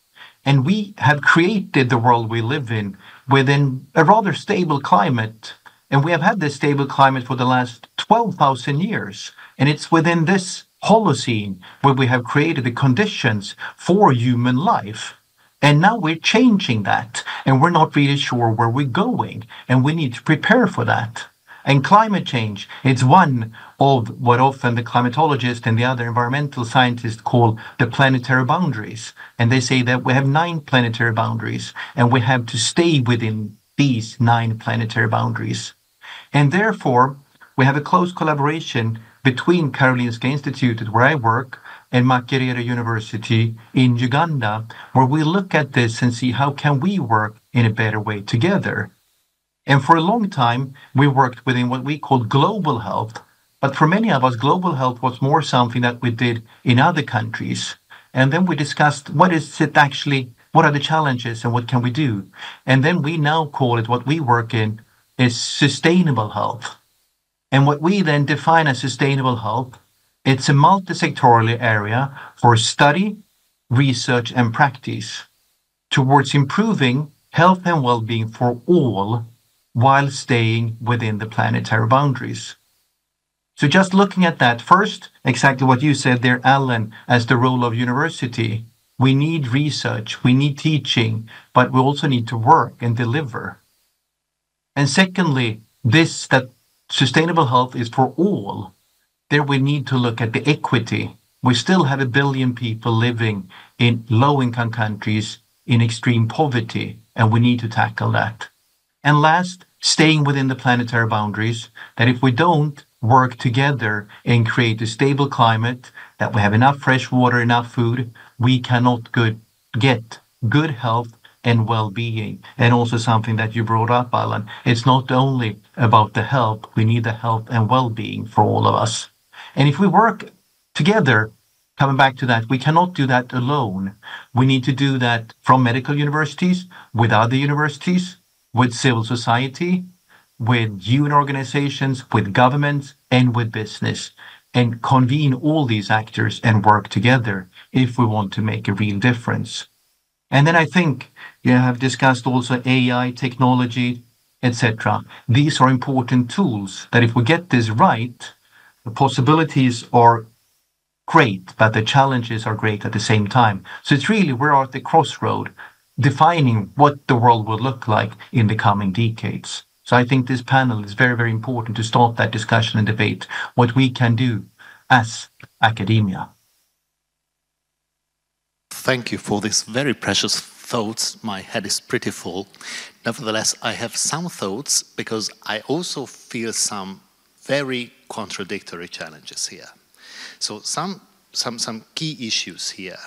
And we have created the world we live in within a rather stable climate. And we have had this stable climate for the last 12,000 years. And it's within this Holocene where we have created the conditions for human life. And now we're changing that, and we're not really sure where we're going, and we need to prepare for that. And climate change, it's one of what often the climatologists and the other environmental scientists call the planetary boundaries. And they say that we have 9 planetary boundaries, and we have to stay within these 9 planetary boundaries. And therefore, we have a close collaboration between Karolinska Institute, where I work, and Makerere University in Uganda, where we look at this and see how can we work in a better way together. And for a long time, we worked within what we call global health. But for many of us, global health was more something that we did in other countries. And then we discussed what are the challenges and what can we do? And then we now call it, what we work in is sustainable health. And what we then define as sustainable health, it's a multi-sectoral area for study, research, and practice towards improving health and well-being for all while staying within the planetary boundaries. So just looking at that, first, exactly what you said there, Alan, as the role of university. We need research, we need teaching, but we also need to work and deliver. And secondly, that sustainable health is for all. There we need to look at the equity. We still have 1 billion people living in low-income countries in extreme poverty, and we need to tackle that. And last, staying within the planetary boundaries, that if we don't work together and create a stable climate, that we have enough fresh water, enough food, we cannot get good health and well-being. And also something that you brought up, Alan, it's not only about the health, we need the health and well-being for all of us. And if we work together, coming back to that, we cannot do that alone. We need to do that from medical universities, with other universities, with civil society, with UN organizations, with governments, and with business, and convene all these actors and work together if we want to make a real difference. And then I think you have discussed also AI, technology, etc. These are important tools that if we get this right, the possibilities are great, but the challenges are great at the same time. So it's really, we're at the crossroad, defining what the world will look like in the coming decades. So I think this panel is very, very important to start that discussion and debate, what we can do as academia. Thank you for these very precious thoughts. My head is pretty full. Nevertheless, I have some thoughts because I also feel some very contradictory challenges here. So some some key issues here.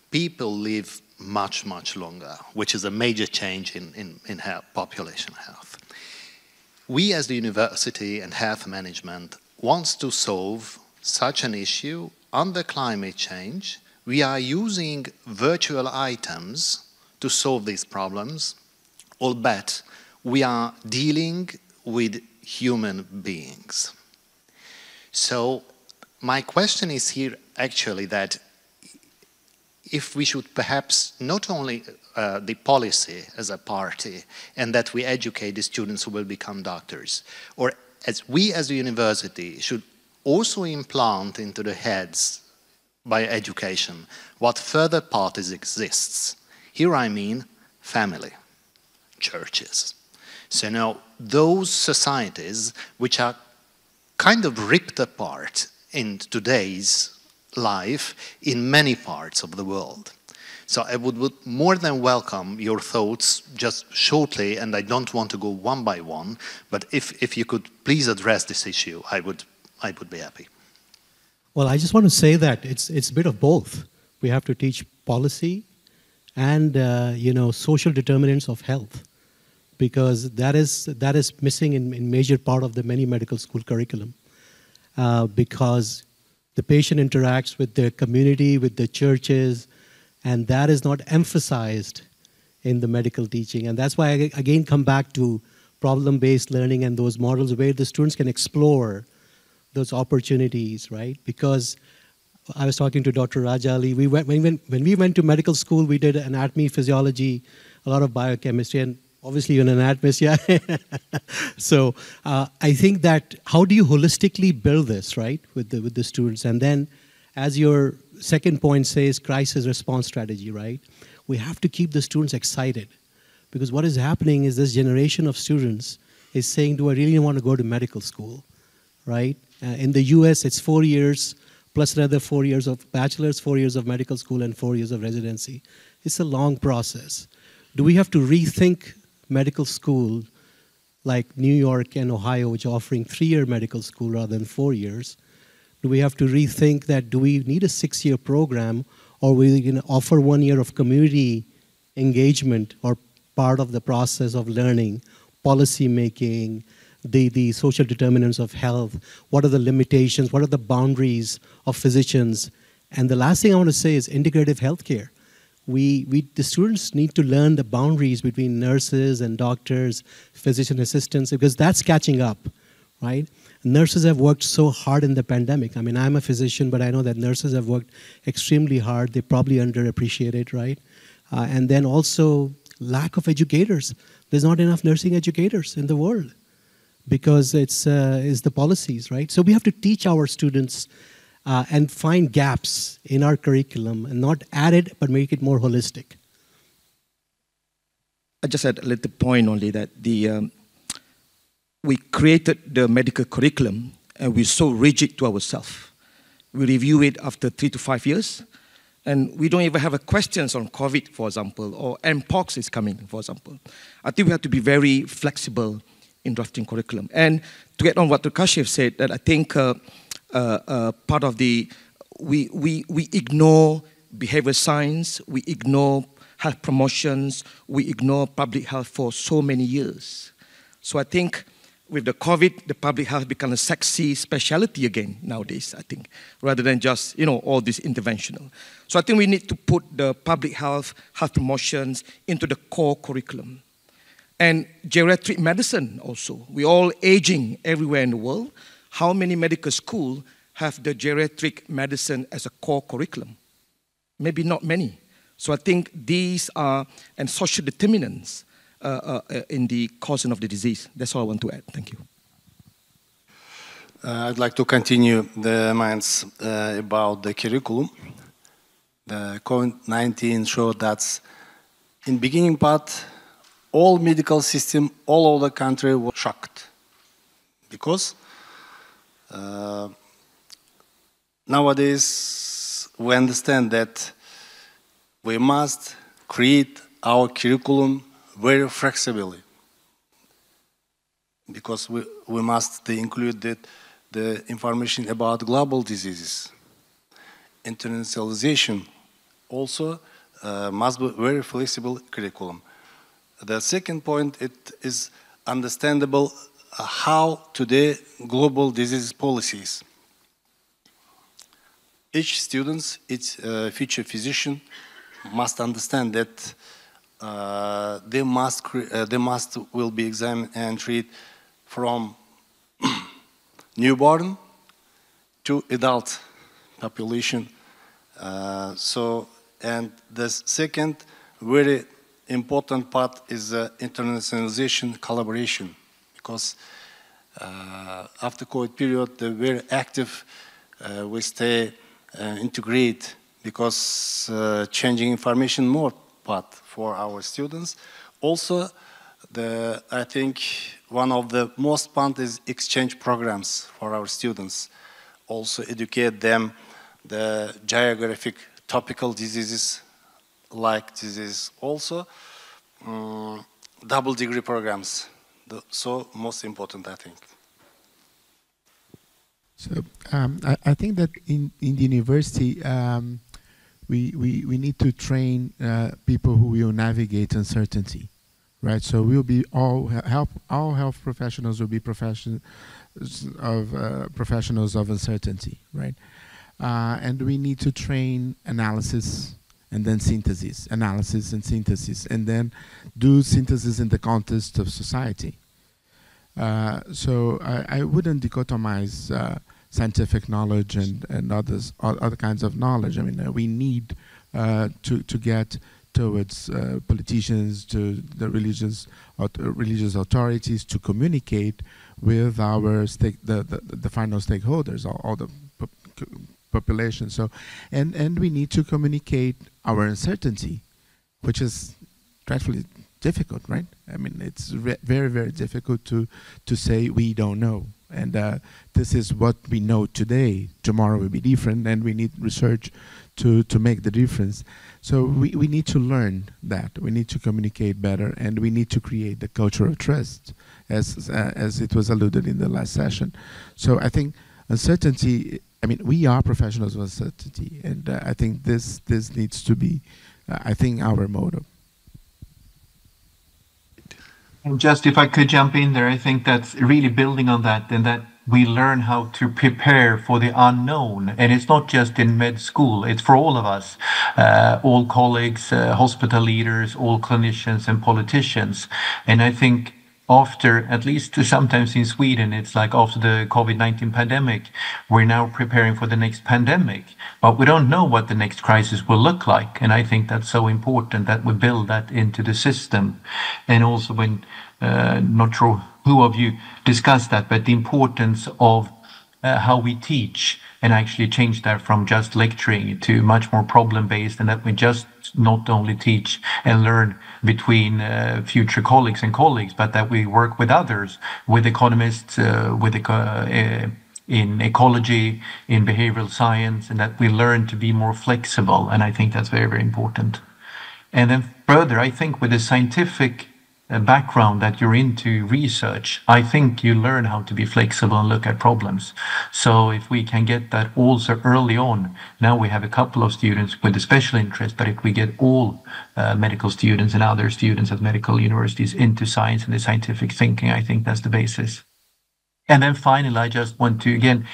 People live much, much longer, which is a major change in health, population health. We as the university and health management wants to solve such an issue under climate change. We are using virtual items to solve these problems, albeit we are dealing with human beings. So my question is here actually that if we should perhaps not only the policy as a party and that we educate the students who will become doctors, or as we as a university should also implant into the heads by education what further parties exists. Here I mean family, churches. So now those societies which are kind of ripped apart in today's life in many parts of the world. So I would more than welcome your thoughts just shortly, and I don't want to go one by one, but if you could please address this issue, I would be happy. Well, I just want to say that it's a bit of both. We have to teach policy and social determinants of health, because that is missing in major part of the many medical school curriculum, because the patient interacts with the community, with the churches, and that is not emphasized in the medical teaching. And that's why I again come back to problem-based learning and those models where the students can explore those opportunities, right? Because I was talking to Dr. Rajali. When we went to medical school, we did anatomy, physiology, a lot of biochemistry, and obviously you're an anatomist, yeah. So I think that how do you holistically build this, right, with the students? And then, as your second point says, crisis response strategy, right? We have to keep the students excited, because what is happening is this generation of students is saying, do I really want to go to medical school, right? In the US, it's 4 years plus another 4 years of bachelor's, 4 years of medical school, and 4 years of residency. It's a long process. Do we have to rethink medical school like New York and Ohio, which are offering 3-year medical school rather than 4 years? Do we have to rethink that? Do we need a 6-year program, or we can offer 1 year of community engagement or part of the process of learning, policy making, the social determinants of health? What are the limitations? What are the boundaries of physicians? And the last thing I want to say is integrative healthcare. The students need to learn the boundaries between nurses and doctors, physician assistants, because that's catching up, right? Nurses have worked so hard in the pandemic. I mean, I'm a physician, but I know that nurses have worked extremely hard. They're probably underappreciated, right? And then also lack of educators. There's not enough nursing educators in the world because it's the policies, right? So we have to teach our students and find gaps in our curriculum and not add it, but make it more holistic. I just had a little point only that we created the medical curriculum and we're so rigid to ourselves. We review it after 3 to 5 years, and we don't even have a questions on COVID, for example, or Mpox is coming, for example. I think we have to be very flexible in drafting curriculum. And to get on what Kashev said, that I think part of we ignore behavior science, we ignore health promotions, we ignore public health for so many years. So I think with the COVID, the public health become a sexy specialty again nowadays, I think, rather than just, all this interventional. So I think we need to put the public health promotions into the core curriculum. And geriatric medicine also. We're all aging everywhere in the world. How many medical schools have the geriatric medicine as a core curriculum? Maybe not many. So I think these are, and social determinants in the causing of the disease. That's all I want to add. Thank you. I'd like to continue the minds about the curriculum. The COVID-19 showed that in beginning part, all medical system all over the country was shocked because nowadays we understand that we must create our curriculum very flexibly because we must include the information about global diseases. internationalization also must be very flexible curriculum. The second point, it is understandable how today global disease policies. Each student, each future physician must understand that they must will be examined and treated from newborn to adult population. And the second very important part is internationalization collaboration, because after COVID period, the very active we stay integrate, because changing information more part for our students. Also, I think one of the most part is exchange programs for our students. Also educate them the geographic topical diseases like disease. Also double degree programs. So most important, I think. So I think that in the university we need to train people who will navigate uncertainty, right? So we'll be all health professionals will be professionals of uncertainty, right? And we need to train analysis and then synthesis, analysis and synthesis, and then do synthesis in the context of society. So I wouldn't dichotomize scientific knowledge and other kinds of knowledge. I mean, we need to get towards politicians, to the religious authorities, to communicate with our the final stakeholders, all the population. So, and we need to communicate our uncertainty, which is dreadfully difficult, right? I mean, it's very, very difficult to say we don't know. And this is what we know today. Tomorrow will be different, and we need research to make the difference. So we need to learn that. We need to communicate better, and we need to create the culture of trust, as it was alluded in the last session. So I think uncertainty, I mean, we are professionals of uncertainty, and I think this needs to be, I think, our motto. And just if I could jump in there, I think that's really building on that, and that we learn how to prepare for the unknown. And it's not just in med school, it's for all of us, all colleagues, hospital leaders, all clinicians and politicians. And I think after, at least sometimes in Sweden, it's like after the COVID-19 pandemic, we're now preparing for the next pandemic, but we don't know what the next crisis will look like. And I think that's so important that we build that into the system. And also when, not sure who of you discussed that, but the importance of how we teach, and actually change that from just lecturing to much more problem-based, and that we just not only teach and learn between future colleagues, but that we work with others, with economists, in ecology, in behavioral science, and that we learn to be more flexible. And I think that's very, very important. And then further, I think with the scientific background that you're into research, I think you learn how to be flexible and look at problems. So if we can get that also early on, now we have a couple of students with a special interest, but if we get all medical students and other students at medical universities into science and the scientific thinking, I think that's the basis. And then finally, I just want to, again,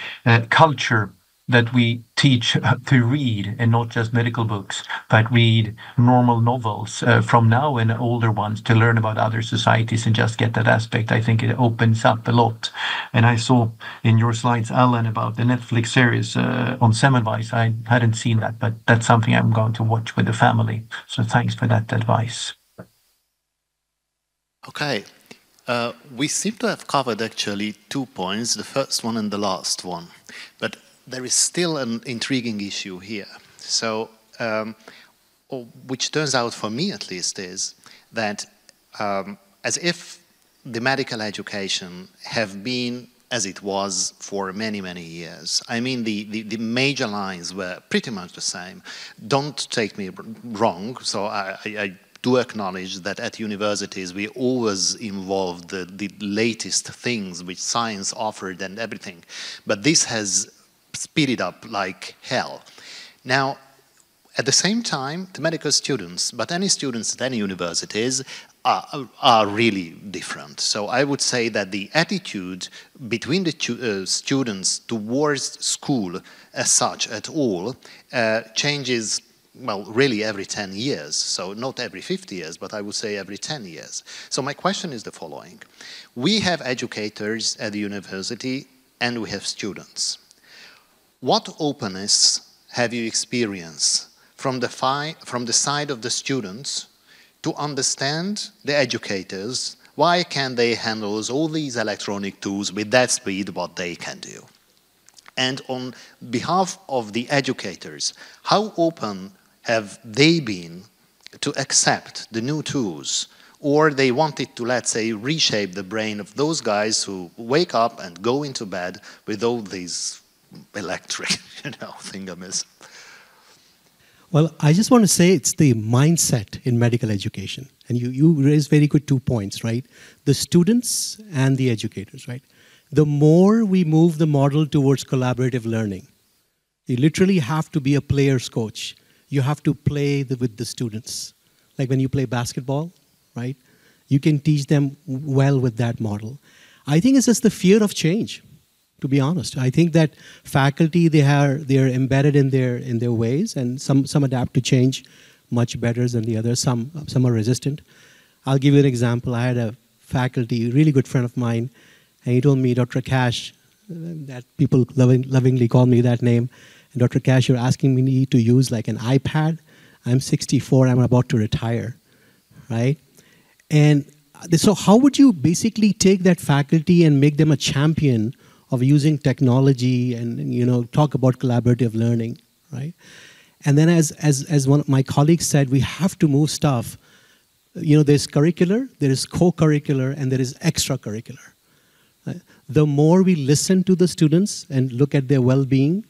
culture, that we teach to read, and not just medical books, but read normal novels from now and older ones, to learn about other societies and just get that aspect. I think it opens up a lot. And I saw in your slides, Alan, about the Netflix series on Semmelweis. I hadn't seen that, but that's something I'm going to watch with the family. So thanks for that advice. Okay. We seem to have covered actually 2 points, the first one and the last one. But there is still an intriguing issue here. So, which turns out for me at least is that as if the medical education have been as it was for many, many years. I mean, the major lines were pretty much the same. Don't take me wrong, so I do acknowledge that at universities we always involved the latest things which science offered and everything. But this has speeded up like hell. Now, at the same time, the medical students, but any students at any universities, are really different. So I would say that the attitude between the students towards school as such at all changes, well, really every 10 years. So not every 50 years, but I would say every 10 years. So my question is the following. We have educators at the university and we have students. What openness have you experienced from the side of the students to understand the educators? Why can't they handle all these electronic tools with that speed what they can do? And on behalf of the educators, how open have they been to accept the new tools? Or they wanted to, let's say, reshape the brain of those guys who wake up and go into bed with all these electric, thingamas. Well, I just want to say it's the mindset in medical education. And you raised very good 2 points, right? The students and the educators, right? The more we move the model towards collaborative learning, you literally have to be a player's coach. You have to play with the students. Like when you play basketball, right? You can teach them well with that model. I think it's just the fear of change, to be honest. I think that faculty, they're embedded in their ways, and some adapt to change much better than the others. Some are resistant. I'll give you an example. I had a faculty, a really good friend of mine, and he told me, Dr. Cash, that people lovingly call me that name, and Dr. Cash, you're asking me to use like an iPad. I'm 64, I'm about to retire, right? And so how would you basically take that faculty and make them a champion of using technology and talk about collaborative learning, right? And then as one of my colleagues said, we have to move stuff. There's curricular, there is co-curricular, and there is extracurricular. Right? The more we listen to the students and look at their well-being,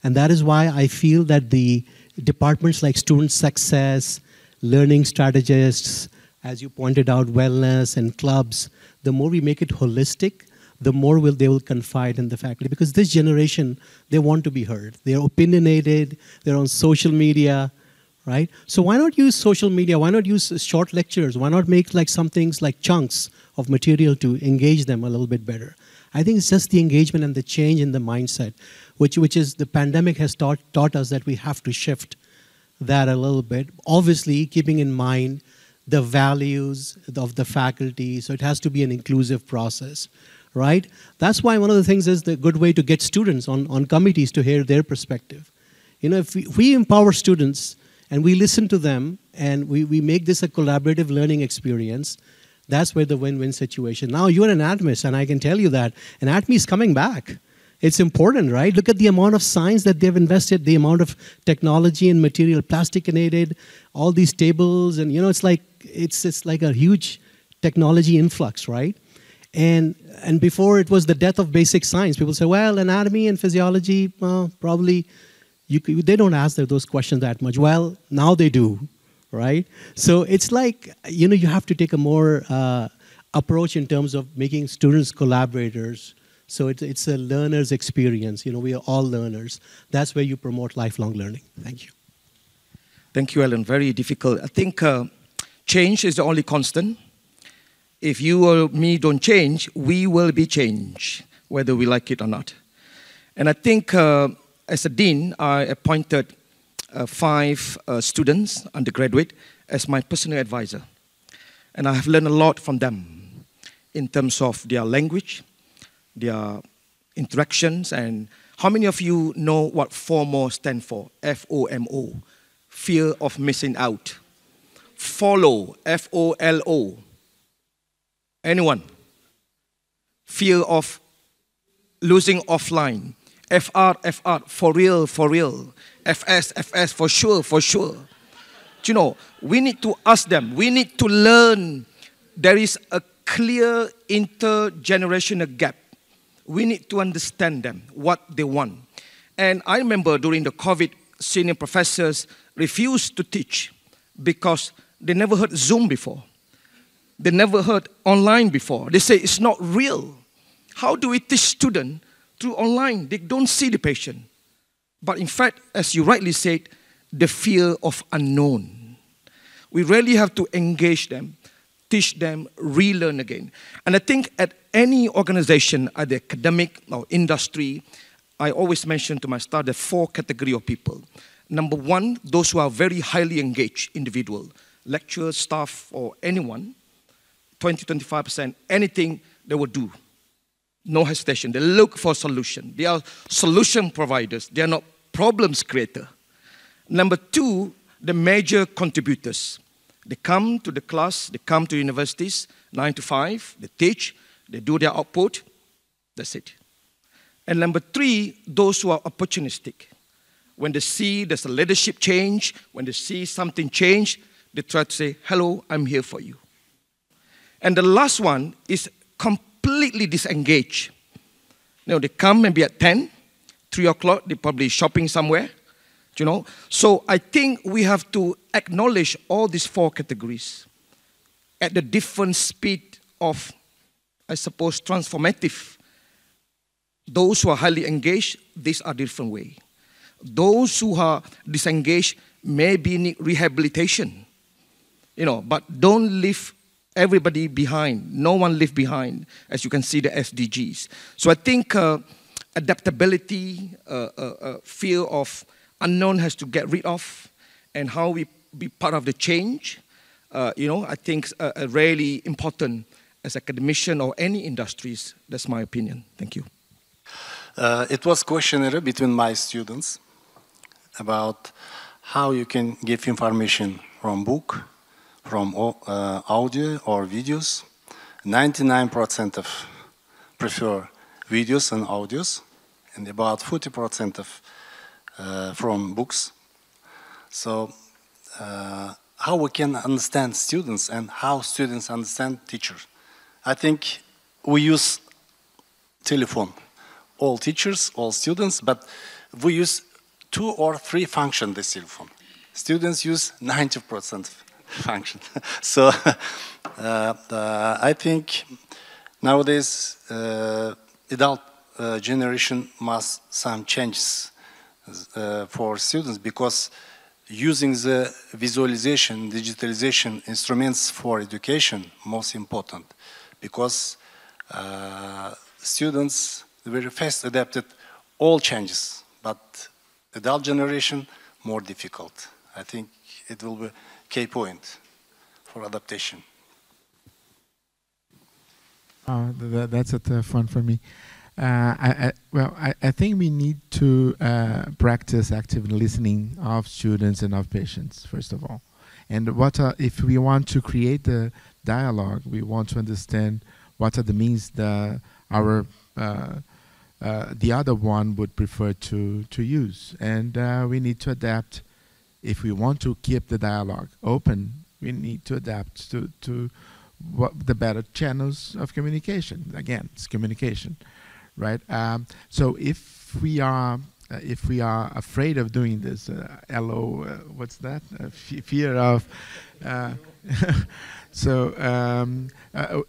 and that is why I feel that the departments like student success, learning strategists, as you pointed out, wellness and clubs, the more we make it holistic, the more they will confide in the faculty. Because this generation, they want to be heard. They're opinionated, they're on social media, right? So why not use social media? Why not use short lectures? Why not make like some things like chunks of material to engage them a little bit better? I think it's just the engagement and the change in the mindset, which is the pandemic has taught us that we have to shift that a little bit. Obviously, keeping in mind the values of the faculty, so it has to be an inclusive process, right? That's why one of the things is the good way to get students on committees to hear their perspective. If we empower students and we listen to them and we make this a collaborative learning experience, that's where the win-win situation. Now, you're an anatomist, and I can tell you that anatomy is coming back. It's important, right? Look at the amount of science that they've invested, the amount of technology and material, plasticinated, all these tables, and it's like a huge technology influx, right? And before it was the death of basic science. People say, well, anatomy and physiology, well, probably they don't ask those questions that much. Well, now they do, right? So it's like you have to take a more approach in terms of making students collaborators. So it's a learner's experience. We are all learners. That's where you promote lifelong learning. Thank you. Thank you, Alan. Very difficult. I think change is the only constant. If you or me don't change, we will be changed, whether we like it or not. And I think as a dean, I appointed 5 students, undergraduate, as my personal advisor. And I have learned a lot from them in terms of their language, their interactions, and how many of you know what FOMO stands for? F-O-M-O, fear of missing out. Follow, F-O-L-O. Anyone? Fear of losing offline. FR, FR, for real, for real. FS, FS, for sure, for sure. We need to ask them. We need to learn. There is a clear intergenerational gap. We need to understand them, what they want. And I remember during the COVID, senior professors refused to teach because they never heard Zoom before. They never heard online before. They say it's not real. How do we teach students through online? They don't see the patient. but in fact, as you rightly said, the fear of unknown. We really have to engage them, teach them, relearn again. And I think at any organization, either academic or industry, I always mention to my staff the 4 categories of people. Number 1, those who are very highly engaged individual, lecturers, staff, or anyone, 20-25%, anything they will do. No hesitation. They look for solution. They are solution providers. They are not problems creator. Number 2, the major contributors. They come to the class, they come to universities, 9 to 5, they teach, they do their output, that's it. And number 3, those who are opportunistic. When they see there's a leadership change, when they see something change, they try to say, hello, I'm here for you. And the last one is completely disengaged. You know, they come maybe at 10, 3 o'clock, they're probably shopping somewhere. You know, so I think we have to acknowledge all these 4 categories at the different speed of, I suppose, transformative. Those who are highly engaged, these are different way. Those who are disengaged maybe need rehabilitation, you know, but don't leave everybody behind. No one leave behind, as you can see the SDGs. So I think adaptability, fear of unknown has to get rid of, and how we be part of the change, you know, I think really important as academician or any industries. That's my opinion. Thank you. It was questionnaire between my students about how you can give information from book, from audio or videos. 99% of prefer videos and audios, and about 40% of from books. So how we can understand students and how students understand teachers? I think we use telephone, all teachers, all students, but we use 2 or 3 functions this telephone. Students use 90% function. So I think nowadays adult generation must some changes for students, because using the visualization, digitalization instruments for education most important, because students very fast adapted all changes, but adult generation more difficult. I think it will be a key point for adaptation. That's a tough one for me. I think we need to practice active listening of students and of patients, first of all. And if we want to create the dialogue, we want to understand what are the means that the other one would prefer to use. And we need to adapt. If we want to keep the dialogue open, we need to adapt to what the better channels of communication. Again, it's communication. Right. So if we are afraid of doing this, what's that? Fear of. So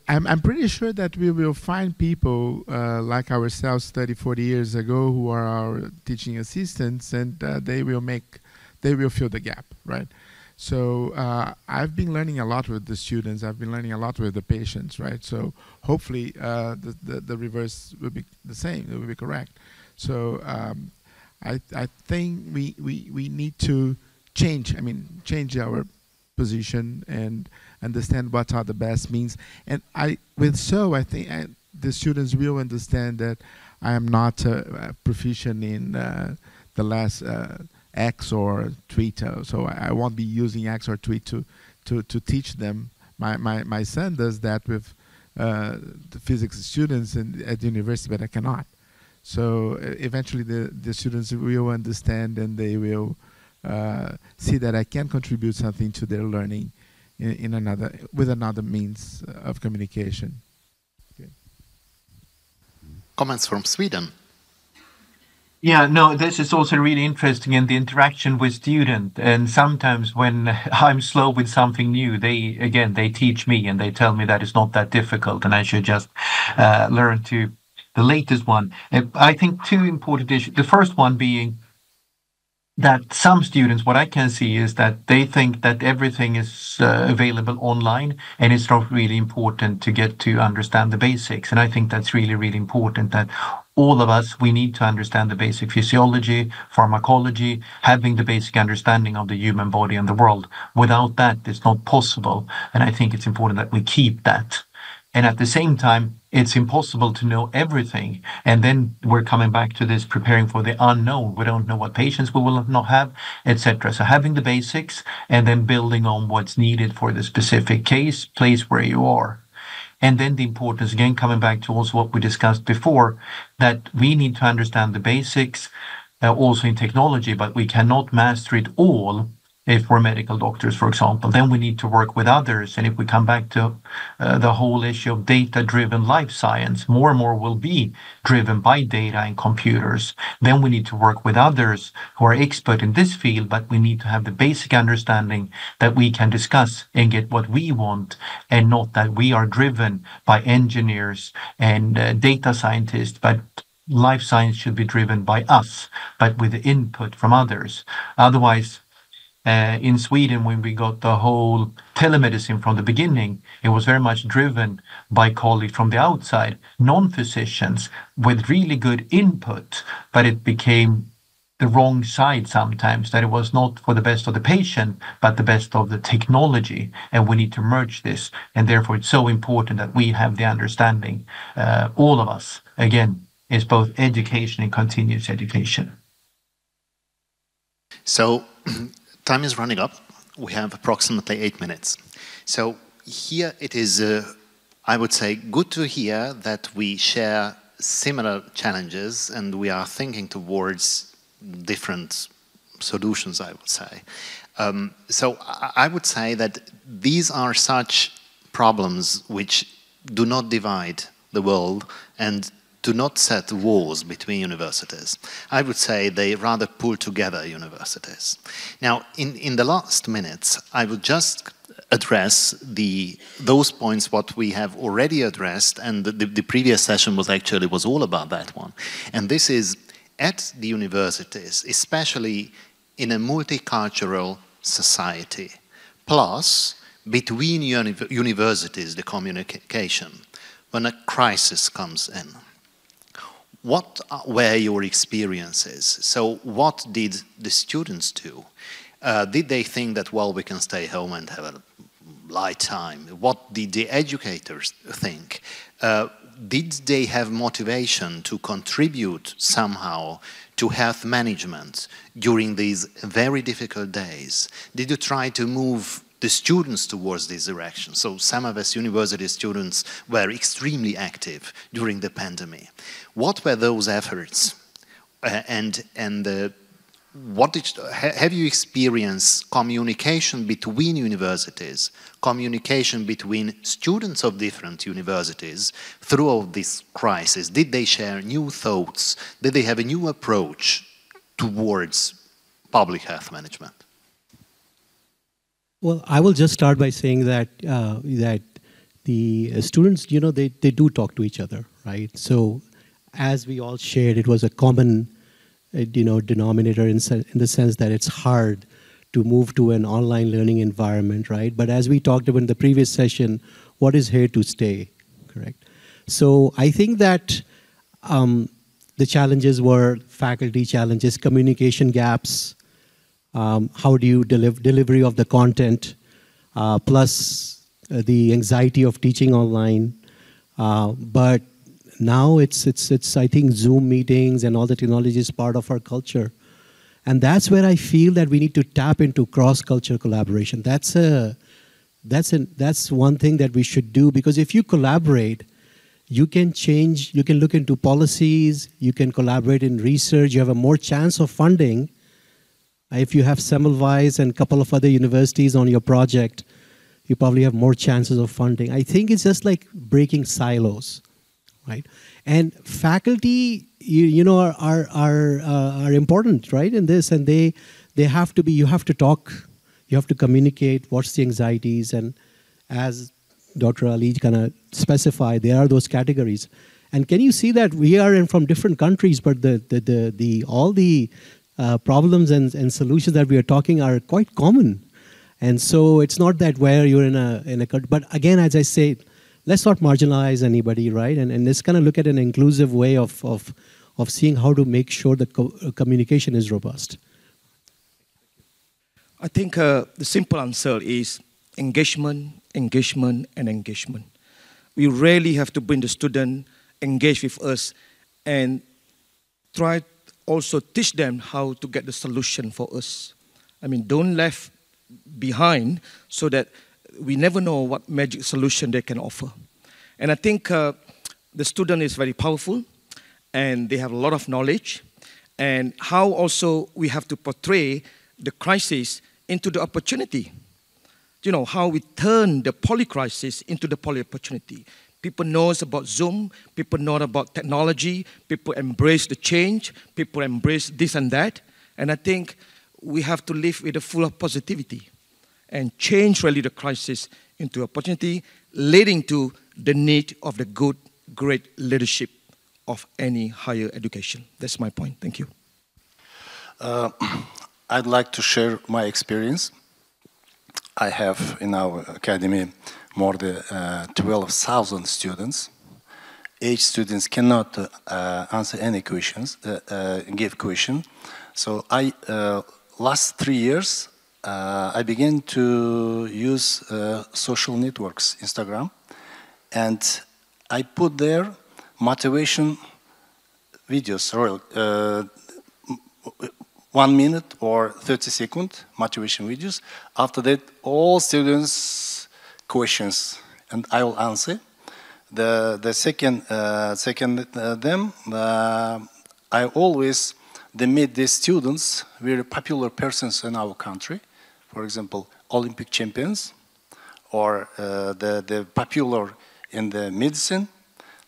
I'm pretty sure that we will find people like ourselves 30, 40 years ago who are our teaching assistants, and they will fill the gap, right? So I've been learning a lot with the students. I've been learning a lot with the patients, right? So hopefully the reverse will be the same. It will be correct. So I think we need to change. I mean, change our position and understand what are the best means. And I think the students will understand that I am not proficient in the last. X or tweet, so I won't be using X or tweet to teach them. My son does that with the physics students at the university, but I cannot. So eventually the students will understand, and they will see that I can contribute something to their learning with another means of communication. Okay. Comments from Sweden. Yeah, no, this is also really interesting in the interaction with students. And sometimes when I'm slow with something new, they teach me and they tell me that it's not that difficult and I should just learn to the latest one. I think 2 important issues. The first one being that some students, what I can see is that they think that everything is available online, and it's not really important to get to understand the basics. And I think that's really, really important, that all of us, we need to understand the basic physiology, pharmacology, having the basic understanding of the human body and the world. Without that, it's not possible. And I think it's important that we keep that. And at the same time, it's impossible to know everything. And then we're coming back to this preparing for the unknown. We don't know what patients we will not have, etc. So having the basics and then building on what's needed for the specific place where you are. And then the importance, again, coming back to also what we discussed before, that we need to understand the basics also in technology, but we cannot master it all. If we're medical doctors, for example, then we need to work with others. And if we come back to the whole issue of data-driven life science, more and more will be driven by data and computers. Then we need to work with others who are expert in this field, but we need to have the basic understanding that we can discuss and get what we want, and not that we are driven by engineers and data scientists, but life science should be driven by us, but with the input from others. Otherwise, in Sweden, when we got the whole telemedicine from the beginning, it was very much driven by colleagues from the outside, non-physicians, with really good input, but it became the wrong side sometimes, that it was not for the best of the patient, but the best of the technology, and we need to merge this, and therefore it's so important that we have the understanding, all of us, again, is both education and continuous education. So, time is running up. We have approximately 8 minutes. So here it is, I would say, good to hear that we share similar challenges and we are thinking towards different solutions, I would say. So I would say that these are such problems which do not divide the world and do not set walls between universities. I would say they rather pull together universities. Now, in the last minutes, I would just address those points what we have already addressed, and the previous session was all about that one. And this is at the universities, especially in a multicultural society, plus between universities, the communication, when a crisis comes in. What were your experiences? So what did the students do? Did they think that, well, we can stay home and have a light time? What did the educators think? Did they have motivation to contribute somehow to health management during these very difficult days? Did you try to move the students towards this direction? So some of us university students were extremely active during the pandemic. What were those efforts? Have you experienced communication between universities, communication between students of different universities throughout this crisis? Did they share new thoughts? Did they have a new approach towards public health management? Well, I will just start by saying that that the students, they do talk to each other, right? So as we all shared, it was a common denominator in the sense that it's hard to move to an online learning environment, right? But as we talked about in the previous session, what is here to stay, correct? So I think that the challenges were faculty challenges, communication gaps, how do you delivery of the content, plus the anxiety of teaching online. But now it's I think Zoom meetings and all the technology is part of our culture. And that's where I feel that we need to tap into cross-cultural collaboration. That's one thing that we should do, because if you collaborate, you can change, you can look into policies, you can collaborate in research, you have a more chance of funding. If you have Semmelweis and a couple of other universities on your project, you probably have more chances of funding. I think it's just like breaking silos, right? And faculty, are important, right, in this, and they have to be. You have to talk, you have to communicate. What's the anxieties, and as Dr. Ali kind of specified, there are those categories. And can you see that we are from different countries, but all the problems and solutions that we are talking are quite common. And so it's not that where you're in a but again, as I say, let's not marginalize anybody, right? And let's kind of look at an inclusive way of seeing how to make sure that communication is robust. I think the simple answer is engagement, engagement, and engagement. We really have to bring the student engaged with us and try also teach them how to get the solution for us. I mean, don't left behind so that we never know what magic solution they can offer. And I think the student is very powerful and they have a lot of knowledge, and how also we have to portray the crisis into the opportunity. You know, how we turn the poly-crisis into the poly-opportunity. People know about Zoom, people know about technology, people embrace the change, people embrace this and that. And I think we have to live with a full of positivity and change really the crisis into opportunity, leading to the need of the good, great leadership of any higher education. That's my point. Thank you. I'd like to share my experience. I have in our academy more than 12,000 students. Each student cannot answer any questions, give question. So last 3 years, I began to use social networks, Instagram, and I put there motivation videos, 1 minute or 30 second motivation videos. After that, all students questions, and I will answer. The second I always meet these students, very popular persons in our country. For example, Olympic champions, or the popular in the medicine.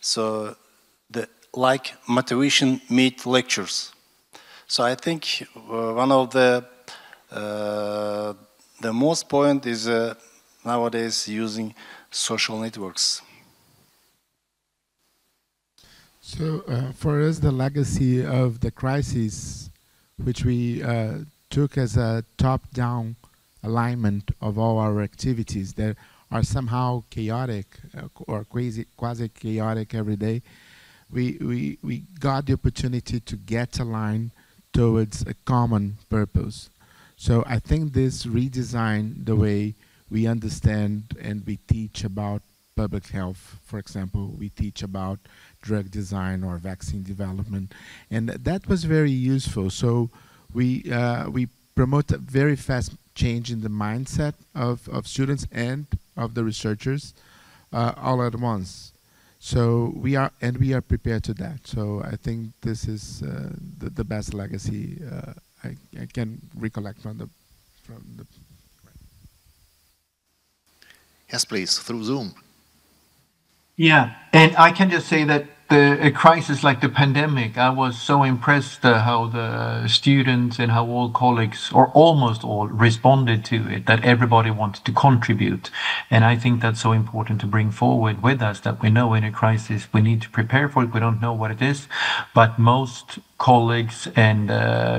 So like motivation meet lectures. So I think one of the most point is nowadays using social networks. So for us, the legacy of the crisis, which we took as a top-down alignment of all our activities that are somehow chaotic or quasi-chaotic every day, we got the opportunity to get aligned towards a common purpose. So I think this redesigned the way we understand and we teach about public health. For example, we teach about drug design or vaccine development, and that was very useful. So we promote a very fast change in the mindset of students and of the researchers all at once. So we are prepared to that. So I think this is the best legacy I can recollect from the. Yes, please, through Zoom. Yeah, and I can just say that a crisis like the pandemic, I was so impressed how the students and how all colleagues, or almost all, responded to it, that everybody wanted to contribute. And I think that's so important to bring forward with us, that we know in a crisis we need to prepare for it. We don't know what it is, but most colleagues and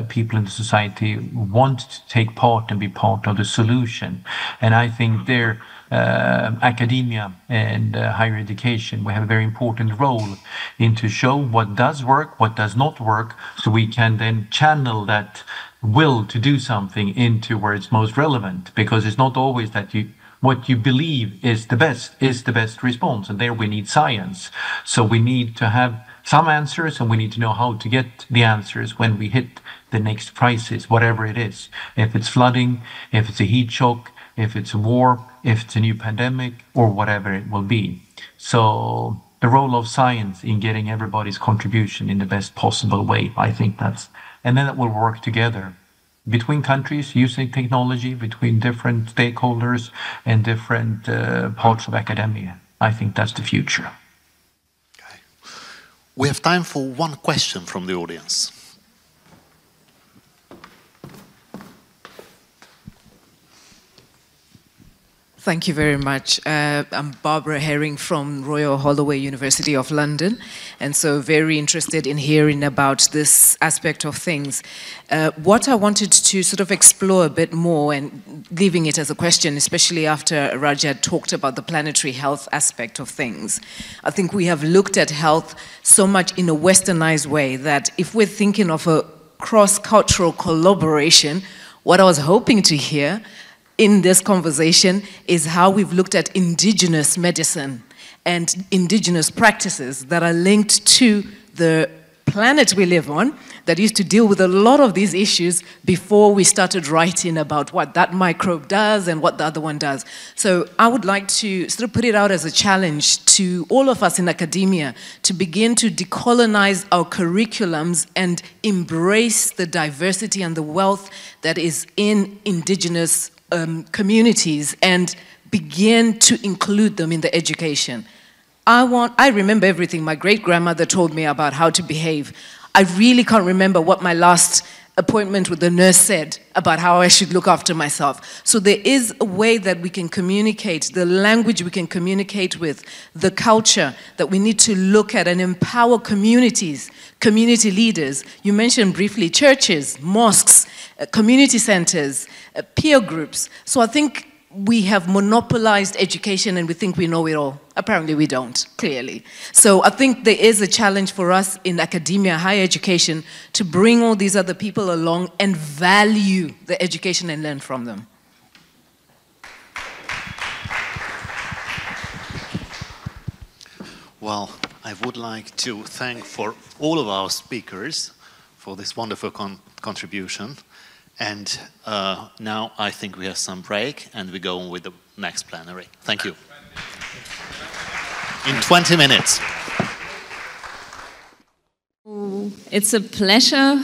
people in the society want to take part and be part of the solution. And I think there, academia and higher education, we have a very important role in to show what does work, what does not work, so we can then channel that will to do something into where it's most relevant, because it's not always that what you believe is the best response, and there we need science. So we need to have some answers, and we need to know how to get the answers when we hit the next crisis, whatever it is. If it's flooding, if it's a heat shock, if it's a war, if it's a new pandemic, or whatever it will be. So the role of science in getting everybody's contribution in the best possible way, I think that's, and then it will work together between countries, using technology, between different stakeholders and different parts of academia. I think that's the future. Okay. We have time for one question from the audience. Thank you very much. I'm Barbara Herring from Royal Holloway University of London, and so very interested in hearing about this aspect of things. What I wanted to sort of explore a bit more, and leaving it as a question, especially after Rajat talked about the planetary health aspect of things. I think we have looked at health so much in a westernized way that if we're thinking of a cross-cultural collaboration, what I was hoping to hear in this conversation is how we've looked at indigenous medicine and indigenous practices that are linked to the planet we live on, that used to deal with a lot of these issues before we started writing about what that microbe does and what the other one does. So I would like to sort of put it out as a challenge to all of us in academia to begin to decolonize our curriculums and embrace the diversity and the wealth that is in indigenous communities and begin to include them in the education. I remember everything my great-grandmother told me about how to behave. I really can't remember what my last appointment with the nurse said about how I should look after myself. So there is a way that we can communicate, the language we can communicate with, the culture that we need to look at and empower communities, community leaders. You mentioned briefly churches, mosques, community centers, peer groups. So I think we have monopolized education and we think we know it all. Apparently we don't, clearly. So I think there is a challenge for us in academia, higher education, to bring all these other people along and value the education and learn from them. Well, I would like to thank for all of our speakers for this wonderful contribution. And now I think we have some break and we go on with the next plenary. Thank you. In 20 minutes. It's a pleasure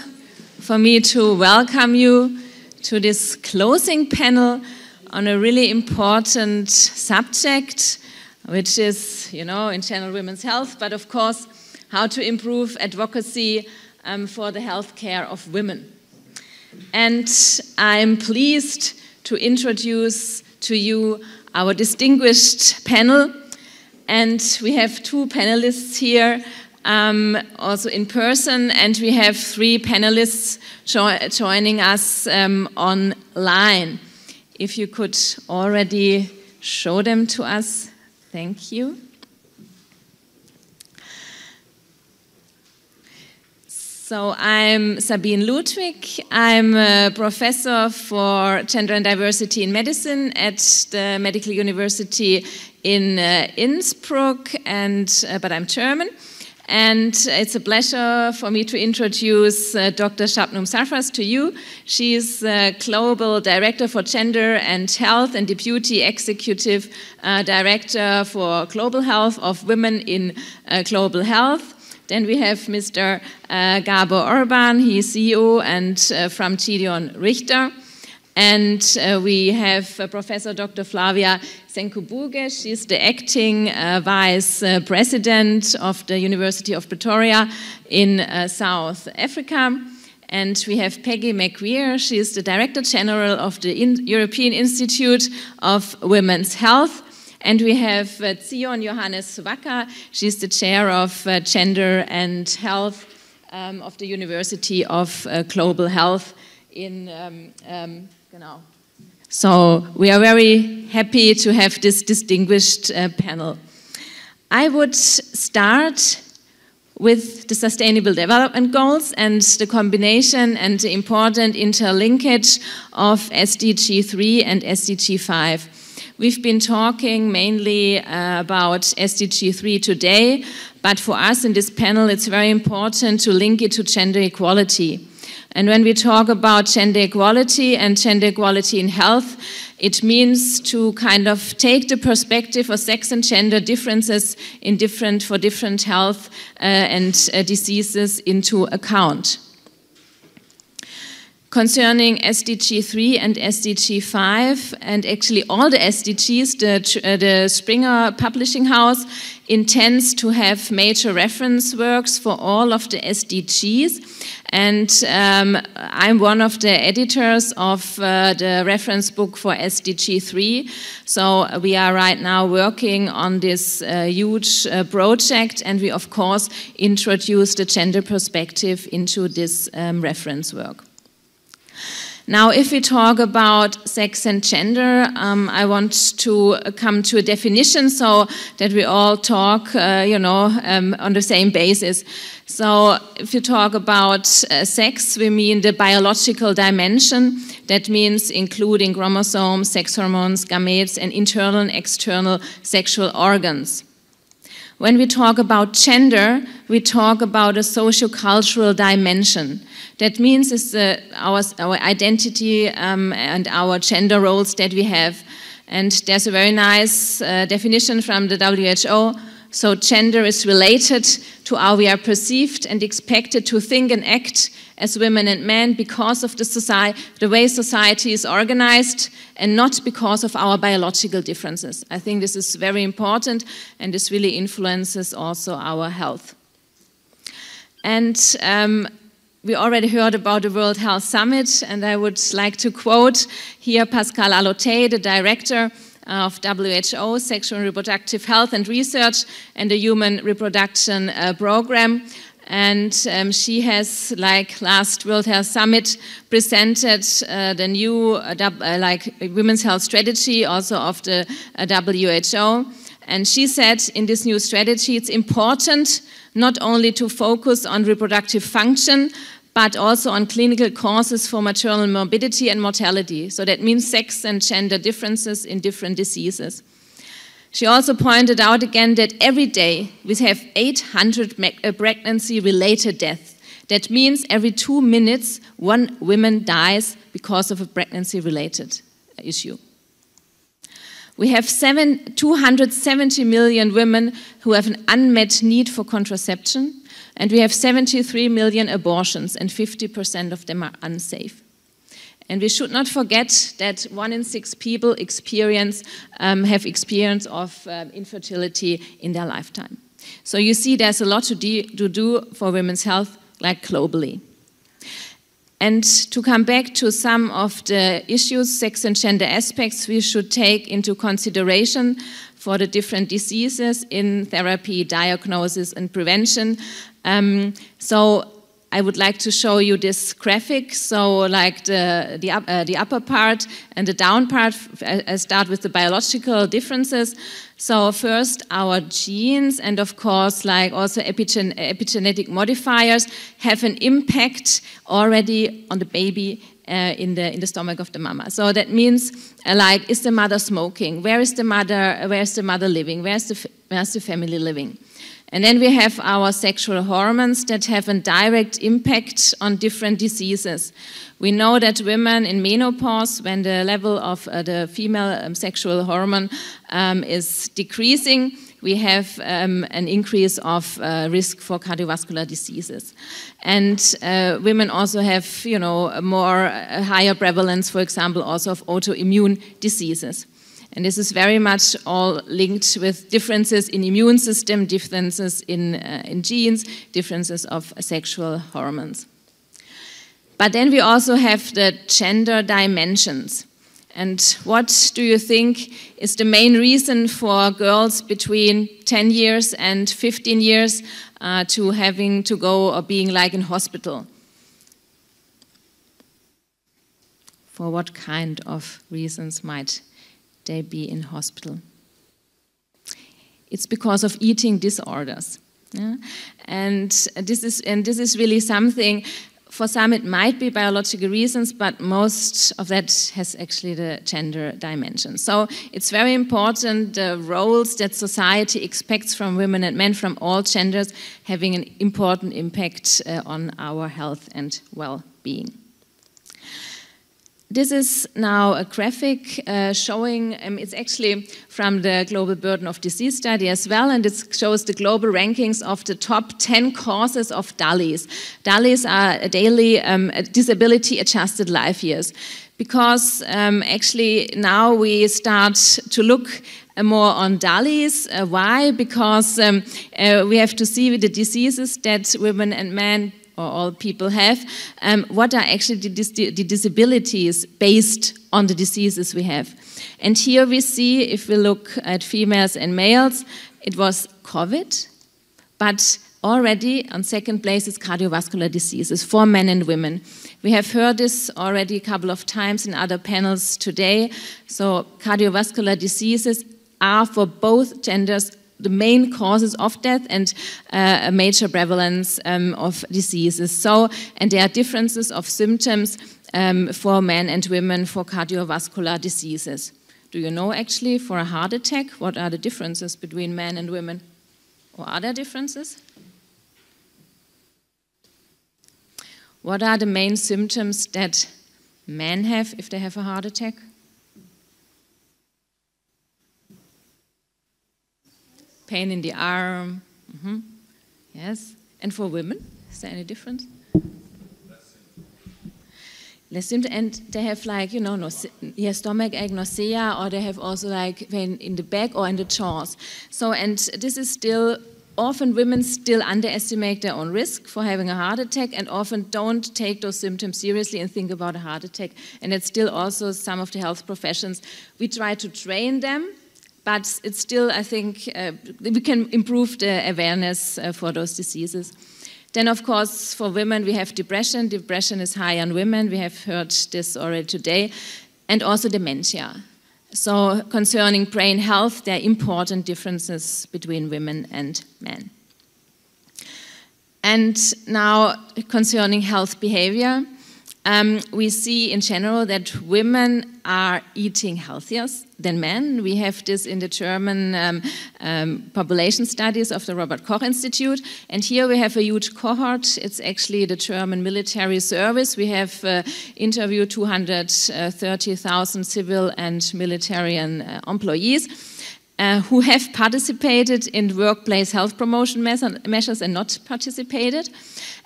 for me to welcome you to this closing panel on a really important subject, which is, you know, in general women's health, but of course, how to improve advocacy for the health care of women. And I'm pleased to introduce to you our distinguished panel. And we have two panelists here, also in person, and we have three panelists joining us online. If you could already show them to us, thank you. So I'm Sabine Ludwig. I'm a professor for gender and diversity in medicine at the Medical University in Innsbruck, but I'm German. And it's a pleasure for me to introduce Dr. Shabnum Sarfraz to you. She is Global Director for Gender and Health and Deputy Executive Director for Global Health of Women in Global Health. Then we have Mr. Gabor Orban, he is CEO and from Gideon Richter. And we have Professor Dr. Flavia Senkubuge. She is the acting vice president of the University of Pretoria in South Africa. And we have Peggy McWeir. She is the Director General of the European Institute of Women's Health. And we have Zion Johannes Wacker. She's the chair of Gender and Health of the University of Global Health in Genau. So we are very happy to have this distinguished panel. I would start with the Sustainable Development Goals and the combination and the important interlinkage of SDG 3 and SDG 5. We've been talking mainly about SDG 3 today, but for us in this panel, it's very important to link it to gender equality. And when we talk about gender equality and gender equality in health, it means to kind of take the perspective of sex and gender differences for different health and diseases into account. Concerning SDG 3 and SDG 5, and actually all the SDGs, the Springer Publishing House intends to have major reference works for all of the SDGs. And I'm one of the editors of the reference book for SDG 3. So we are right now working on this huge project, and we of course introduce the gender perspective into this reference work. Now, if we talk about sex and gender, I want to come to a definition so that we all talk, on the same basis. So, if you talk about sex, we mean the biological dimension. That means including chromosomes, sex hormones, gametes, and internal and external sexual organs. When we talk about gender, we talk about a socio-cultural dimension. That means it's our identity and our gender roles that we have. And there's a very nice definition from the WHO. So gender is related to how we are perceived and expected to think and act as women and men because of the way society is organized, and not because of our biological differences. I think this is very important, and this really influences also our health. And we already heard about the World Health Summit, and I would like to quote here Pascal Alloté, the director of WHO, Sexual and Reproductive Health and Research, and the Human Reproduction Program. And she has, like last World Health Summit, presented the new women's health strategy, also of the WHO. And she said in this new strategy, it's important not only to focus on reproductive function, but also on clinical causes for maternal morbidity and mortality. So that means sex and gender differences in different diseases. She also pointed out again that every day we have 800 pregnancy-related deaths. That means every 2 minutes, 1 woman dies because of a pregnancy-related issue. We have 270 million women who have an unmet need for contraception, and we have 73 million abortions, and 50% of them are unsafe. And we should not forget that 1 in 6 people have experience of infertility in their lifetime. So you see there's a lot to do for women's health, like globally. And to come back to some of the issues, sex and gender aspects, we should take into consideration for the different diseases in therapy, diagnosis, and prevention. So I would like to show you this graphic. So like the upper part and the down part, I start with the biological differences. So first our genes, and of course like also epigenetic modifiers have an impact already on the baby in the stomach of the mama. So that means like, is the mother smoking? Where is the mother living? Where's the family living? And then we have our sexual hormones that have a direct impact on different diseases. We know that women in menopause, when the level of the female sexual hormone is decreasing, we have an increase of risk for cardiovascular diseases. And women also have, a higher prevalence, for example, also of autoimmune diseases. And this is very much all linked with differences in immune system, differences in genes, differences of sexual hormones. But then we also have the gender dimensions. And what do you think is the main reason for girls between 10 years and 15 years to having to go or being like in hospital? For what kind of reasons might they be in hospital? It's because of eating disorders. Yeah? And this is really something. For some it might be biological reasons, but most of that has actually the gender dimension. So it's very important, the roles that society expects from women and men from all genders having an important impact on our health and well-being. This is now a graphic showing, it's actually from the Global Burden of Disease study as well, and it shows the global rankings of the top 10 causes of DALYs. DALYs are daily disability-adjusted life years, because actually now we start to look more on DALYs. Why? Because we have to see the diseases that women and men or all people have, what are actually the disabilities based on the diseases we have. And here we see, if we look at females and males, it was COVID, but already on second place is cardiovascular diseases for men and women. We have heard this already a couple of times in other panels today. So cardiovascular diseases are for both genders the main causes of death and a major prevalence of diseases. So, and there are differences of symptoms for men and women for cardiovascular diseases. Do you know actually for a heart attack, what are the differences between men and women? Or are there differences? What are the main symptoms that men have if they have a heart attack? Pain in the arm. Yes. And for women, is there any difference? Less symptoms, and they have like, you know, stomach ache, nausea, or they have also like pain in the back or in the jaws. So, and this is still, often women still underestimate their own risk for having a heart attack and often don't take those symptoms seriously and think about a heart attack. And it's still also some of the health professions. We try to train them, but it's still, I think, we can improve the awareness for those diseases. Then, of course, for women, we have depression. Depression is high on women. We have heard this already today. And also dementia. So concerning brain health, there are important differences between women and men. And now, concerning health behavior, we see in general that women are eating healthier than men. We have this in the German population studies of the Robert Koch Institute. And here we have a huge cohort. It's actually the German military service. We have interviewed 230,000 civil and military employees who have participated in workplace health promotion measures and not participated.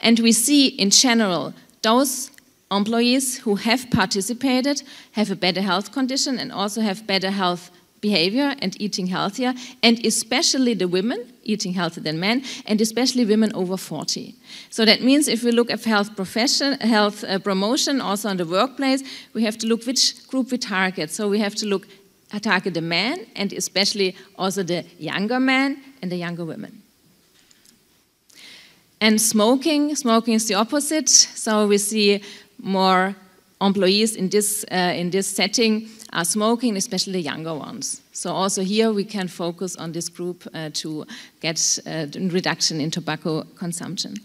And we see in general those employees who have participated have a better health condition and also have better health behavior and eating healthier, and especially the women eating healthier than men, and especially women over 40. So that means if we look at health promotion also in the workplace, we have to look which group we target. So we have to target the men and especially also the younger men and the younger women. And smoking is the opposite. So we see more employees in this setting are smoking, especially the younger ones. So also here we can focus on this group to get a reduction in tobacco consumption.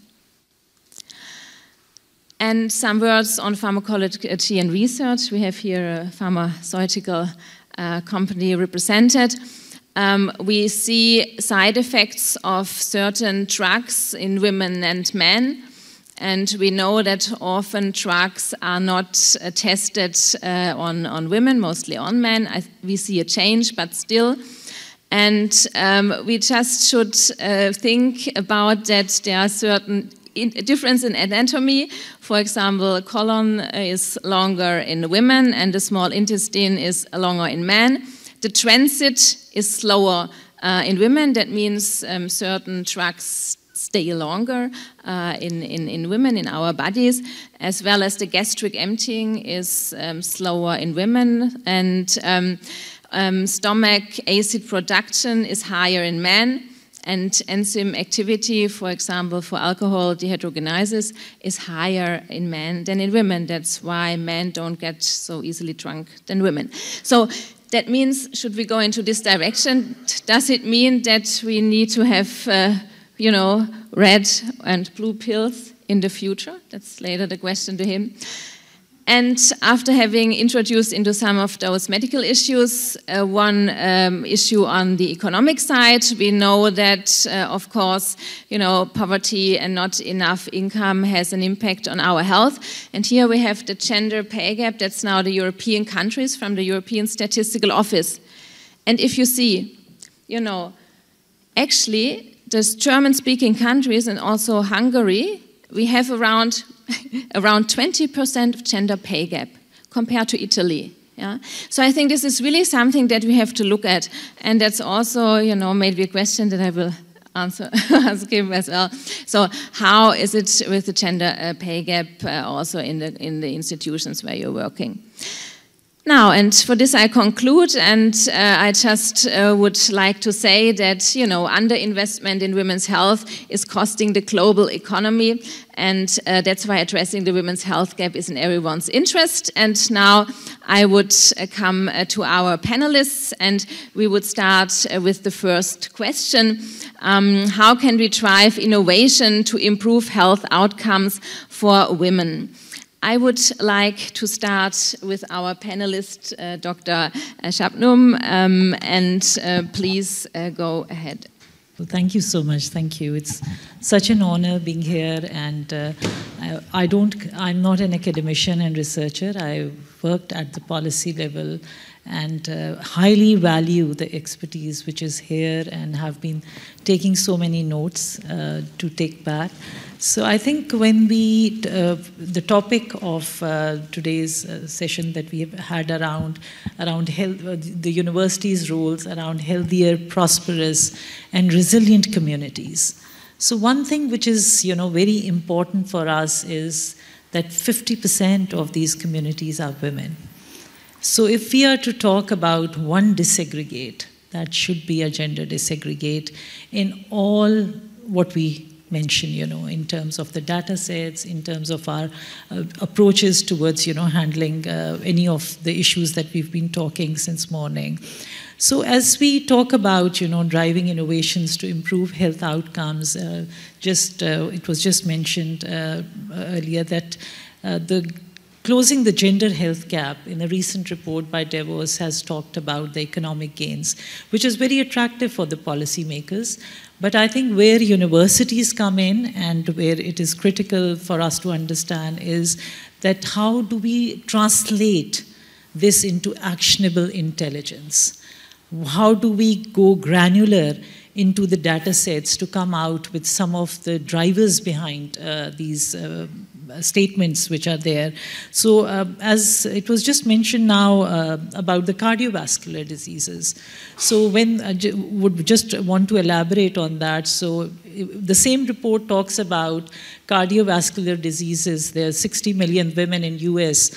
And some words on pharmacology and research. We have here a pharmaceutical company represented. We see side effects of certain drugs in women and men. And we know that often drugs are not tested on women, mostly on men. We see a change, but still. And we just should think about that there are certain differences in anatomy. For example, colon is longer in women and the small intestine is longer in men. The transit is slower in women. That means certain drugs stay longer in women, in our bodies, as well as the gastric emptying is slower in women, and stomach acid production is higher in men, and enzyme activity, for example, for alcohol dehydrogenases, is higher in men than in women. That's why men don't get so easily drunk than women. So that means, should we go into this direction? Does it mean that we need to have red and blue pills in the future? That's later the question to him. And after having introduced into some of those medical issues, one issue on the economic side, we know that, of course, poverty and not enough income has an impact on our health. And here we have the gender pay gap. That's now the European countries from the European Statistical Office. And if you see, actually, the German-speaking countries and also Hungary, we have around 20% of gender pay gap compared to Italy. Yeah? So I think this is really something that we have to look at. And that's also, maybe a question that I will ask him as well. So how is it with the gender pay gap also in the institutions where you're working? Now, and for this I conclude, and I just would like to say that, you know, underinvestment in women's health is costing the global economy, and that's why addressing the women's health gap is in everyone's interest. And now I would come to our panelists, and we would start with the first question. How can we drive innovation to improve health outcomes for women? I would like to start with our panelist, Dr. Shabnum, and please go ahead. Well, thank you so much. Thank you. It's such an honor being here, and I'm not an academician and researcher. I worked at the policy level and highly value the expertise which is here and have been taking so many notes to take back. So I think when the topic of today's session that we have had around health, the university's roles around healthier, prosperous, and resilient communities. So one thing which is, you know, very important for us is that 50% of these communities are women. So if we are to talk about one disaggregate, that should be a gender disaggregate in all what we mention, you know, in terms of the data sets, in terms of our approaches towards, you know, handling any of the issues that we've been talking since morning. So as we talk about, you know, driving innovations to improve health outcomes, it was just mentioned earlier that closing the gender health gap in a recent report by Davos has talked about the economic gains, which is very attractive for the policymakers. But I think where universities come in and where it is critical for us to understand is that how do we translate this into actionable intelligence? How do we go granular into the data sets to come out with some of the drivers behind these statements which are there. So as it was just mentioned now about the cardiovascular diseases. So when I would just want to elaborate on that. So the same report talks about cardiovascular diseases. There are 60 million women in US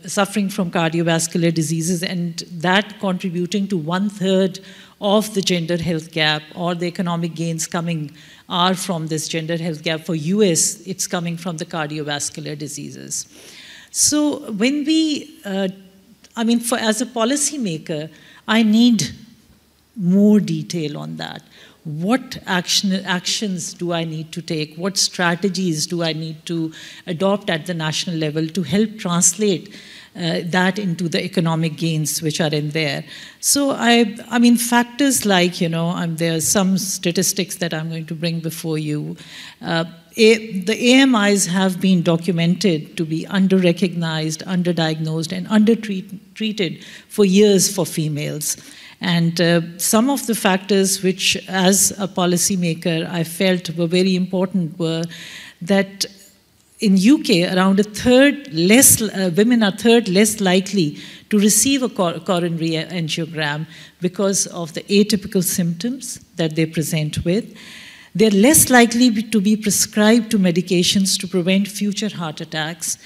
suffering from cardiovascular diseases, and that contributing to 1/3 of the gender health gap, or the economic gains coming are from this gender health gap. For US, it's coming from the cardiovascular diseases. So when as a policymaker, I need more detail on that. What actions do I need to take? What strategies do I need to adopt at the national level to help translate that into the economic gains which are in there? So I mean factors like, you know, there are some statistics that I'm going to bring before you. The AMIs have been documented to be under-recognized, under-diagnosed, and under-treated for years for females. And some of the factors which, as a policymaker, I felt were very important were that in UK, around a third less, women are third less likely to receive a coronary angiogram because of the atypical symptoms that they present with. They're less likely to be prescribed to medications to prevent future heart attacks.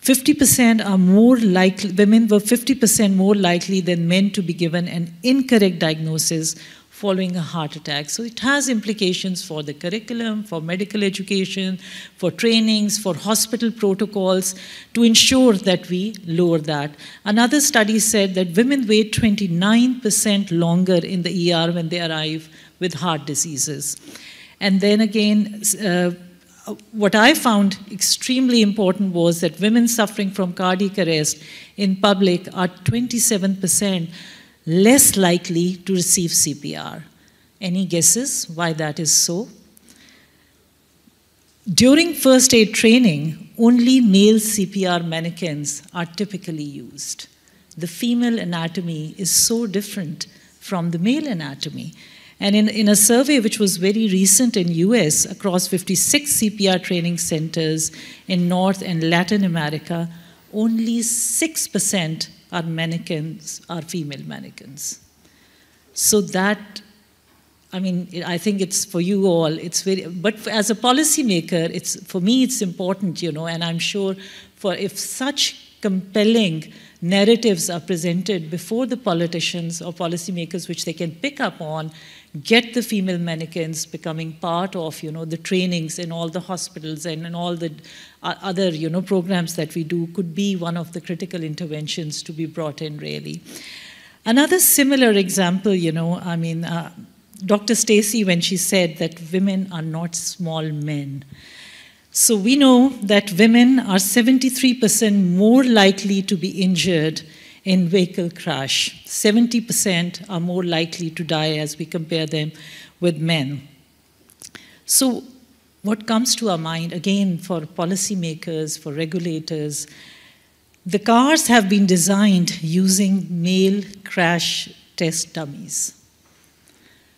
50% are more likely, women were 50% more likely than men to be given an incorrect diagnosis following a heart attack. So it has implications for the curriculum, for medical education, for trainings, for hospital protocols to ensure that we lower that. Another study said that women wait 29% longer in the ER when they arrive with heart diseases. And then again, what I found extremely important was that women suffering from cardiac arrest in public are 27% less likely to receive CPR. Any guesses why that is so? During first aid training, only male CPR mannequins are typically used. The female anatomy is so different from the male anatomy. And in a survey which was very recent in US, across 56 CPR training centers in North and Latin America, only 6% are female mannequins. So that I mean, I think it's for you all, but as a policymaker, for me it's important, you know, and I'm sure if such compelling narratives are presented before the politicians or policymakers, which they can pick up on, get the female mannequins becoming part of, you know, the trainings in all the hospitals and in all the other, you know, programs that we do, could be one of the critical interventions to be brought in, really. Another similar example, you know, I mean, Dr. Stacey, when she said that women are not small men. So we know that women are 73% more likely to be injured in vehicle crash. 70% are more likely to die as we compare them with men. So what comes to our mind, again, for policymakers, for regulators, the cars have been designed using male crash test dummies.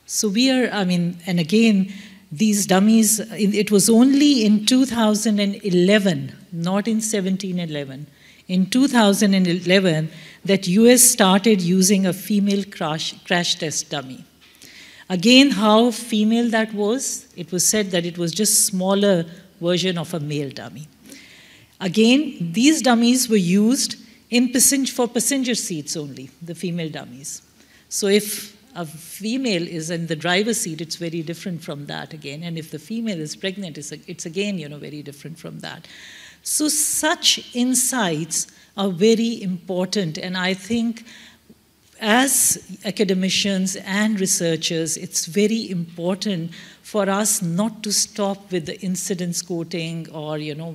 So we are, I mean, and again, these dummies, it was only in 2011, not in 1711, in 2011 that US started using a female crash test dummy. Again, how female that was? It was said that it was just smaller version of a male dummy. Again, these dummies were used for passenger seats only, the female dummies. So if a female is in the driver's seat, it's very different from that again. And if the female is pregnant, it's again, you know, very different from that. So such insights are very important. And I think as academicians and researchers, it's very important for us not to stop with the incidence quoting or, you know,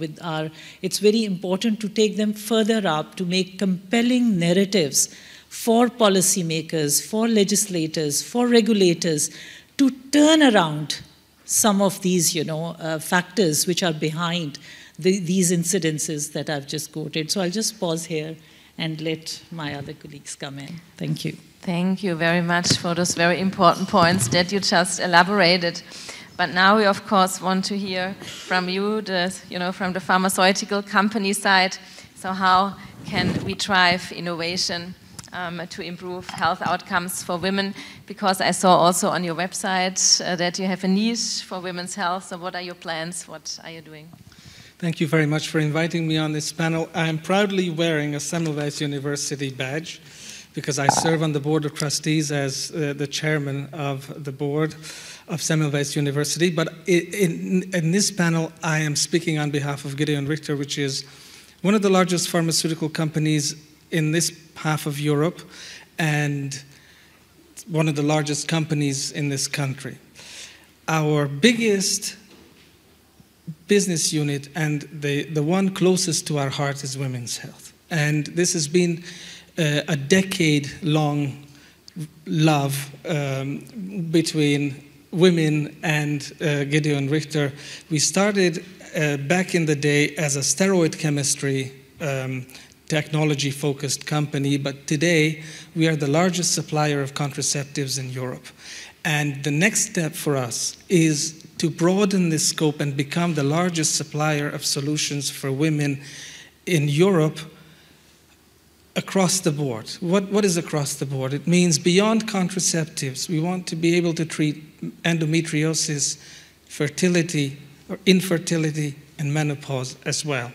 it's very important to take them further up, to make compelling narratives for policymakers, for legislators, for regulators, to turn around some of these, you know, factors which are behind these incidences that I've just quoted. So I'll just pause here and let my other colleagues come in. Thank you. Thank you very much for those very important points that you just elaborated. But now we, of course, want to hear from you, from the pharmaceutical company side. So how can we drive innovation to improve health outcomes for women? Because I saw also on your website that you have a niche for women's health. So what are your plans? What are you doing? Thank you very much for inviting me on this panel. I am proudly wearing a Semmelweis University badge because I serve on the Board of Trustees as the chairman of the board of Semmelweis University. But in this panel, I am speaking on behalf of Gedeon Richter, which is one of the largest pharmaceutical companies in this half of Europe and one of the largest companies in this country. Our biggest business unit and the one closest to our heart is women's health. And this has been a decade-long love between women and Gedeon Richter. We started back in the day as a steroid chemistry technology-focused company, but today we are the largest supplier of contraceptives in Europe. And the next step for us is to broaden this scope and become the largest supplier of solutions for women in Europe across the board. What is across the board? It means beyond contraceptives, we want to be able to treat endometriosis, fertility, or infertility, and menopause as well.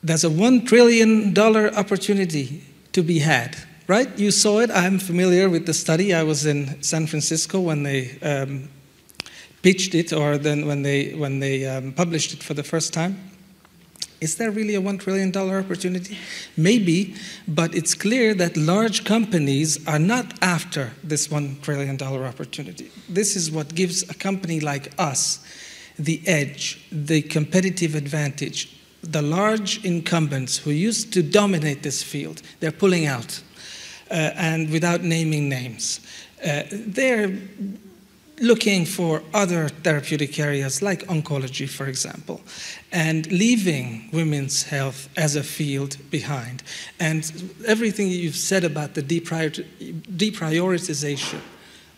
There's a $1 trillion opportunity to be had, right? You saw it. I'm familiar with the study. I was in San Francisco when they pitched it, or then when they published it for the first time. Is there really a $1 trillion opportunity? Maybe, but it's clear that large companies are not after this $1 trillion opportunity. This is what gives a company like us the edge, the competitive advantage. The large incumbents who used to dominate this field, they're pulling out, and without naming names. They're looking for other therapeutic areas like oncology, for example, and leaving women's health as a field behind. And everything you've said about the deprioritization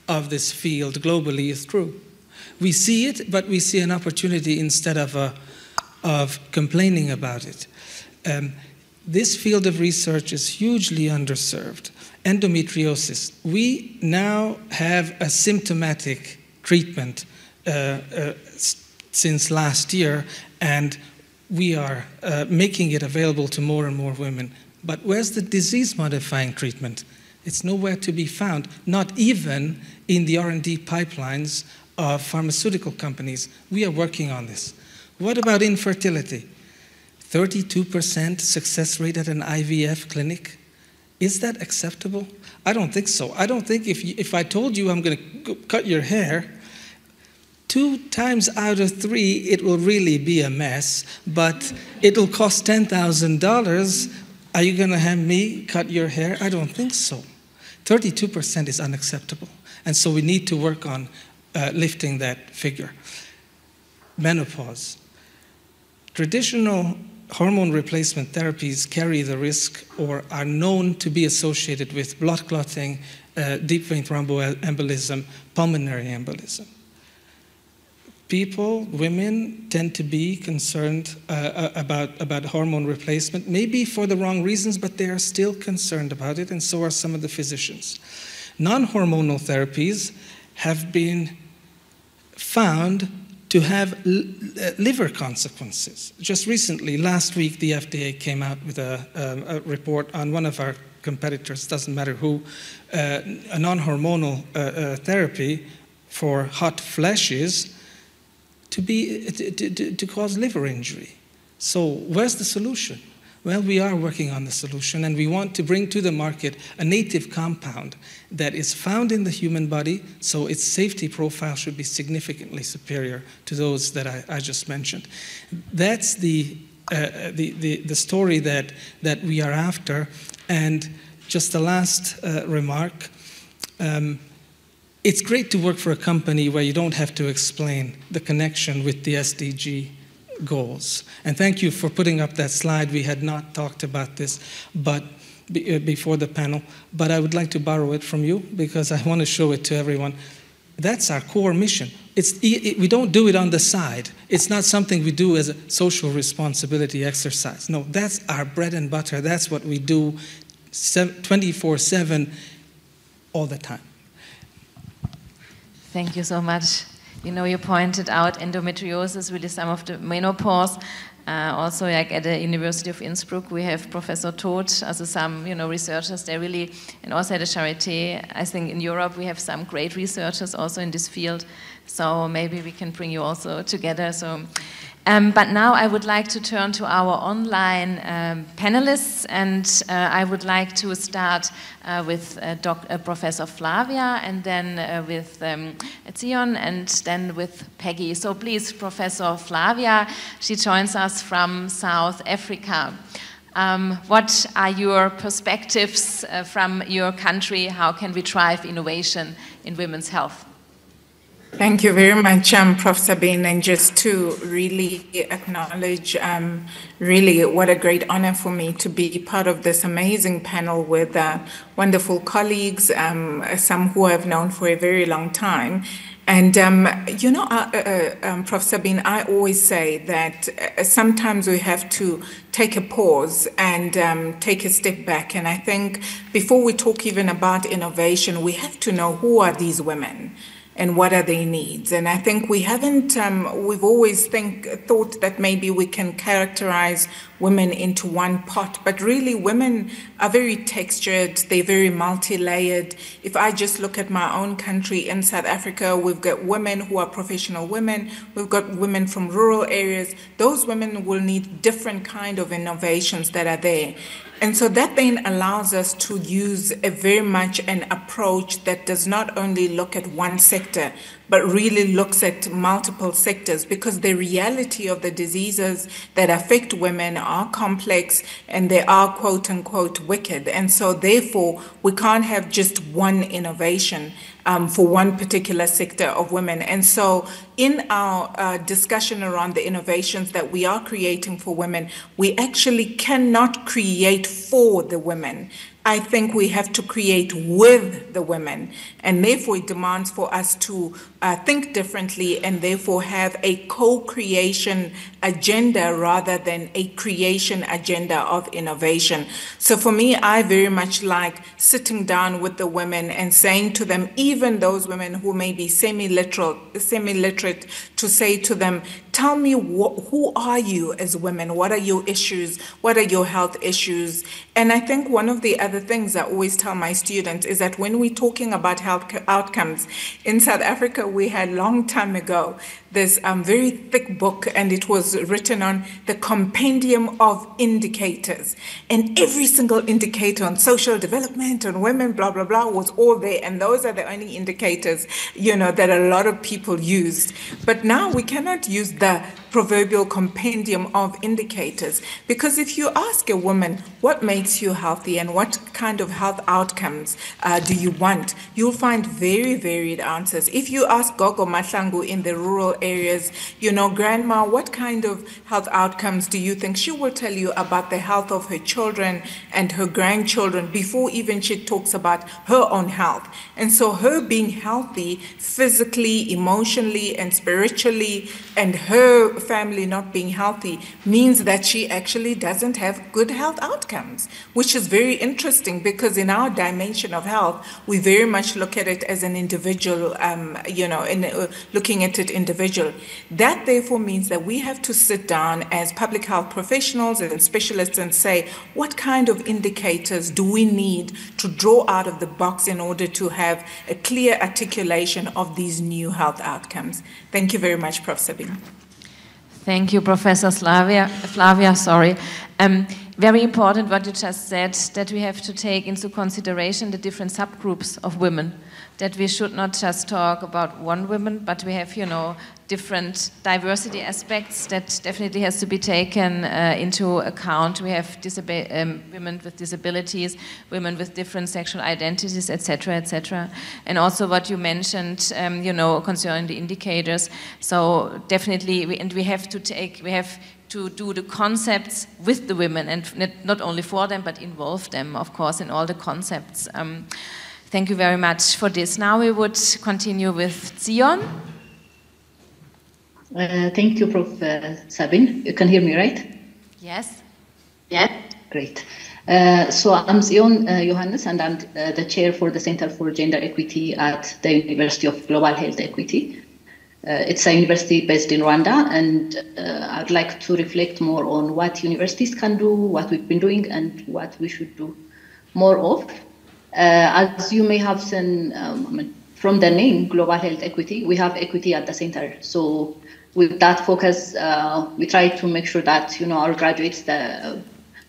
of this field globally is true. We see it, but we see an opportunity instead of complaining about it. This field of research is hugely underserved, endometriosis. We now have a symptomatic treatment since last year, and we are making it available to more and more women. But where's the disease-modifying treatment? It's nowhere to be found, not even in the R&D pipelines of pharmaceutical companies. We are working on this. What about infertility? 32% success rate at an IVF clinic. Is that acceptable? I don't think so. I don't think if I told you I'm going to cut your hair, 2 times out of 3 it will really be a mess, but it'll cost $10,000. Are you going to have me cut your hair? I don't think so. 32% is unacceptable. And so we need to work on lifting that figure. Menopause. Traditional hormone replacement therapies carry the risk or are known to be associated with blood clotting, deep vein thromboembolism, pulmonary embolism. People, women, tend to be concerned about hormone replacement, maybe for the wrong reasons, but they are still concerned about it, and so are some of the physicians. Non-hormonal therapies have been found to have liver consequences. Just recently, last week, the FDA came out with a report on one of our competitors, doesn't matter who, a non-hormonal therapy for hot flashes to cause liver injury. So where's the solution? Well, we are working on the solution, and we want to bring to the market a native compound that is found in the human body, so its safety profile should be significantly superior to those that I just mentioned. That's the story that we are after. And just the last remark, it's great to work for a company where you don't have to explain the connection with the SDG goals. And thank you for putting up that slide. We had not talked about this before the panel, but I would like to borrow it from you because I want to show it to everyone. That's our core mission. We don't do it on the side. It's not something we do as a social responsibility exercise. No, that's our bread and butter. That's what we do 24/7 all the time. Thank you so much. You know, you pointed out endometriosis, really some of the menopause. Also, like at the University of Innsbruck, we have Professor Todt, also some, researchers. They really, and also at the Charité, I think in Europe we have some great researchers also in this field. So maybe we can bring you also together. So, but now I would like to turn to our online panelists, and I would like to start with Professor Flavia, and then with Zion, and then with Peggy. So please, Professor Flavia, she joins us from South Africa. What are your perspectives from your country? How can we drive innovation in women's health? Thank you very much, Prof. Sabine, and just to really acknowledge really what a great honor for me to be part of this amazing panel with wonderful colleagues, some who I've known for a very long time. And, Prof. Sabine, I always say that sometimes we have to take a pause and take a step back. And I think before we talk even about innovation, we have to know who are these women and what are their needs. And I think we haven't, we've always thought that maybe we can characterize women into one pot, but really women are very textured, they're very multi-layered. If I just look at my own country in South Africa, we've got women who are professional women, we've got women from rural areas. Those women will need different kind of innovations that are there. And so that then allows us to use a very much an approach that does not only look at one sector, but really looks at multiple sectors, because the reality of the diseases that affect women are complex and they are quote unquote wicked. And so therefore we can't have just one innovation for one particular sector of women. And so in our discussion around the innovations that we are creating for women, we actually cannot create for the women. I think we have to create with the women, and therefore it demands for us to think differently and therefore have a co-creation agenda rather than a creation agenda of innovation. So for me, I very much like sitting down with the women and saying to them, even those women who may be semi-literate, to say to them, tell me, who are you as women? What are your issues? What are your health issues? And I think one of the other things I always tell my students is that when we're talking about health outcomes, in South Africa, we had a long time ago this very thick book, and it was written on the compendium of indicators. And every single indicator on social development, on women, blah, blah, blah, was all there. And those are the only indicators, that a lot of people used. But now we cannot use the proverbial compendium of indicators, because if you ask a woman what makes you healthy and what kind of health outcomes do you want, you'll find very varied answers. If you ask Gogo Mahlangu in the rural areas, grandma, what kind of health outcomes do you think, she will tell you about the health of her children and her grandchildren before even she talks about her own health. And so her being healthy physically, emotionally, and spiritually, and her family not being healthy means that she actually doesn't have good health outcomes, which is very interesting, because in our dimension of health, we very much look at it as an individual, looking at it individual. That therefore means that we have to sit down as public health professionals and specialists and say, what kind of indicators do we need to draw out of the box in order to have a clear articulation of these new health outcomes? Thank you very much, Prof. Sabine. Thank you, Professor Flavia. Very important what you just said, that we have to take into consideration the different subgroups of women, that we should not just talk about one woman, but we have, different diversity aspects that definitely has to be taken into account. We have women with disabilities, women with different sexual identities, etc., etc. And also what you mentioned, concerning the indicators. So definitely, we have to do the concepts with the women, and not only for them, but involve them, of course, in all the concepts. Thank you very much for this. Now we would continue with Zion. Thank you, Prof. Sabine. You can hear me, right? Yes. Yeah. Great. So I'm Zion Johannes, and I'm the chair for the Center for Gender Equity at the University of Global Health Equity. It's a university based in Rwanda, and I'd like to reflect more on what universities can do, what we've been doing, and what we should do more of. As you may have seen from the name Global Health Equity, we have equity at the center. So with that focus, we try to make sure that our graduates, the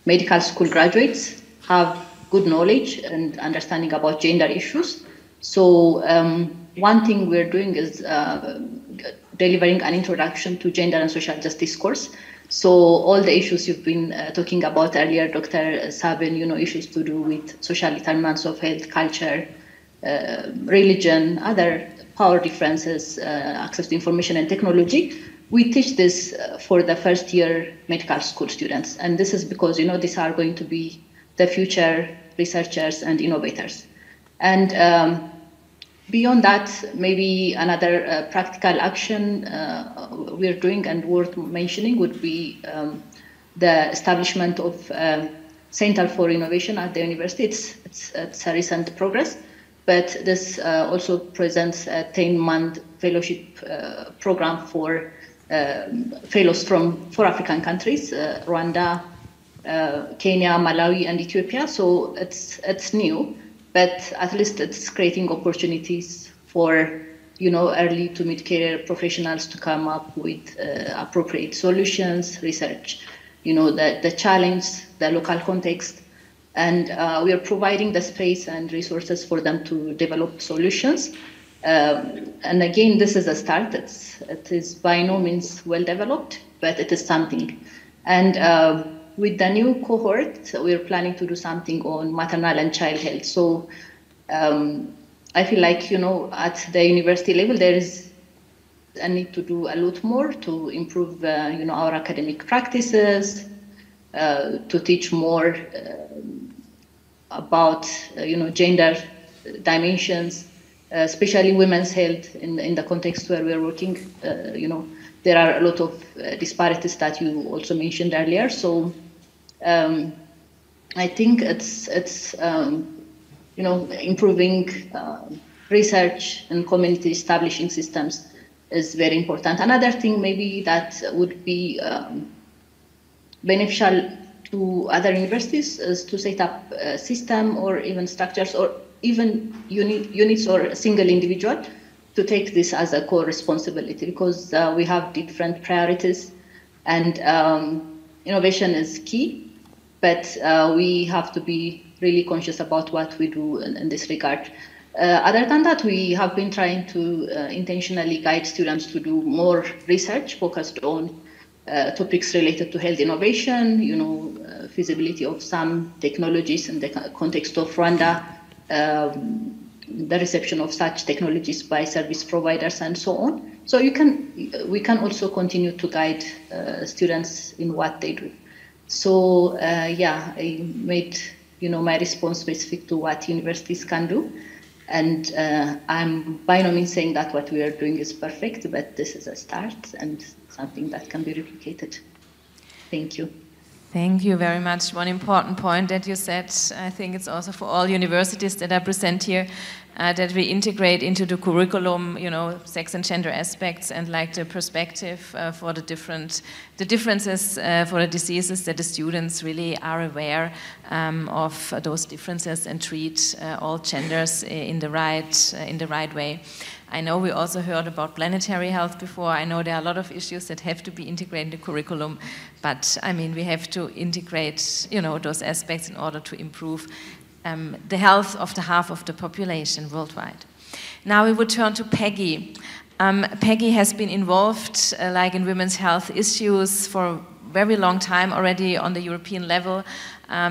medical school graduates, have good knowledge and understanding about gender issues. So one thing we're doing is delivering an introduction to gender and social justice course. So all the issues you've been talking about earlier, Dr. Sabin, issues to do with social determinants of health, culture, religion, other power differences, access to information and technology. We teach this for the first year medical school students. And this is because, these are going to be the future researchers and innovators. And beyond that, maybe another practical action we're doing and worth mentioning would be the establishment of Center for Innovation at the university. It's a recent progress, but this also presents a 10-month fellowship program for fellows from 4 African countries, Rwanda, Kenya, Malawi, and Ethiopia. So it's new, but at least it's creating opportunities for early to mid-career professionals to come up with appropriate solutions, research, the challenge, the local context, and we are providing the space and resources for them to develop solutions. And again, this is a start. It is by no means well developed, but it is something. And with the new cohort, we're planning to do something on maternal and child health. So I feel like, at the university level, there is a need to do a lot more to improve, our academic practices, to teach more about gender dimensions, especially women's health in the context where we're working. There are a lot of disparities that you also mentioned earlier. So I think it's improving research and community establishing systems is very important. Another thing maybe that would be beneficial to other universities is to set up a system or even structures or even units or a single individual to take this as a core responsibility, because we have different priorities, and innovation is key, but we have to be really conscious about what we do in this regard. Other than that, we have been trying to intentionally guide students to do more research focused on topics related to health innovation, feasibility of some technologies in the context of Rwanda, the reception of such technologies by service providers and so on. So we can also continue to guide students in what they do. So yeah, I made my response specific to what universities can do. And I'm by no means saying that what we are doing is perfect, but this is a start and something that can be replicated. Thank you. Thank you very much. One important point that you said, I think it's also for all universities that are present here, that we integrate into the curriculum, sex and gender aspects and like the perspective for the differences for the diseases, that the students really are aware of those differences and treat all genders in the right way. I know we also heard about planetary health before. I know there are a lot of issues that have to be integrated in the curriculum, but I mean, we have to integrate, those aspects in order to improve the health of the half of the population worldwide. Now we would turn to Peggy. Peggy has been involved in women's health issues for a very long time already on the European level.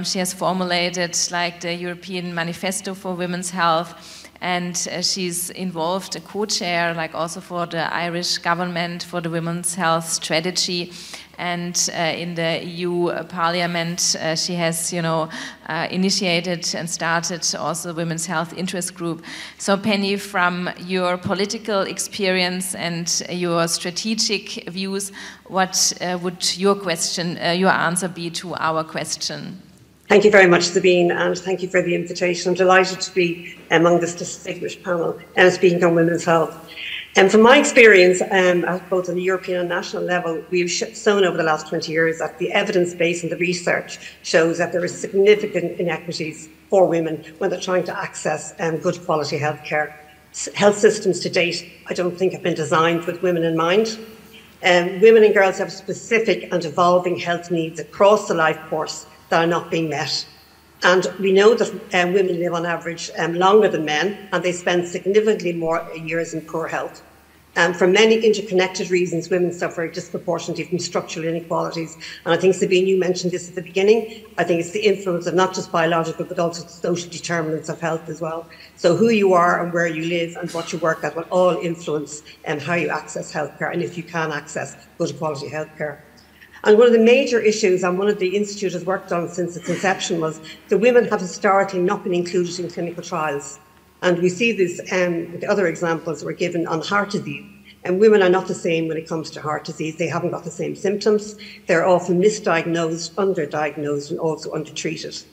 She has formulated the European Manifesto for Women's Health, and she's involved, a co-chair, also for the Irish government for the Women's Health Strategy. And in the EU Parliament, she has, initiated and started also Women's Health Interest Group. So Penny, from your political experience and your strategic views, what would your answer be to our question? Thank you very much, Sabine, and thank you for the invitation. I'm delighted to be among this distinguished panel and speaking on women's health. And from my experience, both on the European and national level, we've shown over the last 20 years that the evidence base and the research shows that there are significant inequities for women when they're trying to access good quality healthcare. Health systems to date, I don't think, have been designed with women in mind. Women and girls have specific and evolving health needs across the life course that are not being met. And we know that women live on average longer than men, and they spend significantly more years in poor health. For many interconnected reasons, women suffer disproportionately from structural inequalities. And I think, Sabine, you mentioned this at the beginning. I think it's the influence of not just biological, but also social determinants of health as well. So who you are and where you live and what you work at will all influence how you access healthcare and if you can access good quality healthcare. And one of the major issues, and one of the Institute has worked on since its inception, was that women have historically not been included in clinical trials. And we see this, the other examples were given on heart disease. And women are not the same when it comes to heart disease. They haven't got the same symptoms. They're often misdiagnosed, underdiagnosed, and also undertreated.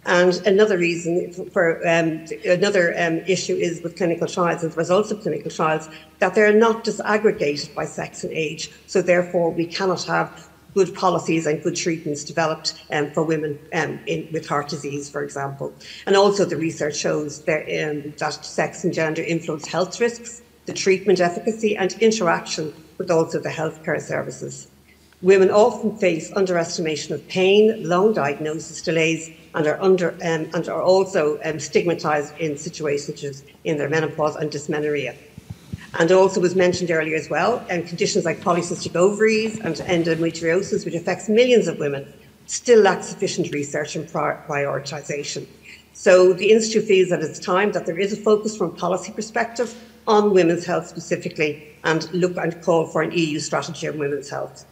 And another reason for another issue is with clinical trials, and the results of clinical trials, that they're not disaggregated by sex and age. So therefore, we cannot have good policies and good treatments developed for women with heart disease, for example. And also the research shows that sex and gender influence health risks, the treatment efficacy and interaction with also the healthcare services. Women often face underestimation of pain, long diagnosis delays, and are also stigmatized in situations such as in their menopause and dysmenorrhea. And also was mentioned earlier as well, conditions like polycystic ovaries and endometriosis, which affects millions of women, still lack sufficient research and prioritization. So the Institute feels that it's time that there is a focus from a policy perspective on women's health specifically, and look and call for an EU strategy on women's health.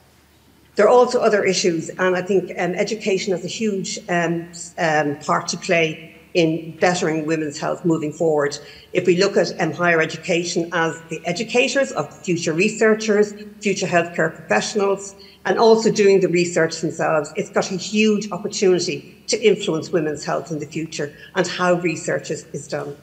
There are also other issues, and I think education has a huge part to play in bettering women's health moving forward. If we look at higher education as the educators of future researchers, future healthcare professionals, and also doing the research themselves, it's got a huge opportunity to influence women's health in the future and how research is done.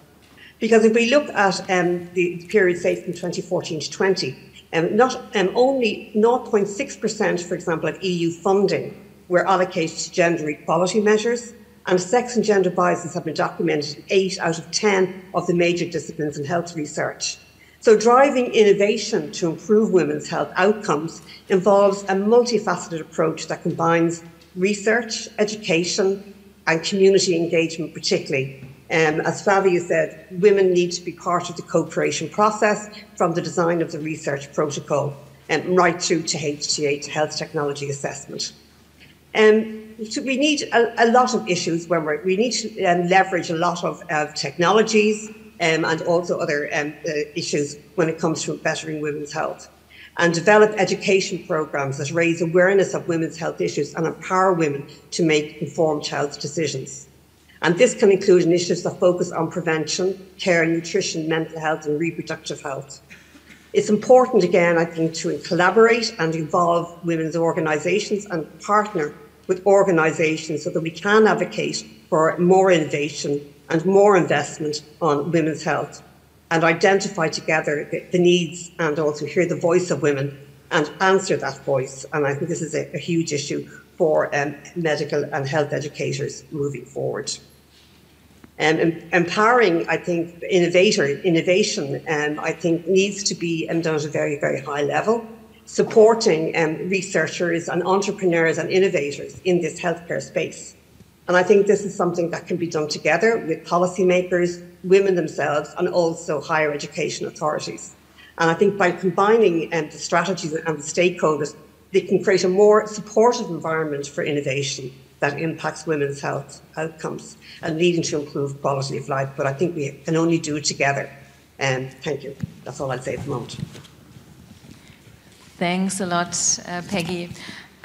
Because if we look at the period, say, from 2014 to 20, only 0.6%, for example, of EU funding were allocated to gender equality measures, and sex and gender biases have been documented in 8 out of 10 of the major disciplines in health research. So driving innovation to improve women's health outcomes involves a multifaceted approach that combines research, education, and community engagement particularly. As Flavia said, women need to be part of the co-creation process from the design of the research protocol right through to HTA, to health technology assessment. So we need a lot of issues when we need to leverage a lot of technologies and also other issues when it comes to bettering women's health, and develop education programs that raise awareness of women's health issues and empower women to make informed health decisions. And this can include initiatives that focus on prevention, care, nutrition, mental health, and reproductive health. It's important, again, I think, to collaborate and involve women's organisations and partner with organisations so that we can advocate for more innovation and more investment on women's health, and identify together the needs and also hear the voice of women and answer that voice. And I think this is a huge issue for medical and health educators moving forward. Empowering, I think, innovation, I think, needs to be done at a very, very high level, supporting researchers and entrepreneurs and innovators in this healthcare space. And I think this is something that can be done together with policymakers, women themselves, and also higher education authorities. And I think by combining the strategies and the stakeholders, they can create a more supportive environment for innovation that impacts women's health outcomes and leading to improved quality of life. But I think we can only do it together. Thank you. That's all I'd say at the moment. Thanks a lot, Peggy.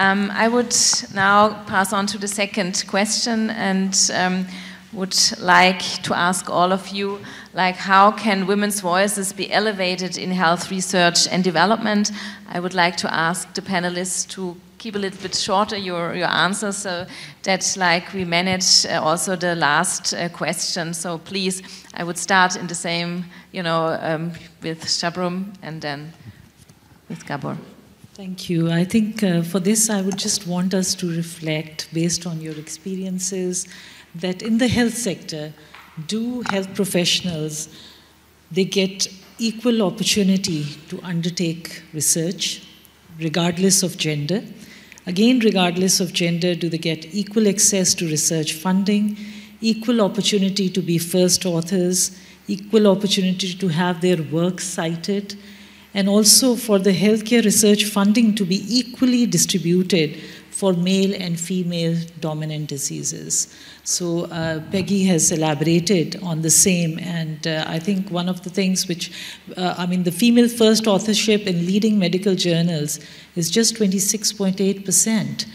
I would now pass on to the second question and would like to ask all of you, like, how can women's voices be elevated in health research and development? I would like to ask the panelists to keep a little bit shorter your answers so that, like, we manage also the last question. So please, I would start in the same, with Shabrum and then with Gabor. Thank you. I think for this, I would just want us to reflect, based on your experiences, that in the health sector, do health professionals, they get equal opportunity to undertake research, regardless of gender? Again, regardless of gender, do they get equal access to research funding, equal opportunity to be first authors, equal opportunity to have their work cited, and also for the healthcare research funding to be equally distributed for male and female dominant diseases? So Peggy has elaborated on the same, and I think one of the things which, the female first authorship in leading medical journals is just 26.8%.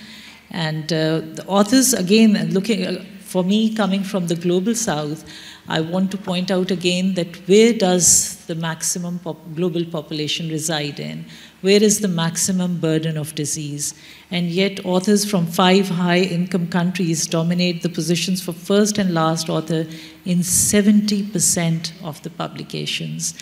And the authors, again, looking, for me, coming from the global south, I want to point out again that where does the maximum global population reside in? Where is the maximum burden of disease? And yet authors from 5 high-income countries dominate the positions for first and last author in 70% of the publications.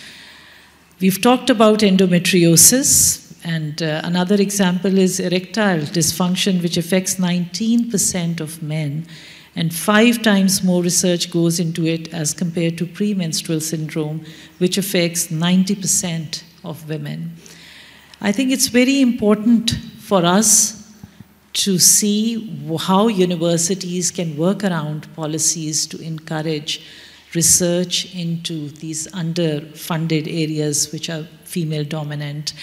We've talked about endometriosis, and another example is erectile dysfunction, which affects 19% of men. And 5 times more research goes into it as compared to premenstrual syndrome, which affects 90% of women. I think it's very important for us to see how universities can work around policies to encourage research into these underfunded areas which are female dominant.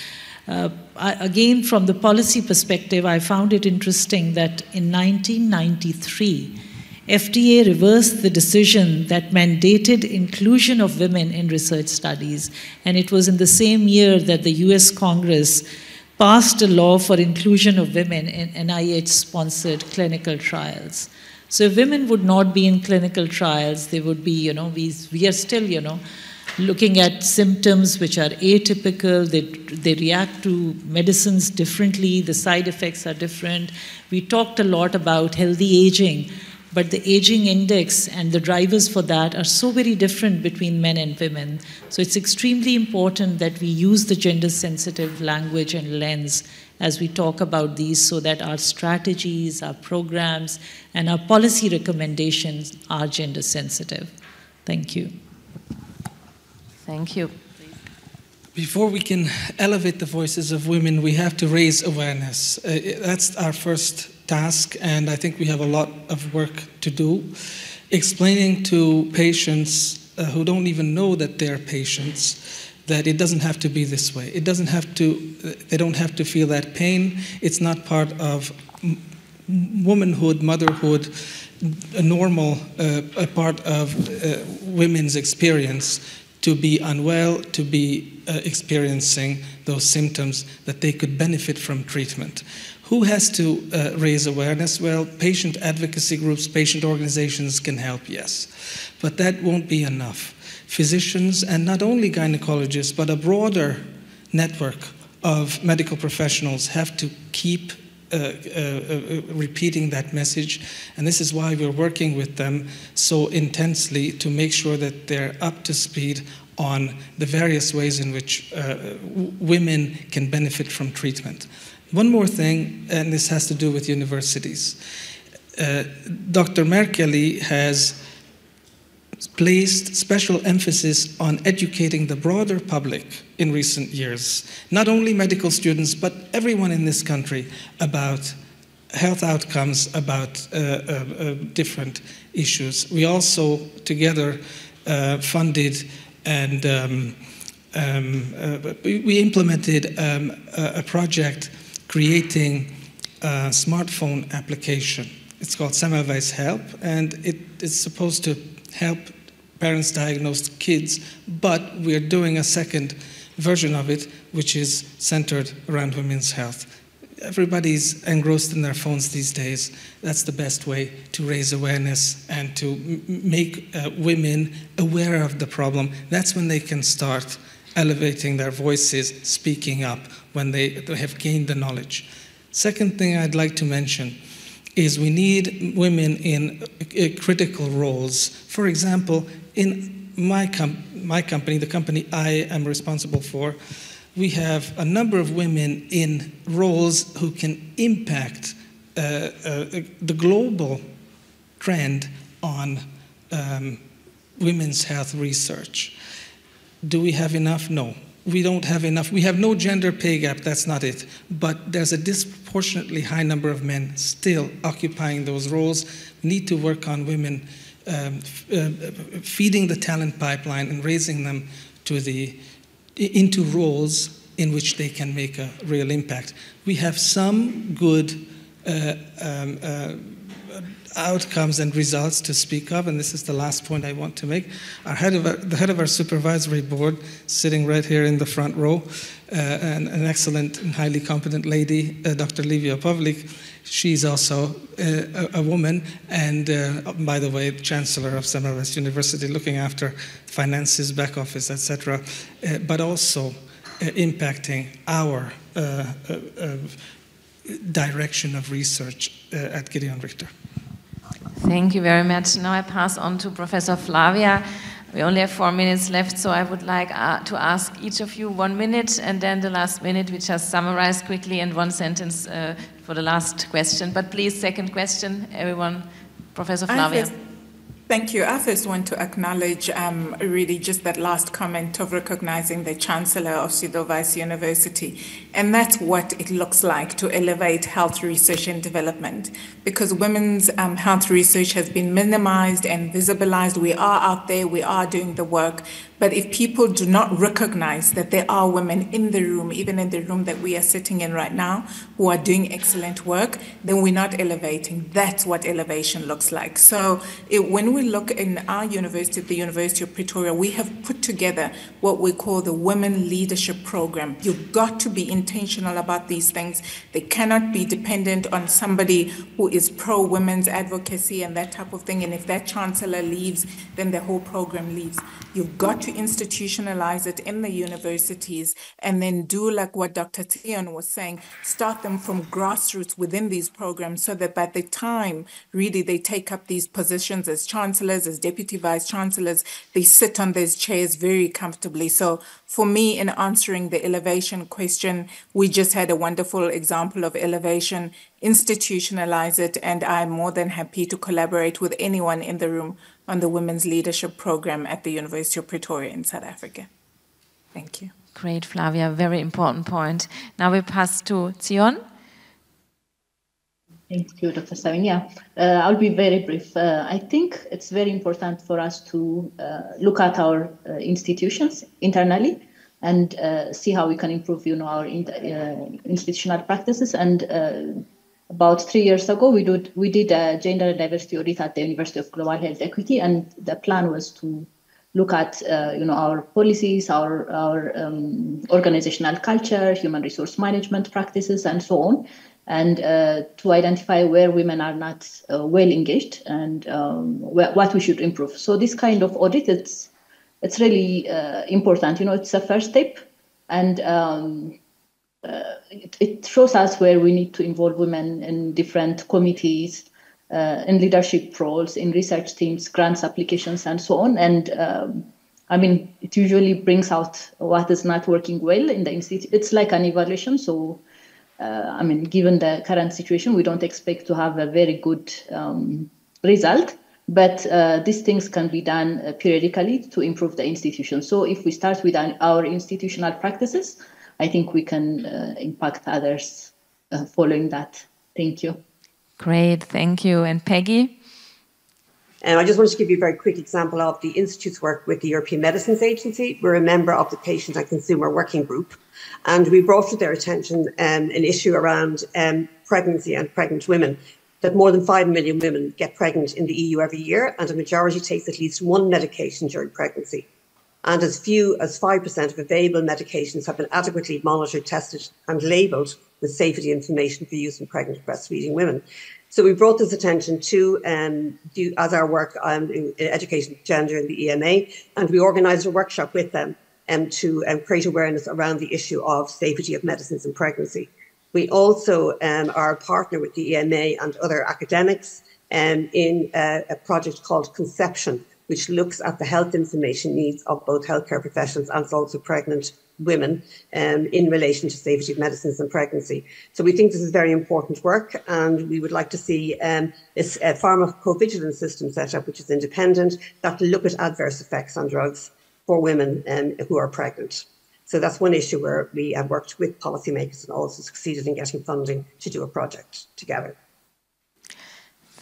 Again, from the policy perspective, I found it interesting that in 1993, FDA reversed the decision that mandated inclusion of women in research studies, and it was in the same year that the US Congress passed a law for inclusion of women in NIH-sponsored clinical trials. So if women would not be in clinical trials, they would be, you know, we are still, you know, looking at symptoms which are atypical, they react to medicines differently, the side effects are different. We talked a lot about healthy aging, but the aging index and the drivers for that are so very different between men and women. So it's extremely important that we use the gender-sensitive language and lens as we talk about these, so that our strategies, our programs, and our policy recommendations are gender-sensitive. Thank you. Thank you. Before we can elevate the voices of women, we have to raise awareness. That's our first task, and I think we have a lot of work to do. Explaining to patients who don't even know that they're patients that it doesn't have to be this way. It doesn't have to, they don't have to feel that pain. It's not part of womanhood, motherhood, a normal a part of women's experience to be unwell, to be experiencing those symptoms, that they could benefit from treatment. Who has to raise awareness? Well, patient advocacy groups, patient organizations can help, yes. But that won't be enough. Physicians, and not only gynecologists, but a broader network of medical professionals have to keep repeating that message, and this is why we're working with them so intensely to make sure that they're up to speed on the various ways in which women can benefit from treatment. One more thing, and this has to do with universities. Dr. Merkelly has placed special emphasis on educating the broader public in recent years, not only medical students, but everyone in this country, about health outcomes, about different issues. We also together funded and we implemented a project creating a smartphone application. It's called Semmelweis Help, and it is supposed to help parents diagnose kids, but we're doing a second version of it, which is centered around women's health. Everybody's engrossed in their phones these days. That's the best way to raise awareness and to make women aware of the problem. That's when they can start elevating their voices, speaking up, when they have gained the knowledge. Second thing I'd like to mention is we need women in critical roles. For example, in my company, the company I am responsible for, we have a number of women in roles who can impact the global trend on women's health research. Do we have enough? No. We don't have enough. We have no gender pay gap, that's not it. But there's a disproportionately high number of men still occupying those roles. We need to work on women feeding the talent pipeline and raising them into roles in which they can make a real impact. We have some good outcomes and results to speak of, and this is the last point I want to make. The head of our supervisory board, sitting right here in the front row, an excellent and highly competent lady, Dr. Livia Pavlik. She's also a woman, and by the way, Chancellor of Semmelweis University, looking after finances, back office, etc., but also impacting our direction of research at Gedeon Richter. Thank you very much. Now I pass on to Professor Flavia. We only have 4 minutes left, so I would like to ask each of you 1 minute, and then the last minute we just summarize quickly in one sentence for the last question. But please, second question, everyone. Professor Flavia. Thank you. I first want to acknowledge really just that last comment of recognizing the Chancellor of Semmelweis University. And that's what it looks like to elevate health research and development. Because women's health research has been minimized and visibilized. We are out there, we are doing the work, But if people do not recognize that there are women in the room, even in the room that we are sitting in right now, who are doing excellent work, then we're not elevating. That's what elevation looks like. So when we look in our university, the University of Pretoria, we have put together what we call the Women Leadership Program. You've got to be intentional about these things. They cannot be dependent on somebody who is pro-women's advocacy and that type of thing. And if that chancellor leaves, then the whole program leaves. You've got to institutionalize it in the universities and then do like what Dr. Tion was saying, start them from grassroots within these programs so that by the time really they take up these positions as chancellors, as deputy vice chancellors, they sit on those chairs very comfortably. So for me, in answering the elevation question, we just had a wonderful example of elevation. Institutionalize it, and I'm more than happy to collaborate with anyone in the room on the Women's Leadership Program at the University of Pretoria in South Africa. Thank you. Great, Flavia, very important point. Now we pass to Tion. Thank you, Dr. Sabin. Yeah, I'll be very brief. I think it's very important for us to look at our institutions internally and see how we can improve, our institutional practices. And about 3 years ago, we did a gender and diversity audit at the University of Global Health Equity, and the plan was to look at our policies, our organizational culture, human resource management practices, and so on, and to identify where women are not well engaged and what we should improve. So this kind of audit, it's really important. It's a first step, and it shows us where we need to involve women in different committees, in leadership roles, in research teams, grants applications, and so on. And it usually brings out what is not working well in the institute. It's like an evaluation. So, given the current situation, we don't expect to have a very good result. But these things can be done periodically to improve the institution. So if we start with our institutional practices, I think we can impact others following that. Thank you. Great, thank you. And Peggy? I just wanted to give you a very quick example of the Institute's work with the European Medicines Agency. We're a member of the Patient and Consumer Working Group, and we brought to their attention an issue around pregnancy and pregnant women, that more than 5 million women get pregnant in the EU every year, and a majority takes at least one medication during pregnancy. And as few as 5% of available medications have been adequately monitored, tested and labelled with safety information for use in pregnant breastfeeding women. So we brought this attention to, as our work in education gender in the EMA, and we organised a workshop with them to create awareness around the issue of safety of medicines in pregnancy. We also are a partner with the EMA and other academics in a project called Conception, which looks at the health information needs of both healthcare professionals and also pregnant women in relation to safety of medicines in pregnancy. So we think this is very important work, and we would like to see this pharmacovigilance system set up, which is independent, that will look at adverse effects on drugs for women who are pregnant. So that's one issue where we have worked with policymakers and also succeeded in getting funding to do a project together.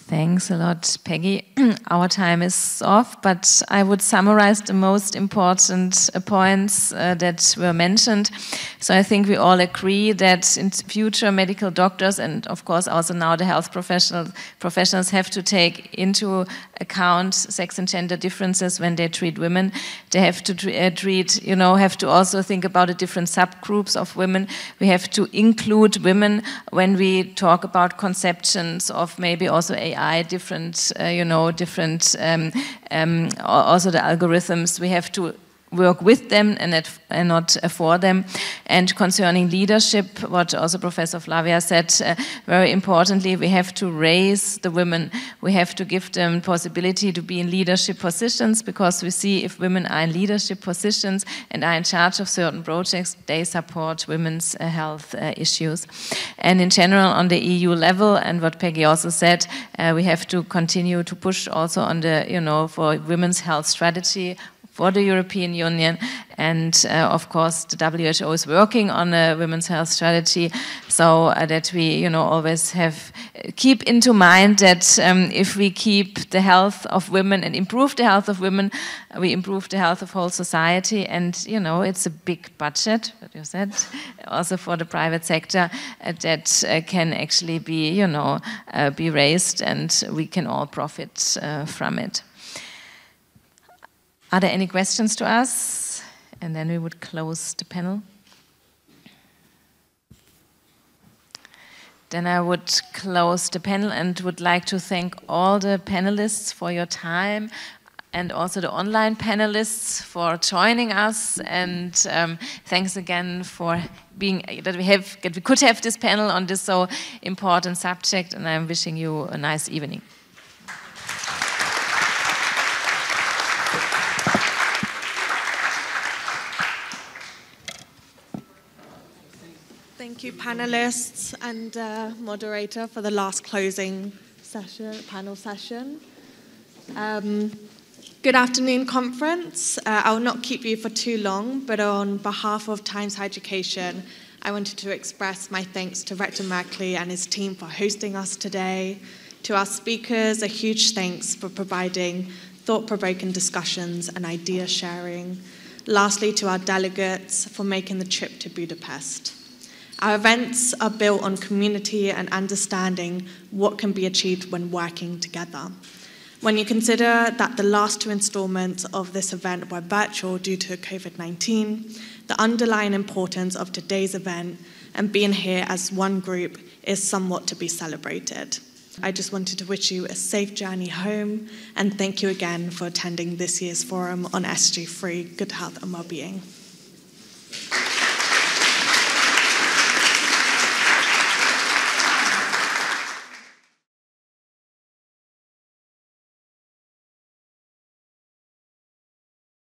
Thanks a lot, Peggy. Our time is off, but I would summarize the most important points that were mentioned. So I think we all agree that in future medical doctors, and of course also now the health professionals have to take into account sex and gender differences when they treat women. They have to have to also think about the different subgroups of women. We have to include women when we talk about conceptions of maybe also AI, different, also the algorithms. We have to work with them and not for them. And concerning leadership, what also Professor Flavia said, very importantly, we have to raise the women. We have to give them possibility to be in leadership positions, because we see if women are in leadership positions and are in charge of certain projects, they support women's health issues. And in general, on the EU level, and what Peggy also said, we have to continue to push also on the, for women's health strategy, for the European Union. And of course, the WHO is working on a women's health strategy, so that we, always keep into mind that if we keep the health of women and improve the health of women, we improve the health of whole society. And it's a big budget, what you said, also for the private sector, that can actually be, be raised, and we can all profit from it. Are there any questions to us? And then we would close the panel. Then I would close the panel and would like to thank all the panelists for your time, and also the online panelists for joining us. And thanks again for that we could have this panel on this so important subject. And I'm wishing you a nice evening. Thank you, panelists and moderator, for the last closing panel session. Good afternoon, conference. I will not keep you for too long, but on behalf of Times Higher Education, I wanted to express my thanks to Rector Merkley and his team for hosting us today. To our speakers, a huge thanks for providing thought-provoking discussions and idea sharing. Lastly, to our delegates for making the trip to Budapest. Our events are built on community and understanding what can be achieved when working together. When you consider that the last two installments of this event were virtual due to COVID-19, the underlying importance of today's event and being here as one group is somewhat to be celebrated. I just wanted to wish you a safe journey home, and thank you again for attending this year's forum on SG3, Good Health and Wellbeing.